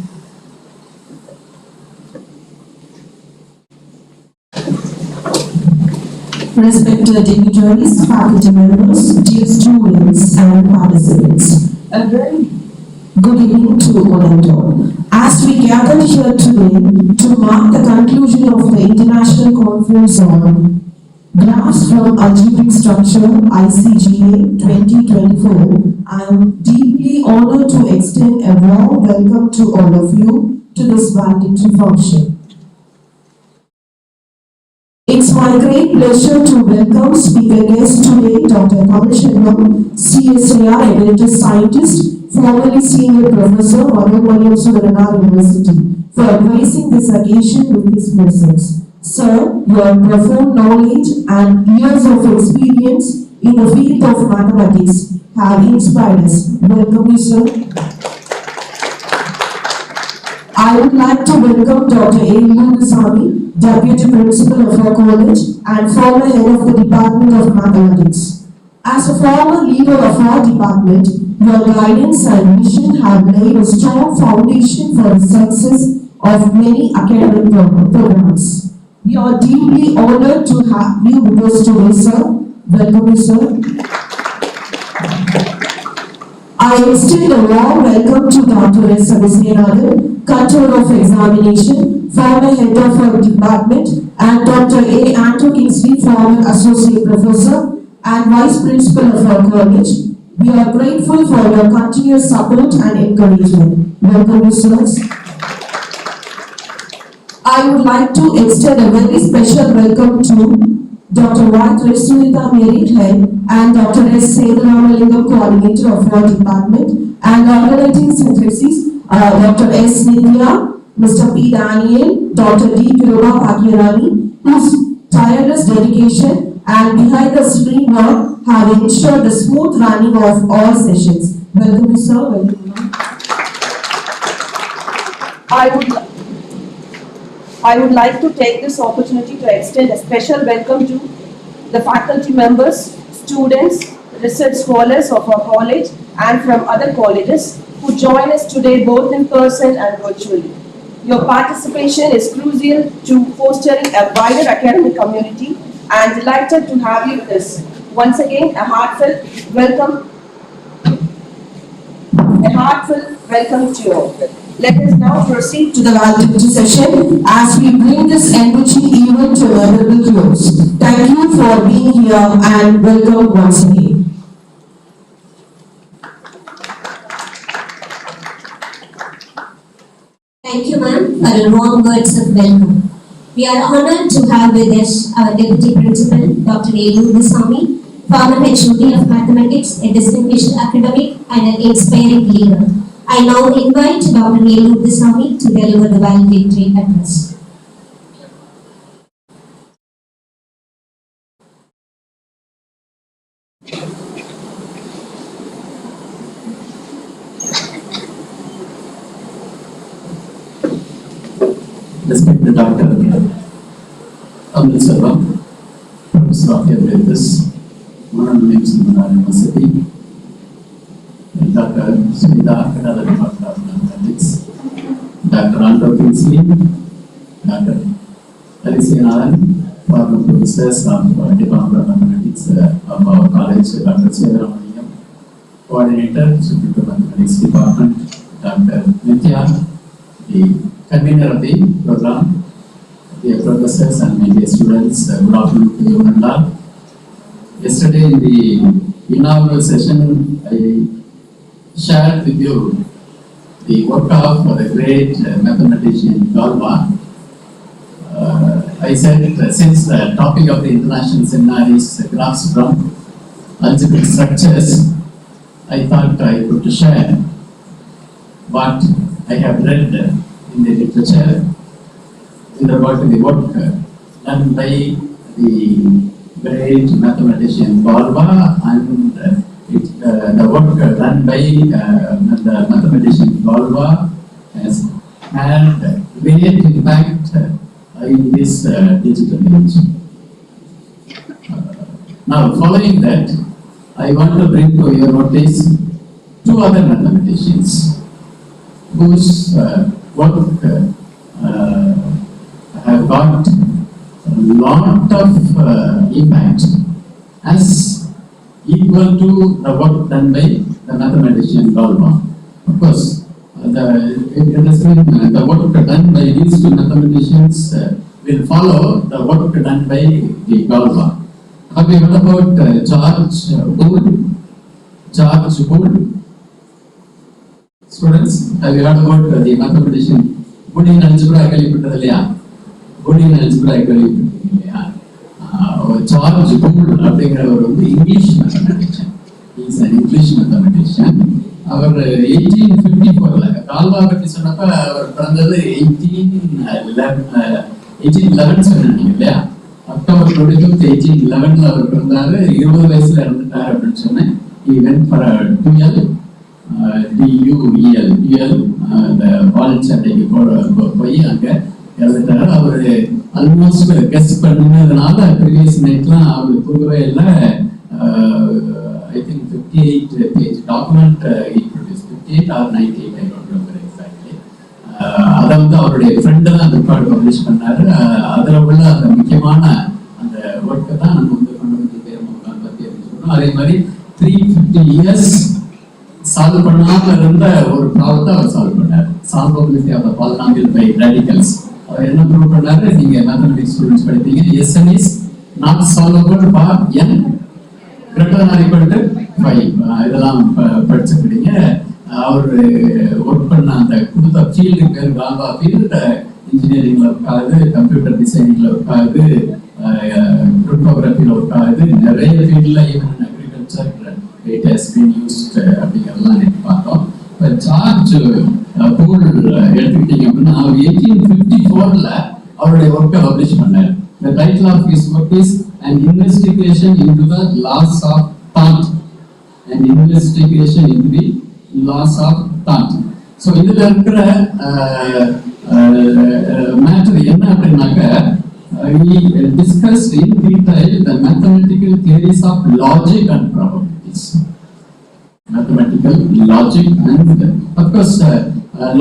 Respected dignitaries, faculty members, dear students and participants, a very good evening to all and all. As we gather here today to mark the conclusion of the International Conference on Graphs from Algebraic Structure, ICGA 2024, I am deeply honored to extend a warm welcome to all of you to this valedictory function. It's my great pleasure to welcome speaker guest today, Dr. Kamal CSIR Emeritus Scientist, formerly Senior Professor, Valedictory University, for advising this occasion with his presence. Sir, your profound knowledge and years of experience in the field of mathematics have inspired us. Welcome you, sir. I would like to welcome Dr. A. Lundasamy, Deputy Principal of our college and former Head of the Department of Mathematics. As a former leader of our department, your guidance and mission have laid a strong foundation for the success of many academic programs. We are deeply honored to have you with us today, sir. Welcome you, sir. I extend a warm welcome to Dr. S. Abhisnanadan, Controller of Examination, former Head of our department, and Dr. A. Anto Kingsley, former Associate Professor and Vice Principal of our college. We are grateful for your continuous support and encouragement. Welcome you, sirs. I would like to extend a very special welcome to Dr. Y. Sunita Mary Head and Dr. S. Sedaramlingam, Coordinator of our department, and organizing secretaries, Dr. S. Nidya, Mr. P. Daniel, Dr. D. Kiroba Pakirani, whose tireless dedication and behind the screen work have ensured the smooth running of all sessions. Welcome you, sir. Welcome. I would like to take this opportunity to extend a special welcome to the faculty members, students, research scholars of our college and from other colleges who join us today both in person and virtually. Your participation is crucial to fostering a wider academic community and delighted to have you with us. Once again, a heartfelt welcome to you all. Let us now proceed to the valedictory session as we bring this enriching event to a honorable close. Thank you for being here and welcome once again. Thank you, ma'am, for your warm words of welcome. We are honored to have with us our Deputy Principal, Dr. A. Lundasamy, former HOD of Mathematics, a distinguished academic and an inspiring leader. I now invite Dr. A. Lundasamy to deliver the valedictory address. respected Dr. Amil Sarvam, Professor of Emeritus, Modern Names University, Dr. Sumita, another Department of Mathematics, Dr. Andrew Kinsley, Dr. Alicia Naran, former professors of Department of Mathematics of our college, Dr. Xavier, Coordinator, Supreme Mathematics Department, Dr. Nitya, the convener of the program, dear professors and my dear students, good afternoon to you and all. Yesterday in the inaugural session, I shared with you the work of the great mathematician Galba. I said since the topic of the international seminar is graphs from algebraic structures, I thought I could share what I have read in the literature about the work done by the great mathematician Galba and the work done by the mathematician Galba has had great impact in this digital age. Now, following that, I want to bring to your notice two other mathematicians whose work have got a lot of impact as equal to the work done by the mathematician Galba. Of course, the work done by these two mathematicians will follow the work done by the Galba. Have you heard about George Boole? George Boole? Students, have you heard about the mathematician? Boolean algebra கேள்விப்பட்டதில்லையா? Boolean algebra கேள்விப்பட்டதில்லையா? George Boole அப்படிங்கிறவர் வந்து English mathematician. He is an English mathematician. அவர் 1854ல கால்வா பற்றி சொன்னப்ப அவர் பிறந்தது 1811 சொன்னீங்க இல்லையா? October 25th, 1811ல அவர் பிறந்தாரு. 20 வயசுல இறந்துட்டாரு அப்படின்னு சொன்னேன். He went for a duel, DUEL, the வால் சண்டைக்கு போய் அங்க இறந்துட்டாரு. அவரு ஆல்மோஸ்ட் கெஸ் பண்ணதுனால ப்ரீவியஸ் நைட்லாம் அவரு தூங்கவே இல்லை. I think 58 page document he produced, 58 or 98, I don't remember exactly. அதை வந்து அவருடைய ஃப்ரெண்டு தான் அந்த ரெக்கார்டு பப்ளிஷ் பண்ணாரு. அதில் உள்ள அந்த முக்கியமான அந்த ஒர்க்கை தான் நம்ம வந்து ஃபண்டமெண்டல் தியரம் ஆஃப் கான்வெக்ஸ் அப்படின்னு சொன்னோம். அதே மாதிரி 350 years சால்வ் பண்ணாமல் இருந்த ஒரு ப்ராப்ளத்தை அவர் சால்வ் பண்ணார். சால்வபிலிட்டி ஆஃப் த பாலினாமியல் பை ராடிகல்ஸ். அவர் என்ன ப்ரூவ் பண்ணாரு? நீங்க மேத்தமெட்டிக்ஸ் ஸ்டூடெண்ட்ஸ் படிப்பீங்க. Sn is not solvable for n greater than or equal to 5. இதெல்லாம் படிச்சுக்கிட்டீங்க. அவர் ஒர்க் பண்ண அந்த கொடுத்த ஃபீல்டு பேர் கால்வா ஃபீல்டு. இன்ஜினியரிங்ல ஒர்க் ஆகுது, கம்ப்யூட்டர் டிசைனிங்ல ஒர்க் ஆகுது, கிரிப்டோகிராஃபில ஒர்க் ஆகுது, நிறைய ஃபீல்ட்ல even agriculture it has been used அப்படிங்கிறதெல்லாம் இன்னைக்கு பார்த்தோம். இப்போ ஜார்ஜ் பூல் எடுத்துக்கிட்டீங்க அப்படின்னா அவர் 1854ல அவருடைய ஒர்க்கை பப்ளிஷ் பண்ணார். The title of his work is An Investigation into the Laws of Thought. An Investigation into the Laws of Thought. So இதுல இருக்கிற மேட்டர் என்ன அப்படின்னாக்க he discussed in detail the mathematical theories of logic and probabilities. Mathematical logic and of course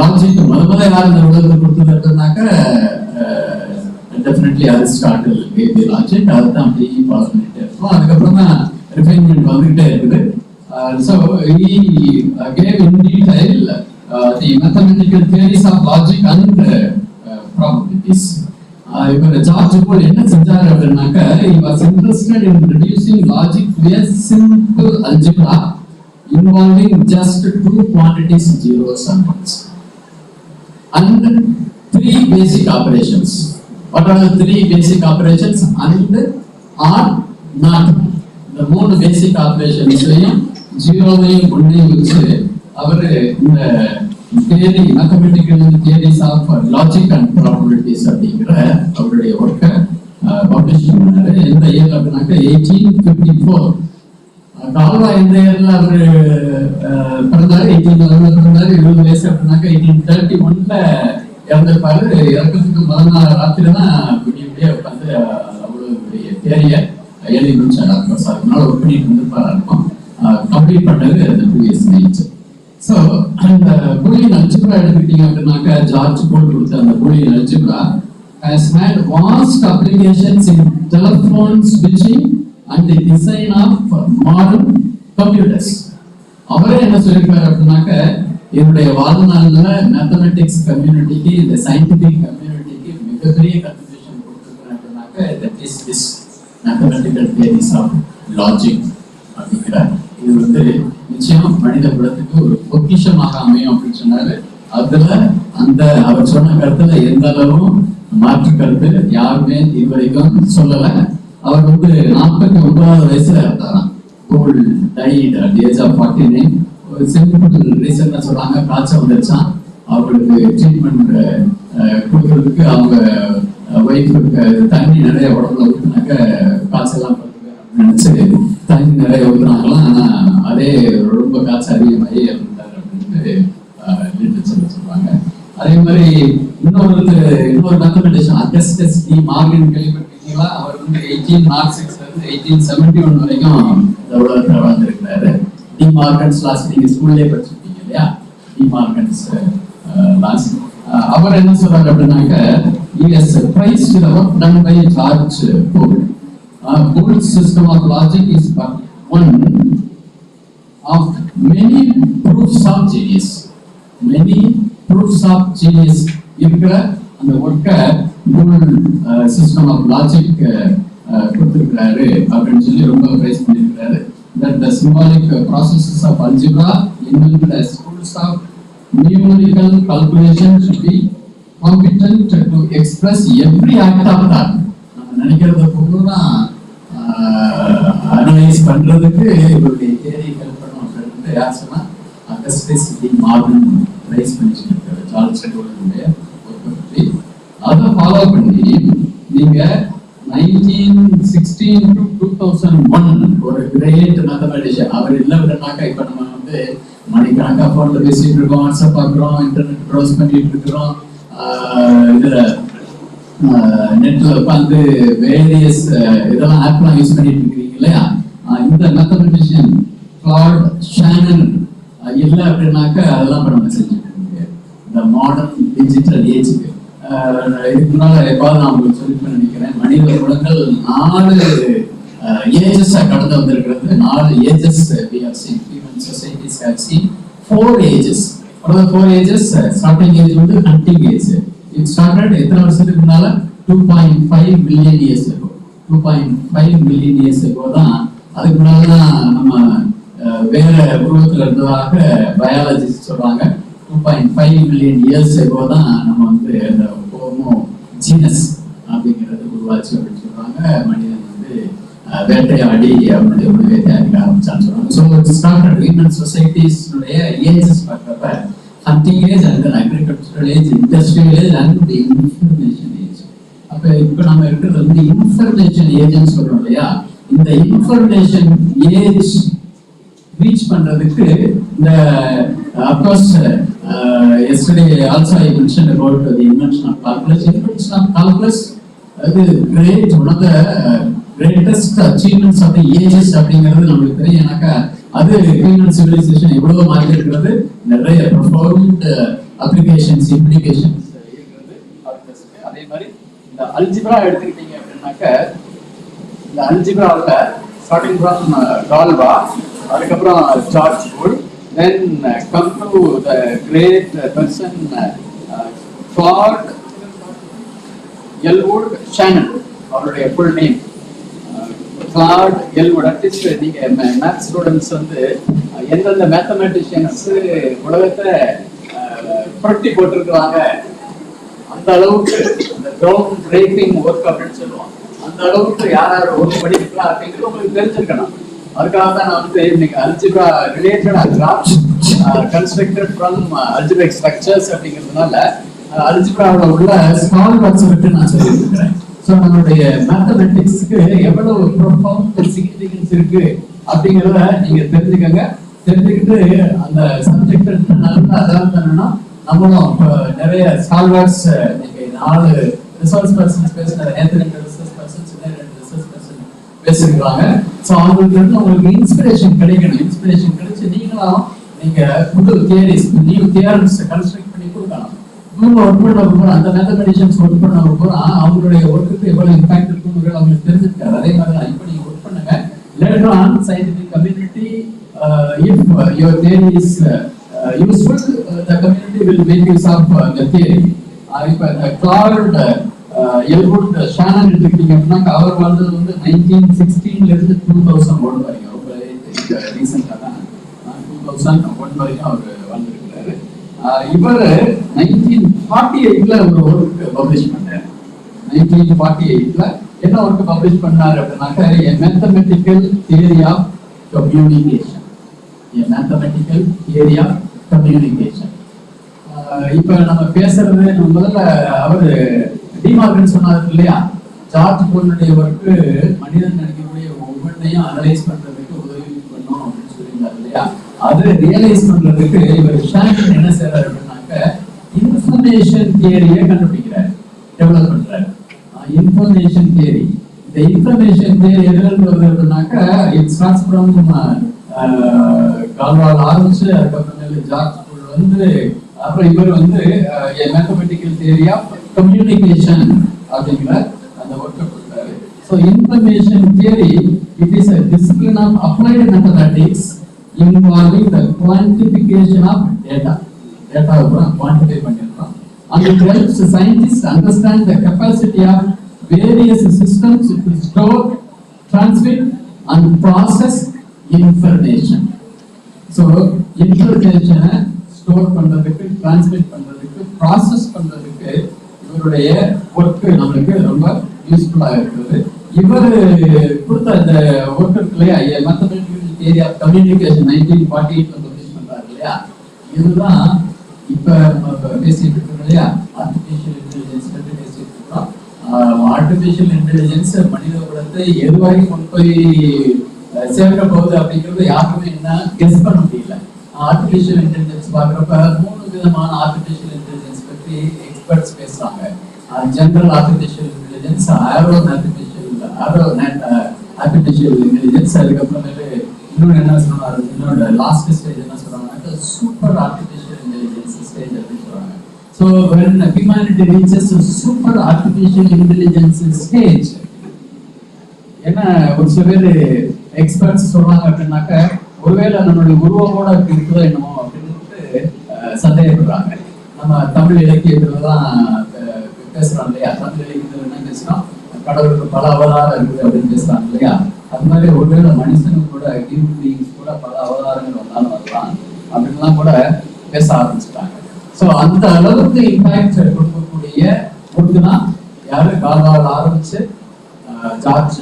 logic முதல்ல யார் இந்த உலகத்தை கொடுத்ததுனாக்க definitely Aristotle gave the logic. அதுதான் அப்படியே பாஸ் பண்ணிட்டே இருக்கோம். அதுக்கப்புறம் தான் ரிஃபைன்மெண்ட் வந்துகிட்டே இருக்குது. So he gave in detail the mathematical theories of logic and probabilities. இவர் ஜார்ஜ் போல் என்ன செஞ்சாரு அப்படின்னாக்க he was interested in reducing logic to a simple algebra involving just two quantities, zeros and ones, and three basic operations. What are the three basic operations? And, or, not. The மூணு basic operations ஜீரோவையும் ஒன்றையும் வச்சு அவர் இந்த theory, mathematical theories of logic and probabilities அப்படிங்கிற அவருடைய ஒர்க்கை publish பண்ணாரு. எந்த year அப்படின்னாக்க 1854. கால்வா எந்த இயர்ல அவரு பிறந்தாரு? 1811 பிறந்தாரு. 20 வயசு அப்படின்னாக்க 1831ல இறந்திருப்பாரு. இறக்கிறதுக்கு முதல் நாள் ராத்திரி தான் விடிய உட்காந்து அவ்வளவு தேரிய எழுதி முடிச்சார். அதனால ஒர்க் பண்ணிட்டு இருந்திருப்பாரா இருக்கும். கம்ப்ளீட் பண்ணது அந்த ப்ரீவியஸ் நைட். ஸோ அந்த பூலியன் அல்ஜிப்ரா எடுத்துக்கிட்டீங்க அப்படின்னாக்கா, ஜார்ஜ் போல் கொடுத்த அந்த Boolean algebra has had vast applications in telephone switching and the design of modern computers. அவரே என்ன சொல்லியிருக்காரு அப்படின்னாக்க, என்னுடைய வாழ்நாளில் மேத்தமெட்டிக்ஸ் கம்யூனிட்டிக்கு, இந்த சயின்டிபிக் கம்யூனிட்டிக்கு மிகப்பெரிய கன்ட்ரிபியூஷன் கொடுத்துருக்கிறேன் அப்படின்னாக்க, that is this mathematical theories of logic அப்படிங்கிறார். இது வந்து நிச்சயம் மனித குலத்துக்கு ஒரு பொக்கிஷமாக அமையும் அப்படின்னு சொன்னாரு. அதுல அந்த அவர் சொன்ன கருத்துல எந்த அளவும் மாற்று கருத்து யாருமே இதுவரைக்கும் சொல்லல. அவர் வந்து 49 வயசுல இருந்தாராம். Gould died at the age of 49. ஒரு சிம்பிள் ரீசன் சொல்றாங்க, காய்ச்சல் வந்துருச்சான். அவங்களுக்கு ட்ரீட்மெண்ட் கொடுக்கறதுக்கு அவங்க ஒய்ஃபுக்கு தண்ணி நிறைய உடம்புல ஊற்றினாக்க காய்ச்சலாம் நினைச்சு தண்ணி நிறைய ஊற்றுனாங்களாம். ஆனா அதே ரொம்ப காய்ச்சல் அதிகமாகி இருந்தார் அப்படின்னு சொல்லுவாங்க. அதே மாதிரி இன்னொரு மேத்தமெட்டிஷியன் அகஸ்டஸ் டி மார்கன் கேள்விப்பட்டிருக்கீங்களா? அவர் வந்து 1806 இருந்து 1871 வரைக்கும் உலகத்தில் வாழ்ந்திருக்கிறாரு. டி மார்கன்ஸ் லாஸ் நீங்க ஸ்கூல்லேயே படிச்சிருக்கீங்க இல்லையா? D Morgan's loss. அவர் என்ன சொல்றாரு அப்படின்னாக்க, is praised the work done by George Paul. Gould's system of logic is but one of many proofs of genius. Many proofs of genius இருக்கிற அந்த ஒர்க்கை Gould சிஸ்டம் ஆஃப் லாஜிக் கொடுத்திருக்கிறாரு அப்படின்னு சொல்லி ரொம்ப பிரைஸ் பண்ணியிருக்கிறாரு. That the symbolic processes of algebra invented as tools of numerical calculation should be competent to express every act of thought. நம்ம நினைக்கிறத பொருள்னா அனலைஸ் பண்றதுக்கு இவருடைய தேரி ஹெல்ப் பண்ணும் அப்படின்னு யார் சொன்னா, அகஸ்டஸ் டி மார்கன் பிரைஸ் பண்ணிருக்காரு சார்ல்ஸ் டோலுடைய ஒர்க்கை பற்றி. அதை ஃபாலோ பண்ணி நீங்க 1916 to 2001 ஒரு கிரேட் மேத்தமெட்டிஷியன் அவர் இல்லை அப்படின்னாக்கா, இப்ப நம்ம வந்து மணிக்கணக்கா போன்ல பேசிட்டு இருக்கோம், வாட்ஸ்அப் பார்க்குறோம், இன்டர்நெட் ப்ரௌஸ் பண்ணிட்டு இருக்கிறோம், இதுல நெட்ல உட்காந்து வேரியஸ் இதெல்லாம் ஆப்லாம் யூஸ் பண்ணிட்டு இருக்கிறீங்க இல்லையா? இந்த மேத்தமெட்டிஷியன் கிளாட் ஷானன் இல்லை அப்படின்னாக்கா அதெல்லாம் இப்ப நம்ம செஞ்சுட்டு இருக்கோம். இந்த மாடர்ன் டிஜிட்டல் ஏஜுக்கு இதுக்கு முன்னால எப்பாவது நான் உங்களுக்கு சொல்லிட்டு நினைக்கிறேன், மனித குலங்கள் 4 ஏஜஸா கடந்து வந்திருக்கிறது. 4 ages we have seen, human societies have seen 4 ages. What are the 4 ages? Starting age வந்து hunting age. It started எத்தனை வருஷத்துக்கு முன்னால? 2.5 million years ago. 2.5 million years ago தான். அதுக்கு முன்னால தான் நம்ம வேற உருவத்துல இருந்ததாக பயாலஜிஸ்ட் சொல்றாங்க. 2.5 million years ago தான் நம்ம வந்து அந்த ஹோமோ ஜீனஸ் அப்படிங்கிறது உருவாச்சு அப்படின்னு சொல்றாங்க. மனிதன் வந்து வேட்டையாடி அவனுடைய உணவை தயாரிக்க ஆரம்பிச்சான்னு சொல்றாங்க. ஸோ இட் ஸ்டார்டட் ஹியூமன் சொசைட்டிஸ்னுடைய ஏஜஸ் பார்க்கறப்ப hunting age and agricultural age, industrial age and information age. அப்ப இப்ப நம்ம இருக்கிறது வந்து இன்ஃபர்மேஷன் ஏஜ்னு சொல்றோம் இல்லையா? இந்த இன்ஃபர்மேஷன் ஏஜ் ரீச் பண்றதுக்கு இந்த of course yesterday also I mentioned about the invention of calculus. Invention of calculus அது great, one of the greatest achievements of the ages அப்படிங்கிறது நமக்கு தெரியும். ஏன்னாக்கா அது ஹியூமன் சிவிலைசேஷன் எவ்வளவு மாற்றி இருக்கிறது, நிறைய ப்ரொஃபவுண்ட் அப்ளிகேஷன்ஸ் இம்ப்ளிகேஷன்ஸ் இருக்கிறது. அதே மாதிரி இந்த அல்ஜிப்ரா எடுத்துக்கிட்டீங்க அப்படின்னாக்க, இந்த அல்ஜிப்ராவில் ஸ்டார்டிங் ஃப்ரம் டால்வா, அதுக்கப்புறம் George Wood, then come to the great person Claude Elwood Shannon. அவருடைய full name Claude Elwood. At least நீங்க மேத்ஸ் ஸ்டூடெண்ட்ஸ் வந்து எந்தெந்த மேத்தமெட்டிஷியன்ஸ் உலகத்தை புரட்டி போட்டிருக்கிறாங்க அந்த அளவுக்கு அந்த கிரவுண்ட் பிரேக்கிங் ஒர்க் அப்படின்னு சொல்லுவாங்க, அந்த அளவுக்கு யார் யார் ஒர்க் பண்ணிருக்கலாம் அப்படிங்கிறது உங்களுக்கு தெரிஞ்சிருக்கணும். அதுக்காக தான் நான் வந்து இன்னைக்கு algebra related graphs constructed from algebraic structures அப்படிங்கிறதுனால அல்ஜிப்ராவோட உள்ள ஸ்மால் ஒர்க்ஸ் விட்டு நான் சொல்லிட்டு இருக்கிறேன். ஸோ நம்மளுடைய மேத்தமெட்டிக்ஸ்க்கு எவ்வளவு ப்ரொஃபவுண்ட் சிக்னிஃபிகன்ஸ் இருக்கு அப்படிங்கிறத நீங்க தெரிஞ்சுக்கங்க. தெரிஞ்சுக்கிட்டு அந்த சப்ஜெக்ட் நல்லா அதான் பண்ணணும். நம்மளும் இப்போ நிறைய ஸ்காலர்ஸ் இன்னைக்கு 4 ரிசோர்ஸ் பர்சன்ஸ் பேசுகிற, நேற்று 2 ரிசோர்ஸ் பர்சன்ஸ், 2 ரிசோர்ஸ் பர்சன் பேசிருக்காங்க. ஸோ அவங்களுக்கு இருந்து உங்களுக்கு இன்ஸ்பிரேஷன் கிடைக்கணும். இன்ஸ்பிரேஷன் கிடைச்சு நீங்க புது தியரிஸ், நியூ தியரம்ஸ் கன்ஸ்ட்ரக்ட் பண்ணி கொடுக்கலாம். இவங்க ஒர்க் பண்ண போகிறோம், அந்த மேத்தமெட்டிஷியன்ஸ் ஒர்க் பண்ண போகிறோம், அவங்களுடைய ஒர்க்குக்கு எவ்வளவு இம்பாக்ட் இருக்குன்னு அவங்களுக்கு தெரிஞ்சிருக்காரு. அதே மாதிரி தான் இப்போ நீங்க ஒர்க் பண்ணுங்க. Later on scientific community, if your theory is useful, the community will make use of the theory. இப்போ கிளார்ட் எல்வுட் ஷானன் எடுத்துக்கிட்டீங்க அப்படின்னா அவர் வாழ்ந்தது வந்து 1916 இருந்து 2001 வரைக்கும். ரொம்ப ரீசெண்டாக தான் 2001 வரைக்கும் அவர் வாழ்ந்துருக்கிறாரு. இவர் 1948ல ஒரு ஒர்க் பப்ளிஷ் பண்ணார். 1948ல என்ன ஒர்க் பப்ளிஷ் பண்ணாரு அப்படின்னாக்கா, a mathematical theory of communication. A mathematical theory of communication. இப்ப நம்ம பேசுறது, நம்ம முதல்ல அவரு டிமார்கன் சொன்னாரு இல்லையா, ஜார்ஜ் போனுடைய ஒர்க்கு மனிதன் நினைக்கக்கூடிய ஒவ்வொன்றையும் அனலைஸ் பண்றதுக்கு உதவி பண்ணும் அப்படின்னு சொல்லியிருந்தாரு இல்லையா. அது ரியலைஸ் பண்றதுக்கு இவர் ஷானன் என்ன செய்யறாரு அப்படின்னாக்க, இன்ஃபர்மேஷன் தியரியை கண்டுபிடிக்கிறார், டெவலப் பண்றாரு. Information theory. இந்த இன்ஃபர்மேஷன் தியரி எதுல இருந்து வருது அப்படின்னாக்க, இட் ஸ்டார்ட்ஸ் ஃப்ரம் கால்வால் ஆரம்பிச்சு அதுக்கப்புறமேல ஜார்ஜ் போல் வந்து, அப்புறம் இவர் வந்து மேத்தமெட்டிக்கல் தியரி ஆஃப் கம்யூனிகேஷன் அப்படிங்கிற அந்த ஒர்க்கை கொடுத்தாரு. So information theory it is a discipline of applied mathematics involving the quantification of data. Data quantify பண்ணிருக்கோம். And it helps scientists understand the capacity of various systems to store, transmit and process information. So information store பண்றதுக்கு, transmit பண்றதுக்கு, process பண்றதுக்கு இவருடைய work நம்மளுக்கு ரொம்ப யூஸ்ஃபுல்லா இருக்குது. இவர் கொடுத்த அந்த ஒர்க் இருக்கு இல்லையா, மேத்தமெட்டிக்கல் தியரி ஆஃப் கம்யூனிகேஷன் 1948ல பப்ளிஷ் பண்றாரு இல்லையா. இதுதான் இப்ப பேசிட்டு இருக்கோம் இல்லையா, ஆர்டிபிஷியல் இன்டெலிஜென்ஸ் பற்றி பேசிட்டு இருக்கோம். ஆர்டிபிஷியல் இன்டெலிஜென்ஸ் மனித குலத்தை எதுவரைக்கும் கொண்டு போய் சேர்க்க போகுது அப்படிங்கிறது யாருக்குமே என்ன கெஸ் பண்ண முடியல. ஆர்டிபிஷியல் இன்டெலிஜென்ஸ் பார்க்குறப்ப 3 விதமான ஆர்டிபிஷியல் இன்டெலிஜென்ஸ் பற்றி எக்ஸ்பர்ட்ஸ் பேசுறாங்க. General artificial intelligence, artificial intelligence, அதுக்கப்புறமேல இன்னொன்று என்ன சொல்றாங்க, இன்னொரு லாஸ்ட் ஸ்டேஜ் என்ன சொல்றாங்கன்னா சூப்பர் ஆர்டிபிஷியல் இன்டெலிஜென்ஸ் ஸ்டேஜ் அப்படின்னு சொல்றாங்க. So when humanity reaches super artificial intelligence stage, என்ன ஒரு சில பேர் எக்ஸ்பர்ட்ஸ் சொல்றாங்க அப்படின்னாக்க, ஒருவேளை நம்மளுடைய உருவமோட இருக்குதோ என்னமோ அப்படின்னு சந்தேகப்படுறாங்க. நம்ம தமிழ் இலக்கியத்துல தான் பேசுறோம் இல்லையா, தமிழ் இலக்கியத்துல என்ன பேசுறோம், கடவுளுக்கு பல அவதாரம் இருக்குது அப்படின்னு பேசுறாங்க இல்லையா. அது மாதிரி ஒருவேளை மனுஷனுக்கு கூட ஹியூமன் பீயிங்ஸ் கூட பல அவதாரங்கள் வந்தாலும் வரலாம் அப்படின்லாம் கூட பேச ஆரம்பிச்சுட்டாங்க. ஸோ அந்த அளவுக்கு இம்பாக்ட் கொடுக்கக்கூடிய ஒன்று தான் யாரு, கால்வால் ஆரம்பிச்சு ஜார்ஜ்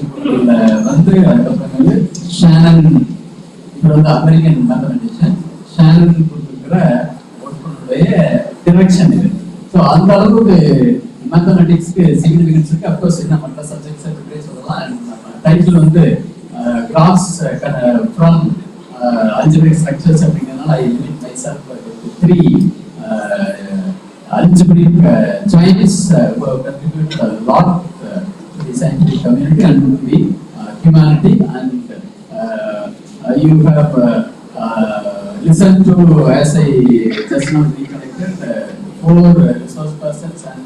வந்து அதுக்கப்புறமேலு ஷானன், இவர் வந்து அமெரிக்கன் மேத்தமெட்டிஷியன், ஷானன் கொடுத்துருக்கிற ஒர்க்குடைய டிரெக்ஷன் இது. ஸோ அந்த அளவுக்கு மேத்தமெட்டிக்ஸ்க்கு சிக்னிஃபிகன்ஸ் இருக்கு. அப்கோர்ஸ் என்ன மற்ற சப்ஜெக்ட்ஸ் பற்றி சொல்லலாம். டைட்டில் வந்து கிராஸ் ஃப்ரம் அல்ஜிபிரிக் ஸ்ட்ரக்சர்ஸ் அப்படிங்கிறதுனால I limit myself to 3 algebraic giants who have contributed a lot to the scientific community and to the humanity, and you have listened to, as I just now recollected, 4 resource persons, and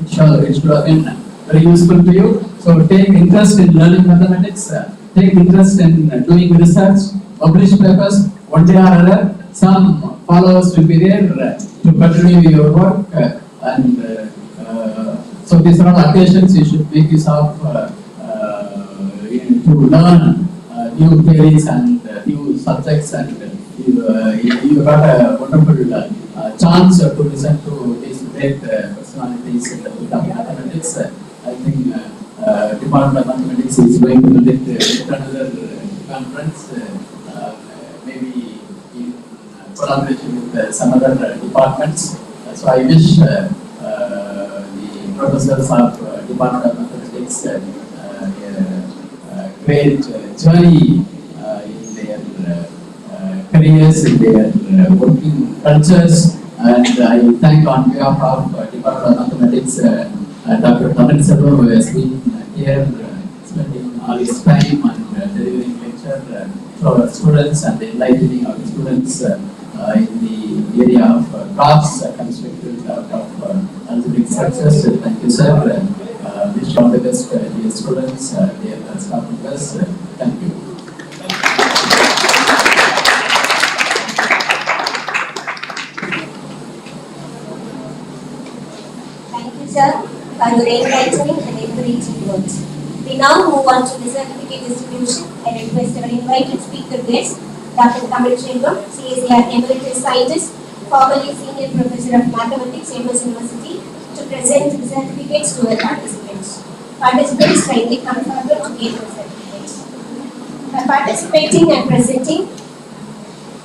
it should have been very useful to you. So take interest in learning mathematics, take interest in doing research, publish papers. One day or other, some followers will be there to continue your work, and so these are all occasions you should make use of to learn new theories and new subjects, and you got a wonderful chance to listen to these great personalities in the field of mathematics. I think Department of Mathematics is going to visit another conference, maybe in collaboration with some other departments. So I wish the professors of Department of Mathematics great journey in their careers, in their working cultures, And I thank on behalf of Department of Mathematics, Dr. Taman Selva, who has been here spending all his time and delivering lecture to our students and enlightening our students in the area of cross-constructed out of algebraic structures. Thank you, sir. Wish all the best, dear students, dear staff members. Thank you. Thank you, sir, for your enlightening and encouraging words. We now move on to the certificate distribution. I request our invited speaker guest, Dr. Tamil Chelvam, CSAR Emeritus Scientist, formerly Senior Professor of Mathematics, MS University, to present the certificates to our participants. Participants kindly come forward to get the certificates. By participating and presenting,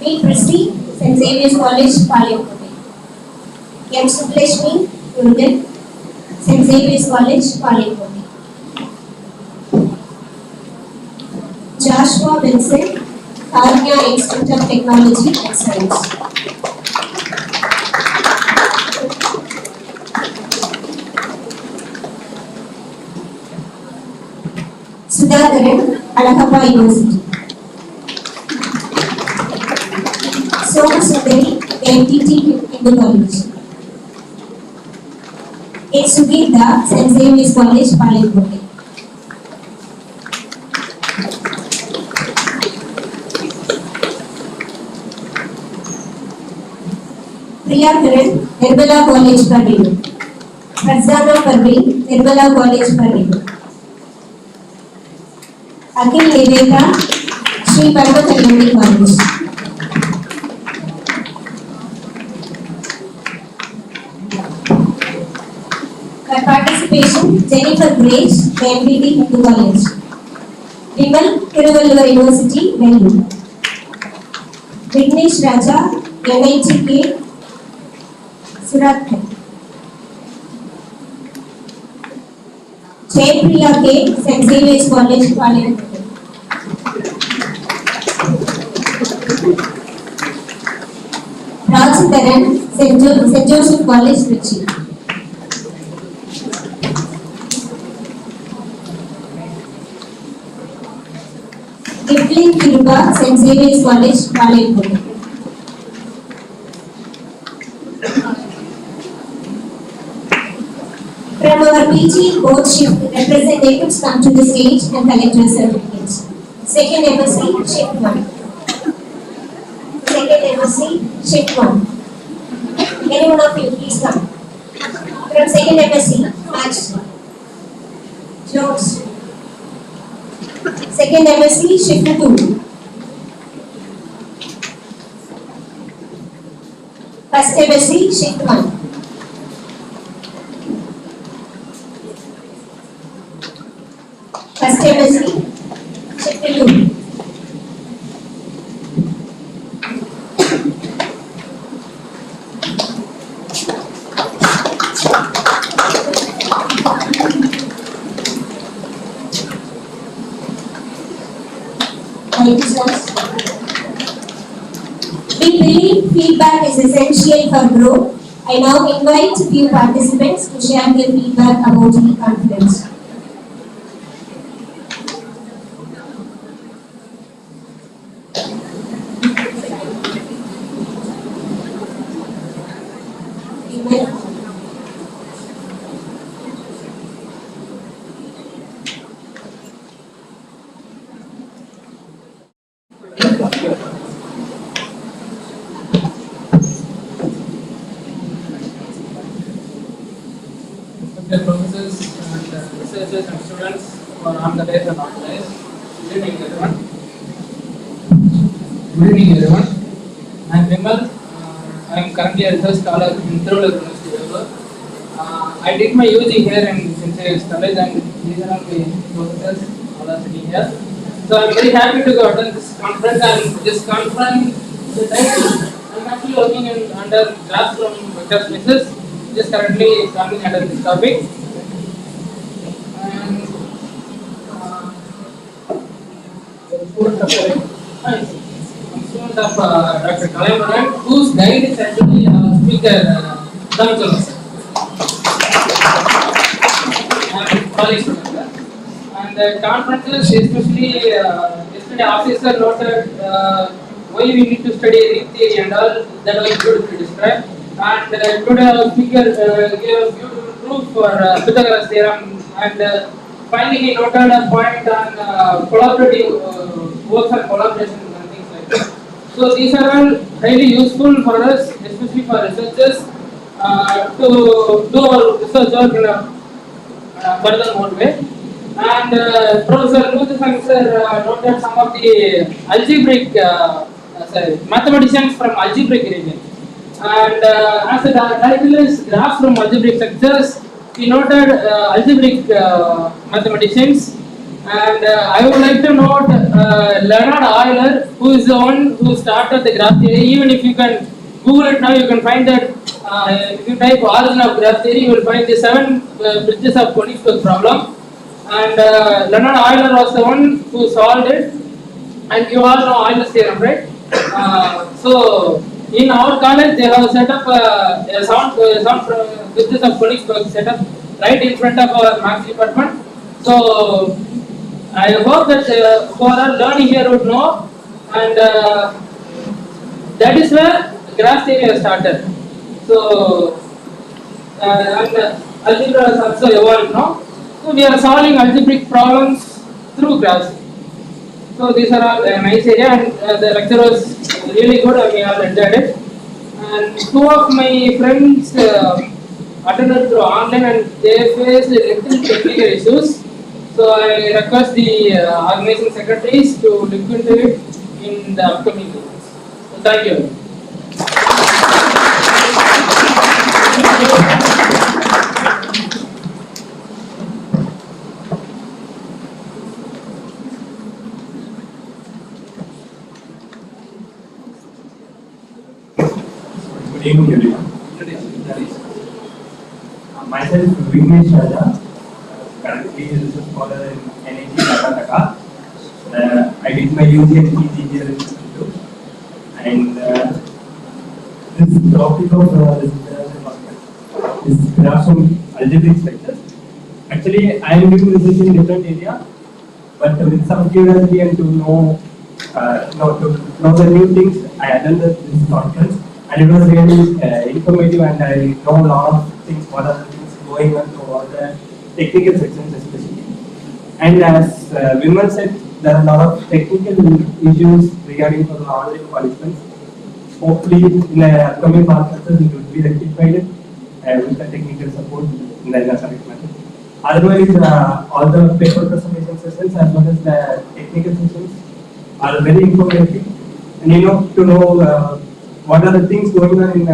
we proceed St. Xavier's College, Palayamkottai. M. Sublashmi, Urgan, St. Xavier's College, Palayamkottai. Joshua Vincent, Karnya Institute of Technology and Science. Sudhakaran, Alahaba University. Somasundari, MTT Hindu College. A. Sugita, St. Xavier's College, Palayamkottai. Priya Karan, Nirbala College, Parveen. Farzana Parveen, Nirbala College, Parveen. Akhil Niveka, Sri Parvatalambi College. For participation, Jennifer Grace, MPT Hindu College. Vimal, Thiruvalluvar University, Delhi. Vignesh Raja, ICGA, Surat. Jaypriya K, St. Xavier's College, Palayamkottai. Rajitharan, St. Joseph College, Trichy. Kipling Kiruba, St. Xavier's College, Palayamkottai. From our PG board shift, representatives come to the stage and collect their certificates. Second MSc, shift 1. Second MSc, shift 1. Any one of you, please come. From second MSc, Maths, Jokes. Second MSc, shift 2. First MSc, shift 1. First MSc, shift 2. Thank you, sir. We believe feedback is essential for growth. I now invite a few participants to share their feedback about the conference. Dear professors and researchers and students who are on the days and online. Good evening, everyone. Good evening, everyone. I am Vimal. I am currently a research scholar in Thiruvalluvar University, Bangalore. I did my UG here in St. Xavier's College, and these are all the professors all are sitting here. So I am very happy to go attend this conference, and this conference, the title, I am actually working under class from vector spaces. Just currently coming under this topic. And student of Dr. Kalaimaran, whose guide is actually speaker, Dhamichala sir. College student. And the conferences, especially yesterday officer noted why we need to study ring theory and all, that was beautifully described. And today our speaker gave us beautiful proof for Pythagoras theorem, and finally he noted a point on collaborative works and collaboration and things like that. So these are all highly useful for us, especially for researchers, to do our research work in a further more way. And Professor Luthan sir noted some of the algebraic mathematicians from algebraic region. And as a title is graphs from algebraic structures, he noted algebraic mathematicians. And I would like to note Leonard Euler, who is the one who started the graph theory. Even if you can Google it now, you can find that if you type origin of graph theory, you will find the 7 bridges of Königsberg problem. And Leonard Euler was the one who solved it. And you all know Euler's theorem, right? So in our college, they have set up some bridges of Königsberg set up right in front of our maths department. So I hope that who are learning here would know, and that is where graph theory has started. So and algebra has also evolved now. So we are solving algebraic problems through graphs. So these are all a nice area, and the lecture was really good, and we all enjoyed it. And 2 of my friends attended through online, and they faced little technical issues. So I request the organizing secretaries to look into it in the upcoming meetings. So thank you. Good evening, everyone. Myself, Vignesh Raja, currently a research scholar in NIT Karnataka. I did my UG and PG here in Keynote. And this topic of this graphs from algebraic structures. Actually, I am doing research in different area, but with some curiosity and to know the new things, I attended this conference. And it was really informative, and I know a lot of things, what are the things going on, so all the technical sections especially. And as Vimal said, there are a lot of technical issues regarding for the online participants. Hopefully, in the upcoming conferences, it will be rectified with the technical support in the correct manner. Otherwise, all the paper presentation sessions as well as the technical sessions are very informative, and to know what are the things going on in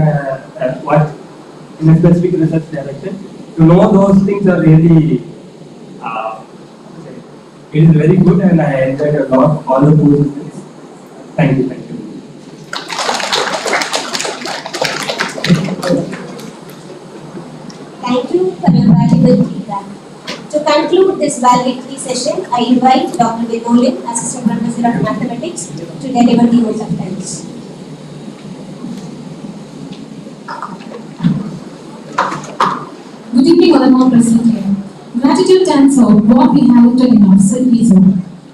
in a specific research direction. To know those things are really, it is very good, and I enjoyed a lot all the 2 sessions. Thank you. Thank you for your valuable feedback. To conclude this valedictory session, I invite Dr. Vinolin, Assistant Professor of Mathematics, to deliver the vote of thanks. Good evening, all present here. Gratitude turns out what we have written in our self-ease.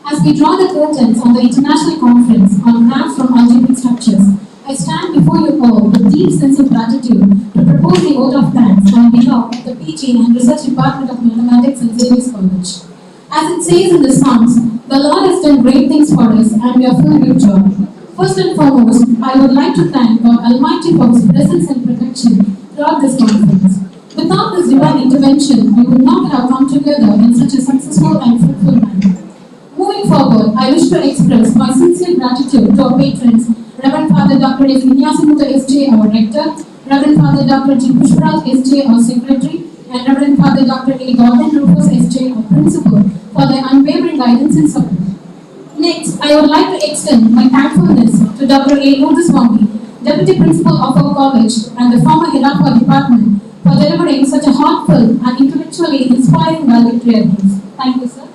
As we draw the curtains on the international conference on graphs from algebraic structures, I stand before you all with deep sense of gratitude to propose the vote of thanks on behalf of the PG and Research Department of Mathematics at Xavier College. As it says in the songs, the Lord has done great things for us, and we are filled with joy. First and foremost, I would like to thank God Almighty for His presence and protection throughout this conference. Without this divine intervention, we would not have come together in such a successful and fruitful manner. Moving forward, I wish to express my sincere gratitude to our patrons, Reverend Father Dr. S. Inyasimuta S.J., our Rector, Reverend Father Dr. G. Pushparaj S.J., our Secretary, and Reverend Father Dr. A. Gordon Rufus S.J., our Principal, for their unwavering guidance and support. Next, I would like to extend my thankfulness to Dr. A. Loduswamy, Deputy Principal of our college and the former head of our department, for delivering such a heartfelt and intellectually inspiring valedictory address. Thank you, sir.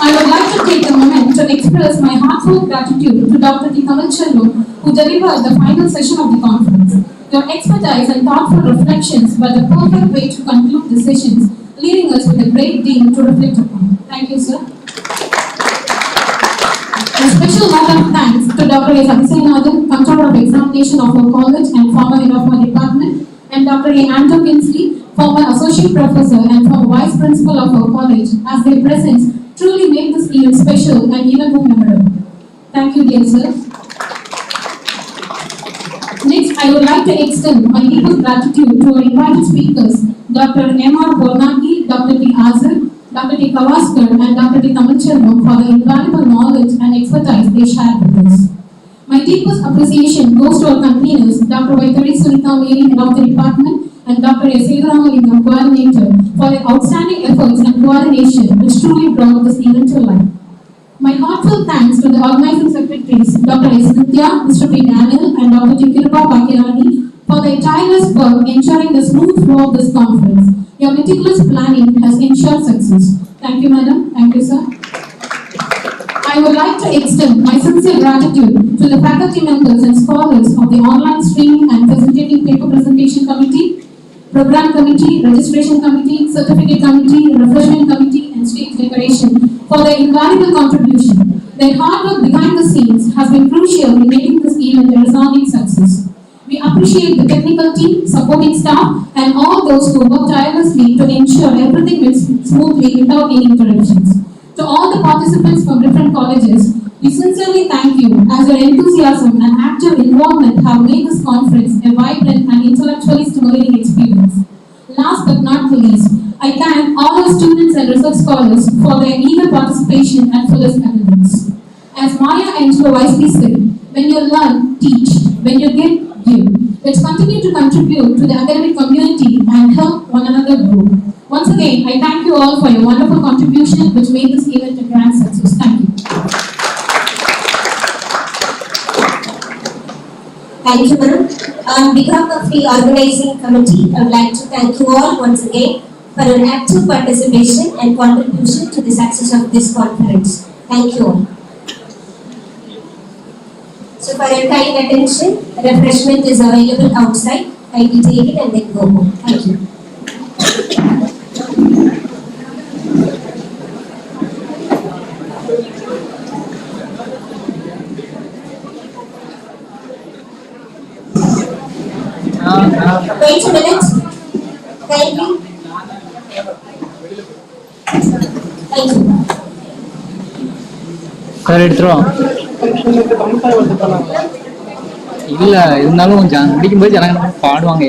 I would like to take a moment to express express my heartfelt gratitude to Dr. Kamalchellu, who delivered the final session of the conference. Your expertise and thoughtful reflections were the perfect way to conclude the sessions, leaving us with a great deal to reflect upon. Thank you, sir. A special note of thanks to Dr. Xavier, Controller of Examination of our college and former head of our department, and Dr. Anton Kinsley, former Associate Professor and former Vice Principal of our college, as their presence truly made this event special and even more memorable. Thank you, dear sir. Next, I would like to extend my deepest gratitude to our invited speakers, Dr. M.R. Bornaki, Dr. T. Azar, Dr. T. Kavaskar, and Dr. T. Kamalchellu for the invaluable knowledge and expertise they shared with us. My deepest appreciation goes to our conveners, Dr. Valedictory Sunita Mary, head of the department, and Dr. Xavier, coordinator, for their outstanding efforts and coordination which truly brought this event to life. My heartfelt thanks to the organizing secretaries, Dr. Xavier, Mr. P. Daniel, and Dr. Tikirpa Bakirani for their tireless work ensuring the smooth flow of this conference. Your meticulous planning has ensured success. Thank you, madam. Thank you, sir. I would like to extend my sincere gratitude to the faculty members and scholars of the online streaming and facilitating paper presentation committee, program committee, registration committee, certificate committee, refreshment committee, and stage decoration for their invaluable contribution. Their hard work behind the scenes has been crucial in making this event a resounding success. We appreciate the technical team, supporting staff, and all those who work tirelessly to ensure everything went smoothly without any interruptions. To all the participants from different colleges, we sincerely thank you as your enthusiasm and active involvement have made this conference a vibrant and intellectually stimulating experience. Last but not the least, I thank all our students and research scholars for their eager participation and fullest attendance. As Maya Angelou wisely said, when you learn, teach. When you give, give. Let's continue to contribute to the academic community and help one another grow. Once again, I thank you all for your wonderful contribution which made this event a grand success. Thank you. Thank you, ma'am. On behalf of the organizing committee, I would like to thank you all once again for your active participation and contribution to the success of this conference. Thank you all. So for your kind attention, refreshment is available outside. I will take it and then go home. Thank you. Wait a minute. Kindly. Thank you. Sir எடுத்துருவோம். இல்ல இருந்தாலும் முடிக்கும்போது ஜனங்க பாடுவாங்க.